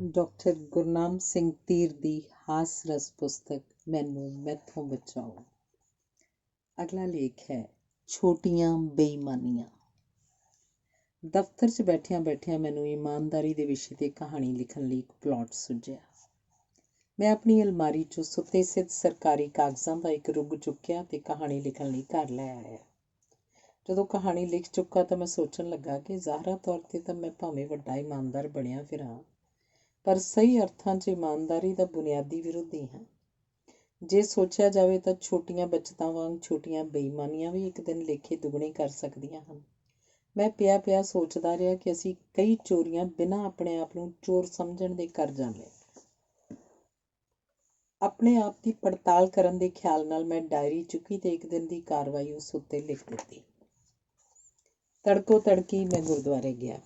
Doctor Gurnam Singh Dhir ਦੀ ਹਾਸ ਰਸ ਪੁਸਤਕ ਮੈਨੂੰ ਮੈਥੋਂ ਬਚਾਓ। ਅਗਲਾ ਲੇਖ ਹੈ ਛੋਟੀਆਂ ਬੇਈਮਾਨੀਆਂ। ਦਫ਼ਤਰ 'ਚ ਬੈਠਿਆਂ ਮੈਨੂੰ ਇਮਾਨਦਾਰੀ ਦੇ ਵਿਸ਼ੇ 'ਤੇ ਕਹਾਣੀ ਲਿਖਣ ਲਈ ਇੱਕ ਪਲਾਟ ਸੁੱਝਿਆ। ਮੈਂ ਆਪਣੀ ਅਲਮਾਰੀ 'ਚੋਂ ਸੁੱਤੇ ਸਿੱਧ ਸਰਕਾਰੀ ਕਾਗਜ਼ਾਂ ਦਾ ਇੱਕ ਰੁੱਗ ਚੁੱਕਿਆ ਅਤੇ ਕਹਾਣੀ ਲਿਖਣ ਲਈ ਘਰ ਲੈ ਆਇਆ। ਜਦੋਂ ਕਹਾਣੀ ਲਿਖ ਚੁੱਕਾ ਤਾਂ ਮੈਂ ਸੋਚਣ ਲੱਗਾ ਕਿ ਜ਼ਾਹਰਾ ਤੌਰ 'ਤੇ ਤਾਂ ਮੈਂ ਭਾਵੇਂ ਵੱਡਾ ਇਮਾਨਦਾਰ ਬਣਿਆ ਫਿਰਾਂ, ਪਰ ਸਹੀ ਅਰਥਾਂ 'ਚ ਇਮਾਨਦਾਰੀ ਦਾ ਬੁਨਿਆਦੀ ਵਿਰੋਧੀ ਹਾਂ। ਜੇ ਸੋਚਿਆ ਜਾਵੇ ਤਾਂ ਛੋਟੀਆਂ ਬੱਚਤਾਂ ਵਾਂਗ ਛੋਟੀਆਂ ਬੇਈਮਾਨੀਆਂ ਵੀ ਇੱਕ ਦਿਨ ਲੇਖੇ ਦੁੱਗਣੇ ਕਰ ਸਕਦੀਆਂ ਹਨ। ਮੈਂ ਪਿਆ ਸੋਚਦਾ ਰਿਹਾ ਕਿ ਅਸੀਂ ਕਈ ਚੋਰੀਆਂ ਬਿਨਾਂ ਆਪਣੇ ਆਪ ਨੂੰ ਚੋਰ ਸਮਝਣ ਦੇ ਕਰ ਜਾਂਦੇ। ਆਪਣੇ ਆਪ ਦੀ ਪੜਤਾਲ ਕਰਨ ਦੇ ਖਿਆਲ ਨਾਲ ਮੈਂ ਡਾਇਰੀ ਚੁੱਕੀ ਤੇ ਇੱਕ ਦਿਨ ਦੀ ਕਾਰਵਾਈ ਉਸ ਉੱਤੇ ਲਿਖ ਦਿੱਤੀ। ਤੜਕੋ ਤੜਕੀ ਮੈਂ ਗੁਰਦੁਆਰੇ ਗਿਆ।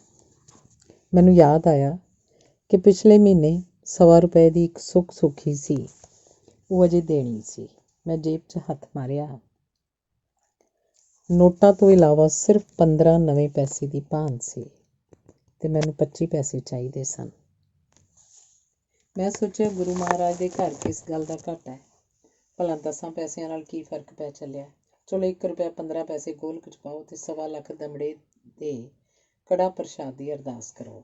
ਮੈਨੂੰ ਯਾਦ ਆਇਆ ਕਿ ਪਿਛਲੇ ਮਹੀਨੇ ₹100 ਦੀ ਇੱਕ ਸੁੱਖ ਸੁੱਖੀ ਸੀ, ਉਹ ਅਜੇ ਦੇਣੀ ਸੀ। ਮੈਂ ਜੇਬ 'ਚ ਹੱਥ ਮਾਰਿਆ। ਨੋਟਾਂ ਤੋਂ ਇਲਾਵਾ ਸਿਰਫ 15 ਨਵੇਂ ਪੈਸੇ ਦੀ ਭਾਨ ਸੀ ਤੇ ਮੈਨੂੰ 25 ਪੈਸੇ ਚਾਹੀਦੇ ਸਨ। ਮੈਂ ਸੋਚਿਆ, ਗੁਰੂ ਮਹਾਰਾਜ ਦੇ ਘਰ ਕਿਸ ਗੱਲ ਦਾ ਘਾਟਾ ਹੈ, ਭਲਾ 10 ਪੈਸਿਆਂ ਨਾਲ ਕੀ ਫਰਕ ਪੈ ਚੱਲਿਆ। ਚਲੋ ₹1 15 ਪੈਸੇ ਗੋਲਕ 'ਚ ਪਾਓ ਤੇ 1.25 ਲੱਖ ਦਮੜੇ ਦੇ ਕੜਾ ਪ੍ਰਸ਼ਾਦ ਦੀ ਅਰਦਾਸ ਕਰੋ।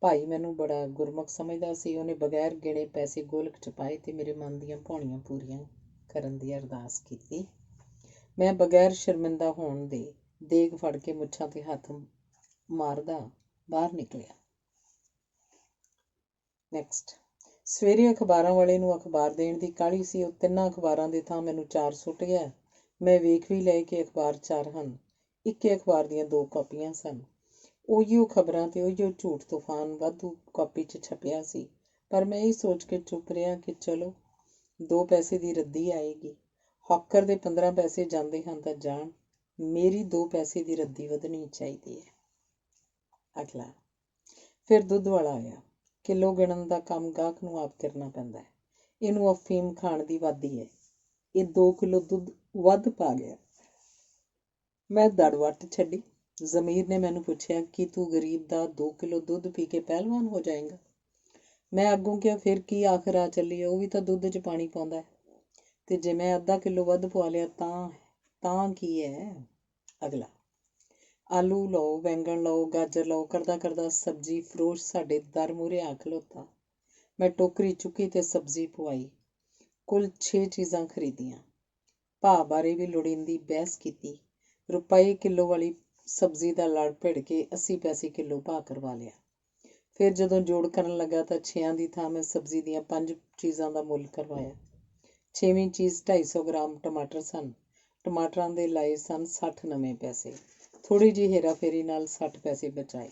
ਭਾਈ ਮੈਨੂੰ ਬੜਾ ਗੁਰਮੁਖ ਸਮਝਦਾ ਸੀ। ਉਹਨੇ ਬਗੈਰ ਗਿਣੇ ਪੈਸੇ ਗੋਲਕ 'ਚ ਪਾਏ ਤੇ ਮੇਰੇ ਮਨ ਦੀਆਂ ਭਾਉਣੀਆਂ ਪੂਰੀਆਂ ਕਰਨ ਦੀ ਅਰਦਾਸ ਕੀਤੀ। ਮੈਂ ਬਗੈਰ ਸ਼ਰਮਿੰਦਾ ਹੋਣ ਦੇ ਦੇਗ ਫੜ ਕੇ ਮੁੱਛਾਂ 'ਤੇ ਹੱਥ ਮਾਰਦਾ ਬਾਹਰ ਨਿਕਲਿਆ। ਨੈਕਸਟ। ਸਵੇਰੇ ਅਖਬਾਰਾਂ ਵਾਲੇ ਨੂੰ ਅਖਬਾਰ ਦੇਣ ਦੀ ਕਾਹਲੀ ਸੀ। ਉਹ 3 ਅਖਬਾਰਾਂ ਦੇ ਥਾਂ ਮੈਨੂੰ 4 ਸੁੱਟ ਗਿਆ। ਮੈਂ ਵੇਖ ਵੀ ਲਏ ਕਿ ਅਖਬਾਰ 4 ਹਨ। ਇੱਕੇ ਅਖਬਾਰ ਦੀਆਂ 2 ਕਾਪੀਆਂ ਸਨ। ਉਹੀਓ ਖਬਰਾਂ ਤੇ ਉਹੀਓ ਝੂਠ ਤੂਫਾਨ ਵਾਧੂ ਕਾਪੀ 'ਚ ਛਪਿਆ ਸੀ। ਪਰ ਮੈਂ ਇਹ ਸੋਚ ਕੇ ਚੁੱਪ ਰਿਹਾ ਕਿ ਚਲੋ 2 ਪੈਸੇ ਦੀ ਰੱਦੀ ਆਏਗੀ। ਹੌਕਰ ਦੇ 15 ਪੈਸੇ ਜਾਂਦੇ ਹਨ ਤਾਂ ਜਾਣ, ਮੇਰੀ 2 ਪੈਸੇ ਦੀ ਰੱਦੀ ਵਧਣੀ ਚਾਹੀਦੀ ਹੈ। ਅਗਲਾ। ਫਿਰ ਦੁੱਧ ਵਾਲਾ ਆਇਆ। ਕਿਲੋ ਗਿਣਨ ਦਾ ਕੰਮ ਗਾਹਕ ਨੂੰ ਆਪ ਕਰਨਾ ਪੈਂਦਾ ਹੈ। ਇਹਨੂੰ ਅਫੀਮ ਖਾਣ ਦੀ ਵਾਦੀ ਹੈ। ਇਹ 2 ਕਿਲੋ ਦੁੱਧ ਵੱਧ ਪਾ ਗਿਆ। ਮੈਂ ਦੜ ਵੱਟ ਛੱਡੀ। ਜ਼ਮੀਰ ਨੇ ਮੈਨੂੰ ਪੁੱਛਿਆ, ਕੀ ਤੂੰ ਗਰੀਬ ਦਾ 2 ਕਿਲੋ ਦੁੱਧ ਪੀ ਕੇ ਪਹਿਲਵਾਨ ਹੋ ਜਾਏਗਾ? ਮੈਂ ਅੱਗੋਂ ਕਿਹਾ, ਫਿਰ ਕੀ ਆਖਰ ਆ ਚੱਲੀ ਹੈ, ਉਹ ਵੀ ਤਾਂ ਦੁੱਧ 'ਚ ਪਾਣੀ ਪਾਉਂਦਾ ਹੈ, ਤੇ ਜੇ ਮੈਂ ਅੱਧਾ ਕਿਲੋ ਵੱਧ ਪਵਾ ਲਿਆ ਤਾਂ ਕੀ ਹੈ? ਅਗਲਾ। ਆਲੂ ਲਓ, ਬੈਂਗਣ ਲਓ, ਗਾਜਰ ਲਓ, ਕਰਦਾ ਸਬਜ਼ੀ ਫਰੋਸ਼ ਸਾਡੇ ਦਰ ਮੂਹਰੇ ਆ ਖਲੋਤਾ। ਮੈਂ ਟੋਕਰੀ ਚੁੱਕੀ ਤੇ ਸਬਜ਼ੀ ਪਵਾਈ। ਕੁੱਲ 6 ਚੀਜ਼ਾਂ ਖਰੀਦੀਆਂ। ਭਾਅ ਬਾਰੇ ਵੀ ਲੋੜੀਂਦੀ ਬਹਿਸ ਕੀਤੀ। ਰੁਪਏ ਕਿਲੋ ਵਾਲੀ ਸਬਜ਼ੀ ਦਾ ਲੜ ਭਿੜ ਕੇ 80 ਪੈਸੇ ਕਿਲੋ ਭਾਅ ਕਰਵਾ ਲਿਆ। ਫਿਰ ਜਦੋਂ ਜੋੜ ਕਰਨ ਲੱਗਾ ਤਾਂ 6 ਦੀ ਥਾਂ ਮੈਂ ਸਬਜ਼ੀ ਦੀਆਂ 5 ਚੀਜ਼ਾਂ ਦਾ ਮੁੱਲ ਕਰਵਾਇਆ। 6ਵੀਂ ਚੀਜ਼ 250 ਗ੍ਰਾਮ ਟਮਾਟਰ ਸਨ। ਟਮਾਟਰਾਂ ਦੇ ਲਾਏ ਸਨ 60 ਨਵੇਂ ਪੈਸੇ। ਥੋੜ੍ਹੀ ਜਿਹੀ ਹੇਰਾਫੇਰੀ ਨਾਲ 60 ਪੈਸੇ ਬਚਾਏ।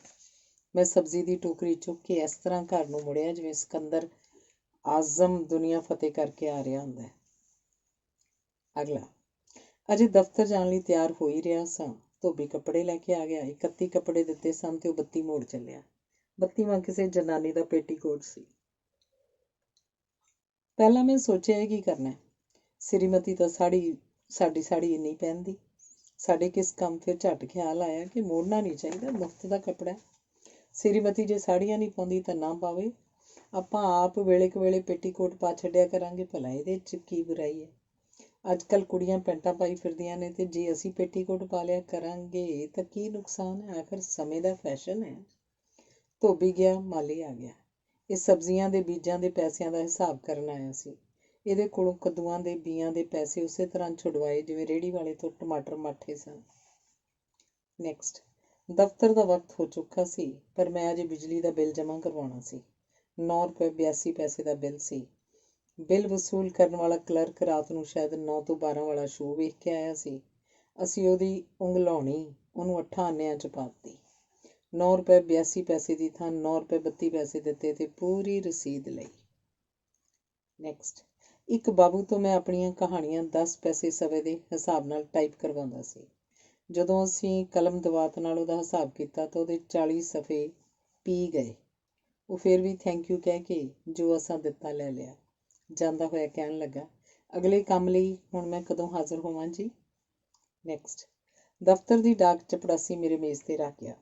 ਮੈਂ ਸਬਜ਼ੀ ਦੀ ਟੋਕਰੀ ਚੁੱਕ ਕੇ ਇਸ ਤਰ੍ਹਾਂ ਘਰ ਨੂੰ ਮੁੜਿਆ ਜਿਵੇਂ ਸਿਕੰਦਰ ਆਜ਼ਮ ਦੁਨੀਆ ਫਤਿਹ ਕਰਕੇ ਆ ਰਿਹਾ ਹੁੰਦਾ ਹੈ। ਅਗਲਾ। ਅਜੇ ਦਫ਼ਤਰ ਜਾਣ ਲਈ ਤਿਆਰ ਹੋ ਹੀ ਰਿਹਾ ਸਾਂ, ਧੋਬੀ ਕੱਪੜੇ ਲੈ ਕੇ ਆ ਗਿਆ। 31 ਕੱਪੜੇ ਦਿੱਤੇ ਸਨ ਤੇ ਉਹ 32 ਮੋੜ ਚੱਲਿਆ। 32ਵਾਂ ਕਿਸੇ ਜਨਾਨੀ ਦਾ ਪੇਟੀਕੋਟ ਸੀ। ਪਹਿਲਾਂ ਮੈਂ ਸੋਚਿਆ, ਇਹ ਕੀ ਕਰਨਾ? ਸ੍ਰੀਮਤੀ ਤਾਂ ਸਾਡੀ ਸਾੜੀ ਇੰਨੀ ਪਹਿਨਦੀ, ਸਾਡੇ ਕਿਸ ਕੰਮ? ਫਿਰ ਝੱਟ ਖਿਆਲ ਆਇਆ ਕਿ ਮੋੜਨਾ ਨਹੀਂ ਚਾਹੀਦਾ, ਮੁਫਤ ਦਾ ਕੱਪੜਾ। ਸ੍ਰੀਮਤੀ ਜੇ ਸਾੜੀਆਂ ਨਹੀਂ ਪਾਉਂਦੀ ਤਾਂ ਨਾ ਪਾਵੇ, ਆਪਾਂ ਆਪ ਵੇਲੇ ਕੁ ਵੇਲੇ ਪੇਟੀਕੋਟ ਪਾ ਛੱਡਿਆ ਕਰਾਂਗੇ, ਭਲਾ ਇਹਦੇ 'ਚ ਕੀ ਬੁਰਾਈ ਹੈ? ਅੱਜ ਕੱਲ੍ਹ ਕੁੜੀਆਂ ਪੈਂਟਾਂ ਪਾਈ ਫਿਰਦੀਆਂ ਨੇ, ਤੇ ਜੇ ਅਸੀਂ ਪੇਟੀਕੋਟ ਪਾ ਲਿਆ ਕਰਾਂਗੇ ਤਾਂ ਕੀ ਨੁਕਸਾਨ ਹੈ? ਆਖਰ ਸਮੇਂ ਦਾ ਫੈਸ਼ਨ ਹੈ। ਧੋਬੀ ਗਿਆ, ਮਾਲੀ ਆ ਗਿਆ। ਇਹ ਸਬਜ਼ੀਆਂ ਦੇ ਬੀਜਾਂ ਦੇ ਪੈਸਿਆਂ ਦਾ ਹਿਸਾਬ ਕਰਨ ਆਇਆ ਸੀ। ਇਹਦੇ ਕੋਲੋਂ ਕੱਦੂਆਂ ਦੇ ਬੀਆਂ ਦੇ ਪੈਸੇ ਉਸੇ ਤਰ੍ਹਾਂ ਛੁਡਵਾਏ ਜਿਵੇਂ ਰੇਹੜੀ ਵਾਲੇ ਤੋਂ ਟਮਾਟਰ ਮਾਠੇ ਸਨ। ਨੈਕਸਟ। ਦਫ਼ਤਰ ਦਾ ਵਕਤ ਹੋ ਚੁੱਕਾ ਸੀ, ਪਰ ਮੈਂ ਅਜੇ ਬਿਜਲੀ ਦਾ ਬਿੱਲ ਜਮ੍ਹਾਂ ਕਰਵਾਉਣਾ ਸੀ। ₹9.82 ਦਾ ਬਿੱਲ ਸੀ। ਬਿੱਲ ਵਸੂਲ ਕਰਨ ਵਾਲਾ ਕਲਰਕ ਰਾਤ ਨੂੰ ਸ਼ਾਇਦ 9 ਤੋਂ 12 ਵਾਲਾ ਸ਼ੋਅ ਵੇਖ ਕੇ ਆਇਆ ਸੀ। ਅਸੀਂ ਉਹਦੀ ਉਂਗਲਾਉਣੀ ਉਹਨੂੰ 8 ਆਨਿਆਂ 'ਚ ਪਾ ਦਿੱਤੀ। ₹9.82 ਦੀ ਥਾਂ ₹9.32 ਦਿੱਤੇ ਤੇ ਪੂਰੀ ਰਸੀਦ ਲਈ। ਨੈਕਸਟ। ਇੱਕ ਬਾਬੂ ਤੋਂ ਮੈਂ ਆਪਣੀਆਂ ਕਹਾਣੀਆਂ 10 ਪੈਸੇ ਸਵੇ ਦੇ ਹਿਸਾਬ ਨਾਲ ਟਾਈਪ ਕਰਵਾਉਂਦਾ ਸੀ। ਜਦੋਂ ਅਸੀਂ ਕਲਮ ਦਵਾਤ ਨਾਲ ਉਹਦਾ ਹਿਸਾਬ ਕੀਤਾ ਤਾਂ ਉਹਦੇ 40 ਸਫ਼ੇ ਪੀ ਗਏ। ਉਹ ਫਿਰ ਵੀ ਥੈਂਕ ਯੂ ਕਹਿ ਕੇ ਜੋ ਅਸਾਂ ਦਿੱਤਾ ਲੈ ਲਿਆ। ਜਾਂਦਾ ਹੋਇਆ ਕਹਿਣ ਲੱਗਾ, ਅਗਲੇ ਕੰਮ ਲਈ ਹੁਣ ਮੈਂ ਕਦੋਂ ਹਾਜ਼ਰ ਹੋਵਾਂ ਜੀ? ਨੈਕਸਟ। ਦਫ਼ਤਰ ਦੀ ਡਾਕ ਚਪੜਾਸੀ ਮੇਰੇ ਮੇਜ਼ 'ਤੇ ਰੱਖ ਗਿਆ।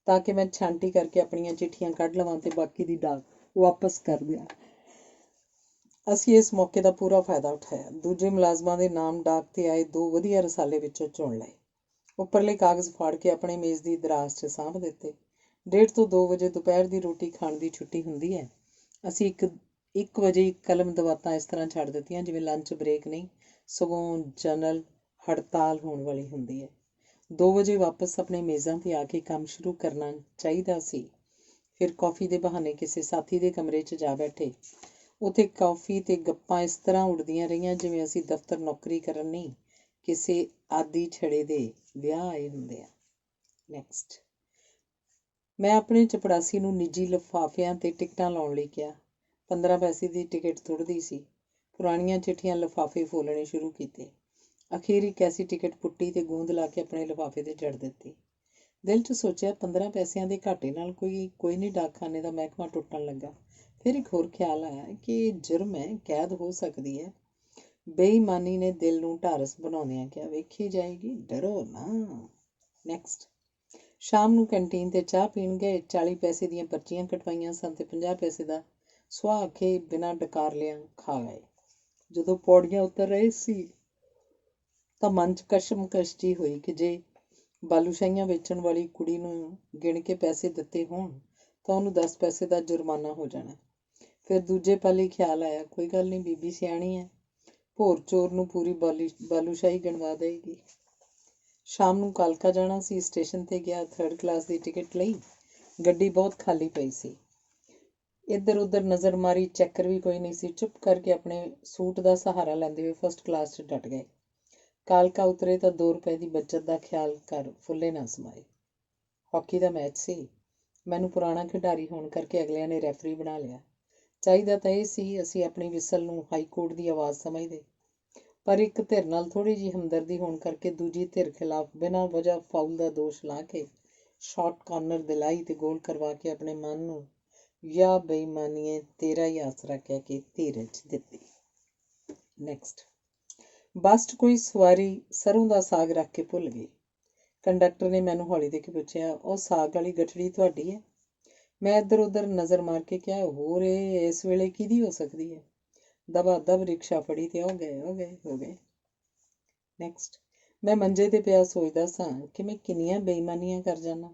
ਤਾਂ ਕਿ ਮੈਂ ਛਾਂਟੀ ਕਰਕੇ ਆਪਣੀਆਂ ਚਿੱਠੀਆਂ ਕੱਢ ਲਵਾਂ ਤੇ ਬਾਕੀ ਦੀ ਡਾਕ ਵਾਪਸ ਕਰ ਦਿਆਂ। ਅਸੀਂ ਇਸ ਮੌਕੇ ਦਾ ਪੂਰਾ ਫਾਇਦਾ ਉਠਾਇਆ। ਦੂਜੇ ਮੁਲਾਜ਼ਮਾਂ ਦੇ ਨਾਮ ਡਾਕ ਤੇ ਆਏ 2 ਵਧੀਆ ਰਸਾਲੇ ਵਿੱਚੋਂ ਚੁਣ ਲਏ। ਉੱਪਰਲੇ ਕਾਗਜ਼ ਫਾੜ ਕੇ ਆਪਣੇ ਮੇਜ਼ ਦੀ ਦਰਾਜ਼ 'ਚ ਸਾਂਭ ਦਿੱਤੇ। 1:30 ਤੋਂ 2 ਵਜੇ ਦੁਪਹਿਰ ਦੀ ਰੋਟੀ ਖਾਣ ਦੀ ਛੁੱਟੀ ਹੁੰਦੀ ਹੈ। ਅਸੀਂ 1 ਵਜੇ ਕਲਮ ਦਵਾਤਾਂ ਇਸ ਤਰ੍ਹਾਂ ਛੱਡ ਦਿੱਤੀਆਂ ਜਿਵੇਂ ਲੰਚ ਬ੍ਰੇਕ ਨਹੀਂ, ਸਗੋਂ ਜਨਰਲ ਹੜਤਾਲ ਹੋਣ ਵਾਲੀ ਹੁੰਦੀ ਹੈ। 2 ਵਜੇ ਵਾਪਸ ਆਪਣੇ ਮੇਜ਼ਾਂ 'ਤੇ ਆ ਕੇ ਕੰਮ ਸ਼ੁਰੂ ਕਰਨਾ ਚਾਹੀਦਾ ਸੀ। ਫਿਰ ਕੌਫੀ ਦੇ ਬਹਾਨੇ ਕਿਸੇ ਸਾਥੀ ਦੇ ਕਮਰੇ 'ਚ ਜਾ ਬੈਠੇ। ਉੱਥੇ ਕੌਫੀ ਤੇ ਗੱਪਾਂ ਇਸ ਤਰ੍ਹਾਂ ਉੱਡਦੀਆਂ ਰਹੀਆਂ ਜਿਵੇਂ ਅਸੀਂ ਦਫ਼ਤਰ ਨੌਕਰੀ ਕਰਨ ਨਹੀਂ, ਕਿਸੇ ਆਦੀ ਛੜੇ ਦੇ ਵਿਆਹ ਆਏ ਹੁੰਦੇ ਆ। ਨੈਕਸਟ, ਮੈਂ ਆਪਣੇ ਚਪੜਾਸੀ ਨੂੰ ਨਿੱਜੀ ਲਿਫਾਫਿਆਂ ਤੇ ਟਿਕਟਾਂ ਲਾਉਣ ਲਈ ਕਿਹਾ। 15 ਪੈਸੇ ਦੀ ਟਿਕਟ ਥੁੜਦੀ ਸੀ। ਪੁਰਾਣੀਆਂ ਚਿੱਠੀਆਂ ਲਿਫਾਫੇ ਫੋਲਣੇ ਸ਼ੁਰੂ ਕੀਤੇ। ਅਖੀਰ ਇੱਕ ਐਸੀ ਟਿਕਟ ਪੁੱਟੀ ਤੇ ਗੂੰਦ ਲਾ ਕੇ ਆਪਣੇ ਲਿਫਾਫੇ ਤੇ ਜੜ ਦਿੱਤੀ। ਦਿਲ 'ਚ ਸੋਚਿਆ 15 ਪੈਸਿਆਂ ਦੇ ਘਾਟੇ ਨਾਲ ਕੋਈ ਨਹੀਂ ਡਾਕਖਾਨੇ ਦਾ ਮਹਿਕਮਾ ਟੁੱਟਣ ਲੱਗਾ। ਫਿਰ ਇੱਕ ਹੋਰ ਖਿਆਲ ਆਇਆ ਕਿ ਇਹ ਜੁਰਮ ਹੈ, ਕੈਦ ਹੋ ਸਕਦੀ ਹੈ। ਬੇਈਮਾਨੀ ਨੇ ਦਿਲ ਨੂੰ ਢਾਰਸ ਬਣਾਉਂਦਿਆਂ ਕਿਹਾ, ਵੇਖੀ ਜਾਏਗੀ, ਡਰੋ ਨਾ। ਨੈਕਸਟ, ਸ਼ਾਮ ਨੂੰ ਕੰਟੀਨ ਤੇ ਚਾਹ ਪੀਣ ਗਏ। 40 ਪੈਸੇ ਦੀਆਂ ਪਰਚੀਆਂ ਕਟਵਾਈਆਂ ਸਨ ਤੇ 50 ਪੈਸੇ ਦਾ ਸੁਆਹ ਕੇ ਬਿਨਾਂ ਡਕਾਰ ਲਿਆਂ ਖਾ ਗਏ। ਜਦੋਂ ਪੌੜੀਆਂ ਉਤਰ ਰਹੇ ਸੀ ਤਾਂ ਮਨ 'ਚ ਕਸ਼ਮਕਸ਼ ਜਿਹੀ ਹੋਈ ਕਿ ਜੇ ਬਾਲੂਸ਼ਾਹੀਆਂ ਵੇਚਣ ਵਾਲੀ ਕੁੜੀ ਨੂੰ ਗਿਣ ਕੇ ਪੈਸੇ ਦਿੱਤੇ ਹੋਣ ਤਾਂ ਉਹਨੂੰ 10 ਪੈਸੇ ਦਾ ਜੁਰਮਾਨਾ ਹੋ ਜਾਣਾ। ਫਿਰ ਦੂਜੇ ਪਲ ਹੀ ਖਿਆਲ ਆਇਆ, ਕੋਈ ਗੱਲ ਨਹੀਂ, ਬੀਬੀ ਸਿਆਣੀ ਹੈ, ਭੋਰ ਚੋਰ ਨੂੰ ਪੂਰੀ ਬਾਲੂਸ਼ਾਹੀ ਗਿਣਵਾ ਦੇਗੀ। ਸ਼ਾਮ ਨੂੰ ਕਾਲਕਾ ਜਾਣਾ ਸੀ। ਸਟੇਸ਼ਨ 'ਤੇ ਗਿਆ, 3rd ਕਲਾਸ ਦੀ ਟਿਕਟ ਲਈ। ਗੱਡੀ ਬਹੁਤ ਖਾਲੀ ਪਈ ਸੀ। ਇੱਧਰ ਉੱਧਰ ਨਜ਼ਰ ਮਾਰੀ, ਚੱਕਰ ਵੀ ਕੋਈ ਨਹੀਂ ਸੀ। ਚੁੱਪ ਕਰਕੇ ਆਪਣੇ ਸੂਟ ਦਾ ਸਹਾਰਾ ਲੈਂਦੇ ਹੋਏ 1st ਕਲਾਸ 'ਚ ਡਟ ਗਏ। ਕਾਲਕਾ ਉਤਰੇ ਤਾਂ 2 ਰੁਪਏ ਦੀ ਬੱਚਤ ਦਾ ਖਿਆਲ ਕਰ ਫੁੱਲੇ ਨਾ ਸਮਾਏ। ਹਾਕੀ ਦਾ ਮੈਚ ਸੀ। ਮੈਨੂੰ ਪੁਰਾਣਾ ਖਿਡਾਰੀ ਹੋਣ ਕਰਕੇ ਅਗਲਿਆਂ ਨੇ ਰੈਫਰੀ ਬਣਾ ਲਿਆ। ਚਾਹੀਦਾ ਤਾਂ ਇਹ ਸੀ ਅਸੀਂ ਆਪਣੀ ਵਿਸਲ ਨੂੰ ਹਾਈ ਕੋਰਟ ਦੀ ਆਵਾਜ਼ ਸਮਝਦੇ, ਪਰ ਇੱਕ ਧਿਰ ਨਾਲ ਥੋੜ੍ਹੀ ਜਿਹੀ ਹਮਦਰਦੀ ਹੋਣ ਕਰਕੇ ਦੂਜੀ ਧਿਰ ਖਿਲਾਫ ਬਿਨਾਂ ਵਜ੍ਹਾ ਫਾਉਲ ਦਾ ਦੋਸ਼ ਲਾ ਕੇ ਸ਼ਾਰਟ ਕਾਰਨਰ ਦਿਲਾਈ ਤੇ ਗੋਲ ਕਰਵਾ ਕੇ ਆਪਣੇ ਮਨ ਨੂੰ ਯਾ ਬੇਈਮਾਨੀਏ ਤੇਰਾ ਹੀ ਆਸਰਾ ਕਹਿ ਕੇ ਧੀਰਜ ਦਿੱਤੀ। ਨੈਕਸਟ, ਬੱਸ 'ਚ ਕੋਈ ਸਵਾਰੀ ਸਰੋਂ ਦਾ ਸਾਗ ਰੱਖ ਕੇ ਭੁੱਲ ਗਈ। ਕੰਡਕਟਰ ਨੇ ਮੈਨੂੰ ਹੌਲੀ ਦੇ ਕੇ ਪੁੱਛਿਆ, ਉਹ ਸਾਗ ਵਾਲੀ ਗਠੜੀ ਤੁਹਾਡੀ ਹੈ? ਮੈਂ ਇੱਧਰ ਉੱਧਰ ਨਜ਼ਰ ਮਾਰ ਕੇ ਕਿਹਾ, ਹੋਰ ਇਹ ਇਸ ਵੇਲੇ ਕਿਹਦੀ ਹੋ ਸਕਦੀ ਹੈ? ਦਬਾ ਦਬ ਰਿਕਸ਼ਾ ਫੜੀ ਤੇ ਹੋ ਗਏ। ਨੈਕਸਟ, ਮੈਂ ਮੰਜੇ ਤੇ ਪਿਆ ਸੋਚਦਾ ਸਾਂ ਕਿ ਮੈਂ ਕਿੰਨੀਆਂ ਬੇਈਮਾਨੀਆਂ ਕਰ ਜਾਣਾ।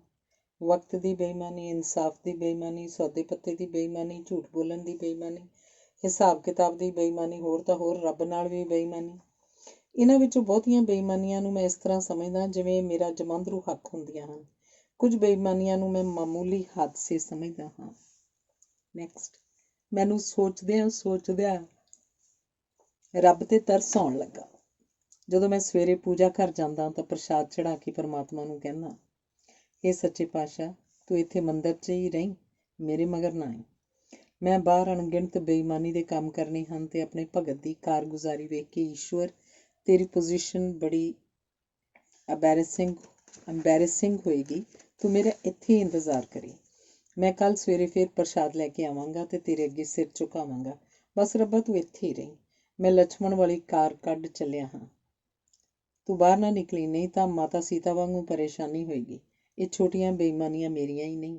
ਵਕਤ ਦੀ ਬੇਈਮਾਨੀ, ਇਨਸਾਫ ਦੀ ਬੇਈਮਾਨੀ, ਸੌਦੇ ਪੱਤੇ ਦੀ ਬੇਈਮਾਨੀ, ਝੂਠ ਬੋਲਣ ਦੀ ਬੇਈਮਾਨੀ, ਹਿਸਾਬ ਕਿਤਾਬ ਦੀ ਬੇਈਮਾਨੀ, ਹੋਰ ਤਾਂ ਹੋਰ ਰੱਬ ਨਾਲ ਵੀ ਬੇਈਮਾਨੀ। ਇਹਨਾਂ ਵਿੱਚੋਂ ਬਹੁਤੀਆਂ ਬੇਈਮਾਨੀਆਂ ਨੂੰ ਮੈਂ ਇਸ ਤਰ੍ਹਾਂ ਸਮਝਦਾ ਜਿਵੇਂ ਮੇਰਾ ਜਮਾਂਦਰੂ ਹੱਕ ਹੁੰਦੀਆਂ ਹਨ। ਕੁਝ ਬੇਈਮਾਨੀਆਂ ਨੂੰ ਮੈਂ ਮਾਮੂਲੀ ਹਾਦਸੇ ਸਮਝਦਾ ਹਾਂ। ਨੈਕਸਟ, ਮੈਨੂੰ ਸੋਚਦਿਆਂ ਰੱਬ ਤੇ ਤਰਸ ਆਉਣ ਲੱਗਾ। ਜਦੋਂ ਮੈਂ ਸਵੇਰੇ ਪੂਜਾ ਘਰ ਜਾਂਦਾ ਤਾਂ ਪ੍ਰਸ਼ਾਦ ਚੜਾ ਕੇ ਪਰਮਾਤਮਾ ਨੂੰ ਕਹਿੰਦਾ, ਇਹ ਸੱਚੇ ਪਾਤਸ਼ਾਹ, ਤੂੰ ਇੱਥੇ ਮੰਦਿਰ 'ਚ ਹੀ ਰਹੀਂ, ਮੇਰੇ ਮਗਰ ਨਾ ਆਈ। ਮੈਂ ਬਾਹਰ ਅਣਗਿਣਤ ਬੇਈਮਾਨੀ ਦੇ ਕੰਮ ਕਰਨੇ ਹਨ ਤੇ ਆਪਣੇ ਭਗਤ ਦੀ ਕਾਰਗੁਜ਼ਾਰੀ ਵੇਖ ਕੇ ਈਸ਼ਵਰ, ਤੇਰੀ ਪੋਜੀਸ਼ਨ ਬੜੀ ਐਂਬੈਰੇਸਿੰਗ ਹੋਏਗੀ, ਤੂੰ ਮੇਰਾ ਇੱਥੇ ਹੀ ਇੰਤਜ਼ਾਰ ਕਰੀ। ਮੈਂ ਕੱਲ੍ਹ ਸਵੇਰੇ ਫਿਰ ਪ੍ਰਸ਼ਾਦ ਲੈ ਕੇ ਆਵਾਂਗਾ ਤੇ ਤੇਰੇ ਅੱਗੇ ਸਿਰ ਝੁਕਾਵਾਂਗਾ। ਬਸ ਰੱਬਾ ਤੂੰ ਇੱਥੇ ਹੀ ਰਹੀਂ। ਮੈਂ ਲਛਮਣ ਵਾਲੀ ਕਾਰ ਕੱਢ ਚੱਲਿਆ ਹਾਂ। ਤੂੰ ਬਾਹਰ ਨਾ ਨਿਕਲੀ, ਨਹੀਂ ਤਾਂ ਮਾਤਾ ਸੀਤਾ ਵਾਂਗੂ ਪਰੇਸ਼ਾਨੀ ਹੋਏਗੀ। ਇਹ ਛੋਟੀਆਂ ਬੇਈਮਾਨੀਆਂ ਮੇਰੀਆਂ ਹੀ ਨਹੀਂ,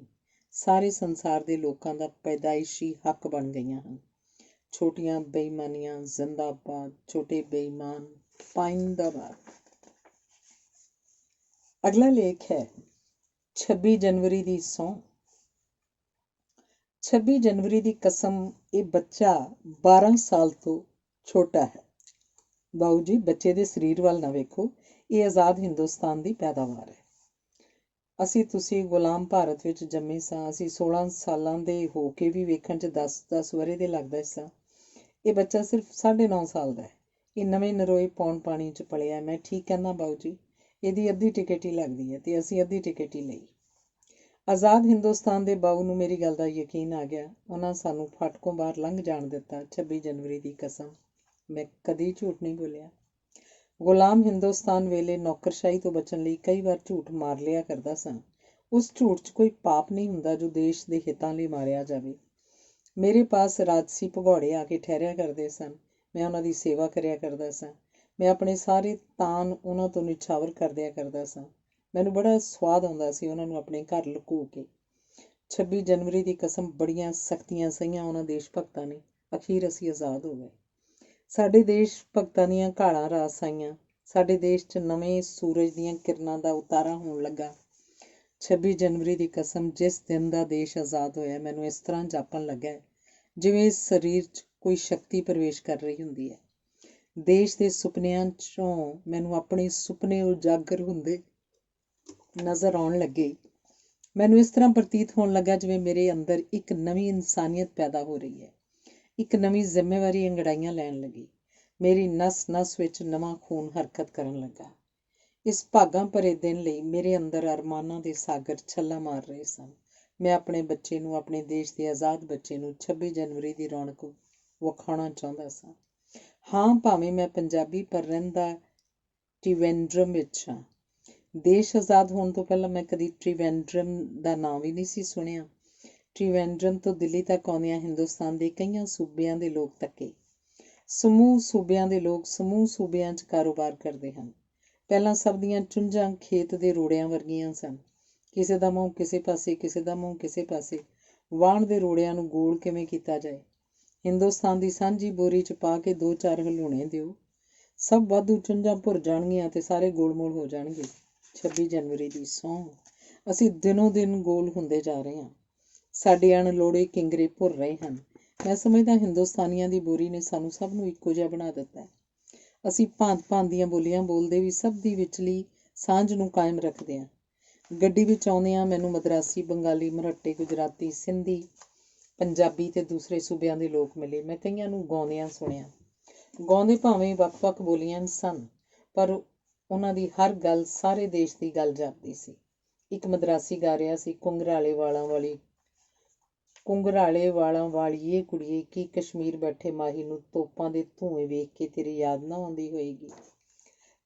ਸਾਰੇ ਸੰਸਾਰ ਦੇ ਲੋਕਾਂ ਦਾ ਪੈਦਾਇਸ਼ੀ ਹੱਕ ਬਣ ਗਈਆਂ ਹਨ। ਛੋਟੀਆਂ ਬੇਈਮਾਨੀਆਂ ਜ਼ਿੰਦਾਬਾਦ, ਛੋਟੇ ਬੇਈਮਾਨ ਪਾਇੰਦਾਬਾਦ। ਅਗਲਾ ਲੇਖ ਹੈ 26 ਜਨਵਰੀ ਦੀ ਸਹੁੰ। 26 ਜਨਵਰੀ ਦੀ ਕਸਮ। ਇਹ ਬੱਚਾ 12 ਸਾਲ ਤੋਂ ਛੋਟਾ ਹੈ। ਬਾਊ ਜੀ, ਬੱਚੇ ਦੇ ਸਰੀਰ ਵੱਲ ਨਾ ਵੇਖੋ, ਇਹ ਆਜ਼ਾਦ ਹਿੰਦੁਸਤਾਨ ਦੀ ਪੈਦਾਵਾਰ ਹੈ। ਅਸੀਂ ਤੁਸੀਂ ਗੁਲਾਮ ਭਾਰਤ ਵਿੱਚ ਜੰਮੇ ਸਾਂ। ਅਸੀਂ 16 ਸਾਲਾਂ ਦੇ ਹੋ ਕੇ ਵੀ ਵੇਖਣ 'ਚ 10 ਵਰ੍ਹੇ ਦੇ ਲੱਗਦਾ ਸਾਂ। ਇਹ ਬੱਚਾ ਸਿਰਫ 9.5 ਸਾਲ ਦਾ ਹੈ। ਇਹ ਨਵੇਂ ਨਰੋਏ ਪੌਣ ਪਾਣੀ 'ਚ ਪਲਿਆ। ਮੈਂ ਠੀਕ ਕਹਿੰਦਾ ਬਾਊ ਜੀ? ਇਹਦੀ ਅੱਧੀ ਟਿਕਟ ਹੀ ਲੱਗਦੀ ਹੈ ਤੇ ਅਸੀਂ ਅੱਧੀ ਟਿਕਟ ਹੀ ਲਈ। ਆਜ਼ਾਦ ਹਿੰਦੁਸਤਾਨ ਦੇ ਬਾਊ ਨੂੰ ਮੇਰੀ ਗੱਲ ਦਾ ਯਕੀਨ ਆ ਗਿਆ। ਉਹਨਾਂ ਸਾਨੂੰ ਫਾਟਕੋਂ ਬਾਹਰ ਲੰਘ ਜਾਣ ਦਿੱਤਾ। 26 ਜਨਵਰੀ ਦੀ ਕਸਮ, ਮੈਂ ਕਦੀ ਝੂਠ ਨਹੀਂ ਬੋਲਿਆ। ਗੁਲਾਮ ਹਿੰਦੁਸਤਾਨ ਵੇਲੇ ਨੌਕਰਸ਼ਾਹੀ ਤੋਂ ਬਚਣ ਲਈ ਕਈ ਵਾਰ ਝੂਠ ਮਾਰ ਲਿਆ ਕਰਦਾ ਸਾਂ। ਉਸ ਝੂਠ 'ਚ ਕੋਈ ਪਾਪ ਨਹੀਂ ਹੁੰਦਾ ਜੋ ਦੇਸ਼ ਦੇ ਹਿੱਤਾਂ ਲਈ ਮਾਰਿਆ ਜਾਵੇ। ਮੇਰੇ ਪਾਸ ਰਾਜਸੀ ਭਗੌੜੇ ਆ ਕੇ ਠਹਿਰਿਆ ਕਰਦੇ ਸਨ। ਮੈਂ ਉਹਨਾਂ ਦੀ ਸੇਵਾ ਕਰਿਆ ਕਰਦਾ ਸਾਂ। ਮੈਂ ਆਪਣੇ ਸਾਰੇ ਤਾਨ ਉਹਨਾਂ ਤੋਂ ਨਿਛਾਵਰ ਕਰ ਦਿਆ ਕਰਦਾ ਸਾਂ। ਮੈਨੂੰ ਬੜਾ ਸਵਾਦ ਆਉਂਦਾ ਸੀ ਉਹਨਾਂ ਨੂੰ ਆਪਣੇ ਘਰ ਲੁਕੋ ਕੇ। 26 ਜਨਵਰੀ ਦੀ ਕਸਮ ਬੜੀਆਂ ਸਖਤੀਆਂ ਸਹੀਆਂ ਉਹਨਾਂ ਦੇਸ਼ ਭਗਤਾਂ ਨੇ। ਅਖੀਰ ਅਸੀਂ ਆਜ਼ਾਦ ਹੋ ਗਏ। ਸਾਡੇ ਦੇਸ਼ ਭਗਤਾਂ ਦੀਆਂ ਘਾਲਾਂ ਰਾਸ ਆਈਆਂ। ਸਾਡੇ ਦੇਸ਼ 'ਚ ਨਵੇਂ ਸੂਰਜ ਦੀਆਂ ਕਿਰਨਾਂ ਦਾ ਉਤਾਰਾ ਹੋਣ ਲੱਗਾ। 26 ਜਨਵਰੀ ਦੀ ਕਸਮ, ਜਿਸ ਦਿਨ ਦਾ ਦੇਸ਼ ਆਜ਼ਾਦ ਹੋਇਆ, ਮੈਨੂੰ ਇਸ ਤਰ੍ਹਾਂ ਜਾਪਣ ਲੱਗਾ ਜਿਵੇਂ ਇਸ ਸਰੀਰ 'ਚ ਕੋਈ ਸ਼ਕਤੀ ਪ੍ਰਵੇਸ਼ ਕਰ ਰਹੀ ਹੁੰਦੀ ਹੈ। ਦੇਸ਼ ਦੇ ਸੁਪਨਿਆਂ 'ਚੋਂ ਮੈਨੂੰ ਆਪਣੇ ਸੁਪਨੇ ਉਜਾਗਰ ਹੁੰਦੇ ਨਜ਼ਰ ਆਉਣ ਲੱਗੇ। ਮੈਨੂੰ ਇਸ ਤਰ੍ਹਾਂ ਪ੍ਰਤੀਤ ਹੋਣ ਲੱਗਾ ਜਿਵੇਂ ਮੇਰੇ ਅੰਦਰ ਇੱਕ ਨਵੀਂ ਇਨਸਾਨੀਅਤ ਪੈਦਾ ਹੋ ਰਹੀ ਹੈ। ਇੱਕ ਨਵੀਂ ਜ਼ਿੰਮੇਵਾਰੀ ਅੰਗੜਾਈਆਂ ਲੈਣ ਲੱਗੀ। ਮੇਰੀ ਨਸ ਨਸ ਵਿੱਚ ਨਵਾਂ ਖੂਨ ਹਰਕਤ ਕਰਨ ਲੱਗਾ। ਇਸ ਭਾਗਾਂ ਭਰੇ ਦਿਨ ਲਈ ਮੇਰੇ ਅੰਦਰ ਅਰਮਾਨਾਂ ਦੇ ਸਾਗਰ ਛੱਲਾ ਮਾਰ ਰਹੇ ਸਨ। ਮੈਂ ਆਪਣੇ ਬੱਚੇ ਨੂੰ, ਆਪਣੇ ਦੇਸ਼ ਦੇ ਆਜ਼ਾਦ ਬੱਚੇ ਨੂੰ 26 ਜਨਵਰੀ ਦੀ ਰੌਣਕ ਵਿਖਾਉਣਾ ਚਾਹੁੰਦਾ ਸਾਂ। ਹਾਂ, ਭਾਵੇਂ ਮੈਂ ਪੰਜਾਬੀ, ਪਰ ਰਹਿੰਦਾ ਟ੍ਰਿਵੇਂਡਰਮ ਵਿੱਚ ਹਾਂ। ਦੇਸ਼ ਆਜ਼ਾਦ ਹੋਣ ਤੋਂ ਪਹਿਲਾਂ ਮੈਂ ਕਦੀ ਟ੍ਰਿਵੇਂਡਰਮ ਦਾ ਨਾਂ ਵੀ ਨਹੀਂ ਸੀ ਸੁਣਿਆ। ਟ੍ਰਿਵੇਂਡਰਮ ਤੋਂ ਦਿੱਲੀ ਤੱਕ ਆਉਂਦਿਆਂ ਹਿੰਦੁਸਤਾਨ ਦੇ ਕਈਆਂ ਸੂਬਿਆਂ ਦੇ ਲੋਕ ਤੱਕੇ। ਸਮੂਹ ਸੂਬਿਆਂ ਦੇ ਲੋਕ ਸਮੂਹ ਸੂਬਿਆਂ 'ਚ ਕਾਰੋਬਾਰ ਕਰਦੇ ਹਨ। ਪਹਿਲਾਂ ਸਭ ਦੀਆਂ ਚੁੰਝਾਂ ਖੇਤ ਦੇ ਰੋੜਿਆਂ ਵਰਗੀਆਂ ਸਨ। ਕਿਸੇ ਦਾ ਮੂੰਹ ਕਿਸੇ ਪਾਸੇ, ਕਿਸੇ ਦਾ ਮੂੰਹ ਕਿਸੇ ਪਾਸੇ। ਵਾਹਣ ਦੇ ਰੋੜਿਆਂ ਨੂੰ ਗੋਲ ਕਿਵੇਂ ਕੀਤਾ ਜਾਏ। ਹਿੰਦੁਸਤਾਨ ਦੀ ਸਾਂਝੀ ਬੋਰੀ 'ਚ ਪਾ ਕੇ 2-4 ਹਲੂਣੇ ਦਿਓ, ਸਭ ਵਾਧੂ ਚੁੰਝਾਂ ਭੁਰ ਜਾਣਗੀਆਂ ਤੇ ਸਾਰੇ ਗੋਲਮੋਲ ਹੋ ਜਾਣਗੇ। 26 ਜਨਵਰੀ ਦੀ ਸਹੁੰ, ਅਸੀਂ ਦਿਨੋਂ ਦਿਨ ਗੋਲ ਹੁੰਦੇ ਜਾ ਰਹੇ ਹਾਂ। ਸਾਡੇ ਅਣਲੋੜੇ ਕਿੰਗਰੇ ਭੁਰ ਰਹੇ ਹਨ। ਮੈਂ ਸਮਝਦਾ ਹਿੰਦੁਸਤਾਨੀਆਂ ਦੀ ਬੋਰੀ ਨੇ ਸਾਨੂੰ ਸਭ ਨੂੰ ਇੱਕੋ ਜਿਹਾ ਬਣਾ ਦਿੱਤਾ ਹੈ। ਅਸੀਂ ਭਾਂਤ-ਭਾਂਤ ਦੀਆਂ ਬੋਲੀਆਂ ਬੋਲਦੇ ਵੀ ਸਭ ਦੀ ਵਿਚਲੀ ਸਾਂਝ ਨੂੰ ਕਾਇਮ ਰੱਖਦੇ ਹਾਂ। ਗੱਡੀ ਵਿੱਚ ਆਉਂਦਿਆਂ ਮੈਨੂੰ ਮਦਰਾਸੀ, ਬੰਗਾਲੀ, ਮਰਾਠੀ, ਗੁਜਰਾਤੀ, ਸਿੰਧੀ, ਪੰਜਾਬੀ ਤੇ ਦੂਸਰੇ ਸੂਬਿਆਂ ਦੇ ਲੋਕ ਮਿਲੇ। ਮੈਂ ਕਈਆਂ ਨੂੰ ਗਾਉਂਦਿਆਂ ਸੁਣਿਆ। ਗਾਉਂਦੇ ਭਾਵੇਂ ਵੱਖ-ਵੱਖ ਬੋਲੀਆਂ ਸਨ, ਪਰ ਉਹਨਾਂ ਦੀ ਹਰ ਗੱਲ ਸਾਰੇ ਦੇਸ਼ ਦੀ ਗੱਲ ਜਾਪਦੀ ਸੀ। ਇੱਕ ਮਦਰਾਸੀ ਗਾ ਰਿਹਾ ਸੀ, ਘੁੰਗਰਾਲੇ ਵਾਲਾਂ ਵਾਲੀਏ ਕੁੜੀਏ, ਕੀ ਕਸ਼ਮੀਰ ਬੈਠੇ ਮਾਹੀ ਨੂੰ ਤੋਪਾਂ ਦੇ ਧੂੰਏਂ ਵੇਖ ਕੇ ਤੇਰੀ ਯਾਦ ਨਾ ਆਉਂਦੀ ਹੋਏਗੀ।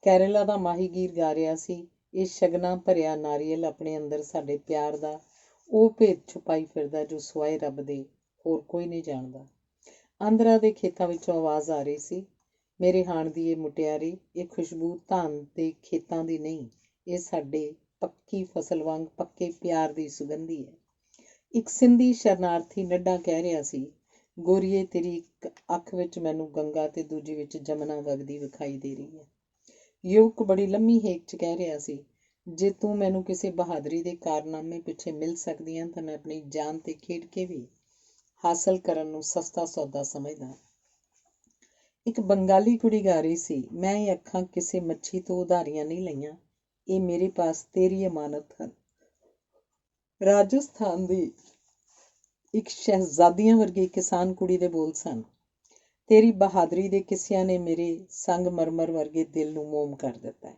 ਕੇਰਲਾ ਦਾ ਮਾਹੀਗੀਰ ਗਾ ਰਿਹਾ ਸੀ, ਇਹ ਸ਼ਗਨਾਂ ਭਰਿਆ ਨਾਰੀਅਲ ਆਪਣੇ ਅੰਦਰ ਸਾਡੇ ਪਿਆਰ ਦਾ ਉਹ ਭੇਦ ਛੁਪਾਈ ਫਿਰਦਾ ਜੋ ਸਿਵਾਏ ਰੱਬ ਦੇ ਹੋਰ ਕੋਈ ਨਹੀਂ ਜਾਣਦਾ। ਆਂਧਰਾ ਦੇ ਖੇਤਾਂ ਵਿੱਚੋਂ ਆਵਾਜ਼ ਆ ਰਹੀ ਸੀ, ਮੇਰੇ ਹਾਣ ਦੀ ਇਹ ਮੁਟਿਆਰੀ, ਇਹ ਖੁਸ਼ਬੂ ਧਾਨ ਦੇ ਖੇਤਾਂ ਦੀ ਨਹੀਂ, ਇਹ ਸਾਡੇ ਪੱਕੀ ਫਸਲ ਵਾਂਗ ਪੱਕੇ ਪਿਆਰ ਦੀ ਸੁਗੰਧੀ ਹੈ। ਇੱਕ ਸਿੰਧੀ ਸ਼ਰਨਾਰਥੀ ਨੱਡਾ ਕਹਿ ਰਿਹਾ ਸੀ, ਗੋਰੀਏ ਤੇਰੀ ਇੱਕ ਅੱਖ ਵਿੱਚ ਮੈਨੂੰ ਗੰਗਾ ਤੇ ਦੂਜੀ ਵਿੱਚ ਜਮਨਾ ਵਗਦੀ ਵਿਖਾਈ ਦੇ ਰਹੀ ਹੈ। ਯੁਵਕ ਬੜੀ ਲੰਮੀ ਹੇਕ 'ਚ ਕਹਿ ਰਿਹਾ ਸੀ, ਜੇ ਤੂੰ ਮੈਨੂੰ ਕਿਸੇ ਬਹਾਦਰੀ ਦੇ ਕਾਰਨਾਮੇ ਪਿੱਛੇ ਮਿਲ ਸਕਦੀ ਹੈ ਤਾਂ ਮੈਂ ਆਪਣੀ ਜਾਨ ਤੇ ਖੇਡ ਕੇ ਵੀ ਹਾਸਲ ਕਰਨ ਨੂੰ ਸਸਤਾ ਸੌਦਾ ਸਮਝਦਾ। ਇੱਕ ਬੰਗਾਲੀ ਕੁੜੀ ਗਾ ਰਹੀ ਸੀ, ਮੈਂ ਇਹ ਅੱਖਾਂ ਕਿਸੇ ਮੱਛੀ ਤੋਂ ਉਧਾਰੀਆਂ ਨਹੀਂ ਲਈਆਂ, ਇਹ ਮੇਰੇ ਪਾਸ ਤੇਰੀ ਅਮਾਨਤ ਹਨ। ਰਾਜਸਥਾਨ ਦੀ ਇੱਕ ਸ਼ਹਿਜ਼ਾਦੀਆਂ ਵਰਗੀ ਕਿਸਾਨ ਕੁੜੀ ਦੇ ਬੋਲ ਸਨ, ਤੇਰੀ ਬਹਾਦਰੀ ਦੇ ਕਿੱਸਿਆਂ ਨੇ ਮੇਰੇ ਸੰਗਮਰਮਰ ਵਰਗੇ ਦਿਲ ਨੂੰ ਮੋਮ ਕਰ ਦਿੱਤਾ ਹੈ।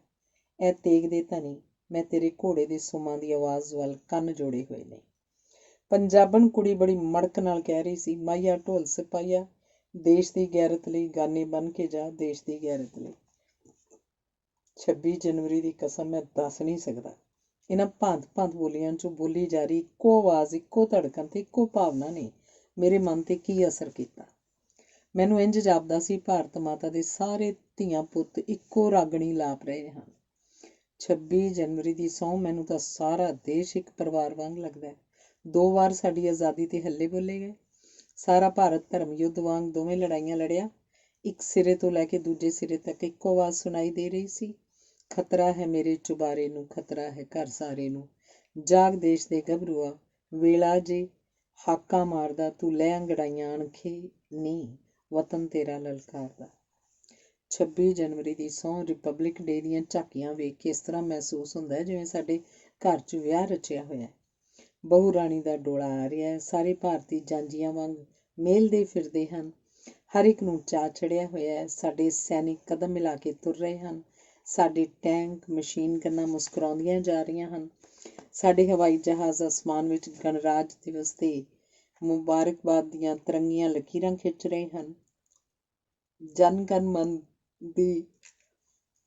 ਇਹ ਤੇਗਦੇ ਤਾਂ ਨਹੀਂ, ਮੈਂ ਤੇਰੇ ਘੋੜੇ ਦੇ ਸੁਮਾਂ ਦੀ ਆਵਾਜ਼ ਵੱਲ ਕੰਨ ਜੋੜੇ ਹੋਏ ਨੇ। ਪੰਜਾਬਣ ਕੁੜੀ ਬੜੀ ਮੜਕ ਨਾਲ ਕਹਿ ਰਹੀ ਸੀ, ਮਾਈਆ ਢੋਲ ਸਿਪਾਹੀਆ, ਦੇਸ਼ ਦੀ ਗੈਰਤ ਲਈ ਗਾਨੇ ਬਣ ਕੇ ਜਾ, ਦੇਸ਼ ਦੀ ਗੈਰਤ ਲਈ। 26 ਜਨਵਰੀ ਦੀ ਕਸਮ ਮੈਂ ਦੱਸ ਨਹੀਂ ਸਕਦਾ। ਇਹਨਾਂ ਭਾਂਤ-ਭਾਂਤ ਬੋਲੀਆਂ 'ਚੋਂ ਬੋਲੀ ਜਾ ਰਹੀ ਇੱਕੋ ਆਵਾਜ਼, ਇੱਕੋ ਧੜਕਣ ਤੇ ਇੱਕੋ ਭਾਵਨਾ ਨੇ ਮੇਰੇ ਮਨ 'ਤੇ ਕੀ ਅਸਰ ਕੀਤਾ। ਮੈਨੂੰ ਇੰਝ ਜਾਪਦਾ ਸੀ ਭਾਰਤ ਮਾਤਾ ਦੇ ਸਾਰੇ ਧੀਆਂ ਪੁੱਤ ਇੱਕੋ ਰਾਗਣੀ ਲਾਪ ਰਹੇ ਹਨ। 26 ਜਨਵਰੀ ਦੀ ਸਹੁੰ, ਮੈਨੂੰ ਤਾਂ ਸਾਰਾ ਦੇਸ਼ ਇੱਕ ਪਰਿਵਾਰ ਵਾਂਗ ਲੱਗਦਾ ਹੈ। 2 ਵਾਰ ਸਾਡੀ ਆਜ਼ਾਦੀ 'ਤੇ ਹੱਲੇ ਬੋਲੇ ਗਏ। ਸਾਰਾ ਭਾਰਤ ਧਰਮ ਯੁੱਧ ਵਾਂਗ ਦੋਵੇਂ ਲੜਾਈਆਂ ਲੜਿਆ। ਇੱਕ ਸਿਰੇ ਤੋਂ ਲੈ ਕੇ ਦੂਜੇ ਸਿਰੇ ਤੱਕ ਇੱਕੋ ਆਵਾਜ਼ ਸੁਣਾਈ ਦੇ ਰਹੀ ਸੀ, ਖਤਰਾ ਹੈ ਮੇਰੇ ਚੁਬਾਰੇ ਨੂੰ, ਖਤਰਾ ਹੈ ਘਰ ਸਾਰੇ ਨੂੰ, ਜਾਗ ਦੇਸ਼ ਦੇ ਗੱਭਰੂਆ, ਵੇਲਾ ਜੇ ਹਾਕਾਂ ਮਾਰਦਾ, ਤੂੰ ਲੈ ਅੰਗੜਾਈਆਂ ਅਣਖੇ ਨੀ, ਵਤਨ ਤੇਰਾ ਲਲਕਾਰਦਾ। 26 ਜਨਵਰੀ ਦੀ ਸਹੁੰ, ਰਿਪਬਲਿਕ ਡੇ ਦੀਆਂ ਝਾਕੀਆਂ ਵੇਖ ਕੇ ਇਸ ਤਰ੍ਹਾਂ ਮਹਿਸੂਸ ਹੁੰਦਾ ਹੈ ਜਿਵੇਂ ਸਾਡੇ ਘਰ 'ਚ ਵਿਆਹ ਰਚਿਆ ਹੋਇਆ। ਬਹੂ ਰਾਣੀ ਦਾ ਡੋਲਾ ਆ ਰਿਹਾ ਹੈ। ਸਾਰੇ ਭਾਰਤੀ ਜਾਂਜੀਆਂ ਵਾਂਗ ਮੇਲਦੇ ਫਿਰਦੇ ਹਨ। ਹਰ ਇੱਕ ਨੂੰ ਚਾਅ ਚੜਿਆ ਹੋਇਆ ਹੈ। ਸਾਡੇ ਸੈਨਿਕ ਕਦਮ ਮਿਲਾ ਕੇ ਤੁਰ ਰਹੇ ਹਨ। ਸਾਡੇ ਟੈਂਕ, ਮਸ਼ੀਨ ਗੰਨਾਂ ਮੁਸਕਰਾਉਂਦੀਆਂ ਜਾ ਰਹੀਆਂ ਹਨ। ਸਾਡੇ ਹਵਾਈ ਜਹਾਜ਼ ਅਸਮਾਨ ਵਿੱਚ ਗਣਰਾਜ ਦਿਵਸ 'ਤੇ ਮੁਬਾਰਕਬਾਦ ਦੀਆਂ ਤਿਰੰਗੀਆਂ ਲਕੀਰਾਂ ਖਿੱਚ ਰਹੇ ਹਨ। ਜਨ ਗਣ ਮਨ ਦੀ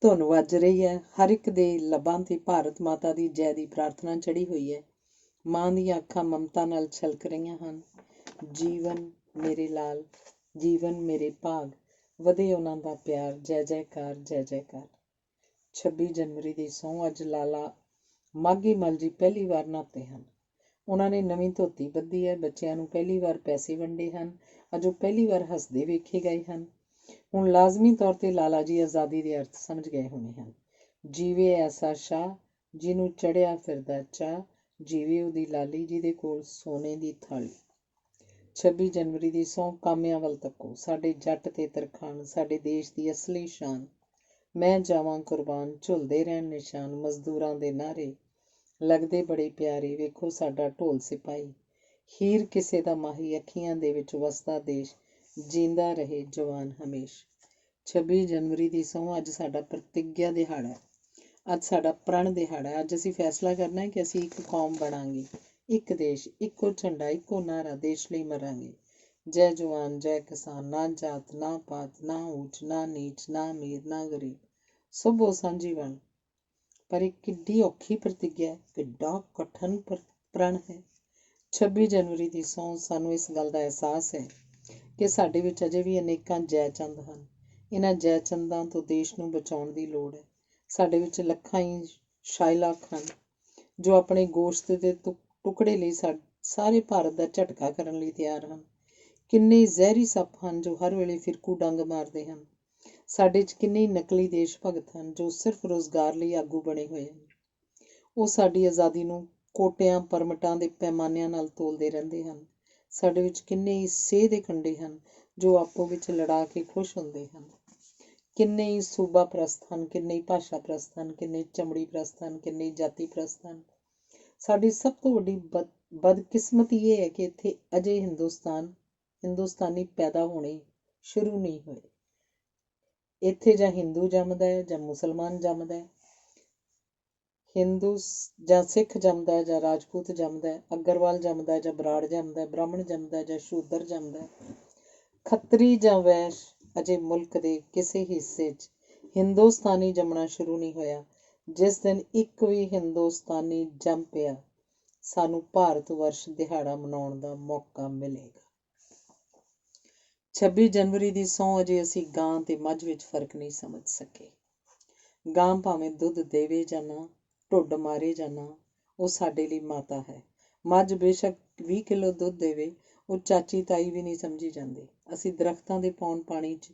ਧੁਨ ਵੱਜ ਰਹੀ ਹੈ। ਹਰ ਇੱਕ ਦੇ ਲੱਬਾਂ 'ਤੇ ਭਾਰਤ ਮਾਤਾ ਦੀ ਜੈ ਦੀ ਪ੍ਰਾਰਥਨਾ ਚੜ੍ਹੀ ਹੋਈ ਹੈ। ਮਾਂ ਦੀਆਂ ਅੱਖਾਂ ਮਮਤਾ ਨਾਲ ਛਲਕ ਰਹੀਆਂ ਹਨ। ਜੀਵਨ ਮੇਰੇ ਲਾਲ, ਜੀਵਨ ਮੇਰੇ ਭਾਗ, ਵਧੇ ਉਹਨਾਂ ਦਾ ਪਿਆਰ, ਜੈ ਜੈਕਾਰ, ਜੈ ਜੈਕਾਰ। 26 ਜਨਵਰੀ ਦੀ ਸਹੁੰ, ਅੱਜ ਲਾਲਾ ਮਾਘੀ ਮੱਲ ਜੀ ਪਹਿਲੀ ਵਾਰ ਨਹਾਤੇ ਹਨ। ਉਹਨਾਂ ਨੇ ਨਵੀਂ ਧੋਤੀ ਬੱਧੀ ਹੈ। ਬੱਚਿਆਂ ਨੂੰ ਪਹਿਲੀ ਵਾਰ ਪੈਸੇ ਵੰਡੇ ਹਨ। ਅੱਜ ਉਹ ਪਹਿਲੀ ਵਾਰ ਹੱਸਦੇ ਵੇਖੇ ਗਏ ਹਨ। ਹੁਣ ਲਾਜ਼ਮੀ ਤੌਰ 'ਤੇ ਲਾਲਾ ਜੀ ਆਜ਼ਾਦੀ ਦੇ ਅਰਥ ਸਮਝ ਗਏ ਹੋਣੇ ਹਨ। ਜੀਵੇ ਐਸਾ ਸ਼ਾਹ ਜਿਹਨੂੰ ਚੜ੍ਹਿਆ ਫਿਰਦਾ ਚਾਹ, ਜੀਵੇ ਉਹਦੀ ਲਾਲੀ ਜਿਹਦੇ ਕੋਲ ਸੋਨੇ ਦੀ ਥਾਲੀ। 26 ਜਨਵਰੀ ਦੀ ਸਹੁੰ ਕਾਮਿਆਂ ਵੱਲ ਤੱਕੋ, ਸਾਡੇ ਜੱਟ ਤੇ ਤਰਖਾਣ, ਸਾਡੇ ਦੇਸ਼ ਦੀ ਅਸਲੀ ਸ਼ਾਨ। ਮੈਂ ਜਾਵਾਂ ਕੁਰਬਾਨ, ਝੁਲਦੇ ਰਹਿਣ ਨਿਸ਼ਾਨ, ਮਜ਼ਦੂਰਾਂ ਦੇ ਨਾਅਰੇ ਲੱਗਦੇ ਬੜੇ ਪਿਆਰੇ, ਵੇਖੋ ਸਾਡਾ ਢੋਲ ਸਿਪਾਹੀ। ਹੀਰ ਕਿਸੇ ਦਾ ਮਾਹੀ, ਅੱਖੀਆਂ ਦੇ ਵਿੱਚ ਵਸਦਾ ਦੇਸ਼, ਜੀਂਦਾ ਰਹੇ ਜਵਾਨ ਹਮੇਸ਼। 26 ਜਨਵਰੀ ਦੀ ਸਹੁੰ ਅੱਜ ਸਾਡਾ ਪ੍ਰਤਿੱਗਿਆ ਦਿਹਾੜਾ ਹੈ। ਅੱਜ ਸਾਡਾ ਪ੍ਰਣ ਦਿਹਾੜਾ ਹੈ। ਅੱਜ ਅਸੀਂ ਫੈਸਲਾ ਕਰਨਾ ਹੈ ਕਿ ਅਸੀਂ ਇੱਕ ਕੌਮ ਬਣਾਂਗੇ, ਇੱਕ ਦੇਸ਼, ਇੱਕੋ ਝੰਡਾ, ਇੱਕੋ ਨਾਅਰਾ, ਦੇਸ਼ ਲਈ ਮਰਾਂਗੇ। ਜੈ ਜਵਾਨ ਜੈ ਕਿਸਾਨ, ਨਾ ਜਾਤ ਨਾ ਪਾਤ, ਨਾ ਊਚ ਨਾ ਨੀਚ, ਨਾ ਅਮੀਰ ਨਾ ਗਰੀਬ, ਸਭੋ ਸਾਂਝੀ ਵੰਡ। ਪਰ ਇਹ ਕਿੱਡੀ ਔਖੀ ਪ੍ਰਤਿੱਗਿਆ ਹੈ, ਕਿੱਡਾ ਕਠਨ ਪ੍ਰਣ ਹੈ। 26 ਜਨਵਰੀ ਦੀ ਸਹੁੰ ਸਾਨੂੰ ਇਸ ਗੱਲ ਦਾ ਅਹਿਸਾਸ ਹੈ ਕਿ ਸਾਡੇ ਵਿੱਚ ਅਜੇ ਵੀ ਅਨੇਕਾਂ ਜੈ ਚੰਦ ਹਨ। ਇਹਨਾਂ ਜੈ ਚੰਦਾਂ ਤੋਂ ਦੇਸ਼ ਨੂੰ ਬਚਾਉਣ ਦੀ ਲੋੜ ਹੈ। ਸਾਡੇ ਵਿੱਚ ਲੱਖਾਂ ਹੀ ਸ਼ਾਇਲਾਕ ਹਨ ਜੋ ਆਪਣੇ ਗੋਸ਼ਤ ਦੇ ਟੁਕੜੇ ਲਈ ਸਾਰੇ ਭਾਰਤ ਦਾ ਝਟਕਾ ਕਰਨ ਲਈ ਤਿਆਰ ਹਨ। ਕਿੰਨੇ ਜ਼ਹਿਰੀ ਸੱਪ ਹਨ ਜੋ ਹਰ ਵੇਲੇ ਫਿਰਕੂ ਡੰਗ ਮਾਰਦੇ ਹਨ। ਸਾਡੇ 'ਚ ਕਿੰਨੇ ਨਕਲੀ ਦੇਸ਼ ਭਗਤ ਹਨ ਜੋ ਸਿਰਫ ਰੁਜ਼ਗਾਰ ਲਈ ਆਗੂ ਬਣੇ ਹੋਏ ਹਨ। ਉਹ ਸਾਡੀ ਆਜ਼ਾਦੀ ਨੂੰ ਕੋਟਿਆਂ ਪਰਮਟਾਂ ਦੇ ਪੈਮਾਨਿਆਂ ਨਾਲ ਤੋਲਦੇ ਰਹਿੰਦੇ ਹਨ। ਸਾਡੇ ਵਿੱਚ ਕਿੰਨੇ ਹੀ ਸੇਹ ਦੇ ਕੰਡੇ ਹਨ ਜੋ ਆਪੋ ਵਿੱਚ ਲੜਾ ਕੇ ਖੁਸ਼ ਹੁੰਦੇ ਹਨ। ਕਿੰਨੇ ਹੀ ਸੂਬਾ ਪ੍ਰਸਤ ਹਨ, ਕਿੰਨੇ ਹੀ ਭਾਸ਼ਾ ਪ੍ਰਸਤ ਹਨ, ਕਿੰਨੇ ਚਮੜੀ ਪ੍ਰਸਤ ਹਨ, ਕਿੰਨੇ ਜਾਤੀ ਪ੍ਰਸਤ ਹਨ। ਸਾਡੀ ਸਭ ਤੋਂ ਵੱਡੀ ਬਦਕਿਸਮਤੀ ਇਹ ਹੈ ਕਿ ਇੱਥੇ ਅਜੇ ਹਿੰਦੁਸਤਾਨੀ ਪੈਦਾ ਹੋਣੇ ਸ਼ੁਰੂ ਨਹੀਂ ਹੋਏ। ਇੱਥੇ ਜਾਂ ਹਿੰਦੂ ਜੰਮਦਾ ਹੈ ਜਾਂ ਮੁਸਲਮਾਨ ਜੰਮਦਾ ਹੈ, ਹਿੰਦੂ ਜਾਂ ਸਿੱਖ ਜੰਮਦਾ ਹੈ ਜਾਂ ਰਾਜਪੂਤ ਜੰਮਦਾ ਹੈ, ਅਗਰਵਾਲ ਜੰਮਦਾ ਹੈ ਜਾਂ ਬਰਾੜ ਜੰਮਦਾ ਹੈ, ਬ੍ਰਾਹਮਣ ਜੰਮਦਾ ਹੈ ਜਾਂ ਸ਼ੂਦਰ ਜੰਮਦਾ ਹੈ, ਖੱਤਰੀ ਜਾਂ ਵੈਸ਼। ਅਜੇ ਮੁਲਕ ਦੇ ਕਿਸੇ ਹਿੱਸੇ 'ਚ ਹਿੰਦੁਸਤਾਨੀ ਜੰਮਣਾ ਸ਼ੁਰੂ ਨਹੀਂ ਹੋਇਆ। ਜਿਸ ਦਿਨ ਇੱਕ ਵੀ ਹਿੰਦੁਸਤਾਨੀ ਜੰਮ ਪਿਆ, ਸਾਨੂੰ ਭਾਰਤ ਵਰਸ਼ ਦਿਹਾੜਾ ਮਨਾਉਣ ਦਾ ਮੌਕਾ ਮਿਲੇਗਾ। 26 ਜਨਵਰੀ ਦੀ ਸਹੁੰ ਅਜੇ ਅਸੀਂ ਗਾਂ ਤੇ ਮੱਝ ਵਿੱਚ ਫਰਕ ਨਹੀਂ ਸਮਝ ਸਕੇ। ਗਾਂ ਭਾਵੇਂ ਦੁੱਧ ਦੇਵੇ ਜਾਂ ਨਾ, ਢੁੱਡ ਮਾਰੇ ਜਾਂ ਨਾ, ਉਹ ਸਾਡੇ ਲਈ ਮਾਤਾ ਹੈ। ਮੱਝ ਬੇਸ਼ੱਕ 20 ਕਿਲੋ ਦੁੱਧ ਦੇਵੇ, ਉਹ ਚਾਚੀ ਤਾਈ ਵੀ ਨਹੀਂ ਸਮਝੀ ਜਾਂਦੀ। ਅਸੀਂ ਦਰਖਤਾਂ ਦੇ ਪੌਣ ਪਾਣੀ 'ਚ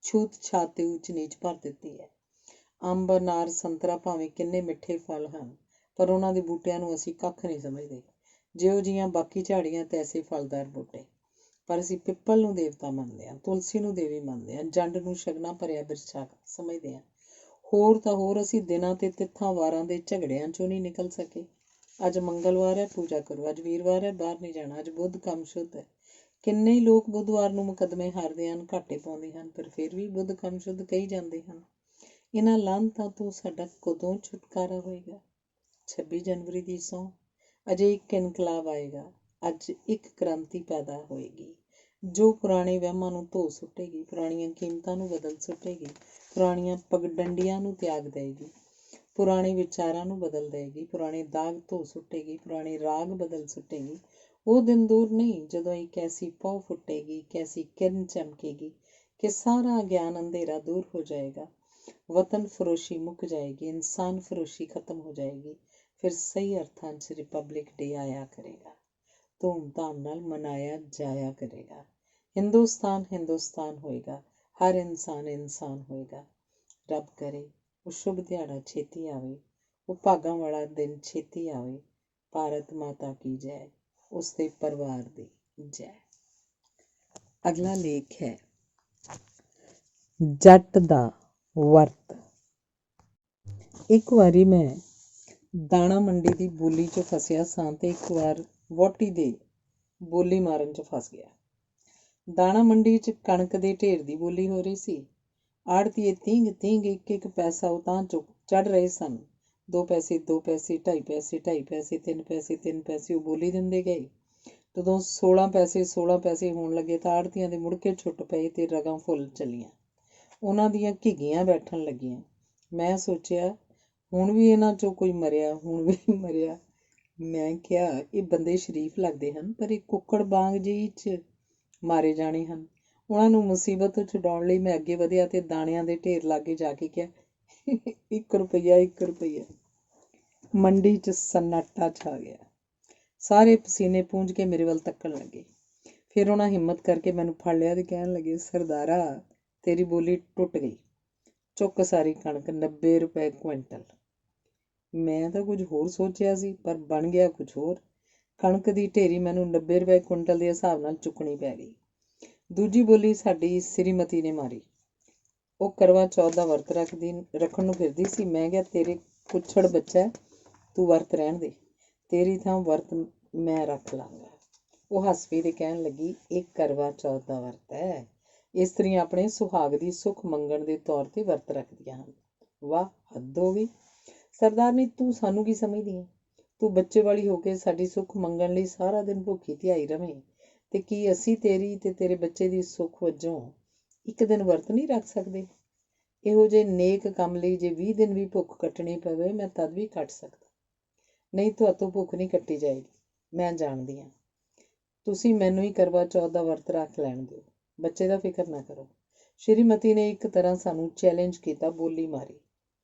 ਛੂਤ ਛਾਤ ਤੇ ਊਚ ਨੀਚ ਭਰ ਦਿੱਤੀ ਹੈ। ਅੰਬ, ਅਨਾਰ, ਸੰਤਰਾ ਭਾਵੇਂ ਕਿੰਨੇ ਮਿੱਠੇ ਫਲ ਹਨ, ਪਰ ਉਹਨਾਂ ਦੇ ਬੂਟਿਆਂ ਨੂੰ ਅਸੀਂ ਕੱਖ ਨਹੀਂ ਸਮਝਦੇ। ਜਿਹੋ ਜਿਹੀਆਂ ਬਾਕੀ ਝਾੜੀਆਂ ਤੈਸੇ ਫਲਦਾਰ ਬੂਟੇ। ਪਰ ਅਸੀਂ ਪਿੱਪਲ ਨੂੰ ਦੇਵਤਾ ਮੰਨਦੇ ਹਾਂ, ਤੁਲਸੀ ਨੂੰ ਦੇਵੀ ਮੰਨਦੇ ਹਾਂ, ਜੰਡ ਨੂੰ ਸ਼ਗਨਾਂ ਭਰਿਆ ਬਿਰਛਾ ਸਮਝਦੇ ਹਾਂ। ਹੋਰ ਤਾਂ ਹੋਰ ਅਸੀਂ ਦਿਨਾਂ ਤੇ ਤਿੱਥਾਂ ਵਾਰਾਂ ਦੇ ਝਗੜਿਆਂ 'ਚੋਂ ਨਹੀਂ ਨਿਕਲ ਸਕੇ। ਅੱਜ ਮੰਗਲਵਾਰ ਹੈ, ਪੂਜਾ ਕਰੋ। ਅੱਜ ਵੀਰਵਾਰ ਹੈ, ਬਾਹਰ ਨਹੀਂ ਜਾਣਾ। ਅੱਜ ਬੁੱਧ ਕੰਮ ਸ਼ੁੱਧ ਹੈ। ਕਿੰਨੇ ਹੀ ਲੋਕ ਬੁੱਧਵਾਰ ਨੂੰ ਮੁਕੱਦਮੇ ਹਾਰਦੇ ਹਨ, ਘਾਟੇ ਪਾਉਂਦੇ ਹਨ, ਪਰ ਫਿਰ ਵੀ ਬੁੱਧ ਕੰਮ ਸ਼ੁੱਧ ਕਹੀ ਜਾਂਦੇ ਹਨ। ਇਹਨਾਂ ਲਾਹਨਤਾਂ ਤੋਂ ਸਾਡਾ ਕਦੋਂ ਛੁਟਕਾਰਾ ਹੋਏਗਾ? 26 ਜਨਵਰੀ ਦੀ ਸਹੁੰ ਅਜੇ ਇੱਕ ਇਨਕਲਾਬ ਆਏਗਾ। ਅੱਜ ਇੱਕ ਕ੍ਰਾਂਤੀ ਪੈਦਾ ਹੋਏਗੀ ਜੋ ਪੁਰਾਣੇ ਵਹਿਮਾਂ ਨੂੰ ਧੋ ਸੁੱਟੇਗੀ, ਪੁਰਾਣੀਆਂ ਕੀਮਤਾਂ ਨੂੰ ਬਦਲ ਸੁੱਟੇਗੀ, ਪੁਰਾਣੀਆਂ ਪਗਡੰਡੀਆਂ ਨੂੰ ਤਿਆਗ ਦੇਵੇਗੀ, ਪੁਰਾਣੇ ਵਿਚਾਰਾਂ ਨੂੰ ਬਦਲ ਦੇਵੇਗੀ, ਪੁਰਾਣੇ ਦਾਗ ਧੋ ਸੁੱਟੇਗੀ, ਪੁਰਾਣੇ ਰਾਗ ਬਦਲ ਸੁੱਟੇਗੀ। ਉਹ ਦਿਨ ਦੂਰ ਨਹੀਂ ਜਦੋਂ ਇੱਕ ਐਸੀ ਪਹੁ ਫੁੱਟੇਗੀ, ਇੱਕ ਐਸੀ ਕਿਰਨ ਚਮਕੇਗੀ ਕਿ ਸਾਰਾ ਗਿਆਨ ਅੰਧੇਰਾ ਦੂਰ ਹੋ ਜਾਏਗਾ। ਵਤਨ ਫਰੋਸ਼ੀ ਮੁੱਕ ਜਾਏਗੀ, ਇਨਸਾਨ ਫਰੋਸ਼ੀ ਖਤਮ ਹੋ ਜਾਏਗੀ। ਫਿਰ ਸਹੀ ਅਰਥਾਂ 'ਚ ਰਿਪਬਲਿਕ ਡੇ ਆਇਆ ਕਰੇਗਾ, ਧੂਮ-ਧਾਮ ਨਾਲ ਮਨਾਇਆ ਜਾਇਆ ਕਰੇਗਾ। ਹਿੰਦੁਸਤਾਨ ਹਿੰਦੁਸਤਾਨ ਹੋਏਗਾ, ਹਰ ਇਨਸਾਨ ਇਨਸਾਨ ਹੋਏਗਾ। ਰੱਬ ਕਰੇ ਉਹ ਸ਼ੁਭ ਦਿਹਾੜਾ ਛੇਤੀ ਆਵੇ, ਉਹ ਭਾਗਾਂ ਵਾਲਾ ਦਿਨ ਛੇਤੀ ਆਵੇ। ਭਾਰਤ ਮਾਤਾ ਕੀ ਜੈ, ਉਸਦੇ ਪਰਿਵਾਰ ਦੀ ਜੈ। ਅਗਲਾ ਲੇਖ ਹੈ ਜੱਟ ਦਾ ਵਰਤ। ਇੱਕ ਵਾਰੀ ਮੈਂ ਦਾਣਾ ਮੰਡੀ ਦੀ ਬੋਲੀ 'ਚ ਫਸਿਆ ਸਾਂ ਤੇ ਇੱਕ ਵਾਰ ਵਹੁਟੀ ਦੇ ਬੋਲੀ ਮਾਰਨ 'ਚ ਫਸ ਗਿਆ। ਦਾਣਾ ਮੰਡੀ 'ਚ ਕਣਕ ਦੇ ਢੇਰ ਦੀ ਬੋਲੀ ਹੋ ਰਹੀ ਸੀ। ਆੜ੍ਹਤੀਏ ਤੀਂਗ ਤੀਂਗ ਇੱਕ ਇੱਕ ਪੈਸਾ ਉਤਾਂਹ ਚੜ੍ਹ ਰਹੇ ਸਨ। 2 ਪੈਸੇ 2 ਪੈਸੇ, 2.5 ਪੈਸੇ 2.5 ਪੈਸੇ, 3 ਪੈਸੇ 3 ਪੈਸੇ ਉਹ ਬੋਲੀ ਦਿੰਦੇ ਗਏ। ਜਦੋਂ 16 ਪੈਸੇ 16 ਪੈਸੇ ਹੋਣ ਲੱਗੇ ਤਾਂ ਆੜ੍ਹਤੀਆਂ ਦੇ ਮੁੜਕੇ ਛੁੱਟ ਪਏ ਤੇ ਰਗਾਂ ਫੁੱਲ ਚੱਲੀਆਂ। ਉਹਨਾਂ ਦੀਆਂ ਘਿੱਗੀਆਂ ਬੈਠਣ ਲੱਗੀਆਂ। ਮੈਂ ਸੋਚਿਆ ਹੁਣ ਵੀ ਇਹਨਾਂ 'ਚੋਂ ਕੋਈ ਮਰਿਆ, ਹੁਣ ਵੀ ਮਰਿਆ। ਮੈਂ ਕਿਹਾ ਇਹ ਬੰਦੇ ਸ਼ਰੀਫ ਲੱਗਦੇ ਹਨ, ਪਰ ਇਹ ਕੁੱਕੜ ਬਾਂਗ ਜਿਹੀ 'ਚ ਮਾਰੇ ਜਾਣੇ ਹਨ। ਉਹਨਾਂ ਨੂੰ ਮੁਸੀਬਤ ਤੋਂ ਛੁਡਾਉਣ ਲਈ ਮੈਂ ਅੱਗੇ ਵਧਿਆ ਤੇ ਦਾਣਿਆਂ ਦੇ ਢੇਰ ਲਾਗੇ ਜਾ ਕੇ ਕਿਹਾ 1 ਰੁਪਈਆ 1 ਰੁਪਈਆ। ਮੰਡੀ 'ਚ ਸन्नाटा ਛਾ ਗਿਆ। ਸਾਰੇ ਪਸੀਨੇ ਪੂੰਝ ਕੇ ਮੇਰੇ ਵੱਲ ਤੱਕਣ ਲੱਗੇ। ਫਿਰ ਉਹਨਾਂ ਹਿੰਮਤ ਕਰਕੇ ਮੈਨੂੰ ਫੜ ਲਿਆ ਤੇ ਕਹਿਣ ਲੱਗੇ, ਸਰਦਾਰਾ ਤੇਰੀ ਬੋਲੀ ਟੁੱਟ ਗਈ, ਚੁੱਕ ਸਾਰੀ ਕਣਕ, 90 ਰੁਪਏ ਕੁਇੰਟਲ। ਮੈਂ ਤਾਂ ਕੁਝ ਹੋਰ ਸੋਚਿਆ ਸੀ, ਪਰ ਬਣ ਗਿਆ ਕੁਝ ਹੋਰ। ਕਣਕ ਦੀ ਢੇਰੀ ਮੈਨੂੰ 90 ਰੁਪਏ ਕੁਇੰਟਲ ਦੇ ਹਿਸਾਬ ਨਾਲ ਚੁੱਕਣੀ ਪੈ ਗਈ। ਦੂਜੀ ਬੋਲੀ ਸਾਡੀ ਸ੍ਰੀਮਤੀ ਨੇ ਮਾਰੀ। ਉਹ ਕਰਵਾ ਚੌਥ ਦਾ ਵਰਤ ਰੱਖਣ ਨੂੰ ਫਿਰਦੀ ਸੀ। ਮੈਂ ਕਿਹਾ, ਤੇਰੇ ਕੁੱਛੜ ਬੱਚਾ, ਤੂੰ ਵਰਤ ਰਹਿਣ ਦੇ, ਤੇਰੀ ਥਾਂ ਵਰਤ ਮੈਂ ਰੱਖ ਲਾਂਗਾ। ਉਹ ਹੱਸ ਪਈ ਤੇ ਕਹਿਣ ਲੱਗੀ, ਇਹ ਕਰਵਾ ਚੌਥ ਦਾ ਵਰਤ ਹੈ। ਇਸਤਰੀਆਂ ਆਪਣੇ ਸੁਹਾਗ ਦੀ ਸੁੱਖ ਮੰਗਣ ਦੇ ਤੌਰ ਤੇ ਵਰਤ ਰੱਖਦੀਆਂ ਹਨ। ਵਾਹ, ਹੱਦ ਹੋ ਗਈ। ਸਰਦਾਰਨੀ, ਤੂੰ ਸਾਨੂੰ ਕੀ ਸਮਝਦੀ ਹੈ? ਤੂੰ ਬੱਚੇ ਵਾਲੀ ਹੋ ਕੇ ਸਾਡੀ ਸੁੱਖ ਮੰਗਣ ਲਈ ਸਾਰਾ ਦਿਨ ਭੁੱਖੀ ਧਿਆਈ ਰਵੇਂ, ਤੇ ਕੀ ਅਸੀਂ ਤੇਰੀ ਤੇ ਤੇਰੇ ਬੱਚੇ ਦੀ ਸੁੱਖ ਵਜੋਂ ਇੱਕ ਦਿਨ ਵਰਤ ਨਹੀਂ ਰੱਖ ਸਕਦੇ? ਇਹੋ ਜਿਹੇ ਨੇਕ ਕੰਮ ਲਈ ਜੇ 20 ਦਿਨ ਵੀ ਭੁੱਖ ਕੱਟਣੀ ਪਵੇ, ਮੈਂ ਤਦ ਵੀ ਕੱਟ ਸਕਦਾ। ਨਹੀਂ, ਤੁਹਾਤੋਂ ਭੁੱਖ ਨਹੀਂ ਕੱਟੀ ਜਾਏਗੀ, ਮੈਂ ਜਾਣਦੀ ਹਾਂ। ਤੁਸੀਂ ਮੈਨੂੰ ਹੀ ਕਰਵਾ ਚੌਥ ਦਾ ਵਰਤ ਰੱਖ ਲੈਣ ਦਿਓ, ਬੱਚੇ ਦਾ ਫਿਕਰ ਨਾ ਕਰੋ। ਸ਼੍ਰੀਮਤੀ ਨੇ ਇੱਕ ਤਰ੍ਹਾਂ ਸਾਨੂੰ ਚੈਲੰਜ ਕੀਤਾ, ਬੋਲੀ ਮਾਰੀ।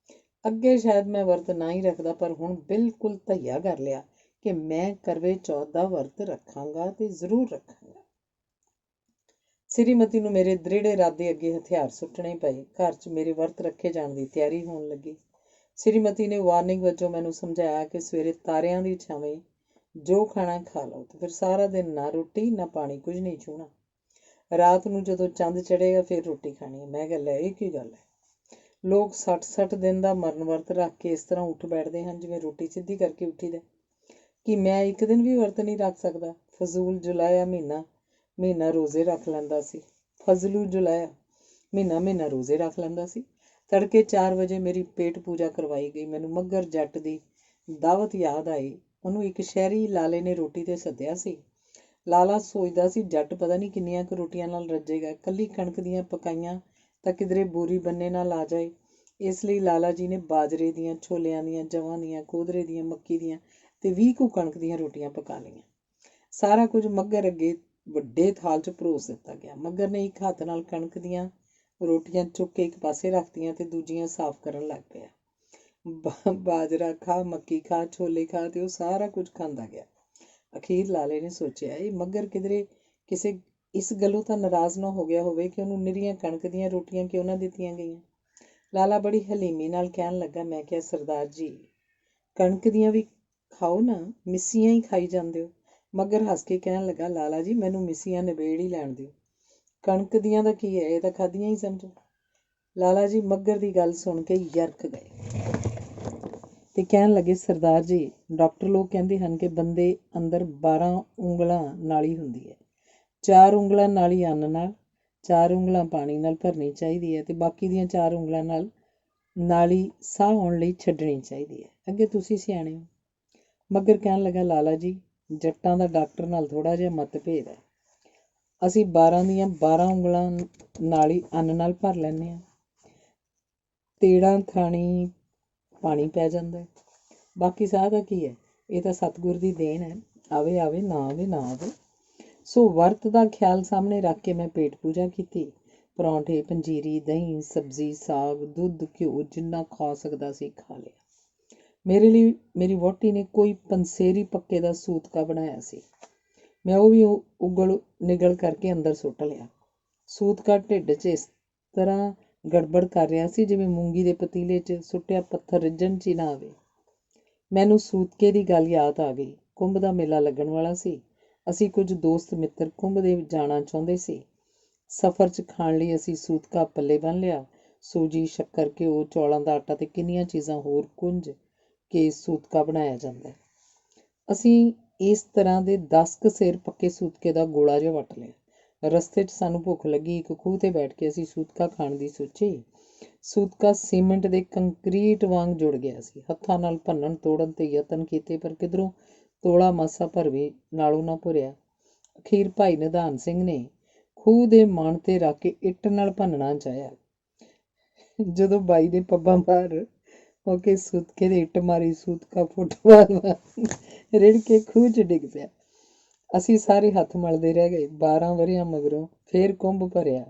ਅੱਗੇ ਸ਼ਾਇਦ ਮੈਂ ਵਰਤ ਨਾ ਹੀ ਰੱਖਦਾ, ਪਰ ਹੁਣ ਬਿਲਕੁਲ ਧਈਆ ਕਰ ਲਿਆ ਕਿ ਮੈਂ ਕਰਵੇ ਚੌਥ ਦਾ ਵਰਤ ਰੱਖਾਂਗਾ ਤੇ ਜ਼ਰੂਰ ਰੱਖਾਂਗਾ। ਸ੍ਰੀਮਤੀ ਨੂੰ ਮੇਰੇ ਦ੍ਰਿੜ ਇਰਾਦੇ ਅੱਗੇ ਹਥਿਆਰ ਸੁੱਟਣੇ ਪਏ। ਘਰ 'ਚ ਮੇਰੇ ਵਰਤ ਰੱਖੇ ਜਾਣ ਦੀ ਤਿਆਰੀ ਹੋਣ ਲੱਗੀ। ਸ੍ਰੀਮਤੀ ਨੇ ਵਾਰਨਿੰਗ ਵਜੋਂ ਮੈਨੂੰ ਸਮਝਾਇਆ ਕਿ ਸਵੇਰੇ ਤਾਰਿਆਂ ਦੀ ਛਾਵੇਂ ਜੋ ਖਾਣਾ ਖਾ ਲਓ, ਤੇ ਫਿਰ ਸਾਰਾ ਦਿਨ ਨਾ ਰੋਟੀ ਨਾ ਪਾਣੀ, ਕੁਝ ਨਹੀਂ ਛੂਹਣਾ। ਰਾਤ ਨੂੰ ਜਦੋਂ ਚੰਦ ਚੜ੍ਹੇਗਾ ਫਿਰ ਰੋਟੀ ਖਾਣੀ ਹੈ। ਮੈਂ ਕਿਹਾ, ਲੈ ਇਹ ਕੀ ਗੱਲ ਹੈ? ਲੋਕ 60 ਦਿਨ ਦਾ ਮਰਨ ਵਰਤ ਰੱਖ ਕੇ ਇਸ ਤਰ੍ਹਾਂ ਉੱਠ ਬੈਠਦੇ ਹਨ ਜਿਵੇਂ ਰੋਟੀ ਸਿੱਧੀ ਕਰਕੇ ਉੱਠੀਦਾ। ਕਿ ਮੈਂ ਇੱਕ ਦਿਨ ਵੀ ਵਰਤ ਨਹੀਂ ਰੱਖ ਸਕਦਾ? ਫਜ਼ੂਲ ਜੁਲਾਇਆ ਮਹੀਨਾ ਰੋਜ਼ੇ ਰੱਖ ਲੈਂਦਾ ਸੀ। ਮਹੀਨਾ ਰੋਜ਼ੇ ਰੱਖ ਲੈਂਦਾ ਸੀ। ਤੜਕੇ 4 ਵਜੇ ਮੇਰੀ ਪੇਟ ਪੂਜਾ ਕਰਵਾਈ ਗਈ। ਮੈਨੂੰ ਮੱਘਰ ਜੱਟ ਦੀ ਦਾਵਤ ਯਾਦ ਆਈ। ਉਹਨੂੰ ਇੱਕ ਸ਼ਹਿਰੀ ਲਾਲੇ ਨੇ ਰੋਟੀ 'ਤੇ ਸੱਦਿਆ ਸੀ। ਲਾਲਾ ਸੋਚਦਾ ਸੀ, ਜੱਟ ਪਤਾ ਨਹੀਂ ਕਿੰਨੀਆਂ ਕੁ ਰੋਟੀਆਂ ਨਾਲ ਰੱਜੇਗਾ, ਇਕੱਲੀ ਕਣਕ ਦੀਆਂ ਪਕਾਈਆਂ ਤਾਂ ਕਿਧਰੇ ਬੋਰੀ ਬੰਨੇ ਨਾਲ ਆ ਜਾਏ। ਇਸ ਲਈ ਲਾਲਾ ਜੀ ਨੇ ਬਾਜਰੇ ਦੀਆਂ, ਛੋਲਿਆਂ ਦੀਆਂ, ਜਵਾਂ ਦੀਆਂ, ਕੋਧਰੇ ਦੀਆਂ, ਮੱਕੀ ਦੀਆਂ ਤੇ 20 ਕੁ ਕਣਕ ਦੀਆਂ ਰੋਟੀਆਂ ਪਕਾ ਲਈਆਂ। ਸਾਰਾ ਕੁਝ ਮੱਘਰ ਅੱਗੇ ਵੱਡੇ ਥਾਲ 'ਚ ਪਰੋਸ ਦਿੱਤਾ ਗਿਆ। ਮੱਘਰ ਨੇ ਇੱਕ ਹੱਥ ਨਾਲ ਕਣਕ ਦੀਆਂ ਰੋਟੀਆਂ ਚੁੱਕ ਕੇ ਇੱਕ ਪਾਸੇ ਰੱਖਤੀਆਂ ਤੇ ਦੂਜੀਆਂ ਸਾਫ਼ ਕਰਨ ਲੱਗ ਪਿਆ। ਬਾਜਰਾ ਖਾ, ਮੱਕੀ ਖਾ, ਛੋਲੇ ਖਾ, ਤੇ ਉਹ ਸਾਰਾ ਕੁਝ ਖਾਂਦਾ ਗਿਆ। ਅਖੀਰ ਲਾਲੇ ਨੇ ਸੋਚਿਆ, ਇਹ ਮੱਘਰ ਕਿਧਰੇ ਕਿਸੇ ਇਸ ਗੱਲੋਂ ਤਾਂ ਨਾਰਾਜ਼ ਨਾ ਹੋ ਗਿਆ ਹੋਵੇ ਕਿ ਉਹਨੂੰ ਨਿਰੀਆਂ ਕਣਕ ਦੀਆਂ ਰੋਟੀਆਂ ਕਿਉਂ ਨਾ ਦਿੱਤੀਆਂ ਗਈਆਂ। ਲਾਲਾ ਬੜੀ ਹਲੀਮੀ ਨਾਲ ਕਹਿਣ ਲੱਗਾ। ਮੈਂ ਕਿਹਾ, ਸਰਦਾਰ ਜੀ, ਕਣਕ ਦੀਆਂ ਵੀ ਖਾਓ ਨਾ, ਮਿੱਸੀਆਂ ਹੀ ਖਾਈ ਜਾਂਦੇ ਹੋ। ਮੱਘਰ ਹੱਸ ਕੇ ਕਹਿਣ ਲੱਗਾ, ਲਾਲਾ ਜੀ, ਮੈਨੂੰ ਮਿੱਸੀਆਂ ਨਿਬੇੜ ਹੀ ਲੈਣ ਦਿਓ, ਕਣਕ ਦੀਆਂ ਦਾ ਕੀ ਹੈ, ਇਹ ਤਾਂ ਖਾਧੀਆਂ ਹੀ ਸਮਝੋ। ਲਾਲਾ ਜੀ ਮੱਘਰ ਦੀ ਗੱਲ ਸੁਣ ਕੇ ਯਰਕ ਗਏ ਤੇ ਕਹਿਣ ਲੱਗੇ, ਸਰਦਾਰ ਜੀ, ਡਾਕਟਰ ਲੋਕ ਕਹਿੰਦੇ ਹਨ ਕਿ ਬੰਦੇ ਅੰਦਰ 12 ਉਂਗਲਾਂ ਨਾਲੀ ਹੁੰਦੀ ਹੈ। 4 ਉਂਗਲਾਂ ਨਾਲੀ ਅੰਨ ਨਾਲ, 4 ਉਂਗਲਾਂ ਪਾਣੀ ਨਾਲ ਭਰਨੀ ਚਾਹੀਦੀ ਹੈ ਤੇ ਬਾਕੀ ਦੀਆਂ 4 ਉਂਗਲਾਂ ਨਾਲ ਨਾਲੀ ਸਾਹ ਆਉਣ ਲਈ ਛੱਡਣੀ ਚਾਹੀਦੀ ਹੈ। ਅੱਗੇ ਤੁਸੀਂ ਸਿਆਣੇ ਹੋ। ਮੱਘਰ ਕਹਿਣ ਲੱਗਾ, ਲਾਲਾ ਜੀ, ਜੱਟਾਂ ਦਾ ਡਾਕਟਰ ਨਾਲ ਥੋੜ੍ਹਾ ਜਿਹਾ ਮਤਭੇਦ ਹੈ। ਅਸੀਂ 12 ਦੀਆਂ 12 ਉਂਗਲਾਂ ਨਾਲੀ ਅੰਨ ਨਾਲ ਭਰ ਲੈਂਦੇ ਹਾਂ, ਤੇੜਾਂ ਥਾਣੀ ਪਾਣੀ ਪੈ ਜਾਂਦਾ ਹੈ। ਬਾਕੀ ਸਾਹ ਦਾ ਕੀ ਹੈ? ਇਹ ਤਾਂ ਸਤਿਗੁਰ ਦੀ ਦੇਣ ਹੈ, ਆਵੇ ਆਵੇ, ਨਾ ਆਵੇ ਨਾ ਆਵੇ। ਸੋ ਵਰਤ ਦਾ ਖਿਆਲ ਸਾਹਮਣੇ ਰੱਖ ਕੇ ਮੈਂ ਪੇਟ ਪੂਜਾ ਕੀਤੀ। ਪਰੌਂਠੇ, ਪੰਜੀਰੀ, ਦਹੀਂ, ਸਬਜ਼ੀ, ਸਾਗ, ਦੁੱਧ, ਘਿਓ ਜਿੰਨਾ ਖਾ ਸਕਦਾ ਸੀ ਖਾ ਲਿਆ। ਮੇਰੇ ਲਈ ਮੇਰੀ ਵਹੁਟੀ ਨੇ ਕੋਈ ਪੰਸੇਰੀ ਪੱਕੇ ਦਾ ਸੂਤਕਾ ਬਣਾਇਆ ਸੀ। ਮੈਂ ਉਹ ਵੀ ਉਗਲ ਨਿਗਲ ਕਰਕੇ ਅੰਦਰ ਸੁੱਟ ਲਿਆ। ਸੂਤਕਾ ਢਿੱਡ 'ਚ ਇਸ ਤਰ੍ਹਾਂ ਗੜਬੜ ਕਰ ਰਿਹਾ ਸੀ ਜਿਵੇਂ ਮੂੰਗੀ ਦੇ ਪਤੀਲੇ 'ਚ ਸੁੱਟਿਆ ਪੱਥਰ ਰਿੱਝਣ 'ਚ ਹੀ ਨਾ ਆਵੇ। ਮੈਨੂੰ ਸੂਤਕੇ ਦੀ ਗੱਲ ਯਾਦ ਆ ਗਈ। ਕੁੰਭ ਦਾ ਮੇਲਾ ਲੱਗਣ ਵਾਲਾ ਸੀ। ਅਸੀਂ ਕੁਝ ਦੋਸਤ ਮਿੱਤਰ ਕੁੰਭ ਦੇ ਜਾਣਾ ਚਾਹੁੰਦੇ ਸੀ। ਸਫ਼ਰ 'ਚ ਖਾਣ ਲਈ ਅਸੀਂ ਸੂਤਕਾ ਪੱਲੇ ਬੰਨ੍ਹ ਲਿਆ। ਸੂਜੀ, ਸ਼ੱਕਰ, ਘਿਓ, ਚੌਲਾਂ ਦਾ ਆਟਾ ਤੇ ਕਿੰਨੀਆਂ ਚੀਜ਼ਾਂ ਹੋਰ ਕੁੰਝ ਕੇ ਸੂਤਕਾ ਬਣਾਇਆ ਜਾਂਦਾ ਹੈ। ਅਸੀਂ ਇਸ ਤਰ੍ਹਾਂ ਦੇ 10 ਕੁ ਸੇਰ ਪੱਕੇ ਸੂਤਕੇ ਦਾ ਗੋਲਾ ਜਿਹਾ ਵੱਟ ਲਿਆ। ਰਸਤੇ 'ਚ ਸਾਨੂੰ ਭੁੱਖ ਲੱਗੀ। ਇੱਕ ਖੂਹ 'ਤੇ ਬੈਠ ਕੇ ਅਸੀਂ ਸੂਤਕਾ ਖਾਣ ਦੀ ਸੋਚੀ। ਸੂਤਕਾ ਸੀਮੈਂਟ ਦੇ ਕੰਕਰੀਟ ਵਾਂਗ ਜੁੜ ਗਿਆ ਸੀ। ਹੱਥਾਂ ਨਾਲ ਭੰਨਣ ਤੋੜਨ ਤੇ ਯਤਨ ਕੀਤੇ, ਪਰ ਕਿਧਰੋਂ ਤੋਲਾ ਮਾਸਾ ਭਰ ਵੀ ਨਾਲੋਂ ਨਾ ਭੁਰਿਆ। ਅਖੀਰ ਭਾਈ ਨਿਧਾਨ ਸਿੰਘ ਨੇ ਖੂਹ ਦੇ ਮਣ 'ਤੇ ਰੱਖ ਕੇ ਇੱਟ ਨਾਲ ਭੰਨਣਾ ਚਾਹਿਆ। ਜਦੋਂ ਬਾਈ ਨੇ ਪੱਬਾਂ ਭਾਰ ਹੋ ਕੇ ਸੂਤਕੇ ਦੀ ਇੱਟ ਮਾਰੀ, ਸੂਤਕਾ ਫੁੱਟਬਾਲ ਰਿੜ ਕੇ ਖੂਹ 'ਚ ਡਿੱਗ ਪਿਆ। ਅਸੀਂ ਸਾਰੇ ਹੱਥ ਮਲਦੇ ਰਹਿ ਗਏ। 12 ਵਰ੍ਹਿਆਂ ਮਗਰੋਂ ਫੇਰ ਕੁੰਭ ਭਰਿਆ।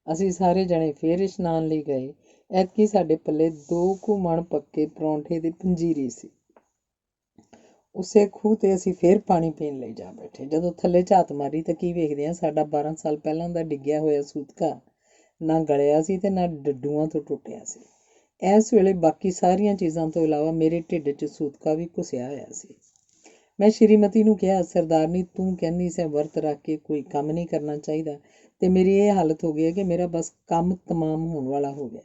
ਅਸੀਂ ਸਾਰੇ ਜਣੇ ਫੇਰ ਇਸ਼ਨਾਨ ਲਈ ਗਏ। ਐਤਕੀ ਸਾਡੇ ਪੱਲੇ 2 ਕੁ ਮਣ ਪੱਕੇ ਪਰੌਂਠੇ ਦੀ ਪੰਜੀਰੀ ਸੀ। ਉਸੇ ਖੂਹ ਤੇ ਅਸੀਂ ਫੇਰ ਪਾਣੀ ਪੀਣ ਲਈ ਜਾ ਬੈਠੇ। ਜਦੋਂ ਥੱਲੇ ਝਾਤ ਮਾਰੀ ਤਾਂ ਕੀ ਵੇਖਦੇ ਹਾਂ, ਸਾਡਾ 12 ਸਾਲ ਪਹਿਲਾਂ ਦਾ ਡਿੱਗਿਆ ਹੋਇਆ ਸੂਤਕਾ ਨਾ ਗਲਿਆ ਸੀ ਤੇ ਨਾ ਡੱਡੂਆਂ ਤੋਂ ਟੁੱਟਿਆ ਸੀ। ਇਸ ਵੇਲੇ ਬਾਕੀ ਸਾਰੀਆਂ ਚੀਜ਼ਾਂ ਤੋਂ ਇਲਾਵਾ ਮੇਰੇ ਢਿੱਡ 'ਚ ਸੂਤਕਾ ਵੀ ਘੁਸਿਆ ਹੋਇਆ ਸੀ। ਮੈਂ ਸ਼੍ਰੀਮਤੀ ਨੂੰ ਕਿਹਾ, ਸਰਦਾਰਨੀ ਤੂੰ ਕਹਿੰਦੀ ਸੈਂ ਵਰਤ ਰੱਖ ਕੇ ਕੋਈ ਕੰਮ ਨਹੀਂ ਕਰਨਾ ਚਾਹੀਦਾ, ਤੇ ਮੇਰੀ ਇਹ ਹਾਲਤ ਹੋ ਗਈ ਹੈ ਕਿ ਮੇਰਾ ਬਸ ਕੰਮ ਤਮਾਮ ਹੋਣ ਵਾਲਾ ਹੋ ਗਿਆ।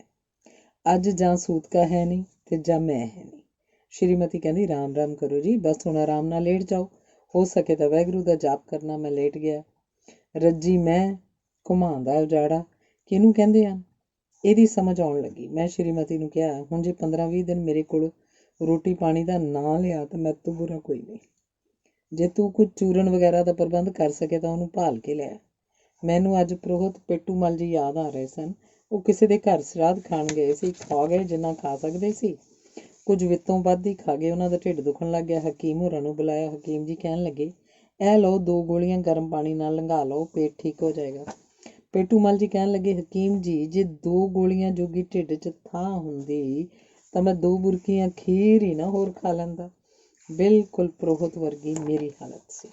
ਅੱਜ ਜਾਂ ਸੂਤਕਾ ਹੈ ਨਹੀਂ ਤੇ ਜਾਂ ਮੈਂ ਹੈ ਨਹੀਂ। ਸ਼੍ਰੀਮਤੀ ਕਹਿੰਦੀ, ਰਾਮ ਰਾਮ ਕਰੋ ਜੀ, ਬਸ ਹੁਣ ਆਰਾਮ ਨਾਲ ਲੇਟ ਜਾਓ, ਹੋ ਸਕੇ ਤਾਂ ਵਾਹਿਗੁਰੂ ਦਾ ਜਾਪ ਕਰਨਾ। ਮੈਂ ਲੇਟ ਗਿਆ। ਰੱਜੀ ਮੈਂ ਘੁਮਾਉਣ ਦਾ ਉਜਾੜਾ ਕਿਹਨੂੰ ਕਹਿੰਦੇ ਹਨ, ਇਹਦੀ ਸਮਝ ਆਉਣ ਲੱਗੀ। ਮੈਂ ਸ਼੍ਰੀਮਤੀ ਨੂੰ ਕਿਹਾ, ਹੁਣ ਜੇ 15-20 ਦਿਨ ਮੇਰੇ ਕੋਲ ਰੋਟੀ ਪਾਣੀ ਦਾ ਨਾਂ ਲਿਆ ਤਾਂ ਮੇਰੇ ਤੋਂ ਬੁਰਾ ਕੋਈ ਨਹੀਂ। ਜੇ ਤੂੰ ਕੁਝ ਚੂਰਨ ਵਗੈਰਾ ਦਾ ਪ੍ਰਬੰਧ ਕਰ ਸਕੇ ਤਾਂ ਉਹਨੂੰ ਭਾਲ ਕੇ ਲਿਆ। ਮੈਨੂੰ ਅੱਜ ਪ੍ਰੋਹਤ ਪੇਟੂਮਲ ਜੀ ਯਾਦ ਆ ਰਹੇ ਸਨ। ਉਹ ਕਿਸੇ ਦੇ ਘਰ ਸਰਾਧ ਖਾਣ ਗਏ ਸੀ। ਖਾ ਗਏ ਜਿੰਨਾ ਖਾ ਸਕਦੇ ਸੀ, ਕੁਝ ਵਿੱਤੋਂ ਵੱਧ ਹੀ ਖਾ ਗਏ। ਉਹਨਾਂ ਦਾ ਢਿੱਡ ਦੁਖਣ ਲੱਗ ਗਿਆ। ਹਕੀਮ ਹੋਰਾਂ ਨੂੰ ਬੁਲਾਇਆ। ਹਕੀਮ ਜੀ ਕਹਿਣ ਲੱਗੇ, ਇਹ ਲਓ 2 ਗੋਲੀਆਂ ਗਰਮ ਪਾਣੀ ਨਾਲ ਲੰਘਾ ਲਓ, ਪੇਟ ਠੀਕ ਹੋ ਜਾਏਗਾ। ਪੇਟੂਮਲ ਜੀ ਕਹਿਣ ਲੱਗੇ, ਹਕੀਮ ਜੀ ਜੇ 2 ਗੋਲੀਆਂ ਜੋਗੀ ਢਿੱਡ 'ਚ ਥਾਂ ਹੁੰਦੀ ਤਾਂ ਮੈਂ 2 ਬੁਰਕੀਆਂ ਖੀਰ ਹੀ ਨਾ ਹੋਰ ਖਾ ਲੈਂਦਾ। ਬਿਲਕੁਲ ਪ੍ਰੋਹਤ ਵਰਗੀ ਮੇਰੀ ਹਾਲਤ ਸੀ।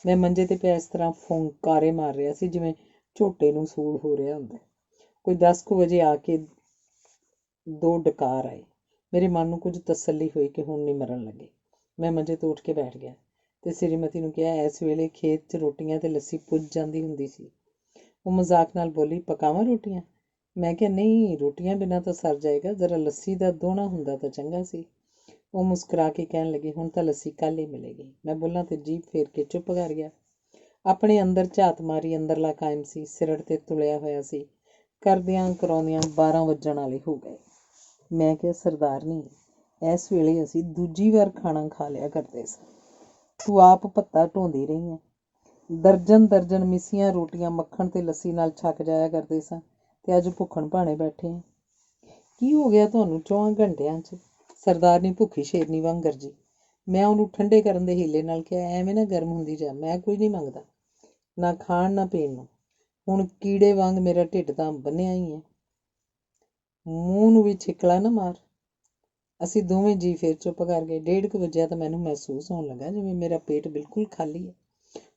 ਮੈਂ ਮੰਜੇ ਤੇ ਪਿਆ ਇਸ ਤਰ੍ਹਾਂ ਫੁੰਕਾਰੇ ਮਾਰ ਰਿਹਾ ਸੀ ਜਿਵੇਂ ਝੋਟੇ ਨੂੰ ਸੂਲ ਹੋ ਰਿਹਾ ਹੁੰਦਾ। ਕੋਈ 10 ਕੁ ਵਜੇ ਆ ਕੇ 2 ਡਕਾਰ ਆਏ। ਮੇਰੇ ਮਨ ਨੂੰ ਕੁਝ ਤਸੱਲੀ ਹੋਈ ਕਿ ਹੁਣ ਨਹੀਂ ਮਰਨ ਲੱਗੇ। ਮੈਂ ਮੰਜੇ ਤੋਂ ਉੱਠ ਕੇ ਬੈਠ ਗਿਆ ਤੇ ਸ਼੍ਰੀਮਤੀ ਨੂੰ ਕਿਹਾ, ਇਸ ਵੇਲੇ ਖੇਤ 'ਚ ਰੋਟੀਆਂ ਤੇ ਲੱਸੀ ਪੁੱਜ ਜਾਂਦੀ ਹੁੰਦੀ ਸੀ। ਉਹ ਮਜ਼ਾਕ ਨਾਲ ਬੋਲੀ, ਪਕਾਵਾਂ ਰੋਟੀਆਂ? ਮੈਂ ਕਿਹਾ, ਨਹੀਂ, ਰੋਟੀਆਂ ਬਿਨਾਂ ਤਾਂ ਸਰ ਜਾਏਗਾ, ਜ਼ਰਾ ਲੱਸੀ ਦਾ ਦੋਣਾ ਹੁੰਦਾ ਤਾਂ ਚੰਗਾ ਸੀ। ਉਹ ਮੁਸਕਰਾ ਕੇ ਕਹਿਣ ਲੱਗੀ, ਹੁਣ ਤਾਂ ਲੱਸੀ ਕੱਲ੍ਹ ਹੀ ਮਿਲੇਗੀ। ਮੈਂ ਬੋਲਾਂ ਤੇ ਜੀਭ ਫੇਰ ਕੇ ਚੁੱਪ ਕਰ ਗਿਆ। ਆਪਣੇ ਅੰਦਰ ਝਾਤ ਮਾਰੀ। ਅੰਦਰਲਾ ਕਾਇਮ ਸੀ, ਸਿਰੜ ਤੇ ਤੁਲਿਆ ਹੋਇਆ ਸੀ। ਕਰਦਿਆਂ ਕਰਾਉਂਦਿਆਂ 12 ਵੱਜਣ ਵਾਲੇ ਹੋ ਗਏ। ਮੈਂ ਕਿਹਾ, ਸਰਦਾਰਨੀ, ਇਸ ਵੇਲੇ ਅਸੀਂ ਦੂਜੀ ਵਾਰ ਖਾਣਾ ਖਾ ਲਿਆ ਕਰਦੇ ਸਾਂ। ਤੂੰ ਆਪ ਭੱਤਾ ਢੋਂਦੀ ਰਹੀ ਹੈ। ਦਰਜਨ ਮਿੱਸੀਆਂ ਰੋਟੀਆਂ ਮੱਖਣ ਤੇ ਲੱਸੀ ਨਾਲ ਛਕ ਜਾਇਆ ਕਰਦੇ ਸਾਂ ਤੇ ਅੱਜ ਭੁੱਖਣ ਭਾਣੇ ਬੈਠੇ ਹਾਂ। ਕੀ ਹੋ ਗਿਆ ਤੁਹਾਨੂੰ 4 ਘੰਟਿਆਂ 'ਚ? ਸਰਦਾਰਨੀ ਭੁੱਖੀ ਸ਼ੇਰਨੀ ਵਾਂਗ ਗਰਜੀ। ਮੈਂ ਉਹਨੂੰ ਠੰਡੇ ਕਰਨ ਦੇ ਹੀਲੇ ਨਾਲ ਕਿਹਾ, ਐਵੇਂ ਨਾ ਗਰਮ ਹੁੰਦੀ ਜਾ, ਮੈਂ ਕੁਝ ਨਹੀਂ ਮੰਗਦਾ, ਨਾ ਖਾਣ ਨਾ ਪੀਣ ਨੂੰ। ਹੁਣ ਕੀੜੇ ਵਾਂਗ ਮੇਰਾ ਢਿੱਡ ਤਾਂ ਬੰਨਿਆ ਹੀ ਹੈ। ਮੂੰਹ ਨੂੰ ਵੀ ਛਿੱਕਲਾ ਨਾ ਮਾਰ। ਅਸੀਂ ਦੋਵੇਂ ਜੀ ਫੇਰ ਚੁੱਪ ਕਰ ਗਏ। 1:30 ਕੁ ਵਜਿਆ ਤਾਂ ਮੈਨੂੰ ਮਹਿਸੂਸ ਹੋਣ ਲੱਗਾ ਜਿਵੇਂ ਮੇਰਾ ਪੇਟ ਬਿਲਕੁਲ ਖਾਲੀ ਹੈ।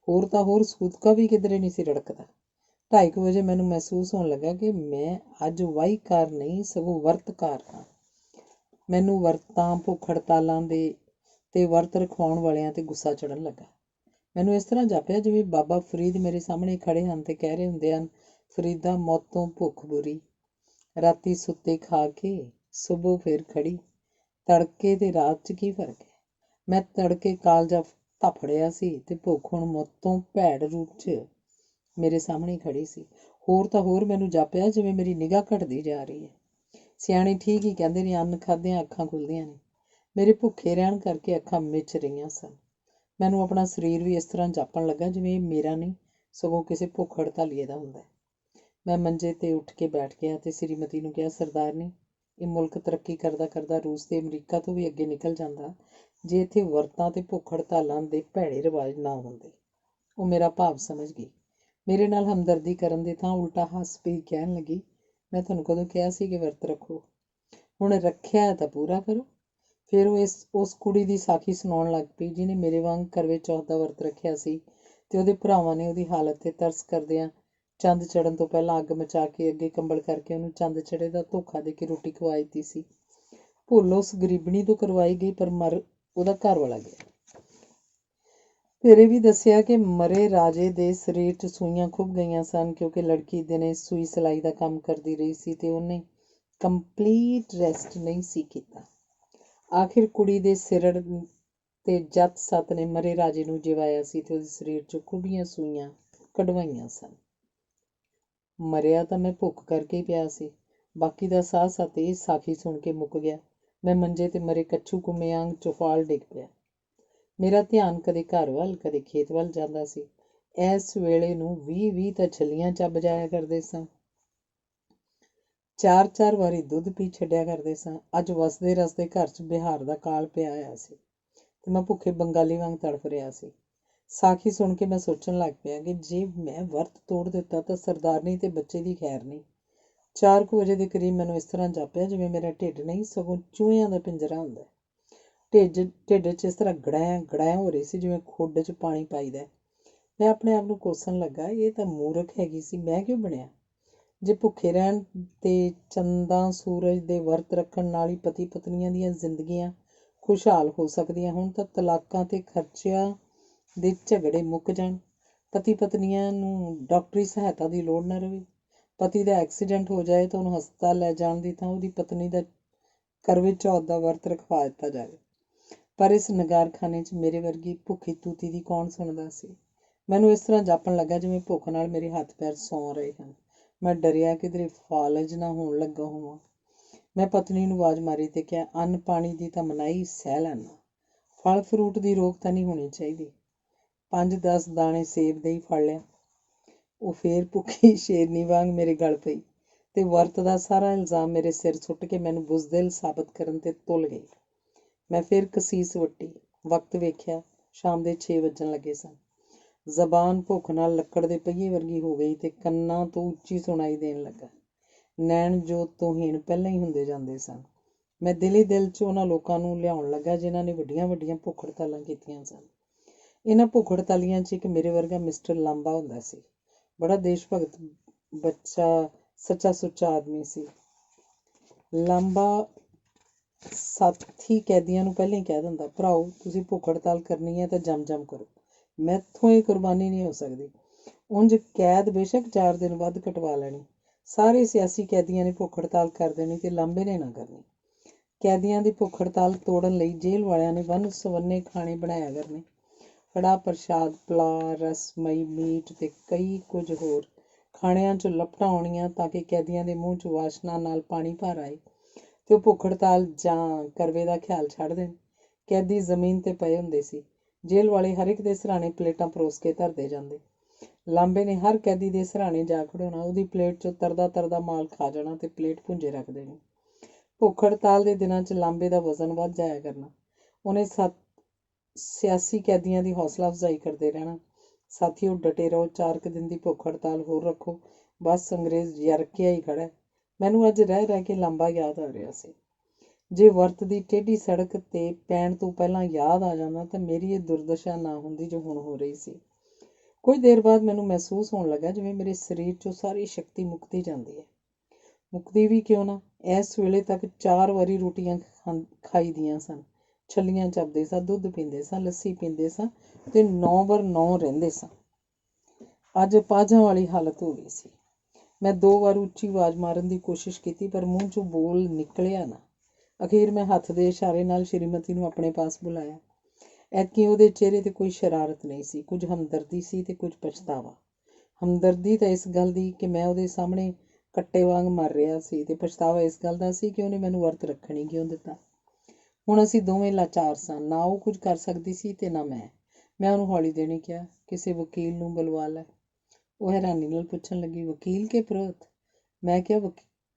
ਹੋਰ ਤਾਂ ਹੋਰ ਸੂਤਕਾ ਵੀ ਕਿਧਰੇ ਨਹੀਂ ਸੀ ਰੜਕਦਾ। 2:30 ਕੁ ਵਜੇ ਮੈਨੂੰ ਮਹਿਸੂਸ ਹੋਣ ਲੱਗਾ ਕਿ ਮੈਂ ਅੱਜ ਵਾਹੀਕਾਰ ਨਹੀਂ ਸਗੋਂ ਵਰਤਕਾਰ ਹਾਂ। ਮੈਨੂੰ ਵਰਤਾਂ, ਭੁੱਖ ਹੜਤਾਲਾਂ ਦੇ ਤੇ ਵਰਤ ਰਖਵਾਉਣ ਵਾਲਿਆਂ ਤੇ ਗੁੱਸਾ ਚੜ੍ਹਨ ਲੱਗਾ। ਮੈਨੂੰ ਇਸ ਤਰ੍ਹਾਂ ਜਾਪਿਆ ਜਿਵੇਂ ਬਾਬਾ ਫਰੀਦ ਮੇਰੇ ਸਾਹਮਣੇ ਖੜੇ ਹਨ ਤੇ ਕਹਿ ਰਹੇ ਹੁੰਦੇ ਹਨ, ਫਰੀਦਾ ਮੌਤੋਂ ਭੁੱਖ ਬੁਰੀ, ਰਾਤੀ ਸੁੱਤੇ ਖਾ ਕੇ ਸੁਬਹ ਫੇਰ ਖੜੀ, ਤੜਕੇ ਤੇ ਰਾਤ 'ਚ ਕੀ ਫਰਕ ਹੈ? ਮੈਂ ਤੜਕੇ ਕਾਲਜਾ ਧਫੜਿਆ ਸੀ ਤੇ ਭੁੱਖ ਹੁਣ ਮੌਤੋਂ ਭੈੜ ਰੂਪ 'ਚ ਮੇਰੇ ਸਾਹਮਣੇ ਖੜੀ ਸੀ। ਹੋਰ ਤਾਂ ਹੋਰ ਮੈਨੂੰ ਜਾਪਿਆ ਜਿਵੇਂ ਮੇਰੀ ਨਿਗਾਹ ਘਟਦੀ ਜਾ ਰਹੀ ਹੈ। ਸਿਆਣੇ ਠੀਕ ਹੀ ਕਹਿੰਦੇ ਨੇ, ਅੰਨ ਖਾਦਿਆਂ ਅੱਖਾਂ ਖੁੱਲ੍ਹਦੀਆਂ ਨੇ। ਮੇਰੇ ਭੁੱਖੇ ਰਹਿਣ ਕਰਕੇ ਅੱਖਾਂ ਮਿਚ ਰਹੀਆਂ ਸਨ। ਮੈਨੂੰ ਆਪਣਾ ਸਰੀਰ ਵੀ ਇਸ ਤਰ੍ਹਾਂ ਜਾਪਣ ਲੱਗਾ ਜਿਵੇਂ ਇਹ ਮੇਰਾ ਨਹੀਂ ਸਗੋਂ ਕਿਸੇ ਭੁੱਖ ਹੜਤਾਲੀਏ ਦਾ ਹੁੰਦਾ। ਮੈਂ ਮੰਜੇ ਤੇ ਉੱਠ ਕੇ ਬੈਠ ਗਿਆ ਤੇ ਸ਼੍ਰੀਮਤੀ ਨੂੰ ਕਿਹਾ, ਸਰਦਾਰਨੀ, ਇਹ ਮੁਲਕ ਤਰੱਕੀ ਕਰਦਾ ਕਰਦਾ ਰੂਸ ਤੇ ਅਮਰੀਕਾ ਤੋਂ ਵੀ ਅੱਗੇ ਨਿਕਲ ਜਾਂਦਾ ਜੇ ਇੱਥੇ ਵਰਤਾਂ ਤੇ ਭੁੱਖ ਹੜਤਾਲਾਂ ਦੇ ਭੈੜੇ ਰਿਵਾਜ ਨਾ ਹੁੰਦੇ। ਉਹ ਮੇਰਾ ਭਾਵ ਸਮਝ ਗਈ। ਮੇਰੇ ਨਾਲ ਹਮਦਰਦੀ ਕਰਨ ਦੀ ਥਾਂ ਉਲਟਾ ਹੱਸ ਪਈ। ਕਹਿਣ ਲੱਗੀ, ਮੈਂ ਤੁਹਾਨੂੰ ਕਦੋਂ ਕਿਹਾ ਸੀ ਕਿ ਵਰਤ ਰੱਖੋ? ਹੁਣ ਰੱਖਿਆ ਤਾਂ ਪੂਰਾ ਕਰੋ। ਫਿਰ ਉਹ ਉਸ ਕੁੜੀ ਦੀ ਸਾਖੀ ਸੁਣਾਉਣ ਲੱਗ ਪਈ ਜਿਹਨੇ ਮੇਰੇ ਵਾਂਗ ਕਰਵੇ ਚੌਥ ਦਾ ਵਰਤ ਰੱਖਿਆ ਸੀ ਤੇ ਉਹਦੇ ਭਰਾਵਾਂ ਨੇ ਉਹਦੀ ਹਾਲਤ ਤੇ ਤਰਸ ਕਰਦਿਆਂ ਚੰਦ ਚੜ੍ਹਨ ਤੋਂ ਪਹਿਲਾਂ ਅੱਗ ਮਚਾ ਕੇ ਅੱਗੇ ਕੰਬਲ ਕਰਕੇ ਉਹਨੂੰ ਚੰਦ ਚੜ੍ਹੇ ਦਾ ਧੋਖਾ ਦੇ ਕੇ ਰੋਟੀ ਖਵਾਈ ਦਿੱਤੀ ਸੀ। ਭੁੱਲ ਉਸ ਗਰੀਬਣੀ ਤੋਂ ਕਰਵਾਈ ਗਈ ਪਰ ਮਰ ਉਹਦਾ ਘਰ ਵਾਲਾ ਗਿਆ। ਫਿਰ ਇਹ ਵੀ ਦੱਸਿਆ ਕਿ ਮਰੇ ਰਾਜੇ ਦੇ ਸਰੀਰ 'ਚ ਸੂਈਆਂ ਖੁੱਭ ਗਈਆਂ ਸਨ ਕਿਉਂਕਿ ਲੜਕੀ ਦਿਨੇ ਸੂਈ ਸਿਲਾਈ ਦਾ ਕੰਮ ਕਰਦੀ ਰਹੀ ਸੀ ਤੇ ਉਹਨੇ ਕੰਪਲੀਟ ਰੈਸਟ ਨਹੀਂ ਸੀ ਕੀਤਾ। ਆਖਿਰ ਕੁੜੀ ਦੇ ਸਿਰੜ ਤੇ ਜੱਤ ਸੱਤ ਨੇ ਮਰੇ ਰਾਜੇ ਨੂੰ ਜਿਵਾਇਆ ਸੀ ਤੇ ਉਹਦੇ ਸਰੀਰ 'ਚੋਂ ਖੁੱਭੀਆਂ ਸੂਈਆਂ ਕਢਵਾਈਆਂ ਸਨ। ਮਰਿਆ ਤਾਂ ਮੈਂ ਭੁੱਖ ਕਰਕੇ ਹੀ ਪਿਆ ਸੀ। ਬਾਕੀ ਦਾ ਸਾਹ ਸੱਤ ਇਹ ਸਾਖੀ ਸੁਣ ਕੇ ਮੁੱਕ ਗਿਆ। ਮੈਂ ਮੰਜੇ ਤੇ ਮਰੇ ਕੱਛੂ ਕੁੰਮੇ ਵਾਂਗ ਚੁਫਾਲ ਡਿੱਗ ਪਿਆ। ਮੇਰਾ ਧਿਆਨ ਕਦੇ ਘਰ ਵੱਲ ਕਦੇ ਖੇਤ ਵੱਲ ਜਾਂਦਾ ਸੀ। ਇਸ ਵੇਲੇ ਨੂੰ 20 ਤਾਂ ਛੱਲੀਆਂ ਚੱਬ ਜਾਇਆ ਕਰਦੇ ਸਾਂ। 4 ਵਾਰੀ ਦੁੱਧ ਪੀ ਛੱਡਿਆ ਕਰਦੇ ਸਾਂ। ਅੱਜ ਵਸਦੇ ਰਸਦੇ ਘਰ 'ਚ ਬਿਹਾਰ ਦਾ ਕਾਲ ਪਿਆ ਹੋਇਆ ਸੀ ਤੇ ਮੈਂ ਭੁੱਖੇ ਬੰਗਾਲੀ ਵਾਂਗ ਤੜਫ ਰਿਹਾ ਸੀ। ਸਾਖੀ ਸੁਣ ਕੇ ਮੈਂ ਸੋਚਣ ਲੱਗ ਪਿਆ ਕਿ ਜੇ ਮੈਂ ਵਰਤ ਤੋੜ ਦਿੱਤਾ ਤਾਂ ਸਰਦਾਰਨੀ ਤੇ ਬੱਚੇ ਦੀ ਖੈਰ ਨਹੀਂ। 4 ਕੁ ਵਜੇ ਦੇ ਕਰੀਬ ਮੈਨੂੰ ਇਸ ਤਰ੍ਹਾਂ ਜਾਪਿਆ ਜਿਵੇਂ ਮੇਰਾ ਢਿੱਡ ਨਹੀਂ ਸਗੋਂ ਚੂਹਿਆਂ ਦਾ ਪਿੰਜਰਾ ਹੁੰਦਾ। ਢਿੱਡ 'ਚ ਇਸ ਤਰ੍ਹਾਂ ਗੜੈਂ ਹੋ ਰਹੀ ਸੀ ਜਿਵੇਂ ਖੁੱਡ 'ਚ ਪਾਣੀ ਪਾਈਦਾ। ਮੈਂ ਆਪਣੇ ਆਪ ਨੂੰ ਕੋਸਣ ਲੱਗਾ, ਇਹ ਤਾਂ ਮੂਰਖ ਹੈਗੀ ਸੀ, ਮੈਂ ਕਿਉਂ ਬਣਿਆ। ਜੇ ਭੁੱਖੇ ਰਹਿਣ ਤੇ ਚੰਦਾਂ ਸੂਰਜ ਦੇ ਵਰਤ ਰੱਖਣ ਨਾਲ ਹੀ ਪਤੀ ਪਤਨੀਆਂ ਦੀਆਂ ਜ਼ਿੰਦਗੀਆਂ ਖੁਸ਼ਹਾਲ ਹੋ ਸਕਦੀਆਂ ਹੋਣ ਤਾਂ ਤਲਾਕਾਂ ਤੇ ਖਰਚਿਆਂ ਦੇ ਝਗੜੇ ਮੁੱਕ ਜਾਣ। ਪਤੀ ਪਤਨੀਆਂ ਨੂੰ ਡਾਕਟਰੀ ਸਹਾਇਤਾ ਦੀ ਲੋੜ ਨਾ ਰਹੇ। ਪਤੀ ਦਾ ਐਕਸੀਡੈਂਟ ਹੋ ਜਾਏ ਤਾਂ ਉਹਨੂੰ ਹਸਪਤਾਲ ਲੈ ਜਾਣ ਦੀ ਥਾਂ ਉਹਦੀ ਪਤਨੀ ਦਾ ਕਰਵੇ ਚੌਥ ਦਾ ਵਰਤ ਰਖਵਾ ਦਿੱਤਾ ਜਾਵੇ। ਪਰ ਇਸ ਨਗਾਰਖਾਨੇ 'ਚ ਮੇਰੇ ਵਰਗੀ ਭੁੱਖੀ ਤੂਤੀ ਦੀ ਕੌਣ ਸੁਣਦਾ ਸੀ। ਮੈਨੂੰ ਇਸ ਤਰ੍ਹਾਂ ਜਾਪਣ ਲੱਗਾ ਜਿਵੇਂ ਭੁੱਖ ਨਾਲ ਮੇਰੇ ਹੱਥ ਪੈਰ ਸੌਂ ਰਹੇ ਹਨ। ਮੈਂ ਡਰਿਆ ਕਿਧਰੇ ਫਾਲਜ ਨਾ ਹੋਣ ਲੱਗਾ ਹੋਵਾਂ। ਮੈਂ ਪਤਨੀ ਨੂੰ ਆਵਾਜ਼ ਮਾਰੀ ਤੇ ਕਿਹਾ, ਅੰਨ ਪਾਣੀ ਦੀ ਤਾਂ ਮਨਾਹੀ ਸਹਿ ਲੈਣਾ, ਫਲ ਫਰੂਟ ਦੀ ਰੋਕ ਤਾਂ ਨਹੀਂ ਹੋਣੀ ਚਾਹੀਦੀ। 5-10 ਦਾਣੇ ਸੇਬ ਦੇ ਹੀ ਫੜ ਲਿਆ। ਉਹ ਫੇਰ ਭੁੱਖੀ ਸ਼ੇਰਨੀ ਵਾਂਗ ਮੇਰੇ ਗਲ ਪਈ ਤੇ ਵਰਤ ਦਾ ਸਾਰਾ ਇਲਜ਼ਾਮ ਮੇਰੇ ਸਿਰ ਸੁੱਟ ਕੇ ਮੈਨੂੰ ਬੁਜ਼ਦਿਲ ਸਾਬਤ ਕਰਨ ਤੇ ਤੁੱਲ ਗਈ। ਮੈਂ ਫਿਰ ਕਸੀਸ ਵੱਟੀ। ਵਕਤ ਵੇਖਿਆ, ਸ਼ਾਮ ਦੇ 6 ਵੱਜਣ ਲੱਗੇ ਸਨ। ਜ਼ਬਾਨ ਭੁੱਖ ਨਾਲ ਲੱਕੜ ਦੇ ਪਹੀਏ ਵਰਗੀ ਹੋ ਗਈ ਤੇ ਕੰਨਾਂ ਤੋਂ ਉੱਚੀ ਸੁਣਾਈ ਦੇਣ ਲੱਗਾ। ਨੈਣ ਜੋਤ ਤੋਂ ਹੀਣ ਪਹਿਲਾਂ ਹੀ ਹੁੰਦੇ ਜਾਂਦੇ ਸਨ। ਮੈਂ ਦਿਲ ਹੀ ਦਿਲ 'ਚ ਉਹਨਾਂ ਲੋਕਾਂ ਨੂੰ ਲਿਆਉਣ ਲੱਗਾ ਜਿਨ੍ਹਾਂ ਨੇ ਵੱਡੀਆਂ ਵੱਡੀਆਂ ਭੁੱਖ ਹੜਤਾਲਾਂ ਕੀਤੀਆਂ ਸਨ। ਇਹਨਾਂ ਭੁੱਖ ਹੜਤਾਲੀਆਂ 'ਚ ਇੱਕ ਮੇਰੇ ਵਰਗਾ ਮਿਸਟਰ ਲਾਂਬਾ ਹੁੰਦਾ ਸੀ। ਬੜਾ ਦੇਸ਼ ਭਗਤ ਬੱਚਾ, ਸੱਚਾ ਸੁੱਚਾ ਆਦਮੀ ਸੀ। ਲਾਂਬਾ ਸਾਥੀ ਕੈਦੀਆਂ ਨੂੰ ਪਹਿਲਾਂ ਹੀ ਕਹਿ ਦਿੰਦਾ, ਭਰਾਓ ਤੁਸੀਂ ਭੁੱਖ ਹੜਤਾਲ ਕਰਨੀ ਹੈ ਤਾਂ ਜੰਮ ਕਰੋ, ਮੈਥੋਂ ਇਹ ਕੁਰਬਾਨੀ ਨਹੀਂ ਹੋ ਸਕਦੀ। ਉਂਝ ਕੈਦ ਬੇਸ਼ੱਕ 4 ਦਿਨ ਵੱਧ ਕਟਵਾ ਲੈਣੀ। ਸਾਰੇ ਸਿਆਸੀ ਕੈਦੀਆਂ ਨੇ ਭੁੱਖ ਹੜਤਾਲ ਕਰ ਦੇਣੀ ਤੇ ਲਾਂਬੇ ਨੇ ਨਾ ਕਰਨੀ। ਕੈਦੀਆਂ ਦੀ ਭੁੱਖ ਹੜਤਾਲ ਤੋੜਨ ਲਈ ਜੇਲ੍ਹ ਵਾਲਿਆਂ ਨੇ ਵੰਨ ਸੁਵੰਨੇ ਖਾਣੇ ਬਣਾਇਆ ਕਰਨੇ। ਕੜਾਹ ਪ੍ਰਸ਼ਾਦ, ਪਲਾ, ਰਸਮਈ, ਮੀਟ ਤੇ ਕਈ ਕੁਝ ਹੋਰ ਖਾਣਿਆਂ 'ਚ ਲਪਟਾਂ ਆਉਣੀਆਂ ਤਾਂ ਕਿ ਕੈਦੀਆਂ ਦੇ ਮੂੰਹ 'ਚ ਵਾਸ਼ਨਾ ਨਾਲ ਪਾਣੀ ਭਰ ਆਏ ਤੇ ਉਹ ਭੁੱਖ ਹੜਤਾਲ ਜਾਂ ਕਰਵੇ ਦਾ ਖਿਆਲ ਛੱਡ ਦੇਣ। ਕੈਦੀ ਜ਼ਮੀਨ ਤੇ ਪਏ ਹੁੰਦੇ ਸੀ। ਜੇਲ੍ਹ ਵਾਲੇ ਹਰ ਇੱਕ ਦੇ ਸਿਰਹਾਣੇ ਪਲੇਟਾਂ ਪਰੋਸ ਕੇ ਧਰਦੇ ਜਾਂਦੇ। ਲਾਂਬੇ ਨੇ ਹਰ ਕੈਦੀ ਦੇ ਸਿਰਹਾਣੇ ਜਾ ਖੜੋਣਾ, ਉਹਦੀ ਪਲੇਟ 'ਚੋਂ ਤਰਦਾ ਮਾਲ ਖਾ ਜਾਣਾ ਤੇ ਪਲੇਟ ਭੁੰਜੇ ਰੱਖ ਦੇਣੀ। ਭੁੱਖ ਹੜਤਾਲ ਦੇ ਦਿਨਾਂ 'ਚ ਲਾਂਬੇ ਦਾ ਵਜ਼ਨ ਵੱਧ ਜਾਇਆ ਕਰਨਾ। ਉਹਨੇ ਸਿਆਸੀ ਕੈਦੀਆਂ ਦੀ ਹੌਸਲਾ ਅਫਜ਼ਾਈ ਕਰਦੇ ਰਹਿਣਾ, ਸਾਥੀਓ ਡਟੇ ਰਹੋ, 4 ਕੁ ਦਿਨ ਦੀ ਭੁੱਖ ਹੜਤਾਲ ਹੋਰ ਰੱਖੋ, ਬਸ ਅੰਗਰੇਜ਼ ਯਰਕਿਆ ਹੀ ਖੜਾ। ਮੈਨੂੰ ਅੱਜ ਰਹਿ ਕੇ ਲਾਂਬਾ ਯਾਦ ਆ ਰਿਹਾ ਸੀ। ਜੇ ਵਰਤ ਦੀ ਟੇਢੀ ਸੜਕ ਤੇ ਪੈਣ ਤੋਂ ਪਹਿਲਾਂ ਯਾਦ ਆ ਜਾਂਦਾ ਤਾਂ ਮੇਰੀ ਇਹ ਦੁਰਦਸ਼ਾ ਨਾ ਹੁੰਦੀ ਜੋ ਹੁਣ ਹੋ ਰਹੀ ਸੀ। ਕੁਝ ਦੇਰ ਬਾਅਦ ਮੈਨੂੰ ਮਹਿਸੂਸ ਹੋਣ ਲੱਗਾ ਜਿਵੇਂ ਮੇਰੇ ਸਰੀਰ 'ਚੋਂ ਸਾਰੀ ਸ਼ਕਤੀ ਮੁੱਕਦੀ ਜਾਂਦੀ ਹੈ। ਮੁੱਕਦੀ ਵੀ ਕਿਉਂ ਨਾ, ਇਸ ਵੇਲੇ ਤੱਕ 4 ਵਾਰੀ ਰੋਟੀਆਂ ਖਾਈ ਦੀਆਂ ਸਨ, ਛੱਲੀਆਂ ਚੱਬਦੇ ਸਾਂ, ਦੁੱਧ ਪੀਂਦੇ ਸਾਂ, ਲੱਸੀ ਪੀਂਦੇ ਸਾਂ ਤੇ 9 ਬਰ 9 ਰਹਿੰਦੇ ਸਾਂ। ਅੱਜ ਪਾਜਾਂ ਵਾਲੀ ਹਾਲਤ ਹੋ ਗਈ ਸੀ। ਮੈਂ 2 ਵਾਰ ਉੱਚੀ ਆਵਾਜ਼ ਮਾਰਨ ਦੀ ਕੋਸ਼ਿਸ਼ ਕੀਤੀ ਪਰ ਮੂੰਹ 'ਚੋਂ ਬੋਲ ਨਿਕਲਿਆ ਨਾ। ਅਖੀਰ ਮੈਂ ਹੱਥ ਦੇ ਇਸ਼ਾਰੇ ਨਾਲ ਸ਼੍ਰੀਮਤੀ ਨੂੰ ਆਪਣੇ ਪਾਸ ਬੁਲਾਇਆ। ਐਤਕੀਂ ਉਹਦੇ ਚਿਹਰੇ 'ਤੇ ਕੋਈ ਸ਼ਰਾਰਤ ਨਹੀਂ ਸੀ, ਕੁਝ ਹਮਦਰਦੀ ਸੀ ਤੇ ਕੁਝ ਪਛਤਾਵਾ। ਹਮਦਰਦੀ ਤਾਂ ਇਸ ਗੱਲ ਦੀ ਕਿ ਮੈਂ ਉਹਦੇ ਸਾਹਮਣੇ ਕੱਟੇ ਵਾਂਗ ਮਰ ਰਿਹਾ ਸੀ ਤੇ ਪਛਤਾਵਾ ਇਸ ਗੱਲ ਦਾ ਸੀ ਕਿ ਉਹਨੇ ਮੈਨੂੰ ਵਰਤ ਰੱਖਣ ਹੀ ਕਿਉਂ ਦਿੱਤਾ। ਹੁਣ ਅਸੀਂ ਦੋਵੇਂ ਲਾਚਾਰ ਸਾਂ, ਨਾ ਉਹ ਕੁਝ ਕਰ ਸਕਦੀ ਸੀ ਤੇ ਨਾ ਮੈਂ। ਮੈਂ ਉਹਨੂੰ ਹੌਲੀ ਦੇਣੀ ਕਿਹਾ, ਕਿਸੇ ਵਕੀਲ ਨੂੰ ਬੁਲਵਾ ਲੈ। ਉਹ ਹੈਰਾਨੀ ਨਾਲ ਪੁੱਛਣ ਲੱਗੀ, ਵਕੀਲ ਕਿ ਪ੍ਰੋਤ? ਮੈਂ ਕਿਹਾ,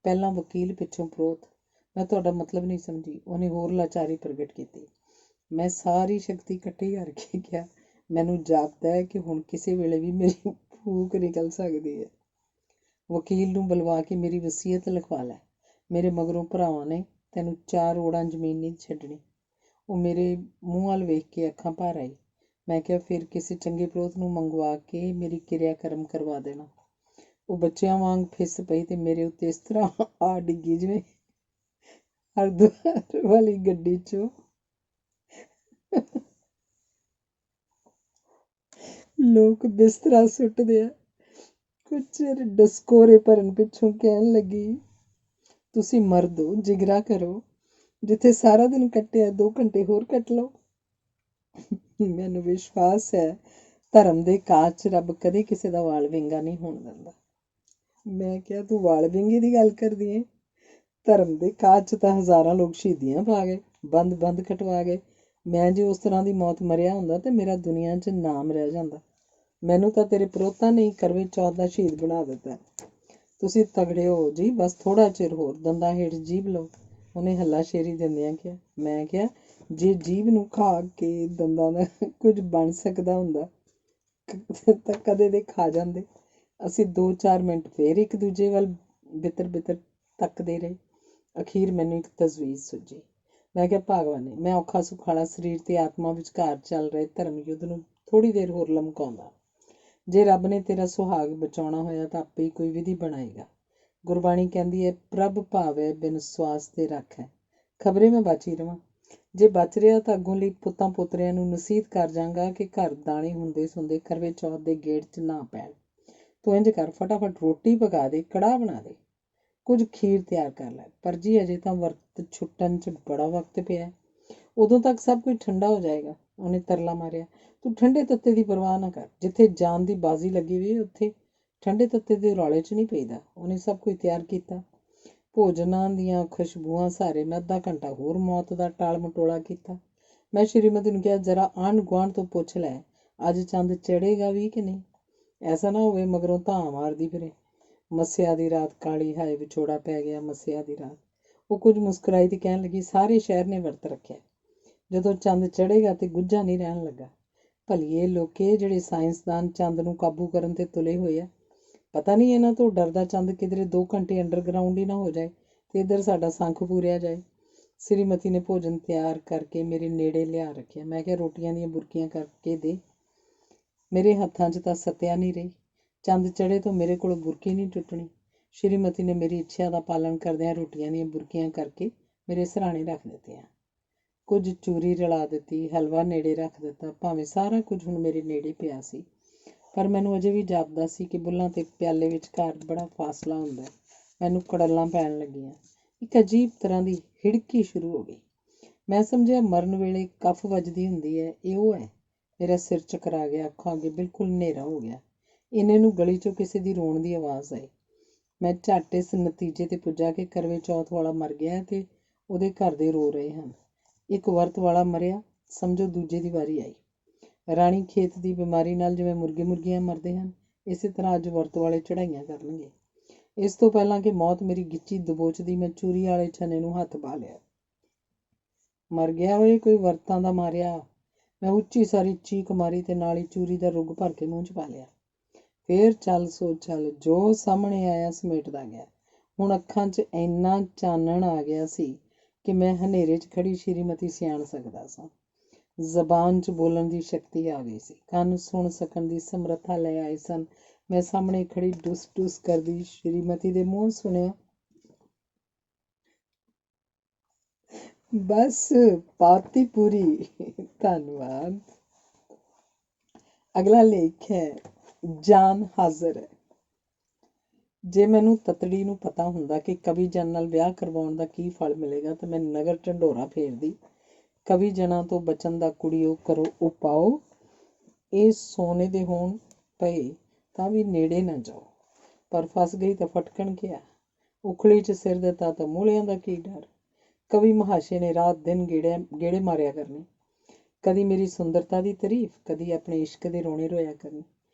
ਪਹਿਲਾਂ ਵਕੀਲ ਪਿੱਛੋਂ ਪ੍ਰੋਤ। ਮੈਂ ਤੁਹਾਡਾ ਮਤਲਬ ਨਹੀਂ ਸਮਝੀ। ਉਹਨੇ ਹੋਰ ਲਾਚਾਰੀ ਪ੍ਰਗਟ ਕੀਤੀ। ਮੈਂ ਸਾਰੀ ਸ਼ਕਤੀ ਇਕੱਠੀ ਕਰਕੇ ਕਿਹਾ, ਮੈਨੂੰ ਜਾਪਦਾ ਹੈ ਕਿ ਹੁਣ ਕਿਸੇ ਵੇਲੇ ਵੀ ਮੇਰੀ ਫੂਕ ਨਿਕਲ ਸਕਦੀ ਹੈ। ਵਕੀਲ ਨੂੰ ਬੁਲਵਾ ਕੇ ਮੇਰੀ ਵਸੀਅਤ ਲਿਖਵਾ ਲੈ। ਮੇਰੇ ਮਗਰੋਂ ਭਰਾਵਾਂ ਨੇ ਤੈਨੂੰ 4 ਓੜਾਂ ਜ਼ਮੀਨ ਨਹੀਂ ਛੱਡਣੀ। ਉਹ ਮੇਰੇ ਮੂੰਹ ਵੱਲ ਵੇਖ ਕੇ ਅੱਖਾਂ ਭਰ ਆਈ। ਮੈਂ ਕਿਹਾ, ਫਿਰ ਕਿਸੇ ਚੰਗੇ ਪ੍ਰੋਤ ਨੂੰ ਮੰਗਵਾ ਕੇ ਮੇਰੀ ਕਿਰਿਆ ਕਰਮ ਕਰਵਾ ਦੇਣਾ। ਉਹ ਬੱਚਿਆਂ ਵਾਂਗ ਫਿੱਸ ਪਈ ਤੇ ਮੇਰੇ ਉੱਤੇ ਇਸ ਤਰ੍ਹਾਂ ਆ ਡਿੱਗੀ ਜਿਵੇਂ ਹਰਿਦੁਆਰ ਵਾਲੀ ਗੱਡੀ 'ਚੋਂ ਲੋਕ ਬਿਸਤਰਾ ਸੁੱਟਦੇ ਆ। ਕੁਝ ਚਿਰ ਡਸਕੋਰੇ ਭਰਨ ਪਿੱਛੋਂ ਕਹਿਣ ਲੱਗੀ, ਤੁਸੀਂ ਮਰਦ ਹੋ, ਜਿਗਰਾ ਕਰੋ। ਜਿੱਥੇ ਸਾਰਾ ਦਿਨ ਕੱਟਿਆ 2 ਘੰਟੇ ਹੋਰ ਕੱਟ ਲਓ। ਮੈਨੂੰ ਵਿਸ਼ਵਾਸ ਹੈ ਧਰਮ ਦੇ ਕਾਜ 'ਚ ਰੱਬ ਕਦੇ ਕਿਸੇ ਦਾ ਵਾਲ ਵਿੰਗਾ ਨਹੀਂ ਹੋਣ ਦਿੰਦਾ। ਮੈਂ ਕਿਹਾ, ਤੂੰ ਵਾਲ ਵਿੰਗੇ ਦੀ ਗੱਲ ਕਰਦੀ ਏ? ਧਰਮ ਦੇ ਕਾਜ 'ਚ ਤਾਂ ਹਜ਼ਾਰਾਂ ਲੋਕ ਸ਼ਹੀਦੀਆਂ ਪਾ ਗਏ, ਬੰਦ ਕਟਵਾ ਗਏ। ਮੈਂ ਜੇ ਉਸ ਤਰ੍ਹਾਂ ਦੀ ਮੌਤ ਮਰਿਆ ਹੁੰਦਾ ਤੇ ਮੇਰਾ ਦੁਨੀਆ 'ਚ ਨਾਮ ਰਹਿ ਜਾਂਦਾ। ਮੈਨੂੰ ਤਾਂ ਤੇਰੇ ਪ੍ਰੋਤਾਂ ਨੇ ਕਰਵੇ ਚੌਥ ਦਾ ਸ਼ਹੀਦ ਬਣਾ ਦਿੱਤਾ। ਤੁਸੀਂ ਤਗੜੇ ਹੋ ਜੀ, ਬਸ ਥੋੜ੍ਹਾ ਚਿਰ ਹੋਰ, ਦੰਦਾਂ ਹੇਠ ਜੀਭ ਲਓ। ਉਹਨੇ ਹੱਲਾਸ਼ੇਰੀ ਦਿੰਦਿਆਂ ਕਿਹਾ। ਮੈਂ ਕਿਹਾ, ਜੇ ਜੀਭ ਨੂੰ ਖਾ ਕੇ ਦੰਦਾਂ ਦਾ ਕੁਝ ਬਣ ਸਕਦਾ ਹੁੰਦਾ ਤਾਂ ਕਦੇ ਦੇ ਖਾ ਜਾਂਦੇ। ਅਸੀਂ 2-4 ਮਿੰਟ ਫੇਰ ਇੱਕ ਦੂਜੇ ਵੱਲ ਬਿਤਰ ਤੱਕਦੇ ਰਹੇ। ਅਖੀਰ ਮੈਨੂੰ ਇੱਕ ਤਜਵੀਜ਼ ਸੁੱਝੀ। ਮੈਂ ਕਿਹਾ ਭਾਗਵਾਨੇ, ਮੈਂ ਔਖਾ ਸੁਖਾਲਾ ਸਰੀਰ ਤੇ ਆਤਮਾ ਵਿਚਕਾਰ ਚੱਲ ਰਹੇ ਧਰਮ ਯੁੱਧ ਨੂੰ ਥੋੜ੍ਹੀ ਦੇਰ ਹੋਰ ਲਮਕਾਉਂਦਾ। ਜੇ ਰੱਬ ਨੇ ਤੇਰਾ ਸੁਹਾਗ ਬਚਾਉਣਾ ਹੋਇਆ ਤਾਂ ਆਪੇ ਹੀ ਕੋਈ ਵਿਧੀ ਬਣਾਏਗਾ। ਗੁਰਬਾਣੀ ਕਹਿੰਦੀ ਹੈ, ਪ੍ਰਭ ਭਾਵੈ ਬਿਨ ਸਵਾਸ ਤੇ ਰੱਖੈ। ਖਬਰੇ ਮੈਂ ਬਚ ਹੀ ਰਵਾਂ। ਜੇ ਬਚ ਰਿਹਾ ਤਾਂ ਅੱਗੋਂ ਲਈ ਪੁੱਤਾਂ ਪੋਤਰਿਆਂ ਨੂੰ ਨਸੀਹਤ ਕਰ ਜਾਂਗਾ ਕਿ ਘਰ ਦਾਣੇ ਹੁੰਦੇ ਸੁੰਦੇ ਕਰਵੇ ਚੌਥ ਦੇ ਗੇੜ 'ਚ ਨਾ ਪੈਣ। ਤੂੰ ਇੰਝ ਕਰ, ਫਟਾਫਟ ਰੋਟੀ ਪਕਾ ਦੇ, ਕੜਾਹ ਬਣਾ ਦੇ, ਕੁਝ ਖੀਰ ਤਿਆਰ ਕਰ ਲੈ। ਪਰ ਜੀ ਅਜੇ ਤਾਂ ਵਰਤ ਛੁੱਟਣ 'ਚ ਬੜਾ ਵਕਤ ਪਿਆ, ਉਦੋਂ ਤੱਕ ਸਭ ਕੁਝ ਠੰਡਾ ਹੋ ਜਾਏਗਾ। ਉਹਨੇ ਤਰਲਾ ਮਾਰਿਆ। ਤੂੰ ਠੰਡੇ ਤੱਤੇ ਦੀ ਪਰਵਾਹ ਨਾ ਕਰ। ਜਿੱਥੇ ਜਾਨ ਦੀ ਬਾਜ਼ੀ ਲੱਗੀ ਹੋਈ ਉੱਥੇ ਠੰਡੇ ਤੱਤੇ ਦੇ ਰੌਲੇ 'ਚ ਨਹੀਂ ਪਈਦਾ। ਉਹਨੇ ਸਭ ਕੁਝ ਤਿਆਰ ਕੀਤਾ। ਭੋਜਨਾਂ ਦੀਆਂ ਖੁਸ਼ਬੂਆਂ ਸਹਾਰੇ ਮੈਂ ਅੱਧਾ ਘੰਟਾ ਹੋਰ ਮੌਤ ਦਾ ਟਾਲ ਮਟੋਲਾ ਕੀਤਾ। ਮੈਂ ਸ਼੍ਰੀਮਤੀ ਨੂੰ ਕਿਹਾ, ਜ਼ਰਾ ਆਂਢ ਗੁਆਂਢ ਤੋਂ ਪੁੱਛ ਲੈ, ਅੱਜ ਚੰਦ ਚੜ੍ਹੇਗਾ ਵੀ ਕਿ ਨਹੀਂ। ਐਸਾ ਨਾ ਹੋਵੇ ਮਗਰੋਂ ਧਾਂ ਮਾਰਦੀ ਫਿਰੇ। ਮੱਸਿਆ ਦੀ ਰਾਤ ਕਾਲੀ, ਹਾਏ ਵਿਛੋੜਾ ਪੈ ਗਿਆ ਮੱਸਿਆ ਦੀ ਰਾਤ। ਉਹ ਕੁਝ ਮੁਸਕਰਾਈ ਤੇ ਕਹਿਣ ਲੱਗੀ, ਸਾਰੇ ਸ਼ਹਿਰ ਨੇ ਵਰਤ ਰੱਖਿਆ, ਜਦੋਂ ਚੰਦ ਚੜ੍ਹੇਗਾ ਤੇ ਗੁੱਝਾ ਨਹੀਂ ਰਹਿਣ ਲੱਗਾ। ਭਲੀਏ ਲੋਕੇ, ਜਿਹੜੇ ਸਾਇੰਸਦਾਨ ਚੰਦ ਨੂੰ ਕਾਬੂ ਕਰਨ ਤੇ ਤੁਲੇ ਹੋਏ ਆ, ਪਤਾ ਨਹੀਂ ਇਹਨਾਂ ਤੋਂ ਡਰਦਾ ਚੰਦ ਕਿਧਰੇ 2 ਘੰਟੇ ਅੰਡਰਗਰਾਊਂਡ ਹੀ ਨਾ ਹੋ ਜਾਏ ਤੇ ਇੱਧਰ ਸਾਡਾ ਸੰਖ ਪੂਰਿਆ ਜਾਏ। ਸ਼੍ਰੀਮਤੀ ਨੇ ਭੋਜਨ ਤਿਆਰ ਕਰਕੇ ਮੇਰੇ ਨੇੜੇ ਲਿਆ ਰੱਖਿਆ। ਮੈਂ ਕਿਹਾ, ਰੋਟੀਆਂ ਦੀਆਂ ਬੁਰਕੀਆਂ ਕਰਕੇ ਦੇ। ਮੇਰੇ ਹੱਥਾਂ 'ਚ ਤਾਂ ਸੱਤਿਆ ਨਹੀਂ ਰਹੀ। ਚੰਦ ਚੜ੍ਹੇ ਤੋਂ ਮੇਰੇ ਕੋਲ ਬੁਰਕੀ ਨਹੀਂ ਟੁੱਟਣੀ। ਸ਼੍ਰੀਮਤੀ ਨੇ ਮੇਰੀ ਇੱਛਾ ਦਾ ਪਾਲਣ ਕਰਦਿਆਂ ਰੋਟੀਆਂ ਦੀਆਂ ਬੁਰਕੀਆਂ ਕਰਕੇ ਮੇਰੇ ਸਿਰਹਾਣੇ ਰੱਖ ਦਿੱਤੀਆਂ। ਕੁਝ ਚੂਰੀ ਰਲਾ ਦਿੱਤੀ, ਹਲਵਾ ਨੇੜੇ ਰੱਖ ਦਿੱਤਾ। ਭਾਵੇਂ ਸਾਰਾ ਕੁਝ ਹੁਣ ਮੇਰੇ ਨੇੜੇ ਪਿਆ ਸੀ, ਪਰ ਮੈਨੂੰ ਅਜੇ ਵੀ ਜਾਪਦਾ ਸੀ ਕਿ ਬੁੱਲ੍ਹਾਂ ਤੇ ਪਿਆਲੇ ਵਿਚਕਾਰ ਬੜਾ ਫਾਸਲਾ ਹੁੰਦਾ। ਮੈਨੂੰ ਕੜਲਾਂ ਪੈਣ ਲੱਗੀਆਂ। ਇੱਕ ਅਜੀਬ ਤਰ੍ਹਾਂ ਦੀ ਹਿੜਕੀ ਸ਼ੁਰੂ ਹੋ ਗਈ। ਮੈਂ ਸਮਝਿਆ ਮਰਨ ਵੇਲੇ ਕਫ ਵੱਜਦੀ ਹੁੰਦੀ ਹੈ, ਇਹ ਉਹ ਹੈ। ਮੇਰਾ ਸਿਰ ਚਕਰਾ ਗਿਆ, ਅੱਖਾਂ ਅੱਗੇ ਬਿਲਕੁਲ ਹਨੇਰਾ ਹੋ ਗਿਆ। ਇੰਨੇ ਨੂੰ ਗਲੀ 'ਚੋਂ ਕਿਸੇ ਦੀ ਰੋਣ ਦੀ ਆਵਾਜ਼ ਆਈ। ਮੈਂ ਝੱਟ ਇਸ ਨਤੀਜੇ 'ਤੇ ਪੁੱਜਾ ਕਿ ਕਰਵੇ ਚੌਥ ਵਾਲਾ ਮਰ ਗਿਆ ਤੇ ਉਹਦੇ ਘਰ ਦੇ ਰੋ ਰਹੇ ਹਨ। ਇੱਕ ਵਰਤ ਵਾਲਾ ਮਰਿਆ, ਸਮਝੋ ਦੂਜੇ ਦੀ ਵਾਰੀ ਆਈ। ਰਾਣੀ ਖੇਤ ਦੀ ਬਿਮਾਰੀ ਨਾਲ ਜਿਵੇਂ ਮੁਰਗੀਆਂ ਮਰਦੇ ਹਨ, ਇਸੇ ਤਰ੍ਹਾਂ ਅੱਜ ਵਰਤ ਵਾਲੇ ਚੜ੍ਹਾਈਆਂ ਕਰਨਗੇ। ਇਸ ਤੋਂ ਪਹਿਲਾਂ ਕਿ ਮੌਤ ਮੇਰੀ ਗਿੱਚੀ ਦਬੋਚਦੀ, ਮੈਂ ਚੂਰੀ ਵਾਲੇ ਛੰਨੇ ਨੂੰ ਹੱਥ ਪਾ ਲਿਆ। ਮਰ ਗਿਆ ਹੋਏ, ਕੋਈ ਵਰਤਾਂ ਦਾ ਮਾਰਿਆ। ਮੈਂ ਉੱਚੀ ਸਾਰੀ ਚੀਕ ਮਾਰੀ ਤੇ ਨਾਲ ਹੀ ਚੂਰੀ ਦਾ ਰੁੱਗ ਭਰ ਕੇ ਮੂੰਹ 'ਚ ਪਾ ਲਿਆ। ਫੇਰ ਚੱਲ ਸੋ ਚੱਲ, ਜੋ ਸਾਹਮਣੇ ਆਇਆ ਸਮੇਟਦਾ ਗਿਆ। ਹੁਣ ਅੱਖਾਂ 'ਚ ਇੰਨਾ ਚਾਨਣ ਆ ਗਿਆ ਸੀ ਕਿ ਮੈਂ ਹਨੇਰੇ 'ਚ ਖੜੀ ਸ਼੍ਰੀਮਤੀ ਸਿਆਣ ਸਕਦਾ ਸਾਂ। ਜ਼ਬਾਨ 'ਚ ਬੋਲਣ ਦੀ ਸ਼ਕਤੀ ਆ ਗਈ ਸੀ, ਕੰਨ ਸੁਣ ਸਕਣ ਦੀ ਸਮਰੱਥਾ ਲੈ ਆਏ ਸਨ। ਮੈਂ ਸਾਹਮਣੇ ਖੜੀ ਡੁਸ ਡੁਸ ਕਰਦੀ ਸ਼੍ਰੀਮਤੀ ਦੇ ਮੂੰਹ ਸੁਣਿਆ, ਬਸ ਪਾਤੀ ਪੂਰੀ। ਧੰਨਵਾਦ। ਅਗਲਾ ਲੇਖ ਹੈ, ਜਾਨ ਹਾਜ਼ਰ ਹੈ। ਜੇ ਮੈਨੂੰ ਤਤੜੀ ਨੂੰ ਪਤਾ ਹੁੰਦਾ ਕਿ ਕਵੀ ਜਨ ਨਾਲ ਵਿਆਹ ਕਰਵਾਉਣ ਦਾ ਕੀ ਫਲ ਮਿਲੇਗਾ ਤਾਂ ਮੈਂ ਨਗਰ ਢੰਡੋਰਾ ਫੇਰਦੀ। ਕਵੀ ਜਨਾਂ ਤੋਂ ਬਚਣ ਦਾ ਕੁੜੀਓ ਕਰੋ ਉਪਾਓ, ਇਹ ਸੋਨੇ ਦੇ ਹੋਣ ਪਏ ਤਾਂ ਵੀ ਨੇੜੇ ਨਾ ਜਾਓ। ਪਰ ਫਸ ਗਈ ਤਾਂ ਫਟਕਣ ਗਿਆ। ਉਖਲੀ 'ਚ ਸਿਰ ਦਿੱਤਾ ਤਾਂ ਮੂਲਿਆਂ ਦਾ ਕੀ ਡਰ। ਕਵੀ ਮਹਾਸ਼ੇ ਨੇ ਰਾਤ ਦਿਨ ਗੇੜੇ ਮਾਰਿਆ ਕਰਨੇ, ਕਦੀ ਮੇਰੀ ਸੁੰਦਰਤਾ ਦੀ ਤਾਰੀਫ, ਕਦੀ ਆਪਣੇ ਇਸ਼ਕ ਦੇ ਰੋਣੇ ਰੋਇਆ ਕਰਨੀ।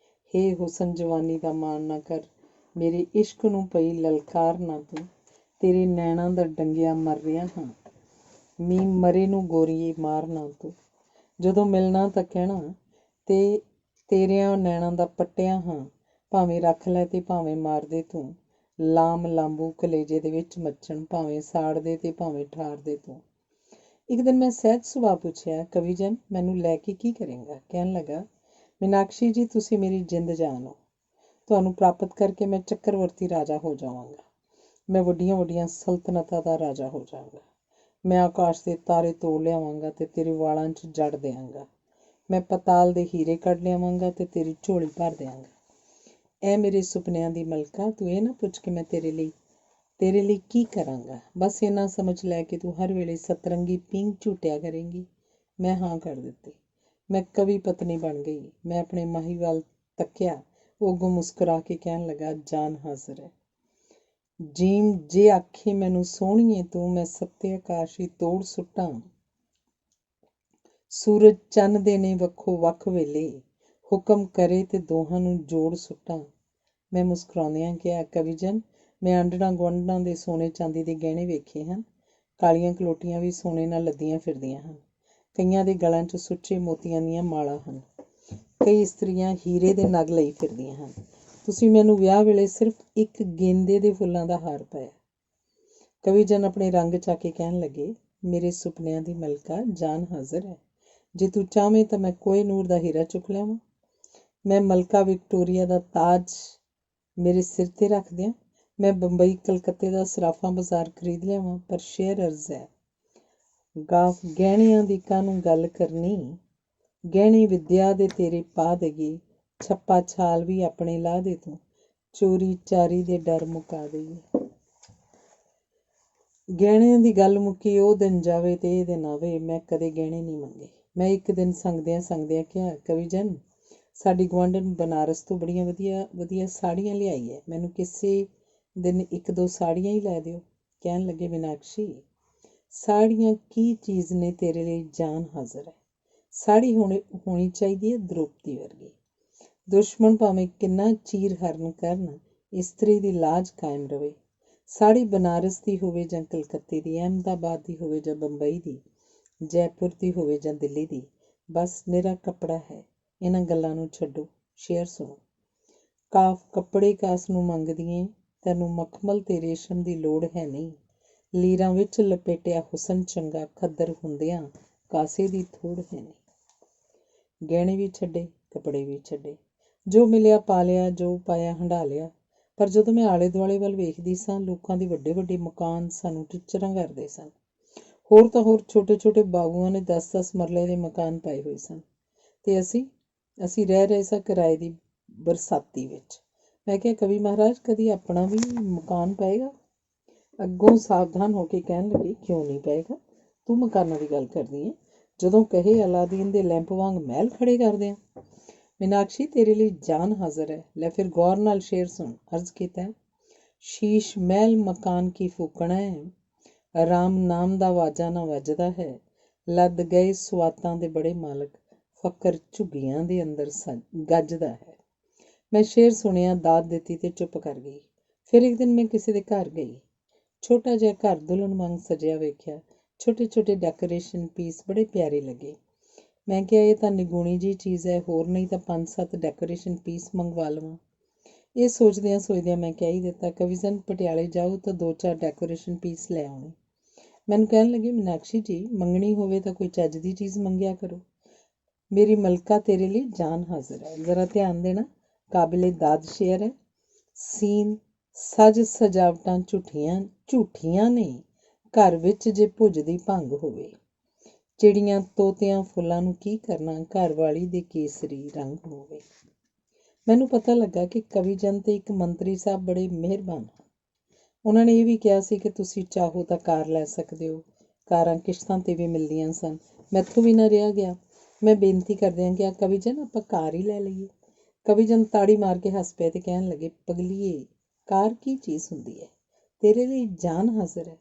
ਹੇ ਹੁਸਨ ਜਵਾਨੀ ਦਾ ਮਾਣ ਨਾ ਕਰ, ਮੇਰੇ ਇਸ਼ਕ ਨੂੰ ਪਈ ਲਲਕਾਰ ਨਾ ਤੂੰ, ਤੇਰੇ ਨੈਣਾਂ ਦਾ ਡੰਗਿਆ ਮਰ ਰਿਹਾ ਹਾਂ, ਮੀ ਮਰੇ ਨੂੰ ਗੋਰੀਏ ਮਾਰ ਨਾ ਤੂੰ। ਜਦੋਂ ਮਿਲਣਾ ਤਾਂ ਕਹਿਣਾ, ਤੇ ਤੇਰਿਆਂ ਨੈਣਾਂ ਦਾ ਪੱਟਿਆ ਹਾਂ, ਭਾਵੇਂ ਰੱਖ ਲੈ ਤੇ ਭਾਵੇਂ ਮਾਰ ਦੇ ਤੂੰ। ਲਾਮ ਲਾਂਬੂ ਕਲੇਜੇ ਦੇ ਵਿੱਚ ਮੱਚਣ, ਭਾਵੇਂ ਸਾੜ ਦੇ ਤੇ ਭਾਵੇਂ ਠਾਰ ਦੇ ਤੂੰ। ਇੱਕ ਦਿਨ ਮੈਂ ਸਹਿਜ ਸੁਭਾਅ ਪੁੱਛਿਆ, ਕਵੀ ਜਨ ਮੈਨੂੰ ਲੈ ਕੇ ਕੀ ਕਰੇਗਾ। ਕਹਿਣ ਲੱਗਾ, ਮੀਨਾਕਸ਼ੀ ਜੀ, ਤੁਸੀਂ ਮੇਰੀ ਜਿੰਦ ਜਾਨ ਹੋ। ਤੁਹਾਨੂੰ ਪ੍ਰਾਪਤ ਕਰਕੇ ਮੈਂ ਚੱਕਰਵਰਤੀ ਰਾਜਾ ਹੋ ਜਾਵਾਂਗਾ। ਮੈਂ ਵੱਡੀਆਂ ਵੱਡੀਆਂ ਸਲਤਨਤਾਂ ਦਾ ਰਾਜਾ ਹੋ ਜਾਵਾਂਗਾ। ਮੈਂ ਆਕਾਸ਼ ਦੇ ਤਾਰੇ ਤੋੜ ਲਿਆਵਾਂਗਾ ਤੇ ਤੇਰੇ ਵਾਲਾਂ 'ਚ ਜੜ ਦਿਆਂਗਾ। ਮੈਂ ਪਤਾਲ ਦੇ ਹੀਰੇ ਕੱਢ ਲਿਆਵਾਂਗਾ ਤੇ ਤੇਰੀ ਝੋਲੀ ਭਰ ਦਿਆਂਗਾ। ਇਹ ਮੇਰੇ ਸੁਪਨਿਆਂ ਦੀ ਮਲਕਾ, ਤੂੰ ਇਹ ਨਾ ਪੁੱਛ ਕੇ ਮੈਂ ਤੇਰੇ ਲਈ ਕੀ ਕਰਾਂਗਾ। ਬਸ ਇੰਨਾ ਸਮਝ ਲੈ ਕਿ ਤੂੰ ਹਰ ਵੇਲੇ ਸਤਰੰਗੀ ਪੀਂਘ ਝੂਟਿਆ ਕਰੇਂਗੀ। ਮੈਂ ਹਾਂ ਕਰ ਦਿੱਤੀ। ਮੈਂ ਕਵੀ ਪਤਨੀ ਬਣ ਗਈ। ਮੈਂ ਆਪਣੇ ਮਾਹੀ ਵੱਲ ਤੱਕਿਆ। ਉਹ ਅੱਗੋਂ ਮੁਸਕਰਾ ਕੇ ਕਹਿਣ ਲੱਗਾ, ਜਾਨ ਹਾਜ਼ਰ ਹੈ। ਜੀਮ ਜੇ ਆਖੇ ਮੈਨੂੰ ਸੋਹਣੀਏ ਤੂੰ, ਮੈਂ ਸੱਤੇ ਆਕਾਸ਼ ਹੀ ਤੋੜ ਸੁੱਟਾਂ। ਸੂਰਜ ਚੰਨ ਦੇ ਨੇ ਵੱਖੋ ਵੱਖ ਵੇਲੇ, ਹੁਕਮ ਕਰੇ ਤੇ ਦੋਹਾਂ ਨੂੰ ਜੋੜ ਸੁੱਟਾਂ। ਮੈਂ ਮੁਸਕਰਾਉਂਦਿਆਂ ਕਿਹਾ, ਕਵੀ ਜਨ, ਮੈਂ ਆਂਢਣਾਂ ਗੁਆਂਢਣਾਂ ਦੇ ਸੋਨੇ ਚਾਂਦੀ ਦੇ ਗਹਿਣੇ ਵੇਖੇ ਹਨ। ਕਾਲੀਆਂ ਕਲੋਟੀਆਂ ਵੀ ਸੋਨੇ ਨਾਲ ਲੱਦੀਆਂ ਫਿਰਦੀਆਂ ਹਨ। ਕਈਆਂ ਦੇ ਗਲਾਂ 'ਚ ਸੁੱਚੇ ਮੋਤੀਆਂ ਦੀਆਂ ਮਾਲਾਂ ਹਨ। ਕਈ ਇਸਤਰੀਆਂ ਹੀਰੇ ਦੇ ਨਗ ਲਈ ਫਿਰਦੀਆਂ ਹਨ। ਤੁਸੀਂ ਮੈਨੂੰ ਵਿਆਹ ਵੇਲੇ ਸਿਰਫ ਇੱਕ ਗੇਂਦੇ ਦੇ ਫੁੱਲਾਂ ਦਾ ਹਾਰ ਪਾਇਆ। ਕਵੀ ਜਨ ਆਪਣੇ ਰੰਗ 'ਚ ਆ ਕੇ ਕਹਿਣ ਲੱਗੇ, ਮੇਰੇ ਸੁਪਨਿਆਂ ਦੀ ਮਲਕਾ ਜਾਨ ਹਾਜ਼ਰ ਹੈ। ਜੇ ਤੂੰ ਚਾਹਵੇਂ ਤਾਂ ਮੈਂ ਕੋਏ ਨੂਰ ਦਾ ਹੀਰਾ ਚੁੱਕ ਲਿਆਵਾਂ। ਮੈਂ ਮਲਕਾ ਵਿਕਟੋਰੀਆ ਦਾ ਤਾਜ ਮੇਰੇ ਸਿਰ 'ਤੇ ਰੱਖ ਦਿਆਂ। ਮੈਂ ਬੰਬਈ ਕਲਕੱਤੇ ਦਾ ਸਰਾਫਾ ਬਾਜ਼ਾਰ ਖਰੀਦ ਲਿਆਵਾਂ। ਪਰ ਸ਼ੇਰ ਅਰਜ਼ ਹੈ, ਗਹਿਣਿਆਂ ਦੀ ਕਾਹਨੂੰ ਗੱਲ ਕਰਨੀ। ਗਹਿਣੀ ਵਿਦਿਆ ਦੇ ਤੇਰੇ ਪਾ ਦੇਗੀ, ਛੱਪਾ ਛਾਲ ਵੀ ਆਪਣੇ ਲਾ ਦੇ ਤੂੰ, ਚੋਰੀ ਚਾਰੀ ਦੇ ਡਰ ਮੁਕਾ ਦੇਈਏ। ਗਹਿਣਿਆਂ ਦੀ ਗੱਲ ਮੁੱਕੀ ਉਹ ਦਿਨ ਜਾਵੇ ਤੇ ਇਹ ਦਿਨ ਆਵੇ, ਮੈਂ ਕਦੇ ਗਹਿਣੇ ਨਹੀਂ ਮੰਗੇ। ਮੈਂ ਇੱਕ ਦਿਨ ਸੰਗਦਿਆਂ ਸੰਗਦਿਆਂ ਕਿਹਾ, ਕਵੀਜਨ ਸਾਡੀ ਗੁਆਂਢਣ ਬਨਾਰਸ ਤੋਂ ਬੜੀਆਂ ਵਧੀਆ ਵਧੀਆ ਸਾੜੀਆਂ ਲਿਆਈ ਹੈ, ਮੈਨੂੰ ਕਿਸੇ ਦਿਨ 1-2 ਸਾੜੀਆਂ ਹੀ ਲੈ ਦਿਓ। ਕਹਿਣ ਲੱਗੇ, ਮੀਨਾਕਸ਼ੀ ਸਾੜੀਆਂ ਕੀ ਚੀਜ਼ ਨੇ ਤੇਰੇ ਲਈ ਜਾਨ ਹਾਜ਼ਰ ਹੈ। ਸਾੜੀ ਹੋਣੀ ਚਾਹੀਦੀ ਹੈ ਦ੍ਰੋਪਦੀ ਵਰਗੀ। ਦੁਸ਼ਮਣ ਭਾਵੇਂ ਕਿੰਨਾ ਚੀਰ ਹਰਨ ਕਰਨ, ਇਸਤਰੀ ਦੀ ਲਾਜ ਕਾਇਮ ਰਵੇ। ਸਾੜੀ ਬਨਾਰਸ ਦੀ ਹੋਵੇ ਜਾਂ ਕਲਕੱਤੇ ਦੀ, ਅਹਿਮਦਾਬਾਦ ਦੀ ਹੋਵੇ ਜਾਂ ਬੰਬਈ ਦੀ, ਜੈਪੁਰ ਦੀ ਹੋਵੇ ਜਾਂ ਦਿੱਲੀ ਦੀ, ਬਸ ਨਿਰਾ ਕੱਪੜਾ ਹੈ। ਇਹਨਾਂ ਗੱਲਾਂ ਨੂੰ ਛੱਡੋ, ਸ਼ੇਅਰ ਸੁਣੋ। ਕਾਫ ਕੱਪੜੇ ਕਾਸ ਨੂੰ ਮੰਗਦੀ ਏ, ਤੈਨੂੰ ਮਖਮਲ ਤੇ ਰੇਸ਼ਮ ਦੀ ਲੋੜ ਹੈ ਨਹੀਂ। ਲੀਰਾਂ ਵਿੱਚ ਲਪੇਟਿਆ ਹੁਸਨ ਚੰਗਾ, ਖੱਦਰ ਹੁੰਦਿਆਂ ਕਾਸੇ ਦੀ ਥੋੜ ਹੈ ਨਹੀਂ। ਗਹਿਣੇ ਵੀ ਛੱਡੇ, ਕੱਪੜੇ ਵੀ ਛੱਡੇ, ਜੋ ਮਿਲਿਆ ਪਾ ਲਿਆ, ਜੋ ਪਾਇਆ ਹੰਢਾ ਲਿਆ। ਪਰ ਜਦੋਂ ਮੈਂ ਆਲੇ ਦੁਆਲੇ ਵੱਲ ਵੇਖਦੀ ਸਾਂ, ਲੋਕਾਂ ਦੇ ਵੱਡੇ ਵੱਡੇ ਮਕਾਨ ਸਾਨੂੰ ਟਿੱਚਰਾਂ ਕਰਦੇ ਸਨ। ਹੋਰ ਤਾਂ ਹੋਰ ਛੋਟੇ ਛੋਟੇ ਬਾਬੂਆਂ ਨੇ 10-10 ਮਰਲੇ ਦੇ ਮਕਾਨ ਪਾਏ ਹੋਏ ਸਨ ਤੇ ਅਸੀਂ ਰਹਿ ਰਹੇ ਸਾਂ ਕਿਰਾਏ ਦੀ ਬਰਸਾਤੀ ਵਿੱਚ। ਮੈਂ ਕਿਹਾ, ਕਵੀ ਮਹਾਰਾਜ ਕਦੀ ਆਪਣਾ ਵੀ ਮਕਾਨ ਪਏਗਾ? ਅੱਗੋਂ ਸਾਵਧਾਨ ਹੋ ਕੇ ਕਹਿਣ ਲੱਗੇ, ਕਿਉਂ ਨਹੀਂ ਪਏਗਾ? ਤੂੰ ਮਕਾਨਾਂ ਦੀ ਗੱਲ ਕਰਦੀ ਹੈ, ਜਦੋਂ ਕਹੇ ਅਲਾਦੀਨ ਦੇ ਲੈਂਪ ਵਾਂਗ ਮਹਿਲ ਖੜੇ ਕਰਦੇ ਹਾਂ। ਮੀਨਾਕਸ਼ੀ ਤੇਰੇ ਲਈ ਜਾਨ ਹਾਜ਼ਰ ਹੈ। ਲੈ ਫਿਰ ਗੌਰ ਨਾਲ ਸ਼ੇਰ ਸੁਣ। ਅਰਜ਼ ਕੀਤਾ, ਸ਼ੀਸ਼ ਮਹਿਲ ਮਕਾਨ ਕੀ ਫੂਕਣਾ ਹੈ, ਰਾਮ ਨਾਮ ਦਾ ਵਾਜਾ ਨਾ ਵੱਜਦਾ ਹੈ। ਲੱਦ ਗਏ ਸੁਆਤਾਂ ਦੇ ਬੜੇ ਮਾਲਕ, ਫਕਰ ਝੁੱਗੀਆਂ ਦੇ ਅੰਦਰ ਗੱਜਦਾ ਹੈ। ਮੈਂ ਸ਼ੇਰ ਸੁਣਿਆ, ਦਾਦ ਦਿੱਤੀ ਤੇ ਚੁੱਪ ਕਰ ਗਈ। ਫਿਰ ਇੱਕ ਦਿਨ ਮੈਂ ਕਿਸੇ ਦੇ ਘਰ ਗਈ। ਛੋਟਾ ਜਿਹਾ ਘਰ ਦੁਲਹਨ ਵਾਂਗ ਸਜਿਆ ਵੇਖਿਆ। ਛੋਟੇ ਛੋਟੇ ਡੈਕੋਰੇਸ਼ਨ ਪੀਸ ਬੜੇ ਪਿਆਰੇ ਲੱਗੇ। ਮੈਂ ਕਿਹਾ, ਇਹ ਤਾਂ ਨਿਗੂਣੀ ਜਿਹੀ ਚੀਜ਼ ਹੈ, ਹੋਰ ਨਹੀਂ ਤਾਂ 5-7 ਡੈਕੋਰੇਸ਼ਨ ਪੀਸ ਮੰਗਵਾ ਲਵਾਂ। ਇਹ ਸੋਚਦਿਆਂ ਮੈਂ ਕਹਿ ਹੀ ਦਿੱਤਾ, ਕਵੀਜ਼ਨ ਪਟਿਆਲੇ ਜਾਓ ਤਾਂ 2-4 ਡੈਕੋਰੇਸ਼ਨ ਪੀਸ ਲੈ ਆਉਣੇ। ਮੈਨੂੰ ਕਹਿਣ ਲੱਗੇ, ਮੀਨਾਕਸ਼ੀ ਜੀ ਮੰਗਣੀ ਹੋਵੇ ਤਾਂ ਕੋਈ ਚੱਜ ਦੀ ਚੀਜ਼ ਮੰਗਿਆ ਕਰੋ। ਮੇਰੀ ਮਲਕਾ ਤੇਰੇ ਲਈ ਜਾਨ ਹਾਜ਼ਰ ਹੈ। ਜ਼ਰਾ ਧਿਆਨ ਦੇਣਾ, ਕਾਬਿਲੇ ਦਾਦ ਸ਼ੇਅਰ ਹੈ। ਸੀਨ ਸਜ ਸਜਾਵਟਾਂ ਝੂਠੀਆਂ ਨੇ, ਘਰ ਵਿੱਚ ਜੇ ਭੁੱਜਦੀ ਭੰਗ ਹੋਵੇ। ਚਿੜੀਆਂ ਤੋਤਿਆਂ ਫੁੱਲਾਂ ਨੂੰ ਕੀ ਕਰਨਾ, ਘਰ ਵਾਲੀ ਦੇ ਕੇਸਰੀ ਰੰਗ ਹੋਵੇ। ਮੈਨੂੰ ਪਤਾ ਲੱਗਾ ਕਿ ਕਵੀਜਨ ਤੇ ਇੱਕ ਮੰਤਰੀ ਸਾਹਿਬ ਬੜੇ ਮਿਹਰਬਾਨ ਹਨ। ਉਹਨਾਂ ਨੇ ਇਹ ਵੀ ਕਿਹਾ ਸੀ ਕਿ ਤੁਸੀਂ ਚਾਹੋ ਤਾਂ ਕਾਰ ਲੈ ਸਕਦੇ ਹੋ। ਕਾਰਾਂ ਕਿਸ਼ਤਾਂ 'ਤੇ ਵੀ ਮਿਲਦੀਆਂ ਸਨ। ਮੈਥੋਂ ਵੀ ਨਾ ਰਿਹਾ ਗਿਆ। ਮੈਂ ਬੇਨਤੀ ਕਰਦਿਆਂ ਕਿਹਾ, ਕਵੀਜਨ ਆਪਾਂ ਕਾਰ ਹੀ ਲੈ ਲਈਏ। ਕਵੀਜਨ ਤਾੜੀ ਮਾਰ ਕੇ ਹੱਸ ਪਏ ਤੇ ਕਹਿਣ ਲੱਗੇ, ਪਗਲੀਏ ਕਾਰ ਕੀ ਚੀਜ਼ ਹੁੰਦੀ ਹੈ, ਤੇਰੇ ਲਈ ਜਾਨ ਹਾਜ਼ਰ ਹੈ।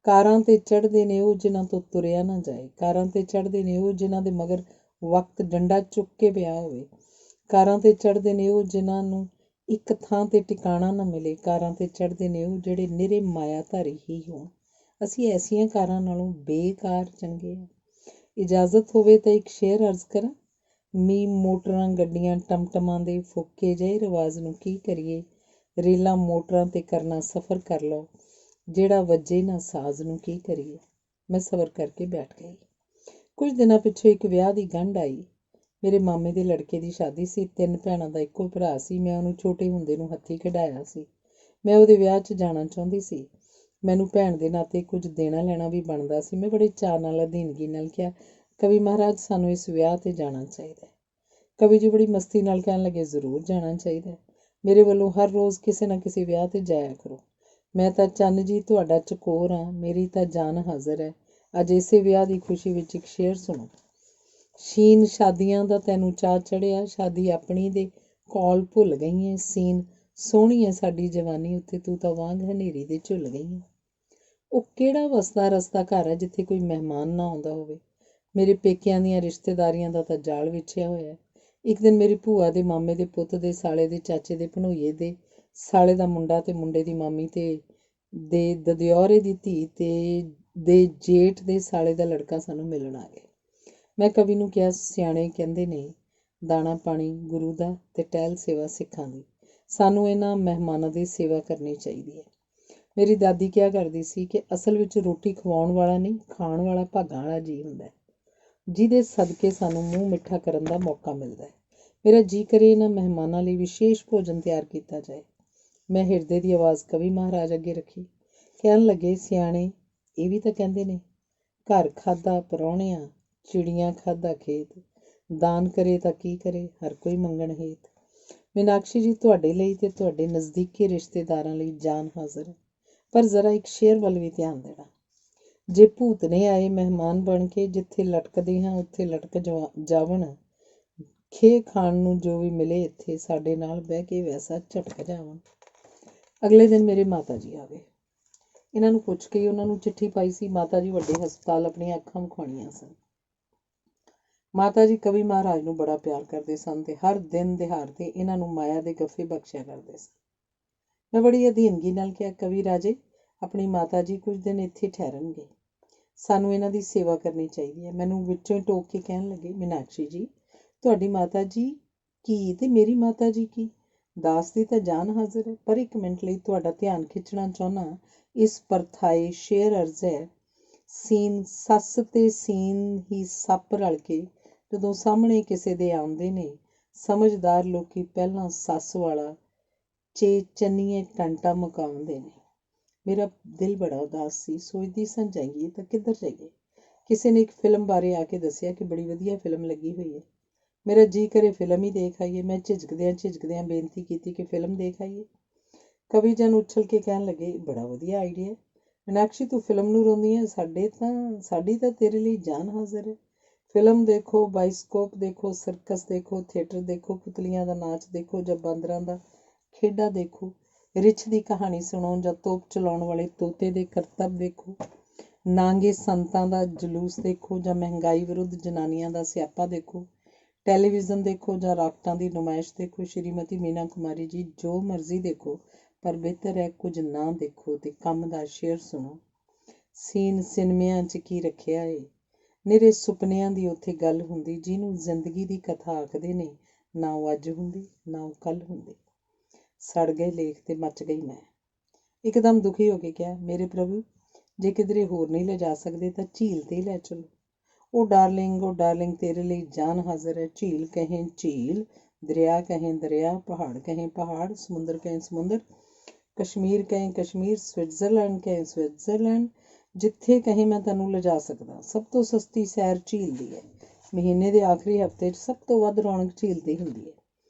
ਕਾਰਾਂ 'ਤੇ ਚੜ੍ਹਦੇ ਨੇ ਉਹ ਜਿਨ੍ਹਾਂ ਤੋਂ ਤੁਰਿਆ ਨਾ ਜਾਏ। ਕਾਰਾਂ 'ਤੇ ਚੜ੍ਹਦੇ ਨੇ ਉਹ ਜਿਨ੍ਹਾਂ ਦੇ ਮਗਰ ਵਕਤ ਡੰਡਾ ਚੁੱਕ ਕੇ ਪਿਆ ਹੋਵੇ। ਕਾਰਾਂ 'ਤੇ ਚੜ੍ਹਦੇ ਨੇ ਉਹ ਜਿਨ੍ਹਾਂ ਨੂੰ ਇੱਕ ਥਾਂ 'ਤੇ ਟਿਕਾਣਾ ਨਾ ਮਿਲੇ। ਕਾਰਾਂ 'ਤੇ ਚੜ੍ਹਦੇ ਨੇ ਉਹ ਜਿਹੜੇ ਨਿਰੇ ਮਾਇਆਧਾਰੀ ਹੀ ਹੋਣ। ਅਸੀਂ ਐਸੀਆਂ ਕਾਰਾਂ ਨਾਲੋਂ ਬੇਕਾਰ ਚੰਗੇ ਹਾਂ। ਇਜਾਜ਼ਤ ਹੋਵੇ ਤਾਂ ਇੱਕ ਸ਼ੇਰ ਅਰਜ਼ ਕਰਾਂ। ਮੋਟਰਾਂ ਗੱਡੀਆਂ ਟਮਟਮਾਂ ਦੇ ਫੋਕੇ ਜਿਹੇ ਰਿਵਾਜ਼ ਨੂੰ ਕੀ ਕਰੀਏ। ਰੇਲਾਂ ਮੋਟਰਾਂ 'ਤੇ ਕਰਨਾ ਸਫ਼ਰ ਕਰ ਲਓ, ਜਿਹੜਾ ਵੱਜੇ ਨਾ ਸਾਜ਼ ਨੂੰ ਕੀ ਕਰੀਏ। ਮੈਂ ਸਬਰ ਕਰਕੇ ਬੈਠ ਗਈ। ਕੁਝ ਦਿਨਾਂ ਪਿੱਛੋਂ ਇੱਕ ਵਿਆਹ ਦੀ ਗੰਢ ਆਈ। ਮੇਰੇ ਮਾਮੇ ਦੇ ਲੜਕੇ ਦੀ ਸ਼ਾਦੀ ਸੀ। 3 ਭੈਣਾਂ ਦਾ ਇੱਕੋ ਭਰਾ ਸੀ। ਮੈਂ ਉਹਨੂੰ ਛੋਟੇ ਹੁੰਦੇ ਨੂੰ ਹੱਥੀਂ ਖਿਡਾਇਆ ਸੀ। ਮੈਂ ਉਹਦੇ ਵਿਆਹ 'ਚ ਜਾਣਾ ਚਾਹੁੰਦੀ ਸੀ। ਮੈਨੂੰ ਭੈਣ ਦੇ ਨਾਤੇ ਕੁਝ ਦੇਣਾ ਲੈਣਾ ਵੀ ਬਣਦਾ ਸੀ। ਮੈਂ ਬੜੇ ਚਾਅ ਨਾਲ ਅਧੀਨਗੀ ਨਾਲ ਕਿਹਾ, ਕਵੀ ਮਹਾਰਾਜ ਸਾਨੂੰ ਇਸ ਵਿਆਹ 'ਤੇ ਜਾਣਾ ਚਾਹੀਦਾ ਹੈ। ਕਵੀ ਜੀ ਬੜੀ ਮਸਤੀ ਨਾਲ ਕਹਿਣ ਲੱਗੇ, ਜ਼ਰੂਰ ਜਾਣਾ ਚਾਹੀਦਾ ਹੈ। ਮੇਰੇ ਵੱਲੋਂ ਹਰ ਰੋਜ਼ ਕਿਸੇ ਨਾ ਕਿਸੇ ਵਿਆਹ 'ਤੇ ਜਾਇਆ ਕਰੋ। ਮੈਂ ਤਾਂ ਚੰਨ ਜੀ ਤੁਹਾਡਾ ਚਕੋਰ ਹਾਂ, ਮੇਰੀ ਤਾਂ ਜਾਨ ਹਾਜ਼ਰ ਹੈ। ਅੱਜ ਇਸੇ ਵਿਆਹ ਦੀ ਖੁਸ਼ੀ ਵਿੱਚ ਇੱਕ ਸ਼ੇਰ ਸੁਣੋ। ਸ਼ੀਨ ਸ਼ਾਦੀਆਂ ਦਾ ਤੈਨੂੰ ਚਾਅ ਚੜ੍ਹਿਆ, ਸ਼ਾਦੀ ਆਪਣੀ ਦੇ ਕੌਲ ਭੁੱਲ ਗਈ ਏ। ਸੀਨ ਸੋਹਣੀ ਹੈ ਸਾਡੀ ਜਵਾਨੀ, ਉੱਤੇ ਤੂੰ ਤਾਂ ਵਾਂਗ ਹਨੇਰੀ ਦੇ ਝੁੱਲ ਗਈ ਹੈ। ਉਹ ਕਿਹੜਾ ਵਸਦਾ ਰਸਤਾ ਘਰ ਹੈ ਜਿੱਥੇ ਕੋਈ ਮਹਿਮਾਨ ਨਾ ਆਉਂਦਾ ਹੋਵੇ। ਮੇਰੇ ਪੇਕਿਆਂ ਦੀਆਂ ਰਿਸ਼ਤੇਦਾਰੀਆਂ ਦਾ ਤਾਂ ਜਾਲ ਵਿਛਿਆ ਹੋਇਆ। ਇੱਕ ਦਿਨ ਮੇਰੀ ਭੂਆ ਦੇ ਮਾਮੇ ਦੇ ਪੁੱਤ ਦੇ ਸਾਲੇ ਦੇ ਚਾਚੇ ਦੇ ਭਣੋਈਏ ਦੇ ਸਾਲੇ ਦਾ ਮੁੰਡਾ ਤੇ ਮੁੰਡੇ ਦੀ ਮਾਮੀ ਤੇ ਦੇ ਦਦਿਓਰੇ ਦੀ ਧੀ ਤੇ ਦੇ ਜੇਠ ਦੇ ਸਾਲੇ ਦਾ ਲੜਕਾ ਸਾਨੂੰ ਮਿਲਣ ਆ ਗਏ। ਮੈਂ ਕਵੀ ਨੂੰ ਕਿਹਾ, ਸਿਆਣੇ ਕਹਿੰਦੇ ਨੇ ਦਾਣਾ ਪਾਣੀ ਗੁਰੂ ਦਾ ਤੇ ਟਹਿਲ ਸੇਵਾ ਸਿੱਖਾਂ ਦੀ। ਸਾਨੂੰ ਇਹਨਾਂ ਮਹਿਮਾਨਾਂ ਦੀ ਸੇਵਾ ਕਰਨੀ ਚਾਹੀਦੀ ਹੈ। ਮੇਰੀ ਦਾਦੀ ਕਿਹਾ ਕਰਦੀ ਸੀ ਕਿ ਅਸਲ ਵਿੱਚ ਰੋਟੀ ਖਵਾਉਣ ਵਾਲਾ ਨਹੀਂ, ਖਾਣ ਵਾਲਾ ਭਾਗਾਂ ਵਾਲਾ ਜੀ ਹੁੰਦਾ ਹੈ, ਜਿਹਦੇ ਸਦਕੇ ਸਾਨੂੰ ਮੂੰਹ ਮਿੱਠਾ ਕਰਨ ਦਾ ਮੌਕਾ ਮਿਲਦਾ ਹੈ। ਮੇਰਾ ਜੀ ਕਰੇ ਇਹਨਾਂ ਮਹਿਮਾਨਾਂ ਲਈ ਵਿਸ਼ੇਸ਼ ਭੋਜਨ ਤਿਆਰ ਕੀਤਾ ਜਾਏ। ਮੈਂ ਹਿਰਦੇ ਦੀ ਆਵਾਜ਼ ਕਵੀ ਮਹਾਰਾਜ ਅੱਗੇ ਰੱਖੀ। ਕਹਿਣ ਲੱਗੇ, ਸਿਆਣੇ ਇਹ ਵੀ ਤਾਂ ਕਹਿੰਦੇ ਨੇ, ਘਰ ਖਾਧਾ ਪਰਾਹੁਣਿਆਂ, ਚਿੜੀਆਂ ਖਾਧਾ ਖੇਤ, ਦਾਨ ਕਰੇ ਤਾਂ ਕੀ ਕਰੇ, ਹਰ ਕੋਈ ਮੰਗਣ ਹੇਤ। ਮੀਨਾਕਸ਼ੀ ਜੀ, ਤੁਹਾਡੇ ਲਈ ਤੇ ਤੁਹਾਡੇ ਨਜ਼ਦੀਕੀ ਰਿਸ਼ਤੇਦਾਰਾਂ ਲਈ ਜਾਨ ਹਾਜ਼ਰ ਹੈ, ਪਰ ਜ਼ਰਾ ਇੱਕ ਸ਼ੇਰ ਵੱਲ ਵੀ ਧਿਆਨ ਦੇਣਾ। ਜੇ ਭੂਤਨੇ ਆਏ ਮਹਿਮਾਨ ਬਣ ਕੇ, ਜਿੱਥੇ ਲਟਕਦੇ ਹਾਂ ਉੱਥੇ ਲਟਕ ਜਾਵਣ। ਖੇ ਖਾਣ ਨੂੰ ਜੋ ਵੀ ਮਿਲੇ ਇੱਥੇ, ਸਾਡੇ ਨਾਲ ਬਹਿ ਕੇ ਵੈਸਾ ਝਟਕ ਜਾਵਣ। ਅਗਲੇ ਦਿਨ ਮੇਰੇ ਮਾਤਾ ਜੀ ਆ ਗਏ। ਇਹਨਾਂ ਨੂੰ ਪੁੱਛ ਕੇ ਉਹਨਾਂ ਨੂੰ ਚਿੱਠੀ ਪਾਈ ਸੀ। ਮਾਤਾ ਜੀ ਵੱਡੇ ਹਸਪਤਾਲ ਆਪਣੀਆਂ ਅੱਖਾਂ ਵਿਖਾਉਣੀਆਂ ਸਨ। ਮਾਤਾ ਜੀ ਕਵੀ ਮਹਾਰਾਜ ਨੂੰ ਬੜਾ ਪਿਆਰ ਕਰਦੇ ਸਨ ਤੇ ਹਰ ਦਿਨ ਦਿਹਾੜ ਤੇ ਇਹਨਾਂ ਨੂੰ ਮਾਇਆ ਦੇ ਗੱਫੇ ਬਖਸ਼ਿਆ ਕਰਦੇ ਸਨ। ਮੈਂ ਬੜੀ ਅਧੀਨਗੀ ਨਾਲ ਕਿਹਾ, ਕਵੀ ਰਾਜੇ, ਆਪਣੀ ਮਾਤਾ ਜੀ ਕੁਝ ਦਿਨ ਇੱਥੇ ਠਹਿਰਨਗੇ, ਸਾਨੂੰ ਇਹਨਾਂ ਦੀ ਸੇਵਾ ਕਰਨੀ ਚਾਹੀਦੀ ਹੈ। ਮੈਨੂੰ ਵਿੱਚੋਂ ਟੋਕ ਕੇ ਕਹਿਣ ਲੱਗੇ, ਮੀਨਾਕਸ਼ੀ ਜੀ, ਤੁਹਾਡੀ ਮਾਤਾ ਜੀ ਕੀ ਤੇ ਮੇਰੀ ਮਾਤਾ ਜੀ ਕੀ, ਦਾਸ ਦੀ ਤਾਂ ਜਾਨ ਹਾਜ਼ਰ ਹੈ। ਪਰ ਇੱਕ ਮਿੰਟ ਲਈ ਤੁਹਾਡਾ ਧਿਆਨ ਖਿੱਚਣਾ ਚਾਹੁੰਦਾ। ਇਸ ਪਰਥਾਏ ਸ਼ੇਰ ਅਰਜ਼ ਹੈ, ਸੀਨ ਸੱਸ ਤੇ ਸੀਨ ਹੀ ਸੱਪ ਰਲ ਕੇ ਜਦੋਂ ਸਾਹਮਣੇ ਕਿਸੇ ਦੇ ਆਉਂਦੇ ਨੇ, ਸਮਝਦਾਰ ਲੋਕੀ ਪਹਿਲਾਂ ਸੱਸ ਵਾਲਾ ਚੰਨੀਏ ਟਾਂਟਾ ਮੁਕਾਉਂਦੇ ਨੇ। ਮੇਰਾ ਦਿਲ ਬੜਾ ਉਦਾਸ ਸੀ। ਸੋਚਦੀ ਸਾਂ, ਜਾਈਏ ਤਾਂ ਕਿੱਧਰ ਜਾਈਏ। ਕਿਸੇ ਨੇ ਇੱਕ ਫਿਲਮ ਬਾਰੇ ਆ ਕੇ ਦੱਸਿਆ ਕਿ ਬੜੀ ਵਧੀਆ ਫਿਲਮ ਲੱਗੀ ਹੋਈ ਹੈ। ਮੇਰਾ ਜੀ ਕਰੇ ਫਿਲਮ ਹੀ ਦੇਖ ਆਈਏ। ਮੈਂ ਝਿਜਕਦਿਆਂ ਬੇਨਤੀ ਕੀਤੀ ਕਿ ਫਿਲਮ ਦੇਖ ਆਈਏ। ਕਵੀ ਜਨ ਉਛਲ ਕੇ ਕਹਿਣ ਲੱਗੇ, ਬੜਾ ਵਧੀਆ ਆਈਡੀਆ। ਮੀਨਾਕਸ਼ੀ, ਤੂੰ ਫਿਲਮ ਨੂੰ ਰੋਂਦੀ ਹੈ, ਸਾਡੀ ਤਾਂ ਤੇਰੇ ਲਈ ਜਾਨ ਹਾਜ਼ਰ ਹੈ। ਫਿਲਮ ਦੇਖੋ, ਬਾਈਸਕੋਪ ਦੇਖੋ, ਸਰਕਸ ਦੇਖੋ, ਥੀਏਟਰ ਦੇਖੋ, ਪੁਤਲੀਆਂ ਦਾ ਨਾਚ ਦੇਖੋ ਜਾਂ ਬਾਂਦਰਾਂ ਦਾ ਖੇਡਾ ਦੇਖੋ, ਰਿਛ ਦੀ ਕਹਾਣੀ ਸੁਣੋ ਜਾਂ ਤੋਪ ਚਲਾਉਣ ਵਾਲੇ ਤੋਤੇ ਦੇ ਕਰਤੱਵ ਦੇਖੋ, ਨਾਂਗੇ ਸੰਤਾਂ ਦਾ ਜਲੂਸ ਦੇਖੋ ਜਾਂ ਮਹਿੰਗਾਈ ਵਿਰੁੱਧ ਜਨਾਨੀਆਂ ਦਾ ਸਿਆਪਾ ਦੇਖੋ, ਟੈਲੀਵਿਜ਼ਨ ਦੇਖੋ ਜਾਂ ਰਾਕਟਾਂ ਦੀ ਨੁਮਾਇਸ਼ ਦੇਖੋ। ਸ਼੍ਰੀਮਤੀ ਮੀਨਾ ਕੁਮਾਰੀ ਜੀ, ਜੋ ਮਰਜ਼ੀ ਦੇਖੋ, ਪਰ ਬਿਹਤਰ ਹੈ ਕੁਝ ਨਾ ਦੇਖੋ ਤੇ ਕੰਮ ਦਾ ਸ਼ੇਰ ਸੁਣੋ। ਸੀਨ ਸਿਨਮਿਆਂ 'ਚ ਕੀ ਰੱਖਿਆ ਏ, ਨਿਰੇ ਸੁਪਨਿਆਂ ਦੀ ਉੱਥੇ ਗੱਲ ਹੁੰਦੀ, ਜਿਹਨੂੰ ਜ਼ਿੰਦਗੀ ਦੀ ਕਥਾ ਆਖਦੇ ਨੇ। ਨਾ ਉਹ ਅੱਜ ਹੁੰਦੀ, ਨਾ ਉਹ ਕੱਲ੍ਹ ਹੁੰਦੀ। ਸੜ ਗਏ ਲੇਖ ਤੇ ਮੱਚ ਗਈ ਮੈਂ। ਇੱਕਦਮ ਦੁਖੀ ਹੋ ਕੇ ਕਿਹਾ, ਮੇਰੇ ਪ੍ਰਭੂ, ਜੇ ਕਿਧਰੇ ਹੋਰ ਨਹੀਂ ਲਿਜਾ ਸਕਦੇ ਤਾਂ ਝੀਲ 'ਤੇ ਲੈ ਚਲੋ। ਉਹ ਡਾਰਲਿੰਗ, ਤੇਰੇ ਲਈ ਜਾਨ ਹਾਜ਼ਰ ਹੈ। ਝੀਲ ਕਹੇਂ ਝੀਲ, ਦਰਿਆ ਕਹੇਂ ਦਰਿਆ, ਪਹਾੜ ਕਹੇਂ ਪਹਾੜ, ਸਮੁੰਦਰ ਕਹੇਂ ਸਮੁੰਦਰ, ਕਸ਼ਮੀਰ ਕਹੇਂ ਕਸ਼ਮੀਰ, ਸਵਿਟਜ਼ਰਲੈਂਡ ਕਹੇਂ ਸਵਿਟਜ਼ਰਲੈਂਡ, ਜਿੱਥੇ ਕਹੇਂ ਮੈਂ ਤੈਨੂੰ ਲਿਜਾ ਸਕਦਾ। ਸਭ ਤੋਂ ਸਸਤੀ ਸੈਰ ਝੀਲ ਦੀ ਹੈ। ਮਹੀਨੇ ਦੇ ਆਖਰੀ ਹਫ਼ਤੇ 'ਚ ਸਭ ਤੋਂ ਵੱਧ ਰੌਣਕ ਝੀਲ 'ਤੇ ਹੁੰਦੀ ਹੈ,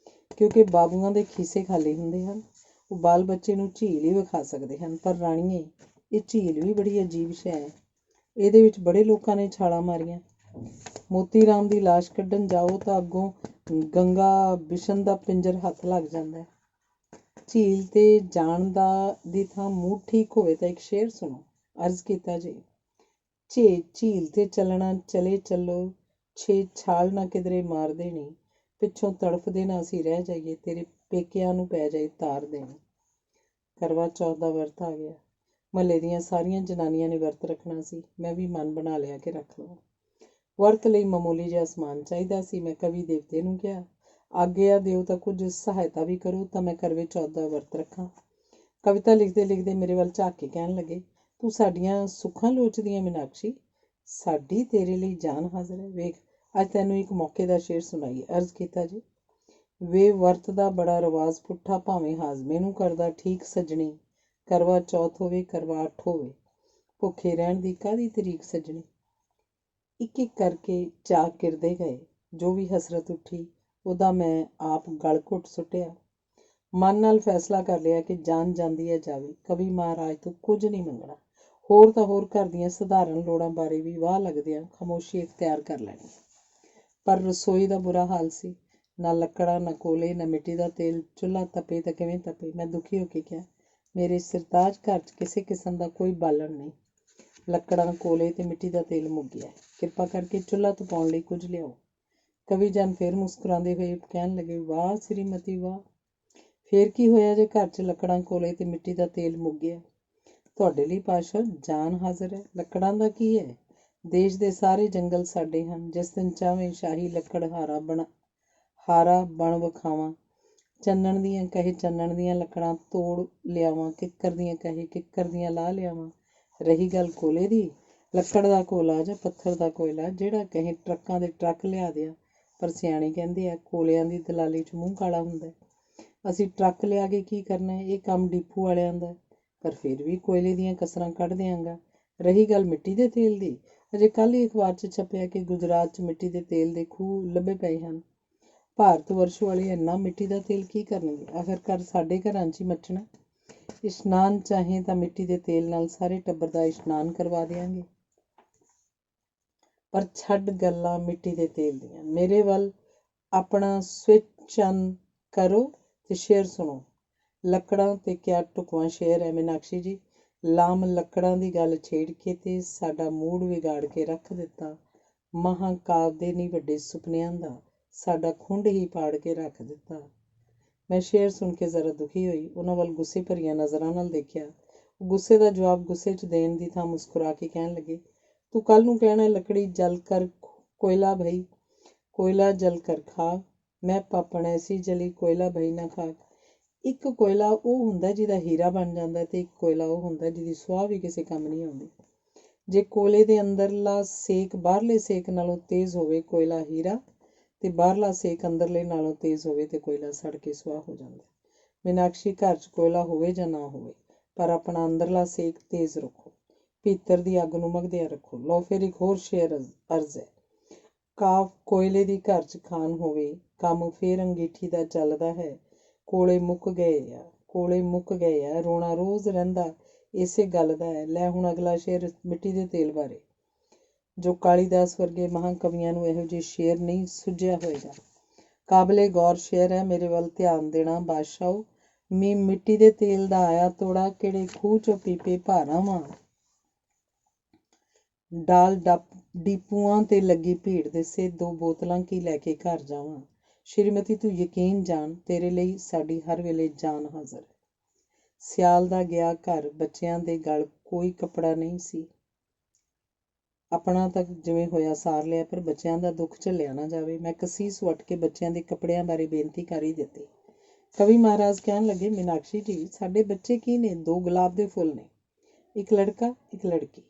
ਕਿਉਂਕਿ ਬਾਬੂਆਂ ਦੇ ਖੀਸੇ ਖਾਲੀ ਹੁੰਦੇ ਹਨ। ਉਹ ਬਾਲ ਬੱਚੇ ਨੂੰ ਝੀਲ ਹੀ ਵਿਖਾ ਸਕਦੇ ਹਨ। ਪਰ ਰਾਣੀਏ, ਇਹ ਝੀਲ ਵੀ ਬੜੀ ਅਜੀਬ ਸ਼ੈ ਹੈ। ਇਹਦੇ ਵਿੱਚ ਬੜੇ ਲੋਕਾਂ ਨੇ ਛਾਲਾਂ ਮਾਰੀਆਂ। ਮੋਤੀ ਰਾਮ ਦੀ ਲਾਸ਼ ਕੱਢਣ ਜਾਓ ਤਾਂ ਅੱਗੋਂ ਗੰਗਾ ਬਿਸ਼ਨ ਦਾ ਪਿੰਜਰ ਹੱਥ ਲੱਗ ਜਾਂਦਾ ਹੈ। ਝੀਲ 'ਤੇ ਜਾਣ ਦੀ ਥਾਂ ਮੂਡ ਠੀਕ ਹੋਵੇ ਤਾਂ ਇੱਕ ਸ਼ੇਰ ਸੁਣੋ। ਅਰਜ਼ ਕੀਤਾ ਜੀ, ਝੀਲ 'ਤੇ ਚੱਲਣਾ ਚਲੇ ਚੱਲੋ, ਛਾਲ ਨਾ ਕਿਧਰੇ ਮਾਰ ਦੇਣੀ, ਪਿੱਛੋਂ ਤੜਫਦੇ ਨਾ ਅਸੀਂ ਰਹਿ ਜਾਈਏ, ਤੇਰੇ ਪੇਕਿਆਂ ਨੂੰ ਪੈ ਜਾਏ ਤਾਰ ਦੇਣੀ। ਕਰਵਾ ਚੌਥ ਦਾ ਵਰਤ ਆ ਗਿਆ। ਮਹੱਲੇ ਦੀਆਂ ਸਾਰੀਆਂ ਜਨਾਨੀਆਂ ਨੇ ਵਰਤ ਰੱਖਣਾ ਸੀ। ਮੈਂ ਵੀ ਮਨ ਬਣਾ ਲਿਆ ਕਿ ਰੱਖ ਲਵਾਂ। ਵਰਤ ਲਈ ਮਾਮੂਲੀ ਜਿਹਾ ਸਮਾਨ ਚਾਹੀਦਾ ਸੀ। ਮੈਂ ਕਵੀ ਦੇਵਤੇ ਨੂੰ ਕਿਹਾ, ਆਗਿਆ ਦਿਓ ਤਾਂ ਕੁਝ ਸਹਾਇਤਾ ਵੀ ਕਰੋ ਤਾਂ ਮੈਂ ਕਰਵੇ ਚੌਥ ਦਾ ਵਰਤ ਰੱਖਾਂ। ਕਵਿਤਾ ਲਿਖਦੇ ਮੇਰੇ ਵੱਲ ਝਾਕ ਕੇ ਕਹਿਣ ਲੱਗੇ, ਤੂੰ ਸਾਡੀਆਂ ਸੁੱਖਾਂ ਲੋਚਦੀ ਹੈ ਮੀਨਾਕਸ਼ੀ, ਸਾਡੀ ਤੇਰੇ ਲਈ ਜਾਨ ਹਾਜ਼ਰ ਹੈ। ਵੇਖ, ਅੱਜ ਤੈਨੂੰ ਇੱਕ ਮੌਕੇ ਦਾ ਸ਼ੇਰ ਸੁਣਾਈਏ। ਅਰਜ਼ ਕੀਤਾ ਜੀ, ਵੇ ਵਰਤ ਦਾ ਬੜਾ ਰਿਵਾਜ਼ ਪੁੱਠਾ, ਭਾਵੇਂ ਹਾਜ਼ਮੇ ਨੂੰ ਕਰਦਾ ਠੀਕ ਸੱਜਣੀ, ਕਰਵਾ ਚੌਥ ਹੋਵੇ ਕਰਵਾ ਅੱਠ ਹੋਵੇ, ਭੁੱਖੇ ਰਹਿਣ ਦੀ ਕਾਹਦੀ ਤਰੀਕ ਸੱਜਣੀ। ਇੱਕ ਇੱਕ ਕਰਕੇ ਚਾਅ ਕਿਰਦੇ ਗਏ। ਜੋ ਵੀ ਹਸਰਤ ਉੱਠੀ ਉਹਦਾ ਮੈਂ ਆਪ ਗਲ ਘੁੱਟ ਸੁੱਟਿਆ। ਮਨ ਨਾਲ ਫੈਸਲਾ ਕਰ ਲਿਆ ਕਿ ਜਾਨ ਜਾਂਦੀ ਹੈ ਜਾਵੇ, ਕਵੀ ਮਹਾਰਾਜ ਤੋਂ ਕੁਝ ਨਹੀਂ ਮੰਗਣਾ। ਹੋਰ ਤਾਂ ਹੋਰ ਘਰ ਦੀਆਂ ਸਧਾਰਨ ਲੋੜਾਂ ਬਾਰੇ ਵੀ ਵਾਹ ਲੱਗਦਿਆਂ ਖਾਮੋਸ਼ੀ ਇਖਤਿਆਰ ਕਰ ਲੈਣੀ। ਪਰ ਰਸੋਈ ਦਾ ਬੁਰਾ ਹਾਲ ਸੀ। ਨਾ ਲੱਕੜਾਂ, ਨਾ ਕੋਲੇ, ਨਾ ਮਿੱਟੀ ਦਾ ਤੇਲ। ਚੁੱਲ੍ਹਾ ਤਪੇ ਤਾਂ ਕਿਵੇਂ ਤਪੇ। ਮੈਂ ਦੁਖੀ ਹੋ ਕੇ ਕਿਹਾ, ਮੇਰੇ ਸਰਤਾਜ ਘਰ 'ਚ ਕਿਸੇ ਕਿਸਮ ਦਾ ਕੋਈ ਬਾਲਣ ਨਹੀਂ। ਲੱਕੜਾਂ, ਕੋਲੇ ਤੇ ਮਿੱਟੀ ਦਾ ਤੇਲ ਮੁੱਕ ਗਿਆ। ਕਿਰਪਾ ਕਰਕੇ ਚੁੱਲ੍ਹਾ ਤਪਾਉਣ ਲਈ ਕੁਝ ਲਿਆਓ। ਕਵੀ ਜਨ ਫਿਰ ਮੁਸਕਰਾਉਂਦੇ ਹੋਏ ਕਹਿਣ ਲੱਗੇ, ਵਾਹ ਸ਼੍ਰੀਮਤੀ ਵਾਹ, ਫੇਰ ਕੀ ਹੋਇਆ ਜੇ ਘਰ 'ਚ ਲੱਕੜਾਂ, ਕੋਲੇ ਤੇ ਮਿੱਟੀ ਦਾ ਤੇਲ ਮੁੱਕ ਗਿਆ। ਤੁਹਾਡੇ ਲਈ ਪਾਤਸ਼ਾਹ ਜਾਨ ਹਾਜ਼ਰ ਹੈ। ਲੱਕੜਾਂ ਦਾ ਕੀ ਹੈ, ਦੇਸ਼ ਦੇ ਸਾਰੇ ਜੰਗਲ ਸਾਡੇ ਹਨ। ਜਿਸ ਦਿਨ ਚਾਹਵੇਂ ਸ਼ਾਹੀ ਲੱਕੜ ਹਾਰਾ ਬਣ ਵਿਖਾਵਾਂ। ਚੰਨਣ ਦੀਆਂ ਕਹੇ ਚੰਨਣ ਦੀਆਂ ਲੱਕੜਾਂ ਤੋੜ ਲਿਆਵਾਂ, ਕਿੱਕਰ ਦੀਆਂ ਕਹੇ ਕਿੱਕਰ ਦੀਆਂ ਲਾਹ ਲਿਆਵਾਂ। ਰਹੀ ਗੱਲ ਕੋਲੇ ਦੀ, ਲੱਕੜ ਦਾ ਕੋਲਾ ਜਾਂ ਪੱਥਰ ਦਾ ਕੋਇਲਾ, ਜਿਹੜਾ ਕਹੇ ਟਰੱਕਾਂ ਦੇ ਟਰੱਕ ਲਿਆ ਦਿਆ। ਪਰ ਸਿਆਣੇ ਕਹਿੰਦੇ ਆ ਕੋਲਿਆਂ ਦੀ ਦਲਾਲੀ 'ਚ ਮੂੰਹ ਕਾਲਾ ਹੁੰਦਾ। ਅਸੀਂ ਟਰੱਕ ਲਿਆ ਕੇ ਕੀ ਕਰਨਾ, ਇਹ ਕੰਮ ਡੀਪੂ ਵਾਲਿਆਂ ਦਾ। ਪਰ ਫਿਰ ਵੀ ਕੋਇਲੇ ਦੀਆਂ ਕਸਰਾਂ ਕੱਢ ਦਿਆਂਗਾ। ਰਹੀ ਗੱਲ ਮਿੱਟੀ ਦੇ ਤੇਲ ਦੀ, ਅਜੇ ਕੱਲ੍ਹ ਹੀ ਅਖਬਾਰ 'ਚ ਛਪਿਆ ਕਿ ਗੁਜਰਾਤ 'ਚ ਮਿੱਟੀ ਦੇ ਤੇਲ ਦੇ ਖੂਹ ਲੱਭੇ ਪਏ ਹਨ। ਭਾਰਤ ਵਰਸ਼ ਵਾਲੇ ਇੰਨਾ ਮਿੱਟੀ ਦਾ ਤੇਲ ਕੀ ਕਰਨਗੇ? ਆਖਿਰਕਾਰ ਸਾਡੇ ਘਰਾਂ 'ਚ ਹੀ ਮੱਚਣਾ। ਇਸ਼ਨਾਨ ਚਾਹੇ ਤਾਂ ਮਿੱਟੀ ਦੇ ਤੇਲ ਨਾਲ ਸਾਰੇ ਟੱਬਰ ਦਾ ਇਸ਼ਨਾਨ ਕਰਵਾ ਦਿਆਂਗੇ। ਪਰ ਛੱਡ ਗੱਲਾਂ ਮਿੱਟੀ ਦੇ ਤੇਲ ਦੀਆਂ, ਮੇਰੇ ਵੱਲ ਆਪਣਾ ਸਵਿਚ ਆਨ ਕਰੋ ਤੇ ਸ਼ੇਰ ਸੁਣੋ। ਲੱਕੜਾਂ ਤੇ ਕਿਆ ਢੁਕਵਾਂ ਸ਼ੇਰ ਹੈ ਮੀਨਾਕਸ਼ੀ ਜੀ। ਲਾਮ ਲੱਕੜਾਂ ਦੀ ਗੱਲ ਛੇੜ ਕੇ ਤੇ ਸਾਡਾ ਮੂਡ ਵਿਗਾੜ ਕੇ ਰੱਖ ਦਿੱਤਾ। ਮਹਾਂਕਾਵ ਦੇ ਨਹੀਂ ਵੱਡੇ ਸੁਪਨਿਆਂ ਦਾ ਸਾਡਾ ਖੁੰਡ ਹੀ ਪਾੜ ਕੇ ਰੱਖ ਦਿੱਤਾ। ਮੈਂ ਸ਼ੇਰ ਸੁਣ ਕੇ ਜ਼ਰਾ ਦੁਖੀ ਹੋਈ। ਉਹਨਾਂ ਵੱਲ ਗੁੱਸੇ ਭਰੀਆਂ ਨਜ਼ਰਾਂ ਨਾਲ ਦੇਖਿਆ। ਗੁੱਸੇ ਦਾ ਜਵਾਬ ਗੁੱਸੇ 'ਚ ਦੇਣ ਦੀ ਥਾਂ ਮੁਸਕਰਾ ਕੇ ਕਹਿਣ ਲੱਗੇ, ਤੂੰ ਕੱਲ੍ਹ ਨੂੰ ਕਹਿਣਾ ਲੱਕੜੀ ਜਲ ਕਰ ਕੋਇਲਾ ਭਈ, ਕੋਇਲਾ ਜਲ ਕਰ ਖਾਕ, ਮੈਂ ਪਾਪਣ ਐਸੀ ਜਲੀ ਕੋਇਲਾ ਭਈ ਨਾ ਖਾਕ। ਇੱਕ ਕੋਇਲਾ ਉਹ ਹੁੰਦਾ ਜਿਹਦਾ ਹੀਰਾ ਬਣ ਜਾਂਦਾ ਤੇ ਇੱਕ ਕੋਇਲਾ ਉਹ ਹੁੰਦਾ ਜਿਹਦੀ ਸੁਆਹ ਵੀ ਕਿਸੇ ਕੰਮ ਨਹੀਂ ਆਉਂਦੀ। ਜੇ ਕੋਲੇ ਦੇ ਅੰਦਰਲਾ ਸੇਕ ਬਾਹਰਲੇ ਸੇਕ ਨਾਲੋਂ ਤੇਜ਼ ਹੋਵੇ ਕੋਇਲਾ ਹੀਰਾ, ਤੇ ਬਾਹਰਲਾ ਸੇਕ ਅੰਦਰਲੇ ਨਾਲੋਂ ਤੇਜ਼ ਹੋਵੇ ਤੇ ਕੋਇਲਾ ਸੜ ਕੇ ਸੁਆਹ ਹੋ ਜਾਂਦਾ। ਮੀਨਾਕਸ਼ੀ, ਘਰ 'ਚ ਕੋਇਲਾ ਹੋਵੇ ਜਾਂ ਨਾ ਹੋਵੇ, ਪਰ ਆਪਣਾ ਅੰਦਰਲਾ ਸੇਕ ਤੇਜ਼ ਰੱਖੋ, ਭੀਤਰ ਦੀ ਅੱਗ ਨੂੰ ਮਘਦਿਆਂ ਰੱਖੋ। ਲਓ ਫਿਰ ਇੱਕ ਹੋਰ ਸ਼ੇਰ ਅਰਜ਼ ਹੈ। ਕਾਫ ਕੋਇਲੇ ਦੀ ਘਰ 'ਚ ਖਾਨ ਹੋਵੇ, ਕੰਮ ਫੇਰ ਅੰਗੀਠੀ ਦਾ ਚੱਲਦਾ ਹੈ। ਕੋਲੇ ਮੁੱਕ ਗਏ ਆ, ਕੋਲੇ ਮੁੱਕ ਗਏ ਆ, ਰੋਣਾ ਰੋਜ਼ ਰਹਿੰਦਾ ਇਸੇ ਗੱਲ ਦਾ ਹੈ। ਲੈ ਹੁਣ ਅਗਲਾ ਸ਼ੇਰ ਮਿੱਟੀ ਦੇ ਤੇਲ ਬਾਰੇ, ਜੋ ਕਾਲੀਦਾਸ ਵਰਗੇ ਮਹਾਂਕਵੀਆਂ ਨੂੰ ਇਹੋ ਜਿਹੇ ਸ਼ੇਰ ਨਹੀਂ ਸੁੱਝਿਆ ਹੋਏਗਾ। ਕਾਬਲੇ ਗੌਰ ਸ਼ੇਰ ਹੈ, ਮੇਰੇ ਵੱਲ ਧਿਆਨ ਦੇਣਾ ਬਾਦਸ਼ਾਹੋ। ਮਿੱਟੀ ਦੇ ਤੇਲ ਦਾ ਆਇਆ ਤੋੜਾ, ਕਿਹੜੇ ਖੂਹ 'ਚੋਂ ਪੀਪੇ ਭਾਰਾਂ ਵਾਂ। ਡਾਲ ਡੀਪੂਆਂ ਤੇ ਲੱਗੀ ਭੀੜ ਦਿਸੇ, 2 ਬੋਤਲਾਂ ਕੀ ਲੈ ਕੇ ਘਰ ਜਾਵਾਂ। ਸ਼੍ਰੀਮਤੀ ਤੂੰ ਯਕੀਨ ਜਾਣ, ਤੇਰੇ ਲਈ ਸਾਡੀ ਹਰ ਵੇਲੇ ਜਾਨ ਹਾਜ਼ਰ ਹੈ। ਸਿਆਲ ਦਾ ਗਿਆ ਘਰ, ਬੱਚਿਆਂ ਦੇ ਗਲ ਕੋਈ ਕੱਪੜਾ ਨਹੀਂ ਸੀ। ਆਪਣਾ ਤਾਂ ਜਿਵੇਂ ਹੋਇਆ ਸਾਰ ਲਿਆ, ਪਰ ਬੱਚਿਆਂ ਦਾ ਦੁੱਖ ਝੱਲਿਆ ਨਾ ਜਾਵੇ। ਮੈਂ ਕਸੀਸ ਵੱਟ ਕੇ ਬੱਚਿਆਂ ਦੇ ਕੱਪੜਿਆਂ ਬਾਰੇ ਬੇਨਤੀ ਕਰ ਹੀ ਦਿੱਤੀ। ਕਵੀ ਮਹਾਰਾਜ ਕਹਿਣ ਲੱਗੇ, ਮੀਨਾਕਸ਼ੀ ਜੀ ਸਾਡੇ ਬੱਚੇ ਕੀ ਨੇ? 2 ਗੁਲਾਬ ਦੇ ਫੁੱਲ ਨੇ, ਇੱਕ ਲੜਕਾ ਇੱਕ ਲੜਕੀ।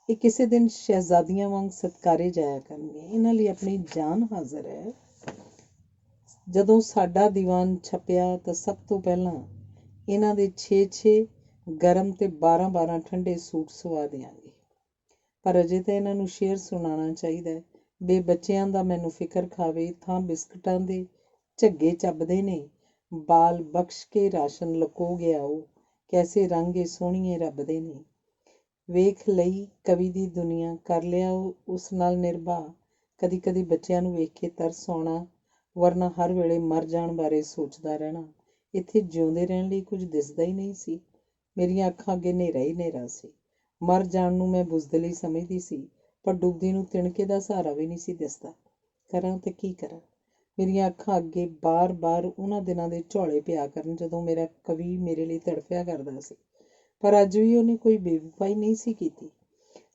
ਇਹ ਕਿਸੇ ਦਿਨ ਸ਼ਹਿਜ਼ਾਦੀਆਂ ਵਾਂਗ ਸਤਕਾਰੇ ਜਾਇਆ ਕਰਨਗੇ। ਇਹਨਾਂ ਲਈ ਆਪਣੀ ਜਾਨ ਹਾਜ਼ਰ ਹੈ। ਜਦੋਂ ਸਾਡਾ ਦੀਵਾਨ ਛਪਿਆ ਤਾਂ ਸਭ ਤੋਂ ਪਹਿਲਾਂ ਇਹਨਾਂ ਦੇ 6-6 ਗਰਮ ਤੇ 12-12 ਠੰਡੇ ਸੂਟ ਸਵਾ ਦਿਆਂਗੇ। ਪਰ ਅਜੇ ਤਾਂ ਇਹਨਾਂ ਨੂੰ ਸ਼ੇਰ ਸੁਣਾਉਣਾ ਚਾਹੀਦਾ ਹੈ। ਬੱਚਿਆਂ ਦਾ ਮੈਨੂੰ ਫਿਕਰ ਖਾਵੇ, ਥਾਂ ਬਿਸਕਟਾਂ ਦੇ ਝੱਗੇ ਚੱਬਦੇ ਨੇ। ਬਾਲ ਬਖਸ਼ ਕੇ ਰਾਸ਼ਨ ਲਕੋ ਗਿਆ ਉਹ, ਕੈਸੇ ਰੰਗ ਇਹ ਸੋਹਣੀਏ ਰੱਬ ਦੇ ਨੇ। ਵੇਖ ਲਈ ਕਵੀ ਦੀ ਦੁਨੀਆ, ਕਰ ਲਿਆ ਉਸ ਨਾਲ ਨਿਰਭਾ। ਕਦੀ ਕਦੀ ਬੱਚਿਆਂ ਨੂੰ ਵੇਖ ਕੇ ਤਰਸ ਆਉਣਾ, ਵਰਨਾ ਹਰ ਵੇਲੇ ਮਰ ਜਾਣ ਬਾਰੇ ਸੋਚਦਾ ਰਹਿਣਾ। ਇੱਥੇ ਜਿਉਂਦੇ ਰਹਿਣ ਲਈ ਕੁਝ ਦਿਸਦਾ ਹੀ ਨਹੀਂ ਸੀ। ਮੇਰੀਆਂ ਅੱਖਾਂ ਅੱਗੇ ਹਨੇਰਾ ਹੀ ਹਨੇਰਾ ਸੀ। ਮਰ ਜਾਣ ਨੂੰ ਮੈਂ ਬੁਜ਼ਦਿਲੀ ਸਮਝਦੀ ਸੀ, ਪਰ ਡੁੱਬਦੀ ਨੂੰ ਤਿਣਕੇ ਦਾ ਸਹਾਰਾ ਵੀ ਨਹੀਂ ਸੀ ਦਿਸਦਾ। ਕਰਾਂ ਤੇ ਕੀ ਕਰਾਂ? ਮੇਰੀਆਂ ਅੱਖਾਂ ਅੱਗੇ ਬਾਰ-ਬਾਰ ਉਹਨਾਂ ਦਿਨਾਂ ਦੇ ਝੋਲੇ ਪਿਆ ਕਰਨ ਜਦੋਂ ਮੇਰਾ ਕਵੀ ਮੇਰੇ ਲਈ ਤੜਫਿਆ ਕਰਦਾ ਸੀ। ਪਰ ਅੱਜ ਵੀ ਉਹਨੇ ਕੋਈ ਬੇਵਫਾਈ ਨਹੀਂ ਸੀ ਕੀਤੀ।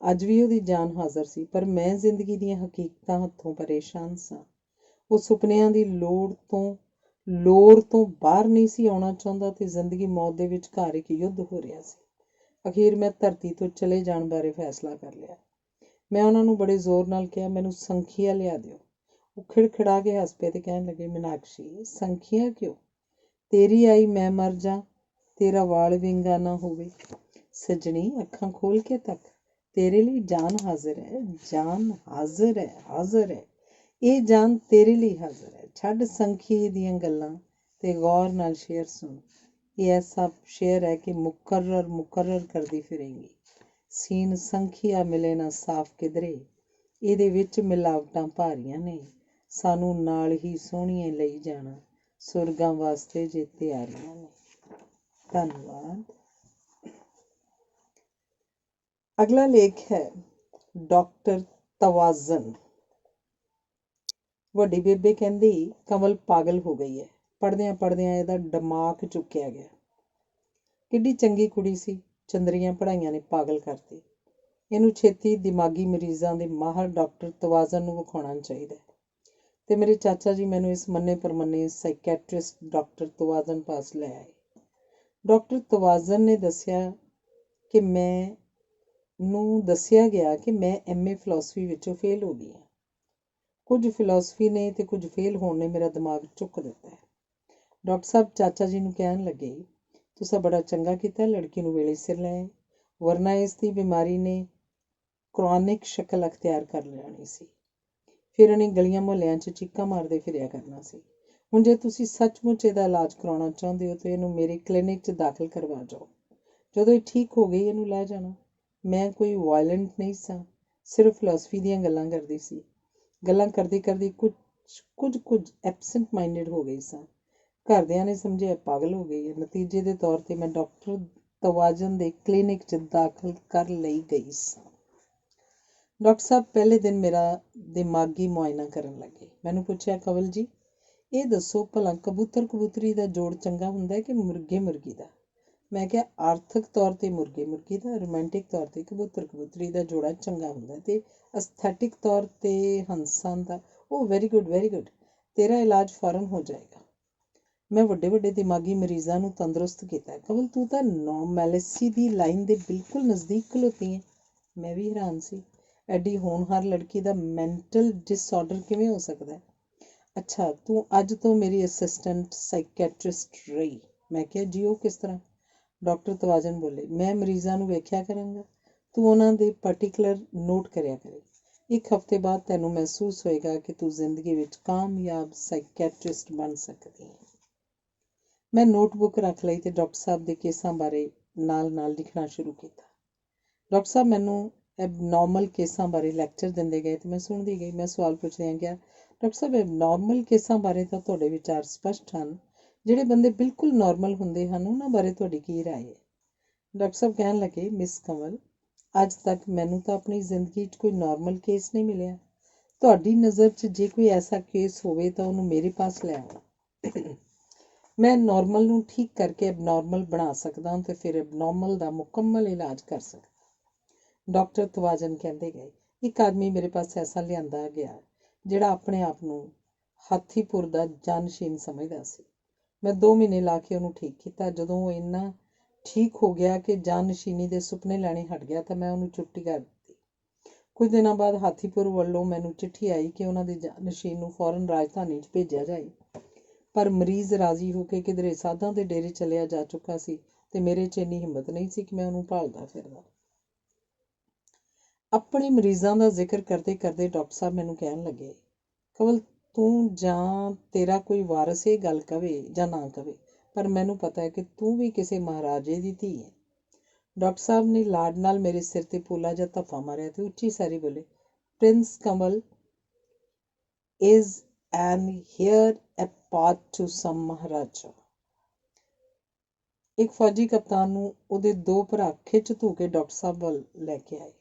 ਅੱਜ ਵੀ ਉਹਦੀ ਜਾਨ ਹਾਜ਼ਰ ਸੀ। ਪਰ ਮੈਂ ਜ਼ਿੰਦਗੀ ਦੀਆਂ ਹਕੀਕਤਾਂ ਹੱਥੋਂ ਪਰੇਸ਼ਾਨ ਸਾਂ। ਉਹ ਸੁਪਨਿਆਂ ਦੀ ਲੋਰ ਤੋਂ ਬਾਹਰ ਨਹੀਂ ਸੀ ਆਉਣਾ ਚਾਹੁੰਦਾ ਤੇ ਜ਼ਿੰਦਗੀ ਮੌਤ ਦੇ ਵਿਚਕਾਰ ਇੱਕ ਯੁੱਧ ਹੋ ਰਿਹਾ ਸੀ। ਅਖੀਰ ਮੈਂ ਧਰਤੀ ਤੋਂ ਚਲੇ ਜਾਣ ਬਾਰੇ ਫੈਸਲਾ ਕਰ ਲਿਆ। ਮੈਂ ਉਹਨਾਂ ਨੂੰ ਬੜੇ ਜ਼ੋਰ ਨਾਲ ਕਿਹਾ, ਮੈਨੂੰ ਸੰਖੀਆ ਲਿਆ ਦਿਓ। ਉਹ ਖਿੜਖਿੜਾ ਕੇ ਹੱਸ ਪਏ ਤੇ ਕਹਿਣ ਲੱਗੇ, ਮੀਨਾਕਸ਼ੀ ਸੰਖੀਆ ਕਿਉਂ? ਤੇਰੀ ਆਈ ਮੈਂ ਮਰ ਜਾ, ਤੇਰਾ ਵਾਲ ਵਿੰਗਾ ਨਾ ਹੋਵੇ। ਸੱਜਣੀ ਅੱਖਾਂ ਖੋਲ ਕੇ ਤੱਕ, ਤੇਰੇ ਲਈ ਜਾਨ ਹਾਜ਼ਰ ਹੈ, ਜਾਨ ਹਾਜ਼ਰ ਹੈ, ਹਾਜ਼ਰ ਹੈ। ਇਹ ਜਾਨ ਤੇਰੇ ਲਈ ਹਾਜ਼ਰ ਹੈ। ਛੱਡ ਸੰਖੀਏ ਦੀਆਂ ਗੱਲਾਂ ਤੇ ਗੌਰ ਨਾਲ ਸ਼ੇਰ ਸੁਣ। ਇਹ ਐਸਾ ਸ਼ੇਰ ਹੈ ਕਿ ਮੁਕਰਰ ਕਰਦੀ ਫਿਰੇਂਗੀ। ਸੀਨ ਸੰਖੀਆ ਮਿਲੇ ਨਾ ਸਾਫ਼ ਕਿਧਰੇ, ਇਹਦੇ ਵਿੱਚ ਮਿਲਾਵਟਾਂ ਭਾਰੀਆਂ ਨੇ। ਸਾਨੂੰ ਨਾਲ ਹੀ ਸੋਹਣੀਏ ਲਈ ਜਾਣਾ, ਸੁਰਗਾਂ ਵਾਸਤੇ ਜੇ ਤਿਆਰੀਆਂ ਨੇ। ਧੰਨਵਾਦ। ਅਗਲਾ ਲੇਖ ਹੈ ਡਾਕਟਰ ਤਵਾਜ਼ਨ। ਵੱਡੀ ਬੇਬੇ ਕਹਿੰਦੀ ਕਮਲ ਪਾਗਲ ਹੋ ਗਈ ਹੈ। ਪੜ੍ਹਦਿਆਂ ਪੜ੍ਹਦਿਆਂ ਇਹਦਾ ਦਿਮਾਗ ਚੁੱਕਿਆ ਗਿਆ। ਕਿੱਡੀ ਚੰਗੀ ਕੁੜੀ ਸੀ, ਚੰਦਰੀਆਂ ਪੜ੍ਹਾਈਆਂ ਨੇ ਪਾਗਲ ਕਰਤੀ। ਇਹਨੂੰ ਛੇਤੀ ਦਿਮਾਗੀ ਮਰੀਜ਼ਾਂ ਦੇ ਮਾਹਰ ਡਾਕਟਰ ਤਵਾਜ਼ਨ ਨੂੰ ਵਿਖਾਉਣਾ ਚਾਹੀਦਾ। ਤੇ ਮੇਰੇ ਚਾਚਾ ਜੀ ਮੈਨੂੰ ਇਸ ਮੰਨੇ ਪ੍ਰਮੰਨੇ ਸਾਈਕੈਟ੍ਰਿਸਟ ਡਾਕਟਰ ਤਵਾਜ਼ਨ ਪਾਸ ਲੈ ਆਏ। ਡਾਕਟਰ ਤਵਾਜ਼ਨ ਨੇ ਦੱਸਿਆ ਕਿ ਮੈਨੂੰ ਦੱਸਿਆ ਗਿਆ ਕਿ ਮੈਂ MA ਫਿਲਾਸਫੀ ਵਿੱਚੋਂ ਫੇਲ ਹੋ ਗਈ ਹਾਂ। ਕੁਝ ਫਿਲਾਸਫੀ ਨੇ ਤੇ ਕੁਝ ਫੇਲ ਹੋਣ ਨੇ ਮੇਰਾ ਦਿਮਾਗ ਚੁੱਕ ਦਿੱਤਾ ਹੈ। ਡਾਕਟਰ ਸਾਹਿਬ ਚਾਚਾ ਜੀ ਨੂੰ ਕਹਿਣ ਲੱਗੇ, ਤੁਸੀਂ ਬੜਾ ਚੰਗਾ ਕੀਤਾ ਲੜਕੀ ਨੂੰ ਵੇਲੇ ਸਿਰ ਲੈ ਆਏ, ਵਰਨਾ ਇਸ ਦੀ ਬਿਮਾਰੀ ਨੇ ਕ੍ਰੋਨਿਕ ਸ਼ਕਲ ਅਖਤਿਆਰ ਕਰ ਲੈਣੀ ਸੀ। ਫਿਰ ਇਹਨੇ ਗਲੀਆਂ ਮੁਹੱਲਿਆਂ 'ਚ ਚੀਕਾਂ ਮਾਰਦੇ ਫਿਰਿਆ ਕਰਨਾ ਸੀ। ਹੁਣ ਜੇ ਤੁਸੀਂ ਸੱਚਮੁੱਚ ਇਹਦਾ ਇਲਾਜ ਕਰਾਉਣਾ ਚਾਹੁੰਦੇ ਹੋ ਤਾਂ ਇਹਨੂੰ ਮੇਰੇ ਕਲੀਨਿਕ 'ਚ ਦਾਖਲ ਕਰਵਾ ਜਾਓ। ਜਦੋਂ ਇਹ ਠੀਕ ਹੋ ਗਈ ਇਹਨੂੰ ਲੈ ਜਾਣਾ। ਮੈਂ ਕੋਈ ਵਾਇਲੈਂਟ ਨਹੀਂ ਸਾਂ, ਸਿਰਫ ਫਿਲਾਸਫੀ ਦੀਆਂ ਗੱਲਾਂ ਕਰਦੀ ਸੀ। ਗੱਲਾਂ ਕਰਦੀ ਕਰਦੀ ਕੁਝ ਐਬਸੈਂਟ ਮਾਈਂਡਡ ਹੋ ਗਈ ਸਾਂ। ਘਰਦਿਆਂ ਨੇ ਸਮਝਿਆ ਪਾਗਲ ਹੋ ਗਈ ਹੈ। ਨਤੀਜੇ ਦੇ ਤੌਰ 'ਤੇ ਮੈਂ ਡਾਕਟਰ ਤਵਾਜ਼ਨ ਦੇ ਕਲੀਨਿਕ 'ਚ ਦਾਖਲ ਕਰ ਲਈ ਗਈ ਸਾਂ। ਡਾਕਟਰ ਸਾਹਿਬ ਪਹਿਲੇ ਦਿਨ ਮੇਰਾ ਦਿਮਾਗੀ ਮੁਆਇਨਾ ਕਰਨ ਲੱਗੇ। ਮੈਨੂੰ ਪੁੱਛਿਆ, ਕਵਲ ਜੀ ਇਹ ਦੱਸੋ ਭਲਾ ਕਬੂਤਰ ਕਬੂਤਰੀ ਦਾ ਜੋੜ ਚੰਗਾ ਹੁੰਦਾ ਕਿ ਮੁਰਗੇ ਮੁਰਗੀ ਦਾ? ਮੈਂ ਕਿਹਾ ਆਰਥਿਕ ਤੌਰ 'ਤੇ ਮੁਰਗੇ ਮੁਰਗੀ ਦਾ, ਰੋਮਾਂਟਿਕ ਤੌਰ 'ਤੇ ਕਬੂਤਰ ਕਬੂਤਰੀ ਦਾ ਜੋੜਾ ਚੰਗਾ ਹੁੰਦਾ ਅਤੇ ਅਸਥੈਟਿਕ ਤੌਰ 'ਤੇ ਹੰਸਾਂ ਦਾ। ਉਹ ਵੈਰੀ ਗੁੱਡ, ਤੇਰਾ ਇਲਾਜ ਫੌਰਨ ਹੋ ਜਾਏਗਾ। ਮੈਂ ਵੱਡੇ ਵੱਡੇ ਦਿਮਾਗੀ ਮਰੀਜ਼ਾਂ ਨੂੰ ਤੰਦਰੁਸਤ ਕੀਤਾ। ਕਵਲ ਤੂੰ ਤਾਂ ਨੋਰਮੈਲਿਸੀ ਦੀ ਲਾਈਨ ਦੇ ਬਿਲਕੁਲ ਨਜ਼ਦੀਕ ਖਲੋਤੀ ਹੈ। ਮੈਂ ਵੀ ਹੈਰਾਨ ਸੀ, ਐਡੀ ਹੋਣਹਾਰ ਲੜਕੀ ਦਾ ਮੈਂਟਲ ਡਿਸਆਰਡਰ ਕਿਵੇਂ ਹੋ ਸਕਦਾ? ਅੱਛਾ, ਤੂੰ ਅੱਜ ਤੋਂ ਮੇਰੀ ਅਸਿਸਟੈਂਟ ਸਾਈਕੈਟ੍ਰਿਸਟ ਰਹੀ। ਮੈਂ ਕਿਹਾ ਜੀ, ਉਹ ਕਿਸ ਤਰ੍ਹਾਂ? ਡਾਕਟਰ ਤਵਾਜ਼ਨ ਬੋਲੇ, ਮੈਂ ਮਰੀਜ਼ਾਂ ਨੂੰ ਵੇਖਿਆ ਕਰਾਂਗਾ, ਤੂੰ ਉਹਨਾਂ ਦੇ ਪਾਰਟੀਕੂਲਰ ਨੋਟ ਕਰਿਆ ਕਰੇ। 1 ਹਫ਼ਤੇ ਬਾਅਦ ਤੈਨੂੰ ਮਹਿਸੂਸ ਹੋਏਗਾ ਕਿ ਤੂੰ ਜ਼ਿੰਦਗੀ ਵਿੱਚ ਕਾਮਯਾਬ ਸਾਈਕੈਟ੍ਰਿਸਟ ਬਣ ਸਕਦੀ ਹੈ। ਮੈਂ ਨੋਟਬੁੱਕ ਰੱਖ ਲਈ ਅਤੇ ਡਾਕਟਰ ਸਾਹਿਬ ਦੇ ਕੇਸਾਂ ਬਾਰੇ ਨਾਲ ਲਿਖਣਾ ਸ਼ੁਰੂ ਕੀਤਾ। ਡਾਕਟਰ ਸਾਹਿਬ ਮੈਨੂੰ ਐਬਨੋਰਮਲ ਕੇਸਾਂ ਬਾਰੇ ਲੈਕਚਰ ਦਿੰਦੇ ਗਏ ਅਤੇ ਮੈਂ ਸੁਣਦੀ ਗਈ। ਮੈਂ ਸਵਾਲ ਪੁੱਛਦਿਆਂ ਗਿਆ, ਡਾਕਟਰ ਸਾਹਿਬ ਐਬਨੋਰਮਲ ਕੇਸਾਂ ਬਾਰੇ ਤਾਂ ਤੁਹਾਡੇ ਵਿਚਾਰ ਸਪਸ਼ਟ ਹਨ, ਜਿਹੜੇ ਬੰਦੇ ਬਿਲਕੁਲ ਨੋਰਮਲ ਹੁੰਦੇ ਹਨ ਉਹਨਾਂ ਬਾਰੇ ਤੁਹਾਡੀ ਕੀ ਰਾਏ ਹੈ? ਡਾਕਟਰ ਸਾਹਿਬ ਕਹਿਣ ਲੱਗੇ, ਮਿਸ ਕੰਵਲ, ਅੱਜ ਤੱਕ ਮੈਨੂੰ ਤਾਂ ਆਪਣੀ ਜ਼ਿੰਦਗੀ 'ਚ ਕੋਈ ਨੋਰਮਲ ਕੇਸ ਨਹੀਂ ਮਿਲਿਆ। ਤੁਹਾਡੀ ਨਜ਼ਰ 'ਚ ਜੇ ਕੋਈ ਐਸਾ ਕੇਸ ਹੋਵੇ ਤਾਂ ਉਹਨੂੰ ਮੇਰੇ ਪਾਸ ਲੈ ਆਓ। ਮੈਂ ਨੋਰਮਲ ਨੂੰ ਠੀਕ ਕਰਕੇ ਐਬਨੋਰਮਲ ਬਣਾ ਸਕਦਾ ਅਤੇ ਫਿਰ ਐਬਨੋਰਮਲ ਦਾ ਮੁਕੰਮਲ ਇਲਾਜ ਕਰ ਸਕਦਾ। ਡਾਕਟਰ ਤਵਾਜ਼ਨ ਕਹਿੰਦੇ ਗਏ, ਇੱਕ ਆਦਮੀ ਮੇਰੇ ਪਾਸ ਐਸਾ ਲਿਆਂਦਾ ਗਿਆ ਜਿਹੜਾ ਆਪਣੇ ਆਪ ਨੂੰ ਹਾਥੀਪੁਰ ਦਾ ਜਾਨਸ਼ੀਨ ਸਮਝਦਾ ਸੀ। ਮੈਂ 2 ਮਹੀਨੇ ਲਾ ਕੇ ਉਹਨੂੰ ਠੀਕ ਕੀਤਾ। ਜਦੋਂ ਉਹ ਇੰਨਾ ਠੀਕ ਹੋ ਗਿਆ ਕਿ ਜਾਨਸ਼ੀਨੀ ਦੇ ਸੁਪਨੇ ਲੈਣੇ ਹਟ ਗਿਆ ਤਾਂ ਮੈਂ ਉਹਨੂੰ ਛੁੱਟੀ ਕਰ ਦਿੱਤੀ। ਕੁਝ ਦਿਨਾਂ ਬਾਅਦ ਹਾਥੀਪੁਰ ਵੱਲੋਂ ਮੈਨੂੰ ਚਿੱਠੀ ਆਈ ਕਿ ਉਹਨਾਂ ਦੇ ਜਾਨਸ਼ੀਨ ਨੂੰ ਫੌਰਨ ਰਾਜਧਾਨੀ 'ਚ ਭੇਜਿਆ ਜਾਏ। ਪਰ ਮਰੀਜ਼ ਰਾਜ਼ੀ ਹੋ ਕੇ ਕਿਧਰੇ ਸਾਧਾਂ ਦੇ ਡੇਰੇ ਚਲਿਆ ਜਾ ਚੁੱਕਾ ਸੀ ਅਤੇ ਮੇਰੇ 'ਚ ਇੰਨੀ ਹਿੰਮਤ ਨਹੀਂ ਸੀ ਕਿ ਮੈਂ ਉਹਨੂੰ ਭਾਲਦਾ ਫਿਰਦਾ। ਆਪਣੇ ਮਰੀਜ਼ਾਂ ਦਾ ਜ਼ਿਕਰ ਕਰਦੇ ਕਰਦੇ ਡਾਕਟਰ ਸਾਹਿਬ ਮੈਨੂੰ ਕਹਿਣ ਲੱਗੇ, ਕਵਲ ਤੂੰ ਜਾਂ ਤੇਰਾ ਕੋਈ ਵਾਰਸ ਇਹ ਗੱਲ ਕਵੇ ਜਾਂ ਨਾ ਕਵੇ, ਪਰ ਮੈਨੂੰ ਪਤਾ ਹੈ ਕਿ ਤੂੰ ਵੀ ਕਿਸੇ ਮਹਾਰਾਜੇ ਦੀ ਧੀ ਹੈ। ਡਾਕਟਰ ਸਾਹਿਬ ਨੇ ਲਾਡ ਨਾਲ ਮੇਰੇ ਸਿਰ 'ਤੇ ਪੋਲਾ ਜਿਹਾ ਧੱਫਾ ਮਾਰਿਆ ਅਤੇ ਉੱਚੀ ਸਾਰੀ ਬੋਲੇ, Prince Kanwal is an heir a path to some Maharaja. ਇੱਕ ਫੌਜੀ ਕਪਤਾਨ ਨੂੰ ਉਹਦੇ 2 ਭਰਾ ਖਿੱਚ ਧੂ ਕੇ ਡਾਕਟਰ ਸਾਹਿਬ ਵੱਲ ਲੈ ਕੇ ਆਏ।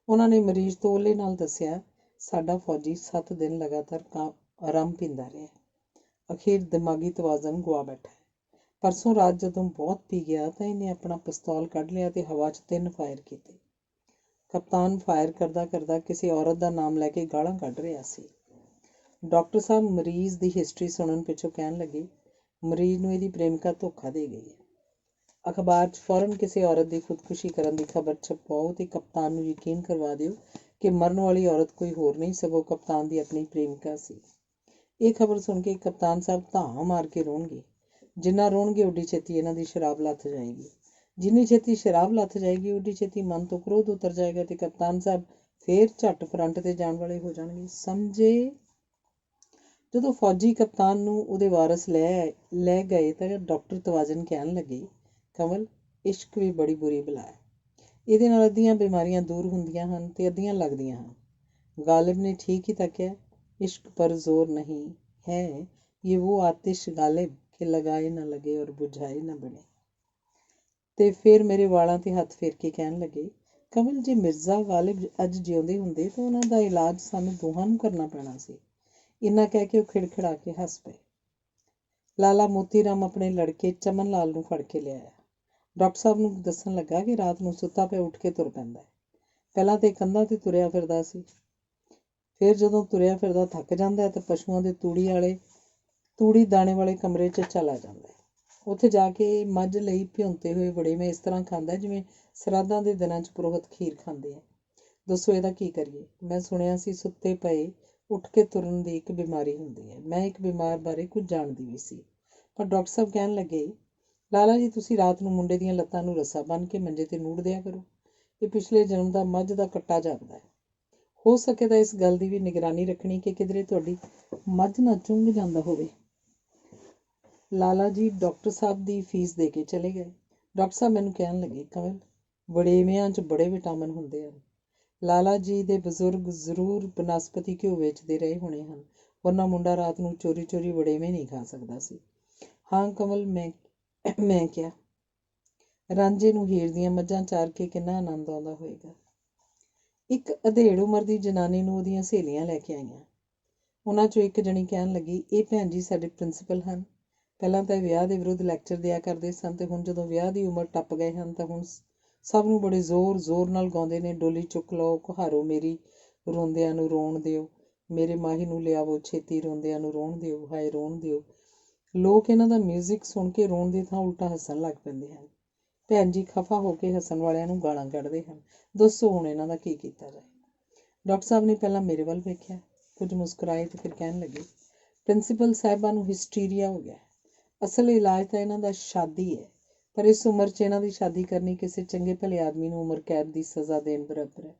ਉਹਨਾਂ ਨੇ ਮਰੀਜ਼ ਤੋਂ ਓਹਲੇ ਨਾਲ ਦੱਸਿਆ, ਸਾਡਾ ਫੌਜੀ 7 ਦਿਨ ਲਗਾਤਾਰ ਰੰਮ ਪੀਂਦਾ ਰਿਹਾ। ਅਖੀਰ ਦਿਮਾਗੀ ਤਵਾਜ਼ਨ ਗੁਆ ਬੈਠਾ ਹੈ। ਪਰਸੋਂ ਰਾਤ ਜਦੋਂ ਬਹੁਤ ਪੀ ਗਿਆ ਤਾਂ ਇਹਨੇ ਆਪਣਾ ਪਿਸਤੌਲ ਕੱਢ ਲਿਆ ਅਤੇ ਹਵਾ 'ਚ 3 ਫਾਇਰ ਕੀਤੇ। ਕਪਤਾਨ ਫਾਇਰ ਕਰਦਾ ਕਰਦਾ ਕਿਸੇ ਔਰਤ ਦਾ ਨਾਮ ਲੈ ਕੇ ਗਾਲਾਂ ਕੱਢ ਰਿਹਾ ਸੀ। ਡਾਕਟਰ ਸਾਹਿਬ ਮਰੀਜ਼ ਦੀ ਹਿਸਟਰੀ ਸੁਣਨ ਪਿੱਛੋਂ ਕਹਿਣ ਲੱਗੇ, ਮਰੀਜ਼ ਨੂੰ ਇਹਦੀ ਪ੍ਰੇਮਿਕਾ ਧੋਖਾ ਦੇ ਗਈ ਹੈ। ਅਖਬਾਰ 'ਚ ਫੌਰਨ ਕਿਸੇ ਔਰਤ ਦੀ ਖੁਦਕੁਸ਼ੀ ਕਰਨ ਦੀ ਖਬਰ ਛਪਵਾਓ ਅਤੇ ਕਪਤਾਨ ਨੂੰ ਯਕੀਨ ਕਰਵਾ ਦਿਓ ਕਿ ਮਰਨ ਵਾਲੀ ਔਰਤ ਕੋਈ ਹੋਰ ਨਹੀਂ ਸਗੋਂ ਕਪਤਾਨ ਦੀ ਆਪਣੀ ਪ੍ਰੇਮਿਕਾ ਸੀ। ਇਹ ਖਬਰ ਸੁਣ ਕੇ ਕਪਤਾਨ ਸਾਹਿਬ ਧਾਹਾਂ ਮਾਰ ਕੇ ਰੋਣਗੇ। ਜਿੰਨਾ ਰੋਣਗੇ ਓਡੀ ਛੇਤੀ ਇਹਨਾਂ ਦੀ ਸ਼ਰਾਬ ਲੱਥ ਜਾਏਗੀ। ਜਿੰਨੀ ਛੇਤੀ ਸ਼ਰਾਬ ਲੱਥ ਜਾਏਗੀ ਓਡੀ ਛੇਤੀ ਮਨ ਤੋਂ ਕ੍ਰੋਧ ਉਤਰ ਜਾਏਗਾ ਅਤੇ ਕਪਤਾਨ ਸਾਹਿਬ ਫੇਰ ਝੱਟ ਫਰੰਟ 'ਤੇ ਜਾਣ ਵਾਲੇ ਹੋ ਜਾਣਗੇ। ਸਮਝੇ? ਜਦੋਂ ਫੌਜੀ ਕਪਤਾਨ ਨੂੰ ਉਹਦੇ ਵਾਰਸ ਲੈ ਗਏ ਤਾਂ ਡਾਕਟਰ ਤਵਾਜ਼ਨ ਕਹਿਣ ਲੱਗੇ, ਕੰਵਲ, ਇਸ਼ਕ ਵੀ ਬੜੀ ਬੁਰੀ ਬਲਾ ਹੈ। ਇਹਦੇ ਨਾਲ ਅੱਧੀਆਂ ਬਿਮਾਰੀਆਂ ਦੂਰ ਹੁੰਦੀਆਂ ਹਨ ਅਤੇ ਅੱਧੀਆਂ ਲੱਗਦੀਆਂ ਹਨ। ਗਾਲਿਬ ਨੇ ਠੀਕ ਹੀ ਤਾਂ ਕਿਹਾ, ਇਸ਼ਕ ਪਰ ਜ਼ੋਰ ਨਹੀਂ ਹੈ, ਇਹ ਉਹ ਆਤਿਸ਼ ਗਾਲਿਬ ਕਿ ਲਗਾਏ ਨਾ ਲਗੇ ਔਰ ਬੁਝਾਏ ਨਾ ਬਣੇ। ਅਤੇ ਫਿਰ ਮੇਰੇ ਵਾਲਾਂ 'ਤੇ ਹੱਥ ਫੇਰ ਕੇ ਕਹਿਣ ਲੱਗੇ, ਕੰਵਲ, ਜੇ ਮਿਰਜ਼ਾ ਗਾਲਿਬ ਅੱਜ ਜਿਉਂਦੇ ਹੁੰਦੇ ਤਾਂ ਉਹਨਾਂ ਦਾ ਇਲਾਜ ਸਾਨੂੰ ਦੋਹਾਂ ਨੂੰ ਕਰਨਾ ਪੈਣਾ ਸੀ। ਇੰਨਾ ਕਹਿ ਕੇ ਉਹ ਖਿੜਖਿੜਾ ਕੇ ਹੱਸ ਪਏ। ਲਾਲਾ ਮੋਤੀ ਰਾਮ ਆਪਣੇ ਲੜਕੇ ਚਮਨ ਲਾਲ ਨੂੰ ਫੜ ਕੇ ਲਿਆਇਆ। ਡਾਕਟਰ ਸਾਹਿਬ ਨੂੰ ਦੱਸਣ ਲੱਗਾ ਕਿ ਰਾਤ ਨੂੰ ਸੁੱਤਾ ਪਿਆ ਉੱਠ ਕੇ ਤੁਰ ਪੈਂਦਾ ਹੈ। ਪਹਿਲਾਂ ਤਾਂ ਕੰਧਾਂ 'ਤੇ ਤੁਰਿਆ ਫਿਰਦਾ ਸੀ, ਫਿਰ ਜਦੋਂ ਤੁਰਿਆ ਫਿਰਦਾ ਥੱਕ ਜਾਂਦਾ ਹੈ ਤਾਂ ਪਸ਼ੂਆਂ ਦੇ ਤੂੜੀ ਦਾਣੇ ਵਾਲੇ ਕਮਰੇ 'ਚ ਚਲਾ ਜਾਂਦਾ ਹੈ। ਉੱਥੇ ਜਾ ਕੇ ਮੱਝ ਲਈ ਭਿਉਂਤੇ ਹੋਏ ਵੜੇਵੇਂ ਇਸ ਤਰ੍ਹਾਂ ਖਾਂਦਾ ਜਿਵੇਂ ਸਰਾਧਾਂ ਦੇ ਦਿਨਾਂ 'ਚ ਪੁਰੋਹਿਤ ਖੀਰ ਖਾਂਦੇ ਆ। ਦੱਸੋ ਇਹਦਾ ਕੀ ਕਰੀਏ? ਮੈਂ ਸੁਣਿਆ ਸੀ ਸੁੱਤੇ ਪਏ ਉੱਠ ਕੇ ਤੁਰਨ ਦੀ ਇੱਕ ਬਿਮਾਰੀ ਹੁੰਦੀ ਹੈ। ਮੈਂ ਇੱਕ ਬਿਮਾਰ ਬਾਰੇ ਕੁਝ ਜਾਣਦੀ ਵੀ ਸੀ, ਪਰ ਡਾਕਟਰ ਸਾਹਿਬ ਕਹਿਣ ਲੱਗੇ, ਲਾਲਾ ਜੀ ਤੁਸੀਂ ਰਾਤ ਨੂੰ ਮੁੰਡੇ ਦੀਆਂ ਲੱਤਾਂ ਨੂੰ ਰੱਸਾ ਬੰਨ੍ਹ ਕੇ ਮੰਜੇ 'ਤੇ ਨੂੜ ਦਿਆ ਕਰੋ। ਇਹ ਪਿਛਲੇ ਜਨਮ ਦਾ ਮੱਝ ਦਾ ਕੱਟਾ ਜਾਪਦਾ ਹੈ। ਹੋ ਸਕੇ ਤਾਂ ਇਸ ਗੱਲ ਦੀ ਵੀ ਨਿਗਰਾਨੀ ਰੱਖਣੀ ਕਿ ਕਿਧਰੇ ਤੁਹਾਡੀ ਮੱਝ ਨਾ ਚੁੰਘ ਜਾਂਦਾ ਹੋਵੇ। ਲਾਲਾ ਜੀ ਡਾਕਟਰ ਸਾਹਿਬ ਦੀ ਫੀਸ ਦੇ ਕੇ ਚਲੇ ਗਏ। ਡਾਕਟਰ ਸਾਹਿਬ ਮੈਨੂੰ ਕਹਿਣ ਲੱਗੇ, ਕਮਲ, ਵੜੇਵਿਆਂ 'ਚ ਬੜੇ ਵਿਟਾਮਿਨ ਹੁੰਦੇ ਹਨ। ਲਾਲਾ ਜੀ ਦੇ ਬਜ਼ੁਰਗ ਜ਼ਰੂਰ ਬਨਸਪਤੀ ਘਿਓ ਵੇਚਦੇ ਰਹੇ ਹੋਣੇ ਹਨ, ਵਰਨਾ ਮੁੰਡਾ ਰਾਤ ਨੂੰ ਚੋਰੀ ਚੋਰੀ ਵੜੇਵੇਂ ਨਹੀਂ ਖਾ ਸਕਦਾ ਸੀ। ਹਾਂ ਕਮਲ, ਮੈਂ ਕਿਹਾ, ਰਾਂਝੇ ਨੂੰ ਹੀਰ ਦੀਆਂ ਮੱਝਾਂ ਚਾਰ ਕੇ ਕਿੰਨਾ ਆਨੰਦ ਆਉਂਦਾ ਹੋਏਗਾ। ਇੱਕ ਅਧੇੜ ਉਮਰ ਦੀ ਜਨਾਨੀ ਨੂੰ ਉਹਦੀਆਂ ਸਹੇਲੀਆਂ ਲੈ ਕੇ ਆਈਆਂ। ਉਹਨਾਂ 'ਚੋਂ ਇੱਕ ਜਣੀ ਕਹਿਣ ਲੱਗੀ, ਇਹ ਭੈਣ ਜੀ ਸਾਡੇ ਪ੍ਰਿੰਸੀਪਲ ਹਨ। ਪਹਿਲਾਂ ਤਾਂ ਇਹ ਵਿਆਹ ਦੇ ਵਿਰੁੱਧ ਲੈਕਚਰ ਦਿਆ ਕਰਦੇ ਸਨ ਤੇ ਹੁਣ ਜਦੋਂ ਵਿਆਹ ਦੀ ਉਮਰ ਟੱਪ ਗਏ ਹਨ ਤਾਂ ਹੁਣ ਸਭ ਨੂੰ ਬੜੇ ਜ਼ੋਰ ਨਾਲ ਗਾਉਂਦੇ ਨੇ, ਡੋਲੀ ਚੁੱਕ ਲਓ, ਕੁਹਾਰੋ ਮੇਰੀ, ਰੋਂਦਿਆਂ ਨੂੰ ਰੋਣ ਦਿਓ, ਮੇਰੇ ਮਾਹੀ ਨੂੰ ਲਿਆਵੋ ਛੇਤੀ, ਰੋਂਦਿਆਂ ਨੂੰ ਰੋਣ ਦਿਓ, ਹਾਏ ਰੋਣ ਦਿਓ। ਲੋਕ ਇਹਨਾਂ ਦਾ ਮਿਊਜ਼ਿਕ ਸੁਣ ਕੇ ਰੋਣ ਦੀ ਥਾਂ ਉਲਟਾ ਹੱਸਣ ਲੱਗ ਪੈਂਦੇ ਹਨ। ਭੈਣ ਜੀ ਖਫਾ ਹੋ ਕੇ ਹੱਸਣ ਵਾਲਿਆਂ ਨੂੰ ਗਾਲਾਂ ਕੱਢਦੇ ਹਨ। ਦੱਸੋ ਹੁਣ ਇਹਨਾਂ ਦਾ ਕੀ ਕੀਤਾ ਜਾਏ? ਡਾਕਟਰ ਸਾਹਿਬ ਨੇ ਪਹਿਲਾਂ ਮੇਰੇ ਵੱਲ ਵੇਖਿਆ, ਕੁਝ ਮੁਸਕਰਾਏ ਤੇ ਫਿਰ ਕਹਿਣ ਲੱਗੇ, ਪ੍ਰਿੰਸੀਪਲ ਸਾਹਿਬਾਂ ਨੂੰ ਹਿਸਟੀਰੀਆ ਹੋ ਗਿਆ। ਅਸਲ ਇਲਾਜ ਤਾਂ ਇਹਨਾਂ ਦਾ ਸ਼ਾਦੀ ਹੈ, ਪਰ ਇਸ ਉਮਰ 'ਚ ਇਹਨਾਂ ਦੀ ਸ਼ਾਦੀ ਕਰਨੀ ਕਿਸੇ ਚੰਗੇ ਭਲੇ ਆਦਮੀ ਨੂੰ ਉਮਰ ਕੈਦ ਦੀ ਸਜ਼ਾ ਦੇਣ ਬਰਾਬਰ ਹੈ।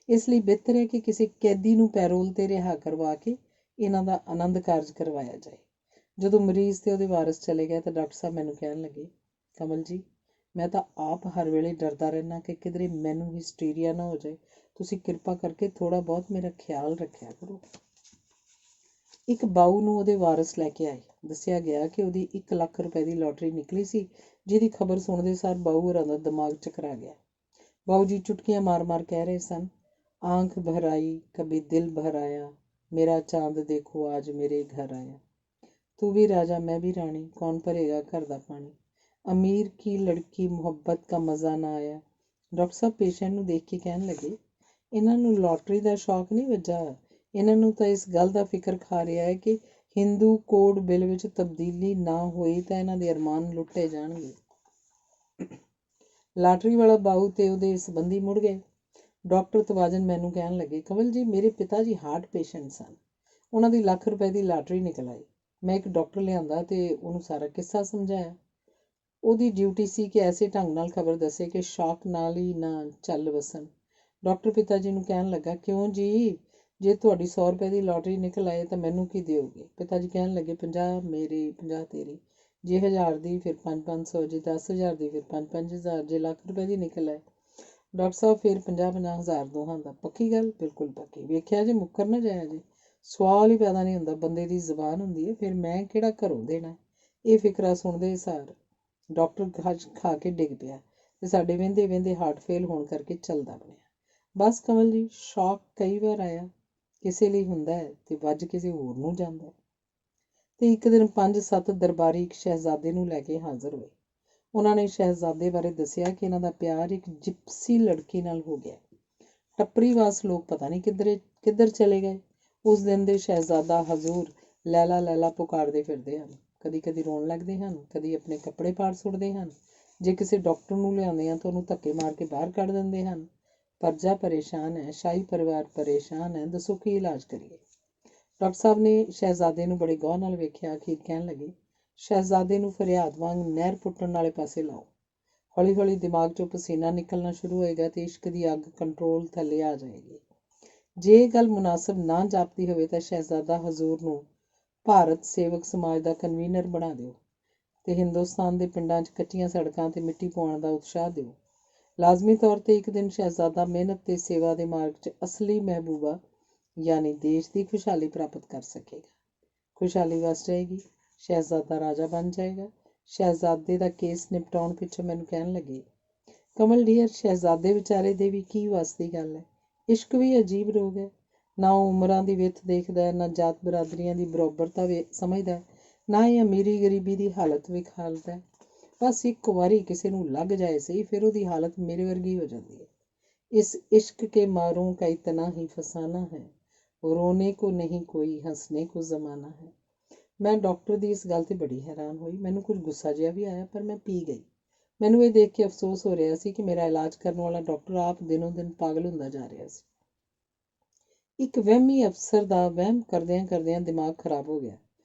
ਇਸ ਲਈ ਬਿਹਤਰ ਹੈ ਕਿ ਕਿਸੇ ਕੈਦੀ ਨੂੰ ਪੈਰੋਲ 'ਤੇ ਰਿਹਾ ਕਰਵਾ ਕੇ ਇਹਨਾਂ ਦਾ ਆਨੰਦ ਕਾਰਜ ਕਰਵਾਇਆ ਜਾਏ। ਜਦੋਂ ਮਰੀਜ਼ ਤੇ ਉਹਦੇ ਵਾਰਸ ਚਲੇ ਗਏ ਤਾਂ ਡਾਕਟਰ ਸਾਹਿਬ ਮੈਨੂੰ ਕਹਿਣ ਲੱਗੇ, ਕਮਲ ਜੀ, ਮੈਂ ਤਾਂ ਆਪ ਹਰ ਵੇਲੇ ਡਰਦਾ ਰਹਿੰਦਾ ਕਿ ਕਿਧਰੇ ਮੈਨੂੰ ਹਿਸਟੀਰੀਆ ਨਾ ਹੋ ਜਾਏ। ਤੁਸੀਂ ਕਿਰਪਾ ਕਰਕੇ ਥੋੜ੍ਹਾ ਬਹੁਤ ਮੇਰਾ ਖਿਆਲ ਰੱਖਿਆ ਕਰੋ। ਇੱਕ ਬਾਊ ਨੂੰ ਉਹਦੇ ਵਾਰਸ ਲੈ ਕੇ ਆਏ। ਦੱਸਿਆ ਗਿਆ ਕਿ ਉਹਦੀ 1 ਲੱਖ ਰੁਪਏ ਦੀ ਲਾਟਰੀ ਨਿਕਲੀ ਸੀ, ਜਿਹਦੀ ਖਬਰ ਸੁਣਦੇ ਸਾਰ ਬਾਊ ਹੋਰਾਂ ਦਾ ਦਿਮਾਗ ਚੱਕਰਾ ਗਿਆ। ਬਾਊ ਜੀ ਚੁਟਕੀਆਂ ਮਾਰ ਕਹਿ ਰਹੇ ਸਨ, ਆਂਖ ਭਰ ਆਈ ਕਭੀ ਦਿਲ ਭਰ ਆਇਆ, ਮੇਰਾ ਚਾਂਦ ਦੇਖੋ ਆਜ ਮੇਰੇ ਘਰ ਆਇਆ, ਤੂੰ ਵੀ ਰਾਜਾ ਮੈਂ ਵੀ ਰਾਣੀ, ਕੌਣ ਭਰੇਗਾ ਘਰ ਦਾ ਪਾਣੀ, ਅਮੀਰ ਕੀ ਲੜਕੀ ਮੁਹੱਬਤ ਕਾ ਮਜ਼ਾ ਨਾ ਆਇਆ। ਡਾਕਟਰ ਸਾਹਿਬ ਪੇਸ਼ੈਂਟ ਨੂੰ ਦੇਖ ਕੇ ਕਹਿਣ ਲੱਗੇ, ਇਹਨਾਂ ਨੂੰ ਲਾਟਰੀ ਦਾ ਸ਼ੌਕ ਨਹੀਂ ਵੱਜਾ, ਇਹਨਾਂ ਨੂੰ ਤਾਂ ਇਸ ਗੱਲ ਦਾ ਫਿਕਰ ਖਾ ਰਿਹਾ ਹੈ ਕਿ ਹਿੰਦੂ ਕੋਡ ਬਿੱਲ ਵਿੱਚ ਤਬਦੀਲੀ ਨਾ ਹੋਈ ਤਾਂ ਇਹਨਾਂ ਦੇ ਅਰਮਾਨ ਲੁੱਟੇ ਜਾਣਗੇ। ਲਾਟਰੀ ਵਾਲਾ ਬਾਊ ਤੇ ਉਹਦੇ ਸੰਬੰਧੀ ਮੁੜ ਗਏ। ਡਾਕਟਰ ਤਵਾਜਨ ਮੈਨੂੰ ਕਹਿਣ ਲੱਗੇ, ਕਮਲ ਜੀ, ਮੇਰੇ ਪਿਤਾ ਜੀ ਹਾਰਟ ਪੇਸ਼ੈਂਟ ਸਨ। ਉਹਨਾਂ ਦੀ 1 ਲੱਖ ਰੁਪਏ ਦੀ ਲਾਟਰੀ ਨਿਕਲ ਆਈ। ਮੈਂ ਇੱਕ ਡਾਕਟਰ ਲਿਆਂਦਾ ਤੇ ਉਹਨੂੰ ਸਾਰਾ ਕਿੱਸਾ ਸਮਝਾਇਆ। ਉਹਦੀ ਡਿਊਟੀ ਸੀ ਕਿ ਐਸੇ ਢੰਗ ਨਾਲ ਖਬਰ ਦੱਸੇ ਕਿ ਸ਼ੌਕ ਨਾਲ ਹੀ ਨਾ ਚੱਲ ਵਸਣ। ਡਾਕਟਰ ਪਿਤਾ ਜੀ ਨੂੰ ਕਹਿਣ ਲੱਗਾ, ਕਿਉਂ ਜੀ, ਜੇ ਤੁਹਾਡੀ 100 ਰੁਪਏ ਦੀ ਲਾਟਰੀ ਨਿਕਲ ਆਏ ਤਾਂ ਮੈਨੂੰ ਕੀ ਦਿਓਗੇ? ਪਿਤਾ ਜੀ ਕਹਿਣ ਲੱਗੇ, 50 ਮੇਰੇ 50 ਤੇਰੀ, ਜੇ 1000 ਦੀ ਫਿਰ 500, ਜੇ 10,000 ਦੀ ਫਿਰ 5,000, ਜੇ 1 ਲੱਖ ਰੁਪਏ ਦੀ ਨਿਕਲ ਆਏ। ਡਾਕਟਰ ਸਾਹਿਬ ਫਿਰ 50,000 ਦੋਹਾਂ ਦਾ। ਪੱਕੀ ਗੱਲ? ਬਿਲਕੁਲ ਪੱਕੀ। ਵੇਖਿਆ ਜੇ ਮੁੱਕਰ ਨਾ ਜਾਇਆ ਜੇ, ਸਵਾਲ ਹੀ ਪੈਦਾ ਨਹੀਂ ਹੁੰਦਾ। ਬੰਦੇ ਦੀ ਜ਼ਬਾਨ ਹੁੰਦੀ ਹੈ, ਫਿਰ ਮੈਂ ਕਿਹੜਾ ਘਰੋਂ ਦੇਣਾ। ਇਹ ਫਿਕਰਾ ਸੁਣਦੇ ਸਾਰ ਡਾਕਟਰ ਖਾ ਕੇ ਡਿੱਗ ਪਿਆ ਤੇ ਸਾਡੇ ਵਹਿੰਦੇ ਹਾਰਟ ਫੇਲ ਹੋਣ ਕਰਕੇ ਚੱਲਦਾ ਬਣਿਆ। ਬਸ ਕਮਲ ਜੀ, ਸ਼ੌਕ ਕਈ ਵਾਰ ਆਇਆ, ਕਿਸੇ ਲਈ ਹੁੰਦਾ ਹੈ ਤੇ ਵੱਜ ਕਿਸੇ ਹੋਰ ਨੂੰ ਜਾਂਦਾ। ਤੇ ਇੱਕ ਦਿਨ 5-7 ਦਰਬਾਰੀ ਇੱਕ ਸ਼ਹਿਜ਼ਾਦੇ ਨੂੰ ਲੈ ਕੇ ਹਾਜ਼ਰ ਹੋਏ। ਉਹਨਾਂ ਨੇ ਸ਼ਹਿਜ਼ਾਦੇ ਬਾਰੇ ਦੱਸਿਆ ਕਿ ਇਹਨਾਂ ਦਾ ਪਿਆਰ ਇੱਕ ਜਿਪਸੀ ਲੜਕੀ ਨਾਲ ਹੋ ਗਿਆ। ਟੱਪਰੀਵਾਸ ਲੋਕ ਪਤਾ ਨਹੀਂ ਕਿੱਧਰ ਚਲੇ ਗਏ। ਉਸ ਦਿਨ ਦੇ ਸ਼ਹਿਜ਼ਾਦਾ ਹਜ਼ੂਰ ਲੈਲਾ ਲੈਲਾ ਪੁਕਾਰਦੇ ਫਿਰਦੇ ਹਨ। ਕਦੀ ਰੋਣ ਲੱਗਦੇ ਹਨ, ਕਦੀ ਆਪਣੇ ਕੱਪੜੇ ਪਾੜ ਸੁੱਟਦੇ ਹਨ। ਜੇ ਕਿਸੇ ਡਾਕਟਰ ਨੂੰ ਲਿਆਉਂਦੇ ਹਨ ਤਾਂ ਉਹਨੂੰ ਧੱਕੇ ਮਾਰ ਕੇ ਬਾਹਰ ਕੱਢ ਦਿੰਦੇ ਹਨ। ਪਰਜਾ ਪਰੇਸ਼ਾਨ ਹੈ, ਸ਼ਾਹੀ ਪਰਿਵਾਰ ਪਰੇਸ਼ਾਨ ਹੈ, ਦੱਸੋ ਕੀ ਇਲਾਜ ਕਰੀਏ? ਡਾਕਟਰ ਸਾਹਿਬ ਨੇ ਸ਼ਹਿਜ਼ਾਦੇ ਨੂੰ ਬੜੇ ਗੌਰ ਨਾਲ ਵੇਖਿਆ। ਅਖੀਰ ਕਹਿਣ ਲੱਗੇ, ਸ਼ਹਿਜ਼ਾਦੇ ਨੂੰ ਫਰਿਆਦ ਵਾਂਗ ਨਹਿਰ ਪੁੱਟਣ ਵਾਲੇ ਪਾਸੇ ਲਾਓ। ਹੌਲੀ ਹੌਲੀ ਦਿਮਾਗ 'ਚੋਂ ਪਸੀਨਾ ਨਿਕਲਣਾ ਸ਼ੁਰੂ ਹੋਏਗਾ ਤੇ ਇਸ਼ਕ ਦੀ ਅੱਗ ਕੰਟਰੋਲ ਥੱਲੇ ਆ ਜਾਏਗੀ। ਜੇ ਇਹ ਗੱਲ ਮੁਨਾਸਬ ਨਾ ਜਾਪਦੀ ਹੋਵੇ ਤਾਂ ਸ਼ਹਿਜ਼ਾਦਾ ਹਜ਼ੂਰ ਨੂੰ ਭਾਰਤ ਸੇਵਕ ਸਮਾਜ ਦਾ ਕਨਵੀਨਰ ਬਣਾ ਦਿਓ ਤੇ ਹਿੰਦੁਸਤਾਨ ਦੇ ਪਿੰਡਾਂ 'ਚ ਕੱਚੀਆਂ ਸੜਕਾਂ 'ਤੇ ਮਿੱਟੀ ਪਾਉਣ ਦਾ ਉਤਸ਼ਾਹ ਦਿਓ। ਲਾਜ਼ਮੀ ਤੌਰ 'ਤੇ ਇੱਕ ਦਿਨ ਸ਼ਹਿਜ਼ਾਦਾ ਮਿਹਨਤ ਤੇ ਸੇਵਾ ਦੇ ਮਾਰਗ 'ਚ ਅਸਲੀ ਮਹਿਬੂਬਾ ਯਾਨੀ ਦੇਸ਼ ਦੀ ਖੁਸ਼ਹਾਲੀ ਪ੍ਰਾਪਤ ਕਰ ਸਕੇਗਾ। ਖੁਸ਼ਹਾਲੀ ਵਸ ਜਾਏਗੀ, ਸ਼ਹਿਜ਼ਾਦਾ ਰਾਜਾ ਬਣ ਜਾਏਗਾ। ਸ਼ਹਿਜ਼ਾਦੇ ਦਾ ਕੇਸ ਨਿਪਟਾਉਣ ਪਿੱਛੋਂ ਮੈਨੂੰ ਕਹਿਣ ਲੱਗੇ, ਕਮਲ ਡੀਅਰ, ਸ਼ਹਿਜ਼ਾਦੇ ਵਿਚਾਰੇ ਦੇ ਵੀ ਕੀ ਵੱਸ ਦੀ ਗੱਲ ਹੈ। ਇਸ਼ਕ ਵੀ ਅਜੀਬ ਰੋਗ ਹੈ। ਨਾ ਉਹ ਉਮਰਾਂ ਦੀ ਵਿੱਥ ਦੇਖਦਾ, ਨਾ ਜਾਤ ਬਰਾਦਰੀਆਂ ਦੀ ਬਰਾਬਰਤਾ ਸਮਝਦਾ, ਨਾ ਇਹ ਅਮੀਰੀ ਗਰੀਬੀ ਦੀ ਹਾਲਤ ਵਿਖਾਲਦਾ। ਬਸ ਇੱਕ ਵਾਰੀ ਕਿਸੇ ਨੂੰ ਲੱਗ ਜਾਏ ਸਹੀ, ਫਿਰ ਉਹਦੀ ਹਾਲਤ ਮੇਰੇ ਵਰਗੀ ਹੋ ਜਾਂਦੀ ਹੈ। ਇਸ ਇਸ਼ਕ ਕੇ ਮਾਰੋਂ ਕਾ ਇਤਨਾ ਹੀ ਫਸਾਨਾ ਹੈ, रोने को नहीं कोई, हंसने को ज़माना है। ਮੈਂ ਡਾਕਟਰ ਦੀ ਇਸ ਗੱਲ 'ਤੇ ਬੜੀ ਹੈਰਾਨ ਹੋਈ। ਮੈਨੂੰ ਕੁਝ ਗੁੱਸਾ ਜਿਹਾ ਵੀ ਆਇਆ, ਪਰ ਮੈਂ ਪੀ ਗਈ। ਮੈਨੂੰ ਇਹ ਦੇਖ ਕੇ ਅਫਸੋਸ ਹੋ ਰਿਹਾ ਸੀ ਕਿ ਮੇਰਾ ਇਲਾਜ ਕਰਨ ਵਾਲਾ ਡਾਕਟਰ ਆਪ ਦਿਨੋਂ ਦਿਨ ਪਾਗਲ ਹੁੰਦਾ ਜਾ ਰਿਹਾ ਸੀ। ਇੱਕ ਵਹਿਮੀ ਅਫਸਰ ਦਾ ਵਹਿਮ ਕਰਦਿਆਂ ਕਰਦਿਆਂ ਦਿਮਾਗ ਖਰਾਬ ਹੋ ਗਿਆ।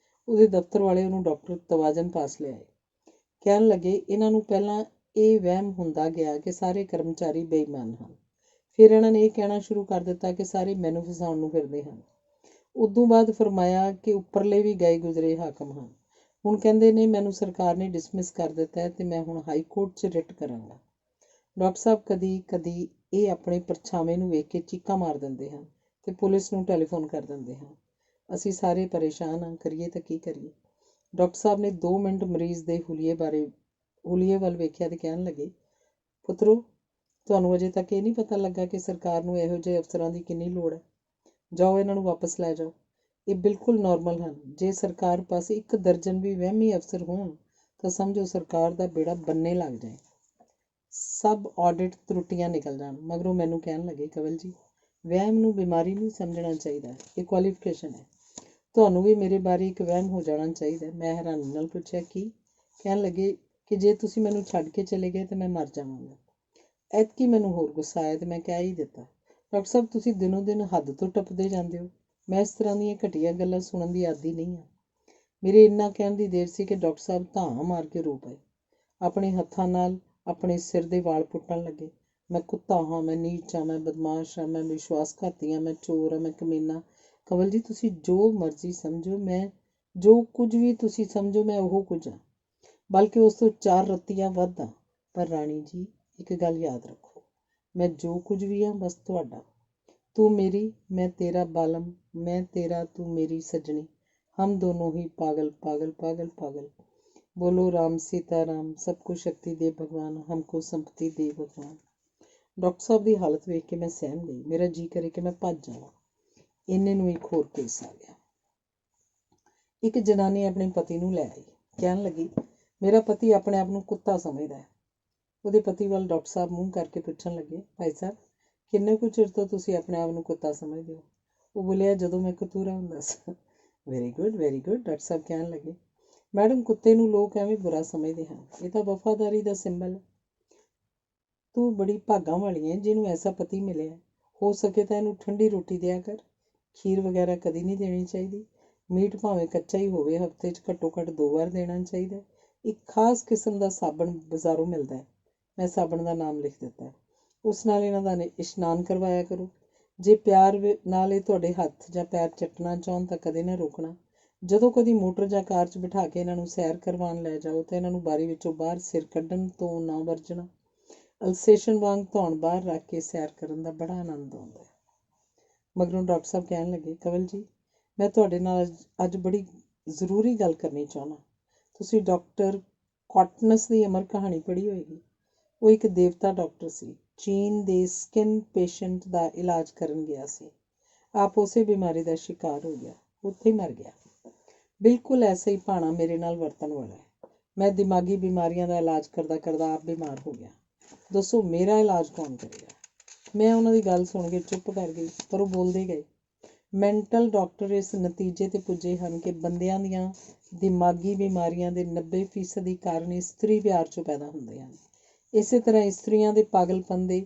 ਉਹਦੇ ਦਫ਼ਤਰ ਵਾਲੇ ਉਹਨੂੰ ਡਾਕਟਰ ਤਵਾਜ਼ਨ ਪਾਸ ਲਿਆਏ। ਕਹਿਣ ਲੱਗੇ, ਇਹਨਾਂ ਨੂੰ ਪਹਿਲਾਂ ਇਹ ਵਹਿਮ ਹੁੰਦਾ ਗਿਆ ਕਿ ਸਾਰੇ ਕਰਮਚਾਰੀ ਬੇਈਮਾਨ ਹਨ। ਫਿਰ ਇਹਨਾਂ ਨੇ ਇਹ ਕਹਿਣਾ ਸ਼ੁਰੂ ਕਰ ਦਿੱਤਾ ਕਿ ਸਾਰੇ ਮੈਨੂੰ ਫਸਾਉਣ ਨੂੰ ਫਿਰਦੇ ਹਨ। ਉਦੋਂ ਬਾਅਦ ਫਰਮਾਇਆ ਕਿ ਉੱਪਰਲੇ ਵੀ ਗਏ ਗੁਜ਼ਰੇ ਹਾਕਮ ਹਨ। ਹੁਣ ਕਹਿੰਦੇ ਨੇ ਮੈਨੂੰ ਸਰਕਾਰ ਨੇ ਡਿਸਮਿਸ ਕਰ ਦਿੱਤਾ ਹੈ ਅਤੇ ਮੈਂ ਹੁਣ ਹਾਈ ਕੋਰਟ 'ਚ ਰਿਟ ਕਰਾਂਗਾ। ਡਾਕਟਰ ਸਾਹਿਬ ਕਦੀ ਕਦੀ ਇਹ ਆਪਣੇ ਪਰਛਾਵੇਂ ਨੂੰ ਵੇਖ ਕੇ ਚੀਕਾਂ ਮਾਰ ਦਿੰਦੇ ਹਨ ਅਤੇ ਪੁਲਿਸ ਨੂੰ ਟੈਲੀਫੋਨ ਕਰ ਦਿੰਦੇ ਹਨ। ਅਸੀਂ ਸਾਰੇ ਪਰੇਸ਼ਾਨ ਹਾਂ, ਕਰੀਏ ਤਾਂ ਕੀ ਕਰੀਏ। ਡਾਕਟਰ ਸਾਹਿਬ ਨੇ 2 ਮਿੰਟ ਮਰੀਜ਼ ਦੇ ਹੁਲੀਏ ਵੱਲ ਵੇਖਿਆ ਅਤੇ ਕਹਿਣ ਲੱਗੇ, ਪੁੱਤਰੋ, ਤੁਹਾਨੂੰ ਅਜੇ ਤੱਕ ਇਹ ਨਹੀਂ ਪਤਾ ਲੱਗਾ ਕਿ ਸਰਕਾਰ ਨੂੰ ਇਹੋ ਜਿਹੇ ਅਫਸਰਾਂ ਦੀ ਕਿੰਨੀ ਲੋੜ ਹੈ। ਜਾਓ, ਇਹਨਾਂ ਨੂੰ ਵਾਪਸ ਲੈ ਜਾਓ। ਇਹ ਬਿਲਕੁਲ ਨਾਰਮਲ ਹਨ। ਜੇ ਸਰਕਾਰ ਪਾਸੇ 1 ਦਰਜਨ ਵੀ ਵਹਿਮੀ ਅਫਸਰ ਹੋਣ ਤਾਂ ਸਮਝੋ ਸਰਕਾਰ ਦਾ ਬੇੜਾ ਬੰਨੇ ਲੱਗ ਜਾਏ। ਸਭ ਆਡਿਟ ਤਰੁੱਟੀਆਂ ਨਿਕਲ ਜਾਣ। ਮਗਰੋਂ ਮੈਨੂੰ ਕਹਿਣ ਲੱਗੇ, ਕਵਲ ਜੀ, ਵਹਿਮ ਨੂੰ ਬਿਮਾਰੀ ਨਹੀਂ ਸਮਝਣਾ ਚਾਹੀਦਾ, ਇਹ ਕੁਆਲੀਫਿਕੇਸ਼ਨ ਹੈ। ਤੁਹਾਨੂੰ ਵੀ ਮੇਰੇ ਬਾਰੇ ਇੱਕ ਵਹਿਮ ਹੋ ਜਾਣਾ ਚਾਹੀਦਾ। ਮੈਂ ਹੈਰਾਨੀ ਨਾਲ ਪੁੱਛਿਆ, ਕੀ? ਕਹਿਣ ਲੱਗੇ ਕਿ ਜੇ ਤੁਸੀਂ ਮੈਨੂੰ ਛੱਡ ਕੇ ਚਲੇ ਗਏ ਤਾਂ ਮੈਂ ਮਰ ਜਾਵਾਂਗਾ। ਐਤਕੀ ਮੈਨੂੰ ਹੋਰ ਗੁੱਸਾ ਆਇਆ ਅਤੇ ਮੈਂ ਕਹਿ ਹੀ ਦਿੱਤਾ, ਡਾਕਟਰ ਸਾਹਿਬ, ਤੁਸੀਂ ਦਿਨੋਂ ਦਿਨ ਹੱਦ ਤੋਂ ਟੱਪਦੇ ਜਾਂਦੇ ਹੋ। ਮੈਂ ਇਸ ਤਰ੍ਹਾਂ ਦੀਆਂ ਘਟੀਆ ਗੱਲਾਂ ਸੁਣਨ ਦੀ ਆਦੀ ਨਹੀਂ ਹਾਂ। ਮੇਰੇ ਇੰਨਾ ਕਹਿਣ ਦੀ ਦੇਰ ਸੀ ਕਿ ਡਾਕਟਰ ਸਾਹਿਬ ਧਾਹਾਂ ਮਾਰ ਕੇ ਰੋ ਪਏ। ਆਪਣੇ ਹੱਥਾਂ ਨਾਲ ਆਪਣੇ ਸਿਰ ਦੇ ਵਾਲ ਪੁੱਟਣ ਲੱਗੇ। ਮੈਂ ਕੁੱਤਾ ਹਾਂ, ਮੈਂ ਨੀਚ ਹਾਂ, ਮੈਂ ਬਦਮਾਸ਼ ਹਾਂ, ਮੈਂ ਵਿਸ਼ਵਾਸਘਾਤੀ ਹਾਂ, ਮੈਂ ਚੋਰ ਹਾਂ, ਮੈਂ ਕਮੀਨਾ। ਕਵਲ ਜੀ, ਤੁਸੀਂ ਜੋ ਮਰਜ਼ੀ ਸਮਝੋ, ਮੈਂ ਜੋ ਕੁਝ ਵੀ ਤੁਸੀਂ ਸਮਝੋ, ਮੈਂ ਉਹ ਕੁਝ ਹਾਂ, ਬਲਕਿ ਉਸ ਤੋਂ 4 ਰੱਤੀਆਂ ਵੱਧ ਹਾਂ। ਪਰ ਰਾਣੀ ਜੀ, ਇੱਕ ਗੱਲ ਯਾਦ ਰੱਖੋ, ਮੈਂ ਜੋ ਕੁਝ ਵੀ ਹਾਂ ਬਸ ਤੁਹਾਡਾ। ਤੂੰ ਮੇਰੀ, ਮੈਂ ਤੇਰਾ ਬਾਲਮ, ਮੈਂ ਤੇਰਾ, ਤੂੰ ਮੇਰੀ ਸੱਜਣੀ। ਹਮ ਦੋਨੋਂ ਹੀ ਪਾਗਲ ਪਾਗਲ ਪਾਗਲ ਪਾਗਲ। ਬੋਲੋ ਰਾਮ ਸੀਤਾ ਰਾਮ, ਸਭ ਕੁ ਸ਼ਕਤੀ ਦੇ ਭਗਵਾਨ, ਹਮਕੋ ਸੰਪਤੀ ਦੇ ਭਗਵਾਨ। ਡਾਕਟਰ ਸਾਹਿਬ ਦੀ ਹਾਲਤ ਵੇਖ ਕੇ ਮੈਂ ਸਹਿਮ ਗਈ। ਮੇਰਾ ਜੀ ਕਰੇ ਕਿ ਮੈਂ ਭੱਜ ਜਾਵਾਂ। ਇੰਨੇ ਨੂੰ ਇੱਕ ਹੋਰ ਕੇਸ ਆ ਗਿਆ। ਇੱਕ ਜਨਾਨੀ ਆਪਣੇ ਪਤੀ ਨੂੰ ਲੈ ਆਈ। ਕਹਿਣ ਲੱਗੀ, ਮੇਰਾ ਪਤੀ ਆਪਣੇ ਆਪ ਨੂੰ ਕੁੱਤਾ ਸਮਝਦਾ ਹੈ। ਉਹਦੇ ਪਤੀ ਵੱਲ ਡਾਕਟਰ ਸਾਹਿਬ ਮੂੰਹ ਕਰਕੇ ਪੁੱਛਣ ਲੱਗੇ, ਭਾਈ ਸਾਹਿਬ, ਕਿੰਨੇ ਕੁ ਚਿਰ ਤੋਂ ਤੁਸੀਂ ਆਪਣੇ ਆਪ ਨੂੰ ਕੁੱਤਾ ਸਮਝਦੇ ਹੋ? ਉਹ ਬੋਲਿਆ, ਜਦੋਂ ਮੈਂ ਕਤੂਰਾ ਹੁੰਦਾ ਸੀ। Very good, very good. Doctor ਸਾਹਿਬ ਕਹਿਣ ਲੱਗੇ, ਮੈਡਮ, ਕੁੱਤੇ ਨੂੰ ਲੋਕ ਐਵੇਂ ਬੁਰਾ ਸਮਝਦੇ ਹਨ, ਇਹ ਤਾਂ ਵਫਾਦਾਰੀ ਦਾ ਸਿੰਬਲ ਹੈ। ਤੂੰ ਬੜੀ ਭਾਗਾਂ ਵਾਲੀ ਹੈ ਜਿਹਨੂੰ ਐਸਾ ਪਤੀ ਮਿਲਿਆ। ਹੋ ਸਕੇ ਤਾਂ ਇਹਨੂੰ ਠੰਡੀ ਰੋਟੀ ਦਿਆ ਕਰ। ਖੀਰ ਵਗੈਰਾ ਕਦੀ ਨਹੀਂ ਦੇਣੀ ਚਾਹੀਦੀ। ਮੀਟ ਭਾਵੇਂ ਕੱਚਾ ਹੀ ਹੋਵੇ, ਹਫ਼ਤੇ 'ਚ ਘੱਟੋ ਘੱਟ 2 ਵਾਰ ਦੇਣਾ ਚਾਹੀਦਾ। ਇੱਕ ਖਾਸ ਕਿਸਮ ਦਾ ਸਾਬਣ ਬਾਜ਼ਾਰੋਂ ਮਿਲਦਾ ਹੈ, ਮੈਂ ਸਾਬਣ ਦਾ ਨਾਮ ਲਿਖ ਦਿੱਤਾ। ਉਸ ਨਾਲ ਇਹਨਾਂ ਦਾ ਇਸ਼ਨਾਨ ਕਰਵਾਇਆ ਕਰੋ। ਜੇ ਪਿਆਰ ਨਾਲ ਇਹ ਤੁਹਾਡੇ ਹੱਥ ਜਾਂ ਪੈਰ ਚੱਟਣਾ ਚਾਹੁਣ ਤਾਂ ਕਦੇ ਨਾ ਰੋਕਣਾ। ਜਦੋਂ ਕਦੀ ਮੋਟਰ ਜਾਂ ਕਾਰ 'ਚ ਬਿਠਾ ਕੇ ਇਹਨਾਂ ਨੂੰ ਸੈਰ ਕਰਵਾਉਣ ਲੈ ਜਾਓ ਤਾਂ ਇਹਨਾਂ ਨੂੰ ਬਾਰੀ ਵਿੱਚੋਂ ਬਾਹਰ ਸਿਰ ਕੱਢਣ ਤੋਂ ਨਾ ਵਰਜਣਾ। ਅਲਸੇਸ਼ਨ ਵਾਂਗ ਧੌਣ ਬਾਹਰ ਰੱਖ ਕੇ ਸੈਰ ਕਰਨ ਦਾ ਬੜਾ ਆਨੰਦ ਆਉਂਦਾ ਹੈ। ਮਗਰੋਂ ਡਾਕਟਰ ਸਾਹਿਬ ਕਹਿਣ ਲੱਗੇ, ਕਵਲ ਜੀ, ਮੈਂ ਤੁਹਾਡੇ ਨਾਲ ਅੱਜ ਬੜੀ ਜ਼ਰੂਰੀ ਗੱਲ ਕਰਨੀ ਚਾਹੁੰਦਾ। ਤੁਸੀਂ ਡਾਕਟਰ ਕਾਟਨਸ ਦੀ ਅਮਰ ਕਹਾਣੀ ਪੜ੍ਹੀ ਹੋਏਗੀ। ਉਹ ਇੱਕ ਦੇਵਤਾ ਡਾਕਟਰ ਸੀ। ਚੀਨ ਦੇ ਸਕਿਨ ਪੇਸ਼ੈਂਟ ਦਾ ਇਲਾਜ ਕਰਨ ਗਿਆ ਸੀ। ਆਪ ਉਸੇ ਬਿਮਾਰੀ ਦਾ ਸ਼ਿਕਾਰ ਹੋ ਗਿਆ, ਉੱਥੇ ਹੀ ਮਰ ਗਿਆ। ਬਿਲਕੁਲ ਐਸਾ ਹੀ ਭਾਣਾ ਮੇਰੇ ਨਾਲ ਵਰਤਣ ਵਾਲਾ ਹੈ। ਮੈਂ ਦਿਮਾਗੀ ਬਿਮਾਰੀਆਂ ਦਾ ਇਲਾਜ ਕਰਦਾ ਕਰਦਾ ਆਪ ਬਿਮਾਰ ਹੋ ਗਿਆ। ਦੱਸੋ, ਮੇਰਾ ਇਲਾਜ ਕੌਣ ਕਰੇਗਾ? ਮੈਂ ਉਹਨਾਂ ਦੀ ਗੱਲ ਸੁਣ ਕੇ ਚੁੱਪ ਕਰ ਗਈ, ਪਰ ਉਹ ਬੋਲਦੇ ਗਏ। ਮੈਂਟਲ ਡਾਕਟਰ ਇਸ ਨਤੀਜੇ 'ਤੇ ਪੁੱਜੇ ਹਨ ਕਿ ਬੰਦਿਆਂ ਦੀਆਂ ਦਿਮਾਗੀ ਬਿਮਾਰੀਆਂ ਦੇ 90% ਕਾਰਨ ਇਸਤਰੀ ਪਿਆਰ 'ਚੋਂ ਪੈਦਾ ਹੁੰਦੇ ਹਨ। ਇਸੇ ਤਰ੍ਹਾਂ ਇਸਤਰੀਆਂ ਦੇ ਪਾਗਲਪਨ ਦੇ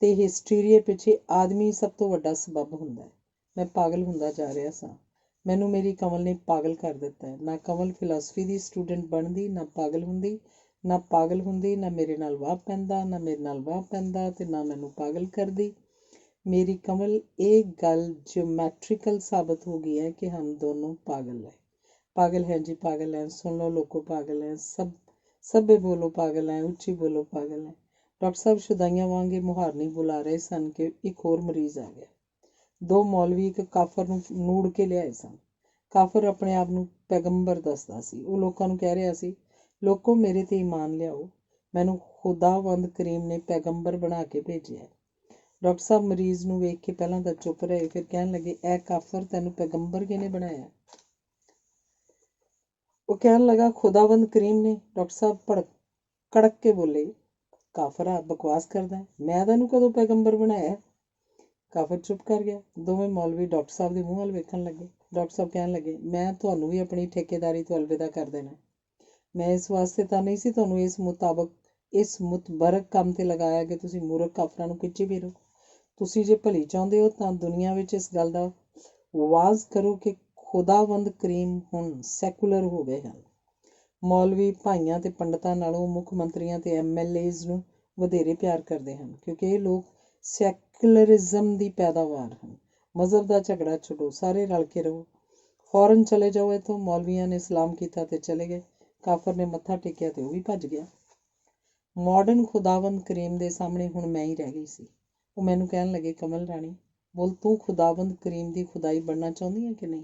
ਤੇ ਹਿਸਟੀਰੀਏ ਪਿੱਛੇ ਆਦਮੀ ਸਭ ਤੋਂ ਵੱਡਾ ਸਬੱਬ ਹੁੰਦਾ ਹੈ। ਮੈਂ ਪਾਗਲ ਹੁੰਦਾ ਜਾ ਰਿਹਾ ਸਾਂ। ਮੈਨੂੰ ਮੇਰੀ ਕਮਲ ਨੇ ਪਾਗਲ ਕਰ ਦਿੱਤਾ ਹੈ। ਨਾ ਕਮਲ ਫਿਲਾਸਫੀ ਦੀ ਸਟੂਡੈਂਟ ਬਣਦੀ, ਨਾ ਪਾਗਲ ਹੁੰਦੀ, ਨਾ ਪਾਗਲ ਹੁੰਦੀ, ਨਾ ਮੇਰੇ ਨਾਲ ਵਾਹ ਪੈਂਦਾ, ਨਾ ਮੇਰੇ ਨਾਲ ਵਾਹ ਪੈਂਦਾ ਅਤੇ ਨਾ ਮੈਨੂੰ ਪਾਗਲ ਕਰਦੀ। ਮੇਰੀ ਕਮਲ, ਇਹ ਗੱਲ ਜਿਓਮੈਟ੍ਰੀਕਲ ਸਾਬਤ ਹੋ ਗਈ ਹੈ ਕਿ ਹਮ ਦੋਨੋਂ ਪਾਗਲ ਹੈ। ਪਾਗਲ ਹੈ ਜੀ, ਪਾਗਲ ਹੈ। ਸੁਣ ਲਓ ਲੋਕੋ, ਪਾਗਲ ਹੈ। ਸਭੇ ਬੋਲੋ ਪਾਗਲ ਹੈ, ਉੱਚੀ ਬੋਲੋ ਪਾਗਲ ਹੈ। ਡਾਕਟਰ ਸਾਹਿਬ ਸ਼ੁਦਾਈਆਂ ਵਾਂਗ ਇਹ ਮੁਹਾਰਨੀ ਬੁਲਾ ਰਹੇ ਸਨ ਕਿ ਇੱਕ ਹੋਰ ਮਰੀਜ਼ ਆ ਗਿਆ। 2 ਮੌਲਵੀ ਇੱਕ ਕਾਫਰ ਨੂੰ ਨੂੜ ਕੇ ਲਿਆਏ ਸਨ। ਕਾਫਰ ਆਪਣੇ ਆਪ ਨੂੰ ਪੈਗੰਬਰ ਦੱਸਦਾ ਸੀ। ਉਹ ਲੋਕਾਂ ਨੂੰ ਕਹਿ ਰਿਹਾ ਸੀ, ਲੋਕੋ, ਮੇਰੇ 'ਤੇ ਈਮਾਨ ਲਿਆਓ, ਮੈਨੂੰ ਖੁਦਾਵੰਦ ਕਰੀਮ ਨੇ ਪੈਗੰਬਰ ਬਣਾ ਕੇ ਭੇਜਿਆ। ਡਾਕਟਰ ਸਾਹਿਬ ਮਰੀਜ਼ ਨੂੰ ਵੇਖ ਕੇ ਪਹਿਲਾਂ ਤਾਂ ਚੁੱਪ ਰਹੇ, ਫਿਰ ਕਹਿਣ ਲੱਗੇ, ਐ ਕਾਫਰ, ਤੈਨੂੰ ਪੈਗੰਬਰ ਕਿਹਨੇ ਬਣਾਇਆ? ਉਹ ਕਹਿਣ ਲੱਗਾ, ਖੁਦਾਵੰਦ ਕਰੀਮ ਨੇ। ਡਾਕਟਰ ਸਾਹਿਬ ਕੜਕ ਕੇ ਬੋਲੇ, ਕਾਫਰਾ, ਬਕਵਾਸ ਕਰਦਾ, ਮੈਂ ਤੈਨੂੰ ਕਦੋਂ ਪੈਗੰਬਰ ਬਣਾਇਆ? ਕਾਫਰ ਚੁੱਪ ਕਰ ਗਿਆ। ਦੋਵੇਂ ਮੌਲਵੀ ਡਾਕਟਰ ਸਾਹਿਬ ਦੇ ਮੂੰਹ ਵੱਲ ਵੇਖਣ ਲੱਗੇ। ਡਾਕਟਰ ਸਾਹਿਬ ਕਹਿਣ ਲੱਗੇ, ਮੈਂ ਤੁਹਾਨੂੰ ਵੀ ਆਪਣੀ ਠੇਕੇਦਾਰੀ ਤੋਂ ਅਲਵਿਦਾ ਕਰ ਦੇਣਾ। ਮੈਂ ਇਸ ਵਾਸਤੇ ਤਾਂ ਨਹੀਂ ਸੀ ਤੁਹਾਨੂੰ ਇਸ ਮੁਤਬਰਕ ਕੰਮ ਤੇ ਲਗਾਇਆ ਕਿ ਤੁਸੀਂ ਮੂਰਖ ਕਾਫਰਾਂ ਨੂੰ ਖਿੱਚੀ ਫਿਰੋ। ਤੁਸੀਂ ਜੇ ਭਲੀ ਚਾਹੁੰਦੇ ਹੋ ਤਾਂ ਦੁਨੀਆ ਵਿੱਚ ਇਸ ਗੱਲ ਦਾ ਵਾਜ਼ ਕਰੋ ਕਿ ਖੁਦਾਵੰਦ ਕਰੀਮ ਹੁਣ ਸੈਕੂਲਰ ਹੋ ਗਏ ਹਨ। ਮੌਲਵੀ ਭਾਈਆਂ ਤੇ ਪੰਡਤਾਂ ਨਾਲੋਂ ਮੁੱਖ ਮੰਤਰੀਆਂ ਤੇ MLAs ਨੂੰ ਵਧੇਰੇ ਪਿਆਰ ਕਰਦੇ ਹਨ, ਕਿਉਂਕਿ ਇਹ ਲੋਕ ਸੈਕੂਲਰਿਜ਼ਮ ਦੀ ਪੈਦਾਵਾਰ ਹਨ। ਮਜ਼ਹਬ ਦਾ ਝਗੜਾ ਛੱਡੋ, ਸਾਰੇ ਰਲ ਕੇ ਰਹੋ। ਫੌਰਨ ਚਲੇ ਜਾਓ ਇੱਥੋਂ। ਮੌਲਵੀਆਂ ਨੇ ਸਲਾਮ ਕੀਤਾ ਤੇ ਚਲੇ ਗਏ। ਕਾਫਰ ਨੇ ਮੱਥਾ ਟੇਕਿਆ ਤੇ ਉਹ ਵੀ ਭੱਜ ਗਿਆ। ਮਾਡਰਨ ਖੁਦਾਵੰਦ ਕਰੀਮ ਦੇ ਸਾਹਮਣੇ ਹੁਣ ਮੈਂ ਹੀ ਰਹਿ ਗਈ ਸੀ। ਉਹ ਮੈਨੂੰ ਕਹਿਣ ਲੱਗੇ, ਕਮਲ ਰਾਣੀ, ਬੋਲ, ਤੂੰ ਖੁਦਾਵੰਦ ਕਰੀਮ ਦੀ ਖੁਦਾਈ ਬਣਨਾ ਚਾਹੁੰਦੀ ਹੈ ਕਿ ਨਹੀਂ?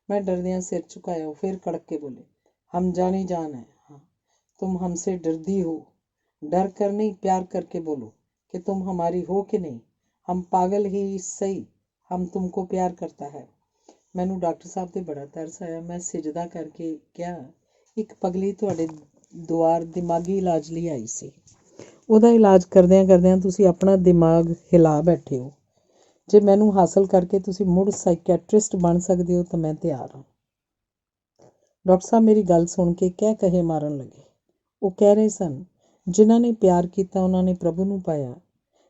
ਮੈਂ ਡਰਦਿਆਂ ਸਿਰ ਝੁਕਾਇਆ। ਉਹ ਫਿਰ ਕੜਕ ਕੇ ਬੋਲੇ, हम जानी जान है। हाँ, तुम हमसे डरती हो। डर कर नहीं, प्यार करके बोलो कि तुम हमारी हो कि नहीं। हम पागल ही सही, हम तुमको प्यार करता है। ਮੈਨੂੰ ਡਾਕਟਰ ਸਾਹਿਬ ਤੇ ਬੜਾ ਤਰਸ ਆਇਆ। ਮੈਂ ਸਿਜਦਾ ਕਰਕੇ ਕਿਹਾ, ਇੱਕ ਪਗਲੀ ਤੁਹਾਡੇ ਦੁਆਰ ਦਿਮਾਗੀ ਇਲਾਜ ਲਈ ਆਈ ਸੀ। ਉਹਦਾ ਇਲਾਜ ਕਰਦਿਆਂ ਕਰਦਿਆਂ ਤੁਸੀਂ ਆਪਣਾ ਦਿਮਾਗ ਹਿਲਾ ਬੈਠੇ ਹੋ। ਜੇ ਮੈਨੂੰ ਹਾਸਲ ਕਰਕੇ ਤੁਸੀਂ ਮੁੜ ਸਾਈਕੈਟਰਿਸਟ ਬਣ ਸਕਦੇ ਹੋ ਤਾਂ ਮੈਂ ਤਿਆਰ ਹਾਂ। ਡਾਕਟਰ ਸਾਹਿਬ ਮੇਰੀ ਗੱਲ ਸੁਣ ਕੇ ਕਹਿ ਕਹੇ ਮਾਰਨ ਲੱਗੇ। ਉਹ ਕਹਿ ਰਹੇ ਸਨ, ਜਿਨ੍ਹਾਂ ਨੇ ਪਿਆਰ ਕੀਤਾ ਉਹਨਾਂ ਨੇ ਪ੍ਰਭੂ ਨੂੰ ਪਾਇਆ।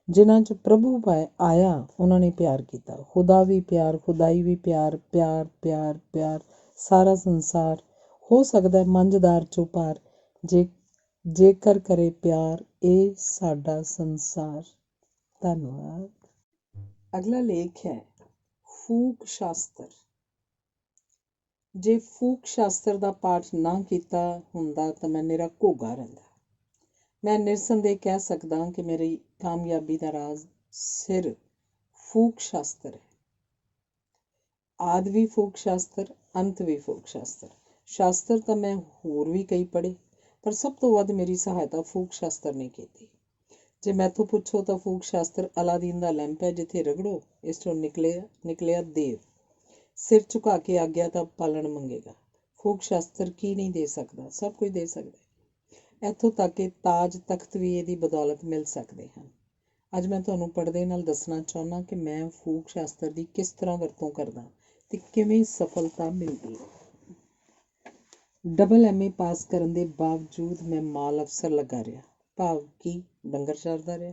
ਜਿਨ੍ਹਾਂ 'ਚ ਪ੍ਰਭੂ ਆਇਆ ਉਹਨਾਂ ਨੇ ਪਿਆਰ ਕੀਤਾ। ਖੁਦਾ ਵੀ ਪਿਆਰ, ਖੁਦਾਈ ਵੀ ਪਿਆਰ, ਪਿਆਰ ਪਿਆਰ ਪਿਆਰ, ਸਾਰਾ ਸੰਸਾਰ ਹੋ ਸਕਦਾ ਮੰਝਦਾਰ 'ਚੋਂ ਪਾਰ, ਜੇਕਰ ਕਰੇ ਪਿਆਰ ਇਹ ਸਾਡਾ ਸੰਸਾਰ। ਧੰਨਵਾਦ। ਅਗਲਾ ਲੇਖ ਹੈ ਫੂਕ ਸ਼ਾਸਤਰ। ਜੇ ਫੂਕ ਸ਼ਾਸਤਰ ਦਾ ਪਾਠ ਨਾ ਕੀਤਾ ਹੁੰਦਾ ਤਾਂ ਮੈਂ ਨਿਰਾ ਘੋਗਾ ਰਹਿੰਦਾ। ਮੈਂ ਨਿਰਸੰਦੇਹ ਕਹਿ ਸਕਦਾ ਕਿ ਮੇਰੀ ਕਾਮਯਾਬੀ ਦਾ ਰਾਜ਼ ਸਿਰ ਫੂਕ ਸ਼ਾਸਤਰ ਹੈ। ਆਦ ਵੀ ਫੂਕ ਸ਼ਾਸਤਰ, ਅੰਤ ਵੀ ਫੂਕ ਸ਼ਾਸਤਰ। ਸ਼ਾਸਤਰ ਤਾਂ ਮੈਂ ਹੋਰ ਵੀ ਕਈ ਪੜ੍ਹੇ, ਪਰ ਸਭ ਤੋਂ ਵੱਧ ਮੇਰੀ ਸਹਾਇਤਾ ਫੂਕ ਸ਼ਾਸਤਰ ਨੇ ਕੀਤੀ। ਜੇ ਮੈਥੋਂ ਪੁੱਛੋ ਤਾਂ ਫੂਕ ਸ਼ਾਸਤਰ ਅਲਾਦੀਨ ਦਾ ਲੈਂਪ ਹੈ, ਜਿੱਥੇ ਰਗੜੋ ਇਸ ਤੋਂ ਨਿਕਲਿਆ ਦੇਵ। ਸਿਰ ਝੁਕਾ ਕੇ ਆਗਿਆ ਤਾਂ ਪਾਲਣ ਮੰਗੇਗਾ। ਫੂਕ ਸ਼ਾਸਤਰ ਕੀ ਨਹੀਂ ਦੇ ਸਕਦਾ? ਸਭ ਕੁਝ ਦੇ ਸਕਦਾ। ਇੱਥੋਂ ਤੱਕ ਕਿ ਤਾਜ ਤਖਤ ਵੀ ਇਹਦੀ ਬਦੌਲਤ ਮਿਲ ਸਕਦੇ ਹਨ। ਅੱਜ ਮੈਂ ਤੁਹਾਨੂੰ ਪੜ੍ਹਦੇ ਨਾਲ ਦੱਸਣਾ ਚਾਹੁੰਦਾ ਕਿ ਮੈਂ ਫੂਕ ਸ਼ਾਸਤਰ ਦੀ ਕਿਸ ਤਰ੍ਹਾਂ ਵਰਤੋਂ ਕਰਦਾ ਤੇ ਕਿਵੇਂ ਸਫਲਤਾ ਮਿਲਦੀ ਹੈ। ਡਬਲ MA ਪਾਸ ਕਰਨ ਦੇ ਬਾਵਜੂਦ ਮੈਂ ਮਾਲ ਅਫਸਰ ਲੱਗਾ ਰਿਹਾ, ਭਾਵ ਕਿ ਡੰਗਰ ਚਾਰਦਾ ਰਿਹਾ।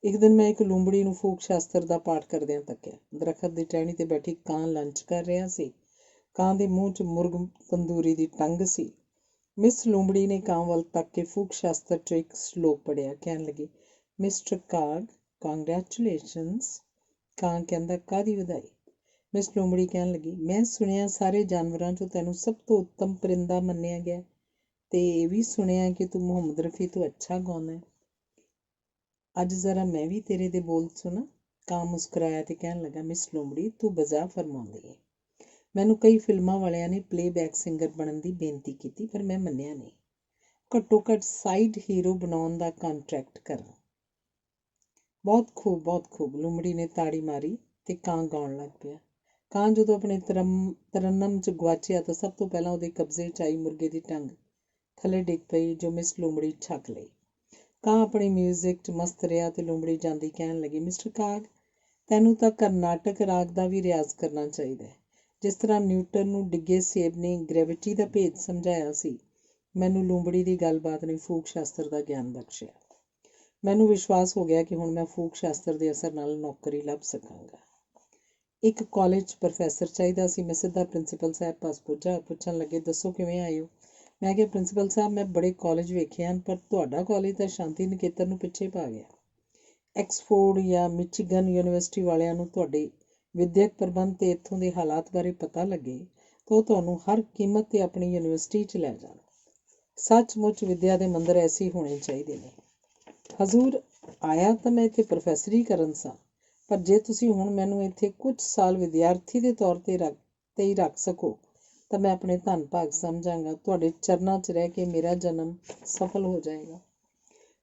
ਇੱਕ ਦਿਨ ਮੈਂ ਇੱਕ ਲੂੰਬੜੀ ਨੂੰ ਫੂਕ ਸ਼ਾਸਤਰ ਦਾ ਪਾਠ ਕਰਦਿਆਂ ਤੱਕਿਆ। ਦਰਖਤ ਦੀ ਟਹਿਣੀ ਤੇ ਬੈਠੀ ਕਾਂ ਲੰਚ ਕਰ ਰਿਹਾ ਸੀ। ਕਾਂ ਦੇ ਮੂੰਹ 'ਚ ਮੁਰਗ ਤੰਦੂਰੀ ਦੀ ਟੰਗ ਸੀ। ਮਿਸ ਲੂੰਬੜੀ ਨੇ ਕਾਂ ਵੱਲ ਤੱਕ ਕੇ ਫੂਕ ਸ਼ਾਸਤਰ 'ਚੋਂ ਇੱਕ ਸ਼ਲੋਕ ਪੜ੍ਹਿਆ। ਕਹਿਣ ਲੱਗੀ, ਮਿਸਟਰ ਕਾਗ, ਕੰਗ੍ਰੈਚੁਲੇਸ਼ਨਸ। ਕਾਂ ਕਹਿੰਦਾ, ਕਾਹਦੀ ਵਧਾਈ? ਮਿਸ ਲੂੰਬੜੀ ਕਹਿਣ ਲੱਗੀ, ਮੈਂ ਸੁਣਿਆ ਸਾਰੇ ਜਾਨਵਰਾਂ 'ਚੋਂ ਤੈਨੂੰ ਸਭ ਤੋਂ ਉੱਤਮ ਪਰਿੰਦਾ ਮੰਨਿਆ ਗਿਆ ਤੇ ਇਹ ਵੀ ਸੁਣਿਆ ਕਿ ਤੂੰ ਮੁਹੰਮਦ ਰਫੀ ਤੋਂ ਅੱਛਾ ਗਾਉਂਦਾ ਹੈ। ਅੱਜ ਜ਼ਰਾ ਮੈਂ ਵੀ ਤੇਰੇ ਦੇ ਬੋਲ ਸੁਣਾ। ਕਾਂ ਮੁਸਕਰਾਇਆ ਤੇ ਕਹਿਣ ਲੱਗਾ, ਮਿਸ ਲੂੰਬੜੀ, ਤੂੰ ਬਜਾ ਫਰਮਾਉਂਦੀ ਹੈ। ਮੈਨੂੰ ਕਈ ਫਿਲਮਾਂ ਵਾਲਿਆਂ ਨੇ ਪਲੇਬੈਕ ਸਿੰਗਰ ਬਣਨ ਦੀ ਬੇਨਤੀ ਕੀਤੀ, ਪਰ ਮੈਂ ਮੰਨਿਆ ਨਹੀਂ। ਘੱਟੋ ਘੱਟ ਸਾਈਡ ਹੀਰੋ ਬਣਾਉਣ ਦਾ ਕੰਟਰੈਕਟ ਕਰਾਂ। ਬਹੁਤ ਖੂਬ, ਬਹੁਤ ਖੂਬ। ਲੂੰਬੜੀ ਨੇ ਤਾੜੀ ਮਾਰੀ ਤੇ ਕਾਂ ਗਾਉਣ ਲੱਗ ਪਿਆ। ਕਾਂ ਜਦੋਂ ਆਪਣੇ ਤਰੰਨਮ 'ਚ ਗੁਆਚਿਆ ਤਾਂ ਸਭ ਤੋਂ ਪਹਿਲਾਂ ਉਹਦੇ ਕਬਜ਼ੇ 'ਚ ਆਈ ਮੁਰਗੇ ਦੀ ਟੰਗ ਥੱਲੇ ਡਿੱਗ ਪਈ, ਜੋ ਮਿਸ ਲੂੰਬੜੀ ਛਕ ਲਈ। ਕਾਂ ਆਪਣੀ ਮਿਊਜ਼ਿਕ 'ਚ ਮਸਤ ਰਿਹਾ ਤੇ ਲੂੰਬੜੀ ਜਾਂਦੀ ਕਹਿਣ ਲੱਗੀ, ਮਿਸਟਰ ਕਾਗ, ਤੈਨੂੰ ਤਾਂ ਕਰਨਾਟਕ ਰਾਗ ਦਾ ਵੀ ਰਿਆਜ਼ ਕਰਨਾ ਚਾਹੀਦਾ ਹੈ। ਜਿਸ ਤਰ੍ਹਾਂ ਨਿਊਟਨ ਨੂੰ ਡਿੱਗੇ ਸੇਬ ਨੇ ਗ੍ਰੈਵਿਟੀ ਦਾ ਭੇਦ ਸਮਝਾਇਆ ਸੀ, ਮੈਨੂੰ ਲੂੰਬੜੀ ਦੀ ਗੱਲਬਾਤ ਨੇ ਫੂਕ ਸ਼ਾਸਤਰ ਦਾ ਗਿਆਨ ਬਖਸ਼ਿਆ। ਮੈਨੂੰ ਵਿਸ਼ਵਾਸ ਹੋ ਗਿਆ ਕਿ ਹੁਣ ਮੈਂ ਫੂਕ ਸ਼ਾਸਤਰ ਦੇ ਅਸਰ ਨਾਲ ਨੌਕਰੀ ਲੱਭ ਸਕਾਂਗਾ। ਇੱਕ ਕਾਲਜ 'ਚ ਪ੍ਰੋਫੈਸਰ ਚਾਹੀਦਾ ਸੀ। ਮੈਂ ਸਿੱਧਾ ਪ੍ਰਿੰਸੀਪਲ ਸਾਹਿਬ ਪਾਸ ਪੁੱਛਣ ਲੱਗੇ, ਦੱਸੋ ਕਿਵੇਂ ਆਏ ਹੋ? ਮੈਂ ਕਿਹਾ, ਪ੍ਰਿੰਸੀਪਲ ਸਾਹਿਬ, ਮੈਂ ਬੜੇ ਕਾਲਜ ਵੇਖੇ ਹਨ, ਪਰ ਤੁਹਾਡਾ ਕਾਲਜ ਤਾਂ ਸ਼ਾਂਤੀ ਨਿਕੇਤਨ ਨੂੰ ਪਿੱਛੇ ਪਾ ਗਿਆ। ਐਕਸਫੋਰਡ ਜਾਂ ਮਿਚੀਗਨ ਯੂਨੀਵਰਸਿਟੀ ਵਾਲਿਆਂ ਨੂੰ ਤੁਹਾਡੇ ਵਿੱਦਿਅਕ ਪ੍ਰਬੰਧ ਤੇ ਇੱਥੋਂ ਦੇ ਹਾਲਾਤ ਬਾਰੇ ਪਤਾ ਲੱਗੇ ਤਾਂ ਉਹ ਤੁਹਾਨੂੰ ਹਰ ਕੀਮਤ 'ਤੇ ਆਪਣੀ ਯੂਨੀਵਰਸਿਟੀ 'ਚ ਲੈ ਜਾਣ। ਸੱਚਮੁੱਚ ਵਿੱਦਿਆ ਦੇ ਮੰਦਰ ਐਸੇ ਹੀ ਹੋਣੇ ਚਾਹੀਦੇ ਨੇ। ਹਜ਼ੂਰ, ਆਇਆ ਤਾਂ ਮੈਂ ਇੱਥੇ ਪ੍ਰੋਫੈਸਰੀ ਕਰਨ ਸਾਂ, ਪਰ ਜੇ ਤੁਸੀਂ ਹੁਣ ਮੈਨੂੰ ਇੱਥੇ ਕੁਝ ਸਾਲ ਵਿਦਿਆਰਥੀ ਦੇ ਤੌਰ 'ਤੇ ਹੀ ਰੱਖ ਸਕੋ ਤਾਂ ਮੈਂ ਆਪਣੇ ਧੰਨ ਭਾਗ ਸਮਝਾਂਗਾ। ਤੁਹਾਡੇ ਚਰਨਾਂ 'ਚ ਰਹਿ ਕੇ ਮੇਰਾ ਜਨਮ ਸਫਲ ਹੋ ਜਾਏਗਾ।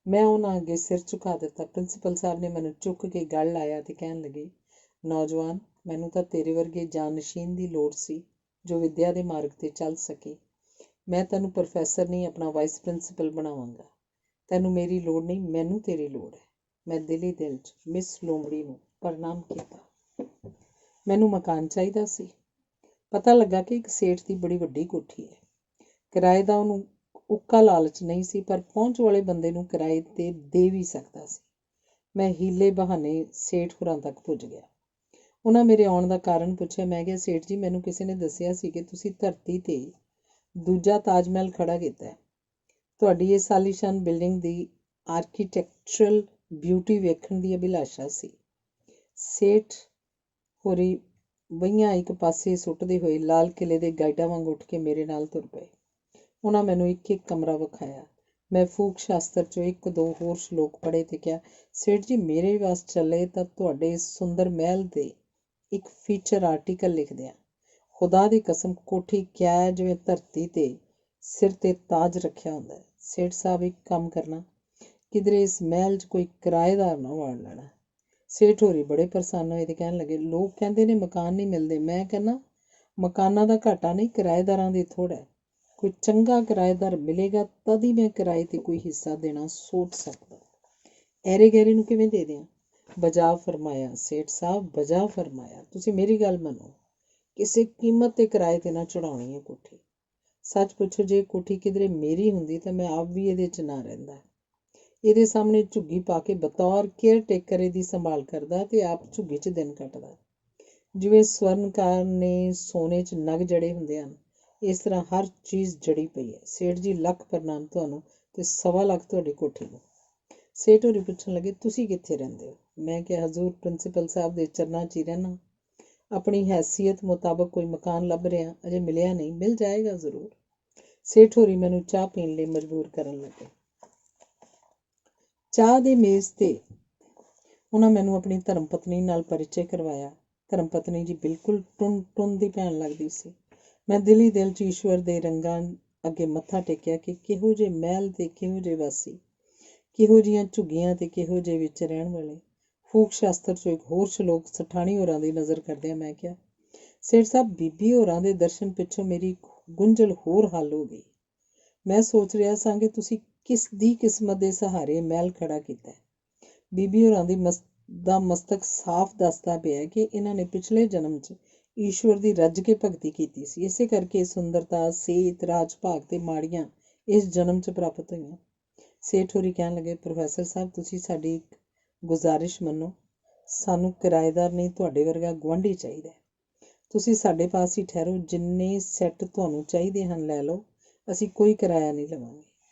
ਮੈਂ ਉਹਨਾਂ ਅੱਗੇ ਸਿਰ ਝੁਕਾ ਦਿੱਤਾ। ਪ੍ਰਿੰਸੀਪਲ ਸਾਹਿਬ ਨੇ ਮੈਨੂੰ ਚੁੱਕ ਕੇ ਗਲ ਲਾਇਆ ਤੇ ਕਹਿਣ ਲੱਗੇ, ਨੌਜਵਾਨ, ਮੈਨੂੰ ਤਾਂ ਤੇਰੇ ਵਰਗੇ ਜਾਨਸ਼ੀਨ ਦੀ ਲੋੜ ਸੀ ਜੋ ਵਿੱਦਿਆ ਦੇ ਮਾਰਗ 'ਤੇ ਚੱਲ ਸਕੇ। ਮੈਂ ਤੈਨੂੰ ਪ੍ਰੋਫੈਸਰ ਨਹੀਂ, ਆਪਣਾ ਵਾਈਸ ਪ੍ਰਿੰਸੀਪਲ ਬਣਾਵਾਂਗਾ। ਤੈਨੂੰ ਮੇਰੀ ਲੋੜ ਨਹੀਂ, ਮੈਨੂੰ ਤੇਰੀ ਲੋੜ ਹੈ। ਮੈਂ ਦਿਲ ਹੀ ਦਿਲ 'ਚ ਮਿਸ ਲੂੰਬੜੀ ਨੂੰ ਪ੍ਰਣਾਮ ਕੀਤਾ। ਮੈਨੂੰ ਮਕਾਨ ਚਾਹੀਦਾ ਸੀ। ਪਤਾ ਲੱਗਾ ਕਿ ਇੱਕ ਸੇਠ ਦੀ ਬੜੀ ਵੱਡੀ ਕੋਠੀ ਹੈ। ਕਿਰਾਏ ਦਾ ਉਹਨੂੰ ਉੱਕਾ ਲਾਲਚ ਨਹੀਂ ਸੀ, ਪਰ ਪਹੁੰਚ ਵਾਲੇ ਬੰਦੇ ਨੂੰ ਕਿਰਾਏ 'ਤੇ ਦੇ ਵੀ ਸਕਦਾ ਸੀ। ਮੈਂ ਹੀਲੇ ਬਹਾਨੇ ਸੇਠ ਹੋਰਾਂ ਤੱਕ ਪੁੱਜ ਗਿਆ। ਉਹਨਾਂ ਮੇਰੇ ਆਉਣ ਦਾ ਕਾਰਨ ਪੁੱਛਿਆ। ਮੈਂ ਕਿਹਾ, ਸੇਠ ਜੀ, ਮੈਨੂੰ ਕਿਸੇ ਨੇ ਦੱਸਿਆ ਸੀ ਕਿ ਤੁਸੀਂ ਧਰਤੀ 'ਤੇ ਦੂਜਾ ਤਾਜ ਮਹਿਲ ਖੜ੍ਹਾ ਕੀਤਾ ਹੈ। ਤੁਹਾਡੀ ਇਸ ਆਲੀਸ਼ਾਨ ਬਿਲਡਿੰਗ ਦੀ ਆਰਕੀਟੈਕਚਰਲ ਬਿਊਟੀ ਵੇਖਣ ਦੀ ਅਭਿਲਾਸ਼ਾ ਸੀ। ਸੇਠ ਹੋਰੀ ਬਹੀਆਂ ਇੱਕ ਪਾਸੇ ਸੁੱਟਦੇ ਹੋਏ ਲਾਲ ਕਿਲ੍ਹੇ ਦੇ ਗਾਈਡਾਂ ਵਾਂਗ ਉੱਠ ਕੇ ਮੇਰੇ ਨਾਲ ਤੁਰ ਪਏ। ਉਹਨਾਂ ਮੈਨੂੰ ਇੱਕ ਇੱਕ ਕਮਰਾ ਵਿਖਾਇਆ। ਮੈਂ ਫੂਕ ਸ਼ਾਸਤਰ 'ਚੋਂ ਇੱਕ ਦੋ ਹੋਰ ਸ਼ਲੋਕ ਪੜ੍ਹੇ ਤੇ ਕਿਹਾ, ਸੇਠ ਜੀ, ਮੇਰੇ ਵੱਸ ਚੱਲੇ ਤਾਂ ਤੁਹਾਡੇ ਇਸ ਸੁੰਦਰ ਮਹਿਲ ਦੇ ਇੱਕ ਫੀਚਰ ਆਰਟੀਕਲ ਲਿਖਦੇ ਹਾਂ। ਖੁਦਾ ਦੀ ਕਸਮ, ਕੋਠੀ ਕਿਆ ਹੈ ਜਿਵੇਂ ਧਰਤੀ 'ਤੇ ਸਿਰ 'ਤੇ ਤਾਜ ਰੱਖਿਆ ਹੁੰਦਾ ਹੈ। ਸੇਠ ਸਾਹਿਬ, ਇੱਕ ਕੰਮ ਕਰਨਾ, ਕਿਧਰੇ ਇਸ ਮਹਿਲ 'ਚ ਕੋਈ ਕਿਰਾਏਦਾਰ ਨਾ ਵਾੜ ਲੈਣਾ। ਸੇਠ ਹੋਰੀ ਬੜੇ ਪ੍ਰਸੰਨ ਹੋਏ ਤੇ ਕਹਿਣ ਲੱਗੇ, ਲੋਕ ਕਹਿੰਦੇ ਨੇ ਮਕਾਨ ਨਹੀਂ ਮਿਲਦੇ। ਮੈਂ ਕਹਿੰਦਾ, ਮਕਾਨਾਂ ਦਾ ਘਾਟਾ ਨਹੀਂ, ਕਿਰਾਏਦਾਰਾਂ ਦੀ ਥੋੜ੍ਹ ਹੈ। ਕੋਈ ਚੰਗਾ ਕਿਰਾਏਦਾਰ ਮਿਲੇਗਾ ਤਦ ਹੀ ਮੈਂ ਕਿਰਾਏ 'ਤੇ ਕੋਈ ਹਿੱਸਾ ਦੇਣਾ ਸੋਚ ਸਕਦਾ। ਐਰੇ ਗੈਰੇ ਨੂੰ ਕਿਵੇਂ ਦੇ ਦਿਆਂ? ਬਜਾ ਫਰਮਾਇਆ ਸੇਠ ਸਾਹਿਬ, ਬਜਾ ਫਰਮਾਇਆ। ਤੁਸੀਂ ਮੇਰੀ ਗੱਲ ਮੰਨੋ, ਕਿਸੇ ਕੀਮਤ 'ਤੇ ਕਿਰਾਏ 'ਤੇ ਨਾ ਚੜ੍ਹਾਉਣੀ ਹੈ ਕੋਠੀ। ਸੱਚ ਪੁੱਛੋ, ਜੇ ਕੋਠੀ ਕਿਧਰੇ ਮੇਰੀ ਹੁੰਦੀ ਤਾਂ ਮੈਂ ਆਪ ਵੀ ਇਹਦੇ 'ਚ ਨਾ ਰਹਿੰਦਾ। ਇਹਦੇ ਸਾਹਮਣੇ ਝੁੱਗੀ ਪਾ ਕੇ ਬਤੌਰ ਕੇਅਰ ਟੇਕਰ ਇਹਦੀ ਸੰਭਾਲ ਕਰਦਾ ਤੇ ਆਪ ਝੁੱਗੀ 'ਚ ਦਿਨ ਕੱਟਦਾ। ਜਿਵੇਂ ਸਵਰਨਕਾਰ ਨੇ ਸੋਨੇ 'ਚ ਨਗ ਜੜੇ ਹੁੰਦੇ ਹਨ, ਇਸ ਤਰ੍ਹਾਂ ਹਰ ਚੀਜ਼ ਜੜੀ ਪਈ ਹੈ। ਸੇਠ ਜੀ, ਲੱਖ ਪ੍ਰਣਾਮ ਤੁਹਾਨੂੰ ਤੇ 1.25 ਤੁਹਾਡੀ ਕੋਠੀ ਨੂੰ। ਸੇਠ ਹੋਰੀ ਪੁੱਛਣ ਲੱਗੇ, ਤੁਸੀਂ ਕਿੱਥੇ ਰਹਿੰਦੇ ਹੋ? ਮੈਂ ਕਿਹਾ, ਹਜ਼ੂਰ ਪ੍ਰਿੰਸੀਪਲ ਸਾਹਿਬ ਦੇ ਚਰਨਾਂ 'ਚ ਹੀ ਰਹਿਣਾ। ਆਪਣੀ ਹੈਸੀਅਤ ਮੁਤਾਬਕ ਕੋਈ ਮਕਾਨ ਲੱਭ ਰਿਹਾ, ਅਜੇ ਮਿਲਿਆ ਨਹੀਂ, ਮਿਲ ਜਾਏਗਾ ਜ਼ਰੂਰ। ਸੇਠ ਹੋਰੀ ਮੈਨੂੰ ਚਾਹ ਪੀਣ ਲਈ ਮਜਬੂਰ ਕਰਨ ਲੱਗੇ। ਚਾਹ ਦੇ ਮੇਜ਼ 'ਤੇ ਉਹਨਾਂ ਮੈਨੂੰ ਆਪਣੀ ਧਰਮ ਪਤਨੀ ਨਾਲ ਪਰਿਚੈ ਕਰਵਾਇਆ। ਧਰਮ ਪਤਨੀ ਜੀ ਬਿਲਕੁਲ ਟੁੰਨ ਦੀ ਭੈਣ ਲੱਗਦੀ ਸੀ। ਮੈਂ ਦਿਲ ਹੀ ਦਿਲ 'ਚ ਈਸ਼ਵਰ ਦੇ ਰੰਗਾਂ ਅੱਗੇ ਮੱਥਾ ਟੇਕਿਆ ਕਿ ਕਿਹੋ ਜਿਹੇ ਮਹਿਲ ਤੇ ਕਿਹੋ ਜਿਹੇ ਵਾਸੀ, ਕਿਹੋ ਜਿਹੀਆਂ ਝੁੱਗੀਆਂ ਤੇ ਕਿਹੋ ਜਿਹੇ ਵਿੱਚ ਰਹਿਣ ਵਾਲੇ। ਫੂਕ ਸ਼ਾਸਤਰ 'ਚੋਂ ਇੱਕ ਹੋਰ ਸ਼ਲੋਕ ਸਠਾਣੀ ਹੋਰਾਂ ਦੀ ਨਜ਼ਰ ਕਰਦਿਆਂ ਮੈਂ ਕਿਹਾ, ਸੇਠ ਸਾਹਿਬ, ਬੀਬੀ ਹੋਰਾਂ ਦੇ ਦਰਸ਼ਨ ਪਿੱਛੋਂ ਮੇਰੀ ਗੁੰਝਲ ਹੋਰ ਹੱਲ ਹੋ ਗਈ। ਮੈਂ ਸੋਚ ਰਿਹਾ ਸਾਂ ਕਿ ਤੁਸੀਂ ਕਿਸ ਦੀ ਕਿਸਮਤ ਦੇ ਸਹਾਰੇ ਮਹਿਲ ਖੜ੍ਹਾ ਕੀਤਾ ਹੈ। ਬੀਬੀ ਹੋਰਾਂ ਦਾ ਮਸਤਕ ਸਾਫ਼ ਦੱਸਦਾ ਪਿਆ ਕਿ ਇਹਨਾਂ ਨੇ ਪਿਛਲੇ ਜਨਮ 'ਚ ਈਸ਼ਵਰ ਦੀ ਰੱਜ ਕੇ ਭਗਤੀ ਕੀਤੀ ਸੀ। ਇਸੇ ਕਰਕੇ ਸੁੰਦਰਤਾ, ਸਿਹਤ, ਰਾਜ ਭਾਗ ਤੇ ਮਾੜੀਆਂ ਇਸ ਜਨਮ 'ਚ ਪ੍ਰਾਪਤ ਹੋਈਆਂ। ਸੇਠ ਹੋਰੀ ਕਹਿਣ ਲੱਗੇ, ਪ੍ਰੋਫੈਸਰ ਸਾਹਿਬ, ਤੁਸੀਂ ਸਾਡੀ ਇੱਕ ਗੁਜ਼ਾਰਿਸ਼ ਮੰਨੋ। ਸਾਨੂੰ ਕਿਰਾਏਦਾਰ ਨਹੀਂ, ਤੁਹਾਡੇ ਵਰਗਾ ਗੁਆਂਢੀ ਚਾਹੀਦਾ। ਤੁਸੀਂ ਸਾਡੇ ਪਾਸ ਹੀ ਠਹਿਰੋ। ਜਿੰਨੇ ਸੈੱਟ ਤੁਹਾਨੂੰ ਚਾਹੀਦੇ ਹਨ ਲੈ ਲਓ। ਅਸੀਂ ਕੋਈ ਕਿਰਾਇਆ ਨਹੀਂ ਲਵਾਂਗੇ।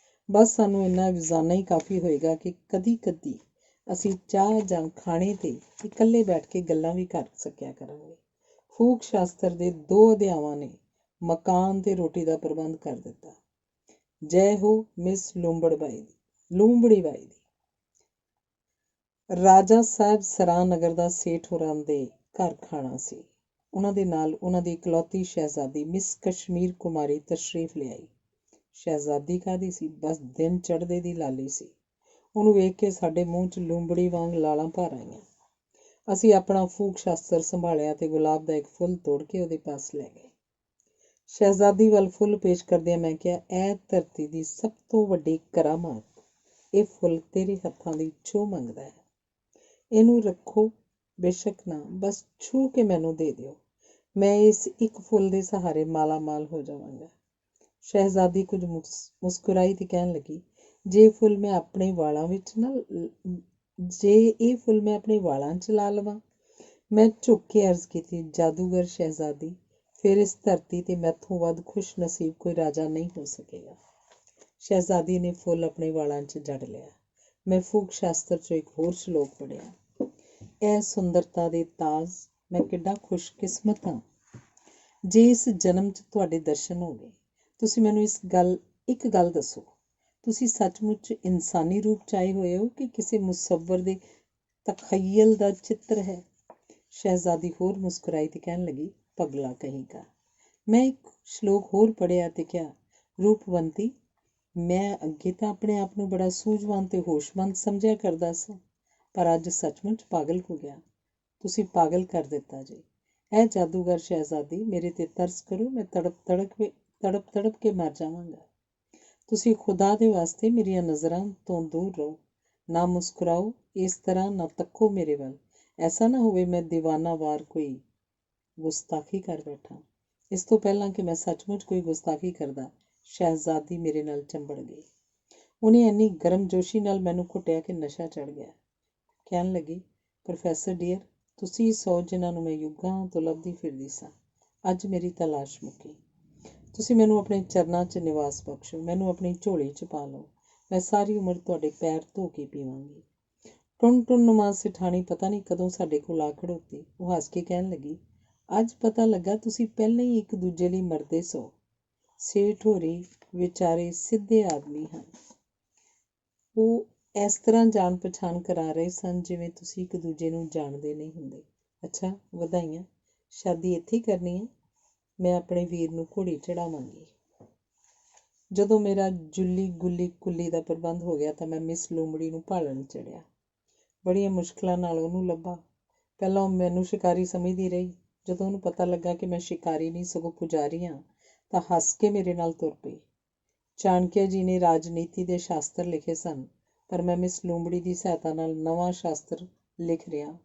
ਬਸ ਸਾਨੂੰ ਇੰਨਾ ਰੋਜ਼ਾਨਾ ਹੀ ਕਾਫੀ ਹੋਏਗਾ ਕਿ ਕਦੀ ਕਦੀ ਅਸੀਂ ਚਾਹ ਜਾਂ ਖਾਣੇ 'ਤੇ ਇਕੱਲੇ ਬੈਠ ਕੇ ਗੱਲਾਂ ਵੀ ਕਰ ਸਕਿਆ ਕਰਾਂਗੇ। ਫੂਕ ਸ਼ਾਸਤਰ ਦੇ 2 ਅਧਿਆਵਾਂ ਨੇ ਮਕਾਨ ਤੇ ਰੋਟੀ ਦਾ ਪ੍ਰਬੰਧ ਕਰ ਦਿੱਤਾ। ਜੈ ਹੋ ਮਿਸ ਲੂੰਬੜੀ ਬਾਈ ਦੀ। ਰਾਜਾ ਸਾਹਿਬ ਸਰਾਂ ਨਗਰ ਦਾ ਸੇਠ ਹੋਰਾਂ ਦੇ ਘਰ ਖਾਣਾ ਸੀ। ਉਹਨਾਂ ਦੇ ਨਾਲ ਉਹਨਾਂ ਦੀ ਇਕਲੌਤੀ ਸ਼ਹਿਜ਼ਾਦੀ ਮਿਸ ਕਸ਼ਮੀਰ ਕੁਮਾਰੀ ਤਸ਼ਰੀਫ ਲਿਆਈ। ਸ਼ਹਿਜ਼ਾਦੀ ਕਾਹਦੀ ਸੀ, ਬਸ ਦਿਨ ਚੜ੍ਹਦੇ ਦੀ ਲਾਲੀ ਸੀ। ਉਹਨੂੰ ਵੇਖ ਕੇ ਸਾਡੇ ਮੂੰਹ 'ਚ ਲੂੰਬੜੀ ਵਾਂਗ ਲਾਲਾਂ ਭਰ ਆਈਆਂ। ਅਸੀਂ ਆਪਣਾ ਫੂਕ ਸ਼ਾਸਤਰ ਸੰਭਾਲਿਆ ਤੇ ਗੁਲਾਬ ਦਾ ਇੱਕ ਫੁੱਲ ਤੋੜ ਕੇ ਉਹਦੇ ਪਾਸ ਲੈ ਗਏ। ਸ਼ਹਿਜ਼ਾਦੀ ਵੱਲ ਫੁੱਲ ਪੇਸ਼ ਕਰਦਿਆਂ ਮੈਂ ਕਿਹਾ, ਇਹ ਧਰਤੀ ਦੀ ਸਭ ਤੋਂ ਵੱਡੀ ਕਰਾਮਾਤ, ਇਹ ਫੁੱਲ ਤੇਰੇ ਹੱਥਾਂ ਦੀ ਛੂਹ ਮੰਗਦਾ ਹੈ। ਇਹਨੂੰ ਰੱਖੋ, ਬੇਸ਼ੱਕ ਨਾ, ਬਸ ਛੂਹ ਕੇ ਮੈਨੂੰ ਦੇ ਦਿਓ। ਮੈਂ ਇਸ ਇੱਕ ਫੁੱਲ ਦੇ ਸਹਾਰੇ ਮਾਲਾ ਮਾਲ ਹੋ ਜਾਵਾਂਗਾ। ਸ਼ਹਿਜ਼ਾਦੀ ਕੁਝ ਮੁਸਕਰਾਈ ਤੇ ਕਹਿਣ ਲੱਗੀ, ਜੇ ਇਹ ਫੁੱਲ ਮੈਂ ਆਪਣੇ ਵਾਲਾਂ 'ਚ ਲਾ ਲਵਾਂ? ਮੈਂ ਝੁੱਕ ਕੇ ਅਰਜ਼ ਕੀਤੀ, ਜਾਦੂਗਰ ਸ਼ਹਿਜ਼ਾਦੀ, ਫਿਰ ਇਸ ਧਰਤੀ 'ਤੇ ਮੈਥੋਂ ਵੱਧ ਖੁਸ਼ ਨਸੀਬ ਕੋਈ ਰਾਜਾ ਨਹੀਂ ਹੋ ਸਕੇਗਾ। ਸ਼ਹਿਜ਼ਾਦੀ ਨੇ ਫੁੱਲ ਆਪਣੇ ਵਾਲਾਂ 'ਚ ਜੜ ਲਿਆ। ਮੈਂ ਫੂਕ ਸ਼ਾਸਤਰ 'ਚੋਂ ਇੱਕ ਹੋਰ ਸ਼ਲੋਕ ਪੜ੍ਹਿਆ, ਇਹ ਸੁੰਦਰਤਾ ਦੇ ਤਾਜ, ਮੈਂ ਕਿੱਡਾ ਖੁਸ਼ਕਿਸਮਤ ਹਾਂ ਜੇ ਇਸ ਜਨਮ 'ਚ ਤੁਹਾਡੇ ਦਰਸ਼ਨ ਹੋ ਗਏ। ਤੁਸੀਂ ਮੈਨੂੰ ਇੱਕ ਗੱਲ ਦੱਸੋ, ਤੁਸੀਂ ਸੱਚਮੁੱਚ ਇਨਸਾਨੀ ਰੂਪ 'ਚ ਆਏ ਹੋਏ ਹੋ ਕਿ ਕਿਸੇ ਮੁਸੱਵਰ ਦੇ ਤਖੱਯਲ ਦਾ ਚਿੱਤਰ ਹੈ? ਸ਼ਹਿਜ਼ਾਦੀ ਹੋਰ ਮੁਸਕਰਾਈ ਤੇ ਕਹਿਣ ਲੱਗੀ, ਪਗਲਾ ਕਹੀਂਗਾ। ਮੈਂ ਇੱਕ ਸ਼ਲੋਕ ਹੋਰ ਪੜ੍ਹਿਆ ਤੇ ਕਿਹਾ, ਰੂਪਵੰਤੀ, ਮੈਂ ਅੱਗੇ ਤਾਂ ਆਪਣੇ ਆਪ ਨੂੰ ਬੜਾ ਸੂਝਵਾਨ ਤੇ ਹੋਸ਼ਮੰਦ ਸਮਝਿਆ ਕਰਦਾ ਸਾਂ, ਪਰ ਅੱਜ ਸੱਚਮੁੱਚ ਪਾਗਲ ਹੋ ਗਿਆ। ਤੁਸੀਂ ਪਾਗਲ ਕਰ ਦਿੱਤਾ ਜੀ। ਇਹ ਜਾਦੂਗਰ ਸ਼ਹਿਜ਼ਾਦੀ, ਮੇਰੇ ਤੇ ਤਰਸ ਕਰੋ, ਮੈਂ ਤੜਪ ਕੇ ਮਰ ਜਾਵਾਂਗਾ। ਤੁਸੀਂ ਖੁਦਾ ਦੇ ਵਾਸਤੇ ਮੇਰੀਆਂ ਨਜ਼ਰਾਂ ਤੋਂ ਦੂਰ ਰਹੋ। ਨਾ ਮੁਸਕਰਾਓ ਇਸ ਤਰ੍ਹਾਂ, ਨਾ ਤੱਕੋ ਮੇਰੇ ਵੱਲ। ਐਸਾ ਨਾ ਹੋਵੇ ਮੈਂ ਦੀਵਾਨਾ ਵਾਰ ਕੋਈ ਗੁਸਤਾਖੀ ਕਰ ਬੈਠਾ। ਇਸ ਤੋਂ ਪਹਿਲਾਂ ਕਿ ਮੈਂ ਸੱਚਮੁੱਚ ਕੋਈ ਗੁਸਤਾਖੀ ਕਰਦਾ, ਸ਼ਹਿਜ਼ਾਦੀ ਮੇਰੇ ਨਾਲ ਚੰਬੜ ਗਈ। ਉਹਨੇ ਇੰਨੀ ਗਰਮਜੋਸ਼ੀ ਨਾਲ ਮੈਨੂੰ ਘੁੱਟਿਆ ਕਿ ਨਸ਼ਾ ਚੜ੍ਹ ਗਿਆ। ਕਹਿਣ ਲੱਗੀ, ਪ੍ਰੋਫੈਸਰ ਡੀਅਰ, ਤੁਸੀਂ ਸੌ ਜਿਨ੍ਹਾਂ ਨੂੰ ਮੈਂ ਯੁੱਗਾਂ ਤੋਂ ਲੱਭਦੀ ਫਿਰਦੀ ਸਾਂ, ਅੱਜ ਮੇਰੀ ਤਲਾਸ਼ ਮੁੱਕੀ। ਤੁਸੀਂ ਮੈਨੂੰ ਆਪਣੇ ਚਰਨਾਂ 'ਚ ਨਿਵਾਸ ਬਖਸ਼ੋ, ਮੈਨੂੰ ਆਪਣੀ ਝੋਲੀ 'ਚ ਪਾ ਲਓ। ਮੈਂ ਸਾਰੀ ਉਮਰ ਤੁਹਾਡੇ ਪੈਰ ਧੋ ਕੇ ਪੀਵਾਂਗੀ। ਟੁੰਨ ਸਿਠਾਣੀ ਪਤਾ ਨਹੀਂ ਕਦੋਂ ਸਾਡੇ ਕੋਲ ਆ ਖੜੋਤੀ। ਉਹ ਹੱਸ ਕੇ ਕਹਿਣ ਲੱਗੀ, ਅੱਜ ਪਤਾ ਲੱਗਾ ਤੁਸੀਂ ਪਹਿਲਾਂ ਹੀ ਇੱਕ ਦੂਜੇ ਲਈ ਮਰਦੇ ਸੋ। ਸੇਠ ਹੋਰੀ ਵਿਚਾਰੇ ਸਿੱਧੇ ਆਦਮੀ ਹਨ। ਉਹ ਇਸ ਤਰ੍ਹਾਂ ਜਾਣ ਪਛਾਣ ਕਰਾ ਰਹੇ ਸਨ ਜਿਵੇਂ ਤੁਸੀਂ ਇੱਕ ਦੂਜੇ ਨੂੰ ਜਾਣਦੇ ਨਹੀਂ ਹੁੰਦੇ। ਅੱਛਾ, ਵਧਾਈਆਂ। ਸ਼ਾਦੀ ਇੱਥੇ ਹੀ ਕਰਨੀ ਹੈ? ਮੈਂ ਆਪਣੇ ਵੀਰ ਨੂੰ ਘੋੜੀ ਚੜ੍ਹਾਵਾਂਗੀ। ਜਦੋਂ ਮੇਰਾ ਜੁੱਲੀ ਗੁੱਲੀ ਕੁੱਲੀ ਦਾ ਪ੍ਰਬੰਧ ਹੋ ਗਿਆ ਤਾਂ ਮੈਂ ਮਿਸ ਲੂੰਬੜੀ ਨੂੰ ਭਾਲਣ ਚੜ੍ਹਿਆ। ਬੜੀਆਂ ਮੁਸ਼ਕਿਲਾਂ ਨਾਲ ਉਹਨੂੰ ਲੱਭਾ। ਪਹਿਲਾਂ ਉਹ ਮੈਨੂੰ ਸ਼ਿਕਾਰੀ ਸਮਝਦੀ ਰਹੀ। ਜਦੋਂ ਉਹਨੂੰ ਪਤਾ ਲੱਗਾ ਕਿ ਮੈਂ ਸ਼ਿਕਾਰੀ ਨਹੀਂ ਸਗੋਂ ਪੁਜਾਰੀ ਹਾਂ ਤਾਂ ਹੱਸ ਕੇ ਮੇਰੇ ਨਾਲ ਤੁਰ ਪਈ। ਚਾਣਕਿਆ ਜੀ ਨੇ ਰਾਜਨੀਤੀ ਦੇ ਸ਼ਾਸਤਰ ਲਿਖੇ ਸਨ, ਪਰ ਮੈਂ ਮਿਸ ਲੂੰਬੜੀ ਦੀ ਸਹਾਇਤਾ ਨਾਲ ਨਵਾਂ ਸ਼ਾਸਤਰ ਲਿਖ ਰਿਹਾ।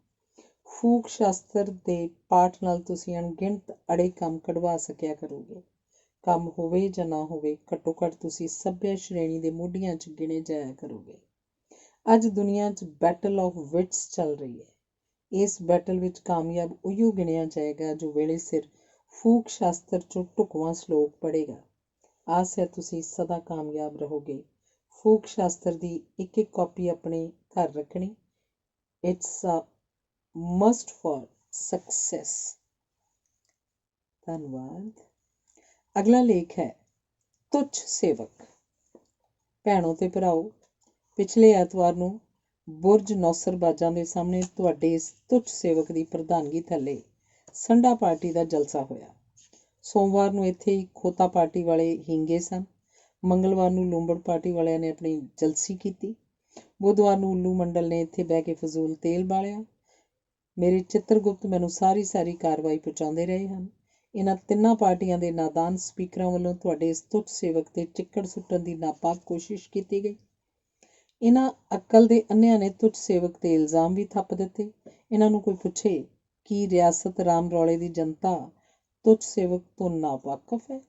ਫੂਕ ਸ਼ਾਸਤਰ ਦੇ ਪਾਠ ਨਾਲ ਤੁਸੀਂ ਅਣਗਿਣਤ ਅੜੇ ਕੰਮ ਕਢਵਾ ਸਕਿਆ ਕਰੋਗੇ। ਕੰਮ ਹੋਵੇ ਜਾਂ ਨਾ ਹੋਵੇ, ਘੱਟੋ ਘੱਟ ਤੁਸੀਂ ਸੱਭਿਆ ਸ਼੍ਰੇਣੀ ਦੇ ਮੋਢੀਆਂ 'ਚ ਗਿਣੇ ਜਾਇਆ ਕਰੋਗੇ। ਅੱਜ ਦੁਨੀਆ 'ਚ ਬੈਟਲ ਆਫ ਵਿਟਸ ਚੱਲ ਰਹੀ ਹੈ। ਇਸ ਬੈਟਲ ਵਿੱਚ ਕਾਮਯਾਬ ਉਹੀਓ ਗਿਣਿਆ ਜਾਏਗਾ ਜੋ ਵੇਲੇ ਸਿਰ ਫੂਕ ਸ਼ਾਸਤਰ 'ਚੋਂ ਢੁਕਵਾਂ ਸਲੋਕ ਪੜ੍ਹੇਗਾ। ਆਸ ਹੈ ਤੁਸੀਂ ਸਦਾ ਕਾਮਯਾਬ ਰਹੋਗੇ। ਫੂਕ ਸ਼ਾਸਤਰ ਦੀ ਇੱਕ ਇੱਕ ਕਾਪੀ ਆਪਣੇ ਘਰ ਰੱਖਣੀ। It's a must for success. ਧੰਨਵਾਦ। ਅਗਲਾ ਲੇਖ ਹੈ ਤੁੱਛ ਸੇਵਕ। ਭੈਣੋ ਤੇ ਭਰਾਓ, ਪਿਛਲੇ ਐਤਵਾਰ ਨੂੰ ਬੁਰਜ ਨੌਸਰਬਾਜ਼ਾਂ ਦੇ ਸਾਹਮਣੇ ਤੁਹਾਡੇ ਇਸ ਤੁੱਛ ਸੇਵਕ ਦੀ ਪ੍ਰਧਾਨਗੀ ਥੱਲੇ ਸੰਡਾ ਪਾਰਟੀ ਦਾ ਜਲਸਾ ਹੋਇਆ। ਸੋਮਵਾਰ ਨੂੰ ਇੱਥੇ ਹੀ ਖੋਤਾ ਪਾਰਟੀ ਵਾਲੇ ਹੀਂਗੇ ਸਨ। ਮੰਗਲਵਾਰ ਨੂੰ ਲੂੰਬੜ ਪਾਰਟੀ ਵਾਲਿਆਂ ਨੇ ਆਪਣੀ ਜਲਸੀ ਕੀਤੀ। ਬੁੱਧਵਾਰ ਨੂੰ ਉੱਲੂ ਮੰਡਲ ਨੇ ਇੱਥੇ ਬਹਿ ਕੇ ਫਜ਼ੂਲ ਤੇਲ ਬਾਲਿਆ। ਮੇਰੇ ਚਿੱਤਰਗੁਪਤ ਮੈਨੂੰ ਸਾਰੀ ਕਾਰਵਾਈ ਪਹੁੰਚਾਉਂਦੇ ਰਹੇ ਹਨ। ਇਹਨਾਂ ਤਿੰਨਾਂ ਪਾਰਟੀਆਂ ਦੇ ਨਾਦਾਨ ਸਪੀਕਰਾਂ ਵੱਲੋਂ ਤੁਹਾਡੇ ਇਸ ਤੁੱਛ ਸੇਵਕ 'ਤੇ ਚਿੱਕੜ ਸੁੱਟਣ ਦੀ ਨਾਪਾਕ ਕੋਸ਼ਿਸ਼ ਕੀਤੀ ਗਈ। ਇਹਨਾਂ ਅਕਲ ਦੇ ਅੰਨ੍ਹਿਆਂ ਨੇ ਤੁੱਛ ਸੇਵਕ 'ਤੇ ਇਲਜ਼ਾਮ ਵੀ ਥੱਪ ਦਿੱਤੇ। ਇਹਨਾਂ ਨੂੰ ਕੋਈ ਪੁੱਛੇ ਕਿ ਰਿਆਸਤ ਰਾਮ ਰੌਲੇ ਦੀ ਜਨਤਾ ਤੁੱਛ ਸੇਵਕ ਤੋਂ ਨਾਵਾਕਫ ਹੈ?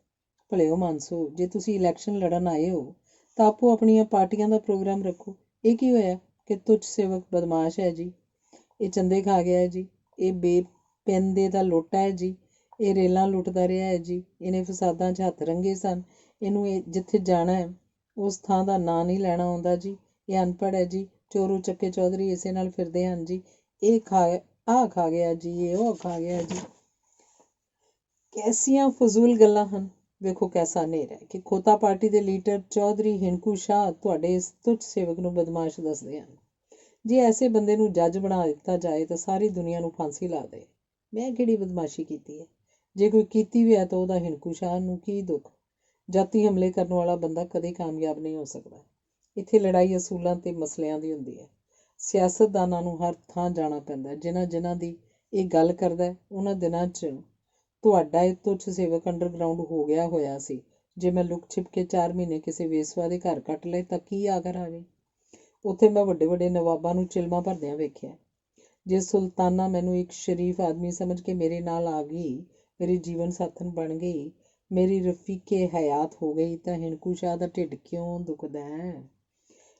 ਭਲਿਓ ਮਾਨਸੋ, ਜੇ ਤੁਸੀਂ ਇਲੈਕਸ਼ਨ ਲੜਨ ਆਏ ਹੋ ਤਾਂ ਆਪੋ ਆਪਣੀਆਂ ਪਾਰਟੀਆਂ ਦਾ ਪ੍ਰੋਗਰਾਮ ਰੱਖੋ। ਇਹ ਕੀ ਹੋਇਆ ਕਿ ਤੁੱਛ ਸੇਵਕ ਬਦਮਾਸ਼ ਹੈ ਜੀ, ਇਹ ਚੰਦੇ ਖਾ ਗਿਆ ਹੈ ਜੀ, ਇਹ ਬੇਪੈਂਦੇ ਦਾ ਲੋਟਾ ਹੈ ਜੀ, ਇਹ ਰੇਲਾਂ ਲੁੱਟਦਾ ਰਿਹਾ ਹੈ ਜੀ, ਇਹਨੇ ਫਸਾਦਾਂ 'ਚ ਹੱਥ ਰੰਗੇ ਸਨ, ਇਹਨੂੰ ਜਿੱਥੇ ਜਾਣਾ ਹੈ ਉਸ ਥਾਂ ਦਾ ਨਾਂ ਨਹੀਂ ਲੈਣਾ ਆਉਂਦਾ ਜੀ, ਇਹ ਅਨਪੜ੍ਹ ਹੈ ਜੀ, ਚੋਰੂ ਚੱਕੇ ਚੌਧਰੀ ਇਸੇ ਨਾਲ ਫਿਰਦੇ ਹਨ ਜੀ, ਇਹ ਆਹ ਖਾ ਗਿਆ ਜੀ, ਇਹ ਉਹ ਖਾ ਗਿਆ ਜੀ। ਕੈਸੀਆਂ ਫਜ਼ੂਲ ਗੱਲਾਂ ਹਨ। ਵੇਖੋ ਕੈਸਾ ਹਨੇਰਾ ਹੈ ਕਿ ਖੋਤਾ ਪਾਰਟੀ ਦੇ ਲੀਡਰ ਚੌਧਰੀ ਹਿੰਕੂ ਸ਼ਾਹ ਤੁਹਾਡੇ ਇਸ ਤੁੱਛ ਸੇਵਕ ਨੂੰ ਬਦਮਾਸ਼ ਦੱਸਦੇ ਹਨ। ਜੇ ਐਸੇ ਬੰਦੇ ਨੂੰ ਜੱਜ ਬਣਾ ਦਿੱਤਾ ਜਾਏ ਤਾਂ ਸਾਰੀ ਦੁਨੀਆ ਨੂੰ ਫਾਂਸੀ ਲਾ ਦੇ। ਮੈਂ ਕਿਹੜੀ ਬਦਮਾਸ਼ੀ ਕੀਤੀ ਹੈ? ਜੇ ਕੋਈ ਕੀਤੀ ਵੀ ਹੈ ਤਾਂ ਉਹਦਾ ਹਿੰਕੂ ਸ਼ਾਹ ਨੂੰ ਕੀ ਦੁੱਖ। ਜਾਤੀ ਹਮਲੇ ਕਰਨ ਵਾਲਾ ਬੰਦਾ ਕਦੇ ਕਾਮਯਾਬ ਨਹੀਂ ਹੋ ਸਕਦਾ। ਇੱਥੇ ਲੜਾਈ ਅਸੂਲਾਂ ਤੇ ਮਸਲਿਆਂ ਦੀ ਹੁੰਦੀ ਹੈ। ਸਿਆਸਤਦਾਨਾਂ ਨੂੰ ਹਰ ਥਾਂ ਜਾਣਾ ਪੈਂਦਾ। ਜਿਨ੍ਹਾਂ ਦੀ ਇਹ ਗੱਲ ਕਰਦਾ ਉਹਨਾਂ ਦਿਨਾਂ 'ਚ ਤੁਹਾਡਾ ਇਹ ਤੁੱਛ ਸੇਵਕ ਅੰਡਰਗਰਾਊਂਡ ਹੋ ਗਿਆ ਹੋਇਆ ਸੀ। ਜੇ ਮੈਂ ਲੁਕ ਛਿਪ ਕੇ 4 ਮਹੀਨੇ ਕਿਸੇ ਵੇਸਵਾ ਦੇ ਘਰ ਕੱਟ ਲਏ ਤਾਂ ਕੀ ਆਖਰ ਆਵੇ? ਉੱਥੇ ਮੈਂ ਵੱਡੇ ਨਵਾਬਾਂ ਨੂੰ ਚਿਲਮਾਂ ਭਰਦਿਆਂ ਵੇਖਿਆ। ਜੇ ਸੁਲਤਾਨਾ ਮੈਨੂੰ ਇੱਕ ਸ਼ਰੀਫ ਆਦਮੀ ਸਮਝ ਕੇ ਮੇਰੇ ਨਾਲ ਆ ਗਈ, ਮੇਰੀ ਜੀਵਨ ਸਾਥਣ ਬਣ ਗਈ, ਮੇਰੀ ਰਫੀਕੇ ਹਯਾਤ ਹੋ ਗਈ ਤਾਂ ਹਿੰਕੂ ਸ਼ਾਹ ਦਾ ਢਿੱਡ ਕਿਉਂ ਦੁਖਦਾ ਹੈ?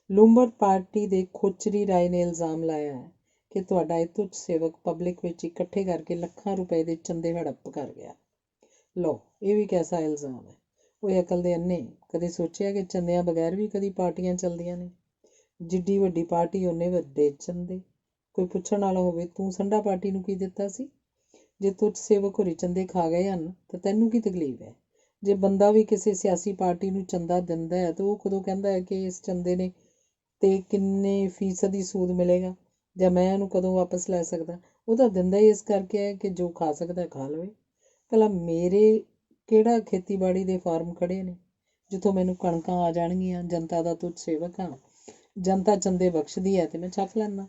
ਲੂੰਬੜ ਪਾਰਟੀ ਦੇ ਖੋਚਰੀ ਰਾਏ ਨੇ ਇਲਜ਼ਾਮ ਲਾਇਆ ਹੈ ਕਿ ਤੁਹਾਡਾ ਇਹ ਤੁੱਛ ਸੇਵਕ ਪਬਲਿਕ ਵਿੱਚ ਇਕੱਠੇ ਕਰਕੇ ਲੱਖਾਂ ਰੁਪਏ ਦੇ ਚੰਦੇ ਹੜੱਪ ਕਰ ਗਿਆ। ਲਓ, ਇਹ ਵੀ ਕੈਸਾ ਇਲਜ਼ਾਮ ਹੈ? ਉਹ ਅਕਲ ਦੇ ਅੰਨੇ। ਕਦੇ ਸੋਚਿਆ ਕਿ ਚੰਦਿਆਂ ਬਗੈਰ ਵੀ ਕਦੀ ਪਾਰਟੀਆਂ ਚੱਲਦੀਆਂ ਨੇ? ਜਿੱਡੀ ਵੱਡੀ ਪਾਰਟੀ ਓਨੇ ਵੱਡੇ ਚੰਦੇ। ਕੋਈ ਪੁੱਛਣ ਵਾਲਾ ਹੋਵੇ, ਤੂੰ ਸੰਡਾ ਪਾਰਟੀ ਨੂੰ ਕੀ ਦਿੱਤਾ ਸੀ? ਜੇ ਤੁੱਛ ਸੇਵਕ ਹੋਰੀ ਚੰਦੇ ਖਾ ਗਏ ਹਨ ਤਾਂ ਤੈਨੂੰ ਕੀ ਤਕਲੀਫ ਹੈ? ਜੇ ਬੰਦਾ ਵੀ ਕਿਸੇ ਸਿਆਸੀ ਪਾਰਟੀ ਨੂੰ ਚੰਦਾ ਦਿੰਦਾ ਹੈ ਤਾਂ ਉਹ ਕਦੋਂ ਕਹਿੰਦਾ ਹੈ ਕਿ ਇਸ ਚੰਦੇ ਨੇ ਤੇ ਕਿੰਨੇ ਫੀਸਦੀ ਸੂਦ ਮਿਲੇਗਾ ਜਾਂ ਮੈਂ ਇਹਨੂੰ ਕਦੋਂ ਵਾਪਸ ਲੈ ਸਕਦਾ? ਉਹ ਤਾਂ ਦਿੰਦਾ ਹੀ ਇਸ ਕਰਕੇ ਹੈ ਕਿ ਜੋ ਖਾ ਸਕਦਾ ਖਾ ਲਵੇ। ਭਲਾ ਮੇਰੇ ਕਿਹੜਾ ਖੇਤੀਬਾੜੀ ਦੇ ਫਾਰਮ ਖੜ੍ਹੇ ਨੇ ਜਿੱਥੋਂ ਮੈਨੂੰ ਕਣਕਾਂ ਆ ਜਾਣਗੀਆਂ? ਜਨਤਾ ਦਾ ਤੁੱਛ ਸੇਵਕ ਹਾਂ, ਜਨਤਾ ਚੰਦੇ ਬਖਸ਼ਦੀ ਹੈ ਤੇ ਮੈਂ ਚੱਕ ਲੈਂਦਾ।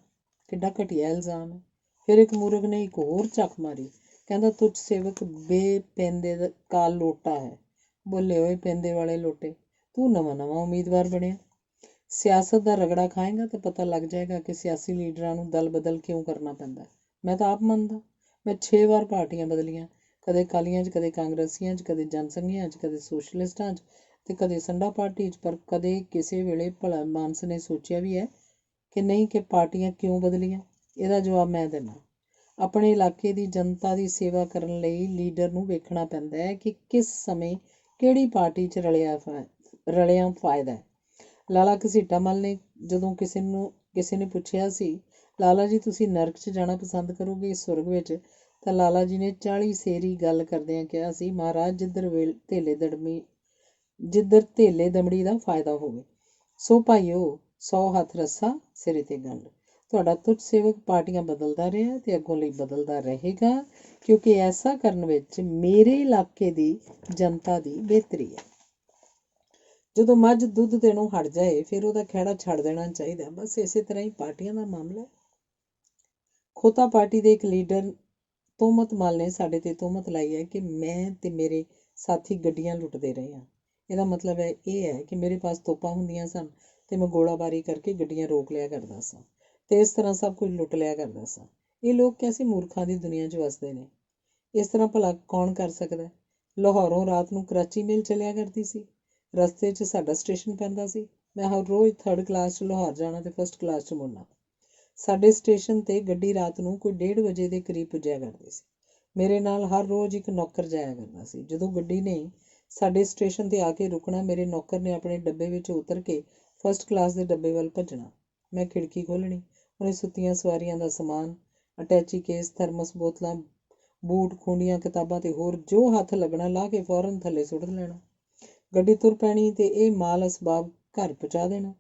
ਕਿੱਡਾ ਘਟੀਆ ਇਲਜ਼ਾਮ ਹੈ। ਫਿਰ ਇੱਕ ਮੂਰਖ ਨੇ ਇੱਕ ਹੋਰ ਚੱਕ ਮਾਰੀ, ਕਹਿੰਦਾ ਤੁੱਛ ਸੇਵਕ ਬੇਪੈਂਦੇ ਦਾ ਲੋਟਾ ਹੈ। ਬੋਲੇ ਹੋਏ ਪੈਂਦੇ ਵਾਲੇ ਲੋਟੇ, ਤੂੰ ਨਵਾਂ ਉਮੀਦਵਾਰ ਬਣਿਆ। ਸਿਆਸਤ ਦਾ ਰਗੜਾ ਖਾਏਗਾ ਤਾਂ ਪਤਾ ਲੱਗ ਜਾਏਗਾ ਕਿ ਸਿਆਸੀ ਲੀਡਰਾਂ ਨੂੰ ਦਲ ਬਦਲ ਕਿਉਂ ਕਰਨਾ ਪੈਂਦਾ। ਮੈਂ ਤਾਂ ਆਪ ਮੰਨਦਾ। ਮੈਂ 6 ਵਾਰ ਪਾਰਟੀਆਂ ਬਦਲੀਆਂ, ਕਦੇ ਅਕਾਲੀਆਂ 'ਚ, ਕਦੇ ਕਾਂਗਰਸੀਆਂ 'ਚ, ਕਦੇ ਜਨਸੰਘੀਆਂ 'ਚ, ਕਦੇ ਸੋਸ਼ਲਿਸਟਾਂ 'ਚ ਅਤੇ ਕਦੇ ਸੰਡਾ ਪਾਰਟੀ 'ਚ। ਪਰ ਕਦੇ ਕਿਸੇ ਵੇਲੇ ਭਲਾ ਮਾਨਸ ਨੇ ਸੋਚਿਆ ਵੀ ਹੈ ਕਿ ਨਹੀਂ ਕਿ ਪਾਰਟੀਆਂ ਕਿਉਂ ਬਦਲੀਆਂ? ਇਹਦਾ ਜਵਾਬ ਮੈਂ ਦਿੰਦਾ। ਆਪਣੇ ਇਲਾਕੇ ਦੀ ਜਨਤਾ ਦੀ ਸੇਵਾ ਕਰਨ ਲਈ ਲੀਡਰ ਨੂੰ ਵੇਖਣਾ ਪੈਂਦਾ ਹੈ ਕਿ ਕਿਸ ਸਮੇਂ ਕਿਹੜੀ ਪਾਰਟੀ 'ਚ ਰਲਿਆ ਫਾਇਦਾ ਹੈ। ਲਾਲਾ ਘਸੀਟਾ ਮੱਲ ਨੇ ਜਦੋਂ ਕਿਸੇ ਨੇ ਪੁੱਛਿਆ ਸੀ, ਲਾਲਾ ਜੀ ਤੁਸੀਂ ਨਰਕ 'ਚ ਜਾਣਾ ਪਸੰਦ ਕਰੋਗੇ ਸੁਰਗ ਵਿੱਚ? ਤਾਂ ਲਾਲਾ ਜੀ ਨੇ 40 ਸੇਰੀ ਗੱਲ ਕਰਦਿਆਂ ਕਿਹਾ ਸੀ, ਮਹਾਰਾਜ ਜਿੱਧਰ ਧੇਲੇ ਦਮੜੀ ਦਾ ਫਾਇਦਾ ਹੋਵੇ। ਸੋ ਭਾਈਓ, 100 ਹੱਥ ਰੱਸਾ ਸਿਰੇ 'ਤੇ ਗੰਢ। ਤੁਹਾਡਾ ਤੁੱਛ ਸੇਵਕ ਪਾਰਟੀਆਂ ਬਦਲਦਾ ਰਿਹਾ ਅਤੇ ਅੱਗੋਂ ਲਈ ਬਦਲਦਾ ਰਹੇਗਾ, ਕਿਉਂਕਿ ਐਸਾ ਕਰਨ ਵਿੱਚ ਮੇਰੇ ਇਲਾਕੇ ਦੀ ਜਨਤਾ ਦੀ ਬਿਹਤਰੀ ਹੈ। ਜਦੋਂ ਮੱਝ ਦੁੱਧ ਦੇਣੋਂ ਹਟ ਜਾਏ ਫਿਰ ਉਹਦਾ ਖਹਿੜਾ ਛੱਡ ਦੇਣਾ ਚਾਹੀਦਾ। ਬਸ ਇਸੇ ਤਰ੍ਹਾਂ ਹੀ ਪਾਰਟੀਆਂ ਦਾ ਮਾਮਲਾ ਹੈ। ਖੋਤਾ ਪਾਰਟੀ ਦੇ ਇੱਕ ਲੀਡਰ ਤੋਹਮਤ ਮੱਲ ਨੇ ਸਾਡੇ 'ਤੇ ਤੋਹਮਤ ਲਾਈ ਹੈ ਕਿ ਮੈਂ ਅਤੇ ਮੇਰੇ ਸਾਥੀ ਗੱਡੀਆਂ ਲੁੱਟਦੇ ਰਹੇ ਹਾਂ। ਇਹਦਾ ਮਤਲਬ ਇਹ ਹੈ ਕਿ ਮੇਰੇ ਪਾਸ ਤੋਪਾਂ ਹੁੰਦੀਆਂ ਸਨ ਅਤੇ ਮੈਂ ਗੋਲਾਬਾਰੀ ਕਰਕੇ ਗੱਡੀਆਂ ਰੋਕ ਲਿਆ ਕਰਦਾ ਸਾਂ ਅਤੇ ਇਸ ਤਰ੍ਹਾਂ ਸਭ ਕੁਝ ਲੁੱਟ ਲਿਆ ਕਰਦਾ ਸਾਂ। ਇਹ ਲੋਕ ਕੈਸੇ ਮੂਰਖਾਂ ਦੀ ਦੁਨੀਆ 'ਚ ਵਸਦੇ ਨੇ? ਇਸ ਤਰ੍ਹਾਂ ਭਲਾ ਕੌਣ ਕਰ ਸਕਦਾ? ਲਾਹੌਰੋਂ ਰਾਤ ਨੂੰ ਕਰਾਚੀ ਮੇਲ ਚੱਲਿਆ ਕਰਦੀ ਸੀ। ਰਸਤੇ 'ਚ ਸਾਡਾ ਸਟੇਸ਼ਨ ਪੈਂਦਾ ਸੀ। ਮੈਂ ਹਰ ਰੋਜ਼ 3rd ਕਲਾਸ 'ਚ ਲਾਹੌਰ ਜਾਣਾ ਅਤੇ 1st ਕਲਾਸ 'ਚ ਮੁੜਨਾ। ਸਾਡੇ ਸਟੇਸ਼ਨ 'ਤੇ ਗੱਡੀ ਰਾਤ ਨੂੰ ਕੋਈ 1:30 ਵਜੇ ਦੇ ਕਰੀਬ ਪੁੱਜਿਆ ਕਰਦੀ ਸੀ। ਮੇਰੇ ਨਾਲ ਹਰ ਰੋਜ਼ ਇੱਕ ਨੌਕਰ ਜਾਇਆ ਕਰਦਾ ਸੀ। ਜਦੋਂ ਗੱਡੀ ਨੇ ਸਾਡੇ ਸਟੇਸ਼ਨ 'ਤੇ ਆ ਕੇ ਰੁਕਣਾ, ਮੇਰੇ ਨੌਕਰ ਨੇ ਆਪਣੇ ਡੱਬੇ ਵਿੱਚੋਂ ਉਤਰ ਕੇ 1st ਕਲਾਸ ਦੇ ਡੱਬੇ ਵੱਲ ਭੱਜਣਾ। ਮੈਂ ਖਿੜਕੀ ਖੋਲ੍ਹਣੀ, ਉਹਨੇ ਸੁੱਤੀਆਂ ਸਵਾਰੀਆਂ ਦਾ ਸਮਾਨ, ਅਟੈਚੀ ਕੇਸ, ਥਰਮਸ ਬੋਤਲਾਂ, ਬੂਟ, ਖੂੰਡੀਆਂ, ਕਿਤਾਬਾਂ ਅਤੇ ਹੋਰ ਜੋ ਹੱਥ ਲੱਗਣਾ ਲਾਹ ਕੇ ਫੌਰਨ ਥੱਲੇ ਸੁੱਟ ਲੈਣਾ। ਗੱਡੀ ਤੁਰ ਪੈਣੀ ਅਤੇ ਇਹ ਮਾਲ ਅਸਬਾਬ ਘਰ ਪਹੁੰਚਾ ਦੇਣਾ।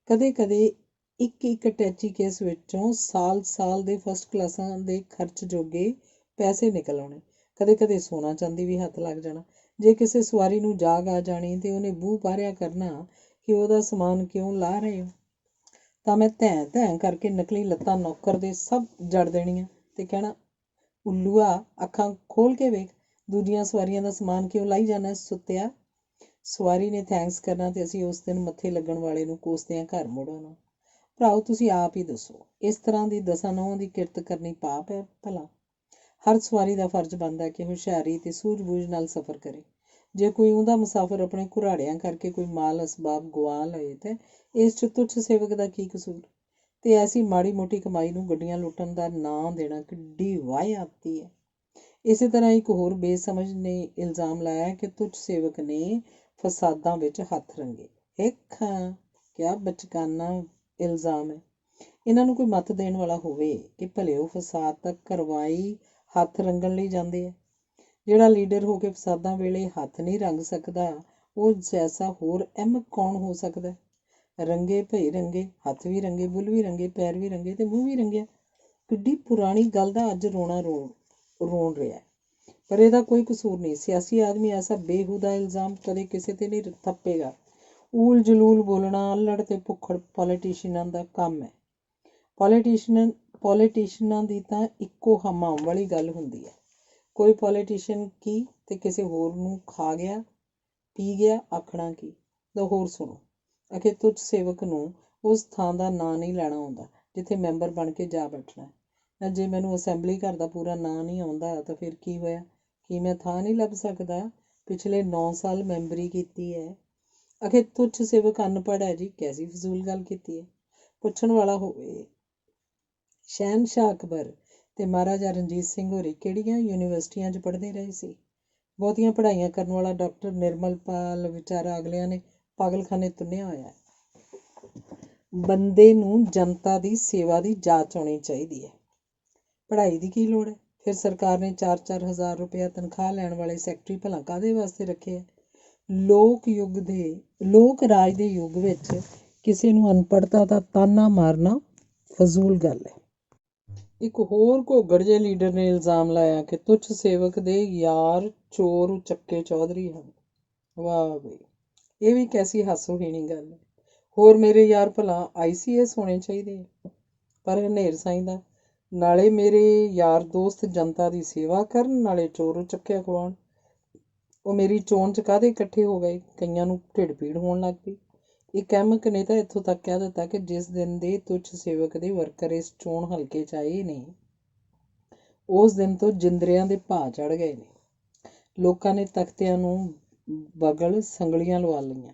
ਕਦੇ ਕਦੇ ਇੱਕ ਅਟੈਚੀ ਕੇਸ ਵਿੱਚੋਂ ਸਾਲ ਦੇ 1st ਕਲਾਸਾਂ ਦੇ ਖਰਚ ਜੋਗੇ ਪੈਸੇ ਨਿਕਲ ਆਉਣੇ। ਕਦੇ ਕਦੇ ਸੋਨਾ ਚਾਂਦੀ ਵੀ ਹੱਥ ਲੱਗ ਜਾਣਾ। ਜੇ ਕਿਸੇ ਸਵਾਰੀ ਨੂੰ ਜਾਗ ਆ ਜਾਣੀ ਅਤੇ ਉਹਨੇ ਬੂਹ ਪਾਰਿਆ ਕਰਨਾ ਕਿ ਉਹਦਾ ਸਮਾਨ ਕਿਉਂ ਲਾਹ ਰਹੇ ਹੋ, ਤਾਂ ਮੈਂ ਧੈਂ ਕਰਕੇ ਨਕਲੀ ਲੱਤਾਂ ਨੌਕਰ ਦੇ ਸਭ ਜੜ ਦੇਣੀਆਂ ਅਤੇ ਕਹਿਣਾ, ਉੱਲੂਆ ਅੱਖਾਂ ਖੋਲ੍ਹ ਕੇ ਵੇਖ, ਦੂਜੀਆਂ ਸਵਾਰੀਆਂ ਦਾ ਸਮਾਨ ਕਿਉਂ ਲਾਹੀ ਜਾਂਦਾ ਸੁੱਤਿਆ। ਸਵਾਰੀ ਨੇ ਥੈਂਕਸ ਕਰਨਾ ਅਤੇ ਅਸੀਂ ਉਸ ਦਿਨ ਮੱਥੇ ਲੱਗਣ ਵਾਲੇ ਨੂੰ ਕੋਸਦਿਆਂ ਘਰ ਮੁੜ ਆਉਣਾ। ਭਰਾਓ ਤੁਸੀਂ ਆਪ ਹੀ ਦੱਸੋ, ਇਸ ਤਰ੍ਹਾਂ ਦੀ 10 ਨਹੁੰਆਂ ਦੀ ਕਿਰਤ ਕਰਨੀ ਪਾਪ ਹੈ ਭਲਾ? ਹਰ ਸਵਾਰੀ ਦਾ ਫਰਜ਼ ਬਣਦਾ ਕਿ ਹੁਸ਼ਿਆਰੀ ਅਤੇ ਸੂਝ-ਬੂਝ ਨਾਲ ਸਫ਼ਰ ਕਰੇ। ਜੇ ਕੋਈ ਉਹਦਾ ਮੁਸਾਫਰ ਆਪਣੇ ਘੁਰਾੜਿਆਂ ਕਰਕੇ ਕੋਈ ਮਾਲ ਅਸਬਾਬ ਗੁਆ ਲਏ ਤਾਂ ਇਸ 'ਚ ਤੁੱਛ ਸੇਵਕ ਦਾ ਕੀ ਕਸੂਰ? ਅਤੇ ਐਸੀ ਮਾੜੀ ਮੋਟੀ ਕਮਾਈ ਨੂੰ ਗੱਡੀਆਂ ਲੁੱਟਣ ਦਾ ਨਾਂ ਦੇਣਾ ਕਿੱਡੀ ਵਾਹਿਯਾਤੀ ਹੈ। ਇਸੇ ਤਰ੍ਹਾਂ ਇੱਕ ਹੋਰ ਬੇਸਮਝ ਨੇ ਇਲਜ਼ਾਮ ਲਾਇਆ ਕਿ ਤੁੱਛ ਸੇਵਕ ਨੇ ਫਸਾਦਾਂ ਵਿੱਚ ਹੱਥ ਰੰਗੇ। ਕਿਆ ਬਚਕਾਨਾ ਇਲਜ਼ਾਮ ਹੈ। ਇਹਨਾਂ ਨੂੰ ਕੋਈ ਮੱਤ ਦੇਣ ਵਾਲਾ ਹੋਵੇ ਕਿ ਭਲੇ ਉਹ ਫਸਾਦ ਤੱਕ ਕਰਵਾਈ ਹੱਥ ਰੰਗਣ ਲਈ ਜਾਂਦੇ ਹੈ। ਜਿਹੜਾ ਲੀਡਰ ਹੋ ਕੇ ਫਸਾਦਾਂ ਵੇਲੇ ਹੱਥ ਨਹੀਂ ਰੰਗ ਸਕਦਾ, ਉਹ ਜੈਸਾ ਹੋਰ ਅਹਿਮਕ ਕੌਣ ਹੋ ਸਕਦਾ? ਰੰਗੇ ਭਈ ਰੰਗੇ, ਹੱਥ ਵੀ ਰੰਗੇ, ਬੁੱਲ੍ਹ ਵੀ ਰੰਗੇ, ਪੈਰ ਵੀ ਰੰਗੇ ਅਤੇ ਮੂੰਹ ਵੀ ਰੰਗਿਆ। ਕਿੱਡੀ ਪੁਰਾਣੀ ਗੱਲ ਦਾ ਅੱਜ ਰੋਣ ਰਿਹਾ, ਪਰ ਇਹਦਾ ਕੋਈ ਕਸੂਰ ਨਹੀਂ। ਸਿਆਸੀ ਆਦਮੀ ਐਸਾ ਬੇਹੂਦਾ ਇਲਜ਼ਾਮ ਕਦੇ ਕਿਸੇ 'ਤੇ ਨਹੀਂ ਥੱਪੇਗਾ। ਊਲ ਜਲੂਲ ਬੋਲਣਾ ਅੱਲੜ ਅਤੇ ਭੁੱਖੜ ਪੋਲੀਟੀਸ਼ੀਅਨਾਂ ਦਾ ਕੰਮ ਹੈ। ਪੋਲੀਟੀਸ਼ੀਅਨਾਂ ਦੀ ਤਾਂ ਇੱਕੋ ਹਮਾਮ ਵਾਲੀ ਗੱਲ ਹੁੰਦੀ ਹੈ। ਕੋਈ ਪੋਲੀਟੀਸ਼ੀਅਨ ਕੀ ਅਤੇ ਕਿਸੇ ਹੋਰ ਨੂੰ ਖਾ ਗਿਆ ਪੀ ਗਿਆ ਆਖਣਾ ਕੀ? ਲਓ ਹੋਰ ਸੁਣੋ। ਅਖੇ ਤੁੱਛ ਸੇਵਕ ਨੂੰ ਉਸ ਥਾਂ ਦਾ ਨਾਂ ਨਹੀਂ ਲੈਣਾ ਆਉਂਦਾ ਜਿੱਥੇ ਮੈਂਬਰ ਬਣ ਕੇ ਜਾ ਬੈਠਣਾ ਹੈ। ਜੇ ਮੈਨੂੰ ਅਸੈਂਬਲੀ ਘਰ ਦਾ ਪੂਰਾ ਨਾਂ ਨਹੀਂ ਆਉਂਦਾ ਤਾਂ ਫਿਰ ਕੀ ਹੋਇਆ? ਕੀ ਮੈਂ ਥਾਂ ਨਹੀਂ ਲੱਭ ਸਕਦਾ? ਪਿਛਲੇ 9 ਸਾਲ ਮੈਂਬਰੀ ਕੀਤੀ ਹੈ। ਅਖੇ ਤੁੱਛ ਸੇਵਕ ਅਨਪੜ੍ਹ ਹੈ ਜੀ? ਕੈਸੀ ਫਜ਼ੂਲ ਗੱਲ ਕੀਤੀ ਹੈ। ਪੁੱਛਣ ਵਾਲਾ ਹੋਵੇ, ਸ਼ਹਿਨਸ਼ਾਹ ਅਕਬਰ ਅਤੇ ਮਹਾਰਾਜਾ ਰਣਜੀਤ ਸਿੰਘ ਹੋਰੀ ਕਿਹੜੀਆਂ ਯੂਨੀਵਰਸਿਟੀਆਂ 'ਚ ਪੜ੍ਹਦੇ ਰਹੇ ਸੀ? ਬਹੁਤੀਆਂ ਪੜ੍ਹਾਈਆਂ ਕਰਨ ਵਾਲਾ ਡਾਕਟਰ ਨਿਰਮਲ ਪਾਲ ਵਿਚਾਰਾ ਅਗਲਿਆਂ ਨੇ ਪਾਗਲਖਾਨੇ ਤੁੰਨਿਆ ਹੋਇਆ। ਬੰਦੇ ਨੂੰ ਜਨਤਾ ਦੀ ਸੇਵਾ ਦੀ ਜਾਚ ਆਉਣੀ ਚਾਹੀਦੀ ਹੈ। ਪੜ੍ਹਾਈ ਦੀ ਕੀ ਲੋੜ ਹੈ? ਫਿਰ ਸਰਕਾਰ ਨੇ 4-4 ਹਜ਼ਾਰ ਰੁਪਇਆ ਤਨਖਾਹ ਲੈਣ ਵਾਲੇ ਸੈਕਟਰੀ ਭਲਾ ਕਾਹਦੇ ਵਾਸਤੇ ਰੱਖੇ ਹੈ? ਲੋਕ ਰਾਜ ਦੇ ਯੁੱਗ ਵਿੱਚ ਕਿਸੇ ਨੂੰ ਅਨਪੜ੍ਹਤਾ ਦਾ ਤਾਨਾ ਮਾਰਨਾ ਫਜ਼ੂਲ ਗੱਲ ਹੈ। ਇੱਕ ਹੋਰ ਘੋਗੜ ਜਿਹੇ ਲੀਡਰ ਨੇ ਇਲਜ਼ਾਮ ਲਾਇਆ ਕਿ ਤੁੱਛ ਸੇਵਕ ਦੇ ਯਾਰ ਚੋਰ ਉਚੱਕੇ ਚੌਧਰੀ ਹਨ। ਵਾਹ ਬਈ, ਇਹ ਵੀ ਕੈਸੀ ਹਾਸੋਹੀਣੀ ਗੱਲ ਹੈ। ਹੋਰ ਮੇਰੇ ਯਾਰ ਭਲਾ ICS ਹੋਣੇ ਚਾਹੀਦੇ ਹੈ। ਪਰ ਹਨੇਰ ਸਾਈਂ ਦਾ, ਨਾਲੇ ਮੇਰੇ ਯਾਰ ਦੋਸਤ ਜਨਤਾ ਦੀ ਸੇਵਾ ਕਰਨ, ਨਾਲੇ ਚੋਰ ਉਚੱਕੇ ਅਖਵਾਉਣ। ਉਹ ਮੇਰੀ ਚੋਣ 'ਚ ਕਾਹਦੇ ਇਕੱਠੇ ਹੋ ਗਏ? ਕਈਆਂ ਨੂੰ ਢਿੱਡ ਪੀੜ ਹੋਣ ਲੱਗ ਪਈ। ਇੱਕ ਅਹਿਮਕ ਨੇ ਤਾਂ ਇੱਥੋਂ ਤੱਕ ਕਹਿ ਦਿੱਤਾ ਕਿ ਜਿਸ ਦਿਨ ਦੇ ਤੁੱਛ ਸੇਵਕ ਦੇ ਵਰਕਰ ਇਸ ਚੋਣ ਹਲਕੇ 'ਚ ਆਏ ਨੇ, ਉਸ ਦਿਨ ਤੋਂ ਜਿੰਦਰਿਆਂ ਦੇ ਭਾਅ ਚੜ੍ਹ ਗਏ ਨੇ। ਲੋਕਾਂ ਨੇ ਤਖਤਿਆਂ ਨੂੰ ਬਗਲ ਸੰਗਲੀਆਂ ਲਵਾ ਲਈਆਂ।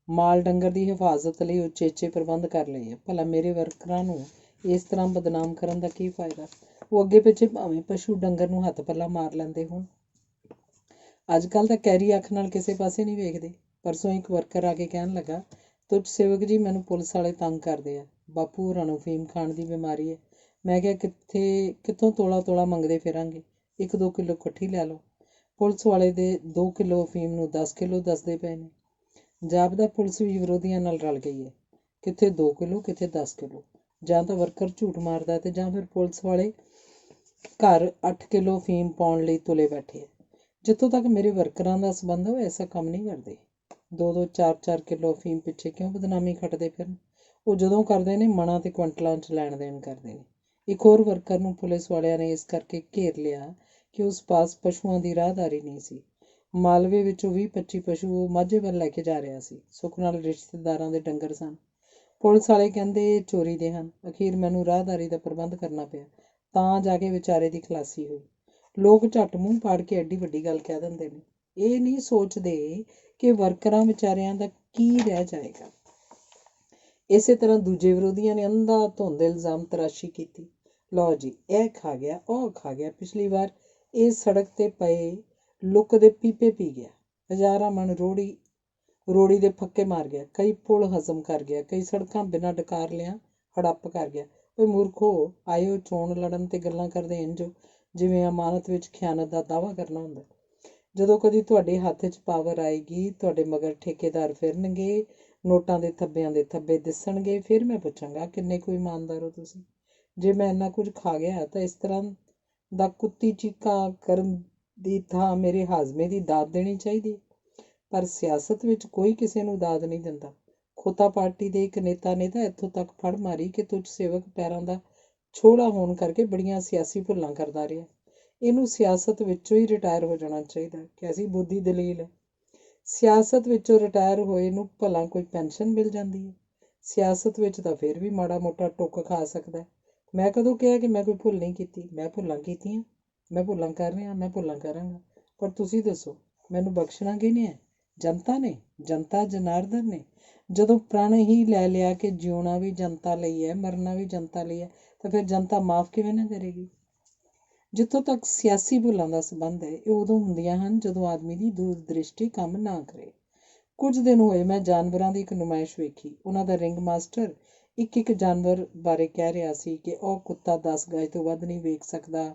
ਮਾਲ ਡੰਗਰ ਦੀ ਹਿਫਾਜ਼ਤ ਲਈ ਉਚੇਚੇ ਪ੍ਰਬੰਧ ਕਰ ਲਏ ਆ। ਭਲਾ ਮੇਰੇ ਵਰਕਰਾਂ ਨੂੰ ਇਸ ਤਰ੍ਹਾਂ ਬਦਨਾਮ ਕਰਨ ਦਾ ਕੀ ਫਾਇਦਾ? ਉਹ ਅੱਗੇ ਪਿੱਛੇ ਭਾਵੇਂ ਪਸ਼ੂ ਡੰਗਰ ਨੂੰ ਹੱਥ ਪੱਲਾ ਮਾਰ ਲੈਂਦੇ ਹੋਣ। ਅੱਜ ਕੱਲ੍ਹ ਤਾਂ ਕੈਰੀ ਅੱਖ ਨਾਲ ਕਿਸੇ ਪਾਸੇ ਨਹੀਂ ਵੇਖਦੇ। ਪਰਸੋਂ ਇੱਕ ਵਰਕਰ ਆ ਕੇ ਕਹਿਣ ਲੱਗਾ, ਤੁਝ ਸੇਵਕ ਜੀ, ਮੈਨੂੰ ਪੁਲਿਸ ਵਾਲੇ ਤੰਗ ਕਰਦੇ ਆ। ਬਾਪੂ ਹੋਰਾਂ ਨੂੰ ਅਫੀਮ ਖਾਣ ਦੀ ਬਿਮਾਰੀ ਹੈ। ਮੈਂ ਕਿਹਾ, ਕਿੱਥੋਂ ਤੋਲਾ ਤੋਲਾ ਮੰਗਦੇ ਫਿਰਾਂਗੇ, 1-2 ਕਿੱਲੋ ਇਕੱਠੀ ਲੈ ਲਓ। ਪੁਲਿਸ ਵਾਲੇ ਦੇ 2 ਕਿੱਲੋ ਅਫੀਮ ਨੂੰ 10 ਕਿੱਲੋ ਦੱਸਦੇ ਪਏ ਨੇ। ਜਾਪਦਾ ਪੁਲਿਸ ਵੀ ਵਿਰੋਧੀਆਂ ਨਾਲ ਰਲ ਗਈ ਹੈ। ਕਿੱਥੇ 2 ਕਿੱਲੋ, ਕਿੱਥੇ 10 ਕਿੱਲੋ। ਜਾਂ ਤਾਂ ਵਰਕਰ ਝੂਠ ਮਾਰਦਾ ਤੇ ਜਾਂ ਫਿਰ ਪੁਲਿਸ ਵਾਲੇ ਘਰ 8 ਕਿੱਲੋ ਅਫੀਮ ਪਾਉਣ ਲਈ ਤੁਲੇ ਬੈਠੇ ਆ। ਜਿੱਥੋਂ ਤੱਕ ਮੇਰੇ ਵਰਕਰਾਂ ਦਾ ਸੰਬੰਧ ਹੈ, ਉਹ ਐਸਾ ਕੰਮ ਨਹੀਂ ਕਰਦੇ। 2-2, 4-4 ਕਿੱਲੋ ਅਫੀਮ ਪਿੱਛੇ ਕਿਉਂ ਬਦਨਾਮੀ ਖੱਟਦੇ ਫਿਰਨ? ਉਹ ਜਦੋਂ ਕਰਦੇ ਨੇ ਮਣਾਂ ਤੇ ਕੁਇੰਟਲਾਂ 'ਚ ਲੈਣ ਦੇਣ ਕਰਦੇ ਨੇ। ਇੱਕ ਹੋਰ ਵਰਕਰ ਨੂੰ ਪੁਲਿਸ ਵਾਲਿਆਂ ਨੇ ਇਸ ਕਰਕੇ ਘੇਰ ਲਿਆ ਕਿ ਉਸ ਪਾਸ ਪਸ਼ੂਆਂ ਦੀ ਰਾਹਦਾਰੀ ਨਹੀਂ ਸੀ। ਮਾਲਵੇ ਵਿੱਚੋਂ 20-25 ਪਸ਼ੂ ਉਹ ਮਾਝੇ ਵੱਲ ਲੈ ਕੇ ਜਾ ਰਿਹਾ ਸੀ। ਸੁੱਖ ਨਾਲ ਰਿਸ਼ਤੇਦਾਰਾਂ ਦੇ ਡੰਗਰ ਸਨ। ਪੁਲਿਸ ਵਾਲੇ ਕਹਿੰਦੇ ਇਹ ਚੋਰੀ ਦੇ ਹਨ। ਅਖੀਰ ਮੈਨੂੰ ਰਾਹਦਾਰੀ ਦਾ ਪ੍ਰਬੰਧ ਕਰਨਾ ਪਿਆ, ਤਾਂ ਜਾ ਕੇ ਵਿਚਾਰੇ ਦੀ ਖਲਾਸੀ ਹੋਈ। ਲੋਕ ਝੱਟ ਮੂੰਹ ਪਾੜ ਕੇ ਐਡੀ ਵੱਡੀ ਗੱਲ ਕਹਿ ਦਿੰਦੇ ਨੇ। ਇਹ ਨਹੀਂ ਸੋਚਦੇ ਕਿ ਵਰਕਰਾਂ ਵਿਚਾਰਿਆਂ ਦਾ ਕੀ ਰਹਿ ਜਾਏਗਾ। ਇਸੇ ਤਰ੍ਹਾਂ ਦੂਜੇ ਵਿਰੋਧੀਆਂ ਨੇ ਅੰਧਾ ਧੁੰਦ ਇਲਜ਼ਾਮ ਤਰਾਸ਼ੀ ਕੀਤੀ। ਲਓ ਜੀ, ਇਹ ਖਾ ਗਿਆ, ਉਹ ਖਾ ਗਿਆ। ਪਿਛਲੀ ਵਾਰ ਇਹ ਸੜਕ ਤੇ ਪਏ ਲੁੱਕ ਦੇ ਪੀਪੇ ਪੀ ਗਿਆ। ਹਜ਼ਾਰਾਂ ਮਣ ਰੋੜੀ ਦੇ ਫੱਕੇ ਮਾਰ ਗਿਆ। ਕਈ ਪੁਲ ਹਜ਼ਮ ਕਰ ਗਿਆ। ਕਈ ਸੜਕਾਂ ਬਿਨਾਂ ਡਕਾਰ ਲਿਆ ਹੜੱਪ ਕਰ ਗਿਆ। ਓਏ ਮੂਰਖੋ, ਆਇਓ ਚੋਣ ਲੜਨ ਤੇ ਗੱਲਾਂ ਕਰਦੇ ਇੰਝ ਜਿਵੇਂ ਅਮਾਨਤ ਵਿੱਚ ਖਿਆਨਤ ਦਾ ਦਾਅਵਾ ਕਰਨਾ ਹੁੰਦਾ। ਜਦੋਂ ਕਦੀ ਤੁਹਾਡੇ ਹੱਥ 'ਚ ਪਾਵਰ ਆਏਗੀ, ਤੁਹਾਡੇ ਮਗਰ ਠੇਕੇਦਾਰ ਫਿਰਨਗੇ, ਨੋਟਾਂ ਦੇ ਥੱਬਿਆਂ ਦੇ ਥੱਬੇ ਦਿਸਣਗੇ, ਫਿਰ ਮੈਂ ਪੁੱਛਾਂਗਾ ਕਿੰਨੇ ਕੁ ਇਮਾਨਦਾਰ ਹੋ ਤੁਸੀਂ। ਜੇ ਮੈਂ ਇੰਨਾ ਕੁਝ ਖਾ ਗਿਆ ਤਾਂ ਇਸ ਤਰ੍ਹਾਂ ਦਾ ਕੁੱਤੀ ਚੀਕਾਂ ਕਰਨ ਦੀ ਥਾਂ ਮੇਰੇ ਹਾਜ਼ਮੇ ਦੀ ਦਾਦ ਦੇਣੀ ਚਾਹੀਦੀ। ਪਰ ਸਿਆਸਤ ਵਿੱਚ ਕੋਈ ਕਿਸੇ ਨੂੰ ਦਾਦ ਨਹੀਂ ਦਿੰਦਾ। ਖੋਤਾ ਪਾਰਟੀ ਦੇ ਇੱਕ ਨੇਤਾ ਨੇ ਤਾਂ ਇੱਥੋਂ ਤੱਕ ਫੜ ਮਾਰੀ ਕਿ ਤੁਝ ਸੇਵਕ ਪੈਰਾਂ ਦਾ ਛੋੜਾ ਹੋਣ ਕਰਕੇ ਬੜੀਆਂ ਸਿਆਸੀ ਭੁੱਲਾਂ ਕਰਦਾ ਰਿਹਾ। ਇਹਨੂੰ ਸਿਆਸਤ ਵਿੱਚੋਂ ਹੀ ਰਿਟਾਇਰ ਹੋ ਜਾਣਾ ਚਾਹੀਦਾ। ਕੈਸੀ ਬੁੱਧੀ ਦਲੀਲ ਹੈ। ਸਿਆਸਤ ਵਿੱਚੋਂ ਰਿਟਾਇਰ ਹੋਏ ਨੂੰ ਭਲਾ ਕੋਈ ਪੈਨਸ਼ਨ ਮਿਲ ਜਾਂਦੀ ਹੈ? ਸਿਆਸਤ ਵਿੱਚ ਤਾਂ ਫਿਰ ਵੀ ਮਾੜਾ ਮੋਟਾ ਟੁੱਕ ਖਾ ਸਕਦਾ। ਮੈਂ ਕਦੋਂ ਕਿਹਾ ਕਿ ਮੈਂ ਕੋਈ ਭੁੱਲ ਨਹੀਂ ਕੀਤੀ? ਮੈਂ ਭੁੱਲਾਂ ਕੀਤੀਆਂ, ਮੈਂ ਭੁੱਲਾਂ ਕਰ ਰਿਹਾ, ਮੈਂ ਭੁੱਲਾਂ ਕਰਾਂਗਾ। ਪਰ ਤੁਸੀਂ ਦੱਸੋ, ਮੈਨੂੰ ਬਖਸ਼ਣਾ ਕਿਹਨੇ ਹੈ? ਜਨਤਾ ਨੇ? ਜਨਤਾ ਜਨਾਰਦਨ ਨੇ? ਜਦੋਂ ਪ੍ਰਣ ਹੀ ਲੈ ਲਿਆ ਕਿ ਜਿਉਣਾ ਵੀ ਜਨਤਾ ਲਈ ਹੈ, ਮਰਨਾ ਵੀ ਜਨਤਾ ਲਈ ਹੈ, ਤਾਂ ਫਿਰ ਜਨਤਾ ਮਾਫ਼ ਕਿਵੇਂ ਨਾ ਕਰੇਗੀ? ਜਿੱਥੋਂ ਤੱਕ ਸਿਆਸੀ ਭੁੱਲਾਂ ਦਾ ਸੰਬੰਧ ਹੈ, ਇਹ ਉਦੋਂ ਹੁੰਦੀਆਂ ਹਨ ਜਦੋਂ ਆਦਮੀ ਦੀ ਦੂਰਦ੍ਰਿਸ਼ਟੀ ਕੰਮ ਨਾ ਕਰੇ। ਕੁਝ ਦਿਨ ਹੋਏ ਮੈਂ ਜਾਨਵਰਾਂ ਦੀ ਇੱਕ ਨੁਮਾਇਸ਼ ਵੇਖੀ। ਉਹਨਾਂ ਦਾ ਰਿੰਗ ਮਾਸਟਰ ਇੱਕ ਜਾਨਵਰ ਬਾਰੇ ਕਹਿ ਰਿਹਾ ਸੀ ਕਿ ਉਹ ਕੁੱਤਾ 10 ਗਜ਼ ਤੋਂ ਵੱਧ ਨਹੀਂ ਵੇਖ ਸਕਦਾ,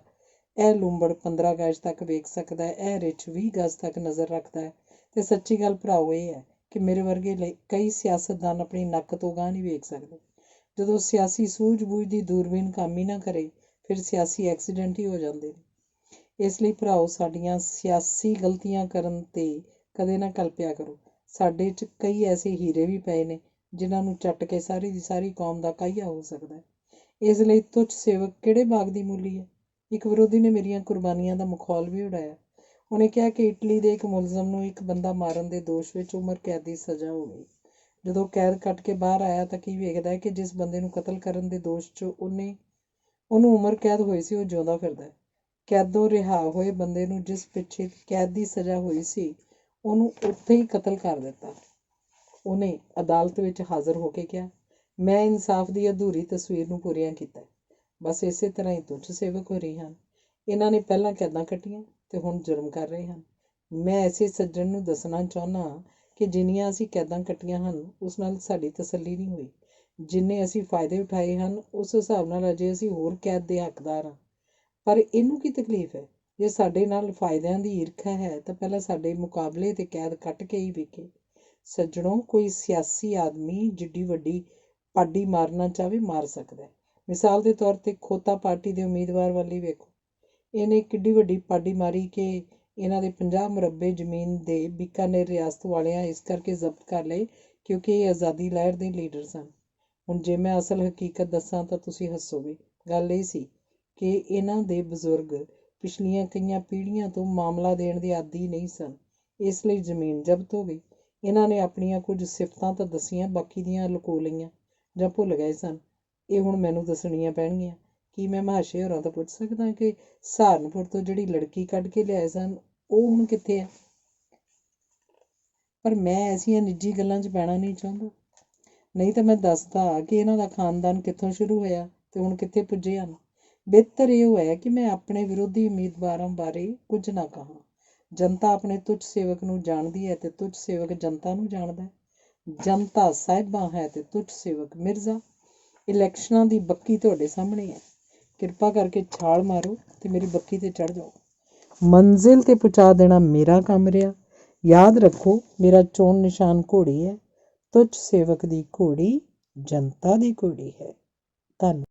ਇਹ ਲੂੰਬੜ 15 ਗਜ਼ ਤੱਕ ਵੇਖ ਸਕਦਾ ਹੈ, ਇਹ ਰਿੱਛ 20 ਗਜ਼ ਤੱਕ ਨਜ਼ਰ ਰੱਖਦਾ ਹੈ। ਤੇ ਸੱਚੀ ਗੱਲ ਭਰਾਓ ਇਹ ਹੈ ਕਿ ਮੇਰੇ ਵਰਗੇ ਲਈ ਕਈ ਸਿਆਸਤਦਾਨ ਆਪਣੀ ਨੱਕ ਤੋਂ ਗਾਂਹ ਨਹੀਂ ਵੇਖ ਸਕਦੇ। ਜਦੋਂ ਸਿਆਸੀ ਸੂਝ-ਬੂਝ ਦੀ ਦੂਰਬੀਨ ਕੰਮ ਹੀ ਨਾ ਕਰੇ, ਫਿਰ ਸਿਆਸੀ ਐਕਸੀਡੈਂਟ ਹੀ ਹੋ ਜਾਂਦੇ ਨੇ। ਇਸ ਲਈ ਭਰਾਓ, ਸਾਡੀਆਂ ਸਿਆਸੀ ਗਲਤੀਆਂ ਕਰਨ 'ਤੇ ਕਦੇ ਨਾ ਕਲਪਿਆ ਕਰੋ। ਸਾਡੇ 'ਚ ਕਈ ਐਸੇ ਹੀਰੇ ਵੀ ਪਏ ਨੇ ਜਿਨ੍ਹਾਂ ਨੂੰ ਚੱਟ ਕੇ ਸਾਰੀ ਦੀ ਸਾਰੀ ਕੌਮ ਦਾ ਕਾਹੀਆ ਹੋ ਸਕਦਾ ਹੈ। ਇਸ ਲਈ ਤੁਝ ਸੇਵਕ ਕਿਹੜੇ ਬਾਗ ਦੀ ਮੂਲੀ ਹੈ? ਇੱਕ ਵਿਰੋਧੀ ਨੇ ਮੇਰੀਆਂ ਕੁਰਬਾਨੀਆਂ ਦਾ ਮਖੌਲ ਵੀ ਉਡਾਇਆ। ਉਹਨੇ ਕਿਹਾ ਕਿ ਇਟਲੀ ਦੇ ਇੱਕ ਮੁਲਜ਼ਮ ਨੂੰ ਇੱਕ ਬੰਦਾ ਮਾਰਨ ਦੇ ਦੋਸ਼ ਵਿੱਚ ਉਮਰ ਕੈਦ ਦੀ ਸਜ਼ਾ ਹੋ ਗਈ। ਜਦੋਂ ਕੈਦ ਕੱਟ ਕੇ ਬਾਹਰ ਆਇਆ ਤਾਂ ਕੀ ਵੇਖਦਾ ਹੈ ਕਿ ਜਿਸ ਬੰਦੇ ਨੂੰ ਕਤਲ ਕਰਨ ਦੇ ਦੋਸ਼ 'ਚ ਉਹਨੂੰ ਉਮਰ ਕੈਦ ਹੋਈ ਸੀ, ਉਹ ਜਿਉਂਦਾ ਫਿਰਦਾ ਹੈ। ਕੈਦੋਂ ਰਿਹਾ ਹੋਏ ਬੰਦੇ ਨੂੰ ਜਿਸ ਪਿੱਛੇ ਕੈਦ ਦੀ ਸਜ਼ਾ ਹੋਈ ਸੀ, ਉਹਨੂੰ ਉੱਥੇ ਹੀ ਕਤਲ ਕਰ ਦਿੱਤਾ। ਉਹਨੇ ਅਦਾਲਤ ਵਿੱਚ ਹਾਜ਼ਰ ਹੋ ਕੇ ਕਿਹਾ, ਮੈਂ ਇਨਸਾਫ ਦੀ ਅਧੂਰੀ ਤਸਵੀਰ ਨੂੰ ਪੂਰੀਆਂ ਕੀਤਾ। ਬਸ ਇਸੇ ਤਰ੍ਹਾਂ ਹੀ ਤੁਝ ਸੇਵਕ ਹੋ ਰਹੀ ਹਨ। ਇਹਨਾਂ ਨੇ ਪਹਿਲਾਂ ਕੈਦਾਂ ਕੱਟੀਆਂ ਤੇ ਹੁਣ ਜੁਰਮ ਕਰ ਰਹੇ ਹਨ। ਮੈਂ ਐਸੇ ਸੱਜਣ ਨੂੰ ਦੱਸਣਾ ਚਾਹੁੰਦਾ ਕਿ ਜਿੰਨੀਆਂ ਅਸੀਂ ਕੈਦਾਂ ਕੱਟੀਆਂ ਹਨ, ਉਸ ਨਾਲ ਸਾਡੀ ਤਸੱਲੀ ਨਹੀਂ ਹੋਈ। ਜਿੰਨੇ ਅਸੀਂ ਫਾਇਦੇ ਉਠਾਏ ਹਨ, ਉਸ ਹਿਸਾਬ ਨਾਲ ਅਜੇ ਅਸੀਂ ਹੋਰ ਕੈਦ ਦੇ ਹੱਕਦਾਰ ਹਾਂ। ਪਰ ਇਹਨੂੰ ਕੀ ਤਕਲੀਫ ਹੈ? ਜੇ ਸਾਡੇ ਨਾਲ ਫਾਇਦਿਆਂ ਦੀ ਈਰਖਾ ਹੈ ਤਾਂ ਪਹਿਲਾਂ ਸਾਡੇ ਮੁਕਾਬਲੇ ਤੇ ਕੈਦ ਕੱਟ ਕੇ ਹੀ ਵੇਖੇ। ਸੱਜਣੋ, ਕੋਈ ਸਿਆਸੀ ਆਦਮੀ ਜਿੱਡੀ ਵੱਡੀ ਪਾਡੀ ਮਾਰਨਾ ਚਾਹਵੇ ਮਾਰ ਸਕਦਾ ਹੈ। ਮਿਸਾਲ ਦੇ ਤੌਰ 'ਤੇ ਖੋਤਾ ਪਾਰਟੀ ਦੇ ਉਮੀਦਵਾਰ ਵੱਲ ਹੀ ਵੇਖੋ। ਇਹਨੇ ਕਿੱਡੀ ਵੱਡੀ ਪਾਡੀ ਮਾਰੀ ਕਿ ਇਹਨਾਂ ਦੇ 50 ਮੁਰੱਬੇ ਜ਼ਮੀਨ ਦੇ ਬੀਕਾਨੇਰ ਰਿਆਸਤ ਵਾਲਿਆਂ ਇਸ ਕਰਕੇ ਜ਼ਬਤ ਕਰ ਲਏ ਕਿਉਂਕਿ ਇਹ ਆਜ਼ਾਦੀ ਲਹਿਰ ਦੇ ਲੀਡਰ ਸਨ। ਹੁਣ ਜੇ ਮੈਂ ਅਸਲ ਹਕੀਕਤ ਦੱਸਾਂ ਤਾਂ ਤੁਸੀਂ ਹੱਸੋਗੇ। ਗੱਲ ਇਹ ਸੀ ਕਿ ਇਹਨਾਂ ਦੇ ਬਜ਼ੁਰਗ ਪਿਛਲੀਆਂ ਕਈਆਂ ਪੀੜ੍ਹੀਆਂ ਤੋਂ ਮਾਮਲਾ ਦੇਣ ਦੇ ਆਦੀ ਨਹੀਂ ਸਨ, ਇਸ ਲਈ ਜ਼ਮੀਨ ਜ਼ਬਤ ਹੋ ਗਈ। ਇਹਨਾਂ ਨੇ ਆਪਣੀਆਂ ਕੁਝ ਸਿਫਤਾਂ ਤਾਂ ਦੱਸੀਆਂ, ਬਾਕੀ ਦੀਆਂ ਲੁਕੋ ਲਈਆਂ ਜਾਂ ਭੁੱਲ ਗਏ ਸਨ। ਇਹ ਹੁਣ ਮੈਨੂੰ ਦੱਸਣੀਆਂ ਪੈਣਗੀਆਂ। ਕੀ ਮੈਂ ਮਹਾਸ਼ੇ ਹੋਰਾਂ ਤੋਂ ਪੁੱਛ ਸਕਦਾ ਕਿ ਸਹਾਰਨਪੁਰ ਤੋਂ ਜਿਹੜੀ ਲੜਕੀ ਕੱਢ ਕੇ ਲਿਆਏ ਸਨ ਉਹ ਹੁਣ ਕਿੱਥੇ ਹੈ? ਪਰ ਮੈਂ ਐਸੀਆਂ ਨਿੱਜੀ ਗੱਲਾਂ 'ਚ ਪੈਣਾ ਨਹੀਂ ਚਾਹੁੰਦਾ। ਨਹੀਂ ਤਾਂ ਮੈਂ ਦੱਸਦਾ ਕਿ ਇਹਨਾਂ ਦਾ ਖਾਨਦਾਨ ਕਿੱਥੋਂ ਸ਼ੁਰੂ ਹੋਇਆ ਤੇ ਹੁਣ ਕਿੱਥੇ ਪੁੱਜੇ ਹਨ। ਬਿਹਤਰ ਇਹ ਹੋਇਆ ਕਿ ਮੈਂ ਆਪਣੇ ਵਿਰੋਧੀ ਉਮੀਦਵਾਰਾਂ ਬਾਰੇ ਕੁਝ ਨਾ ਕਹਾਂ। ਜਨਤਾ ਆਪਣੇ ਤੁੱਛ ਸੇਵਕ ਨੂੰ ਜਾਣਦੀ ਹੈ ਤੇ ਤੁੱਛ ਸੇਵਕ ਜਨਤਾ ਨੂੰ ਜਾਣਦਾ ਹੈ। ਜਨਤਾ ਸਾਹਿਬਾਂ ਹੈ ਤੇ ਤੁੱਛ ਸੇਵਕ ਮਿਰਜ਼ਾ। ਇਲੈਕਸ਼ਨਾਂ ਦੀ ਬੱਕੀ ਤੁਹਾਡੇ ਸਾਹਮਣੇ ਹੈ। ਕਿਰਪਾ ਕਰਕੇ ਛਾਲ ਮਾਰੋ ਤੇ ਮੇਰੀ ਬੱਕੀ ਤੇ ਚੜ੍ਹ ਜਾਓ। ਮੰਜ਼ਿਲ ਤੇ ਪਹੁੰਚਾ ਦੇਣਾ ਮੇਰਾ ਕੰਮ ਰਿਹਾ। ਯਾਦ ਰੱਖੋ, ਮੇਰਾ ਚੋਣ ਨਿਸ਼ਾਨ ਘੋੜੀ ਹੈ। ਤੁੱਛ ਸੇਵਕ ਦੀ ਘੋੜੀ ਜਨਤਾ ਦੀ ਘੋੜੀ ਹੈ। ਧੰਨਵਾਦ।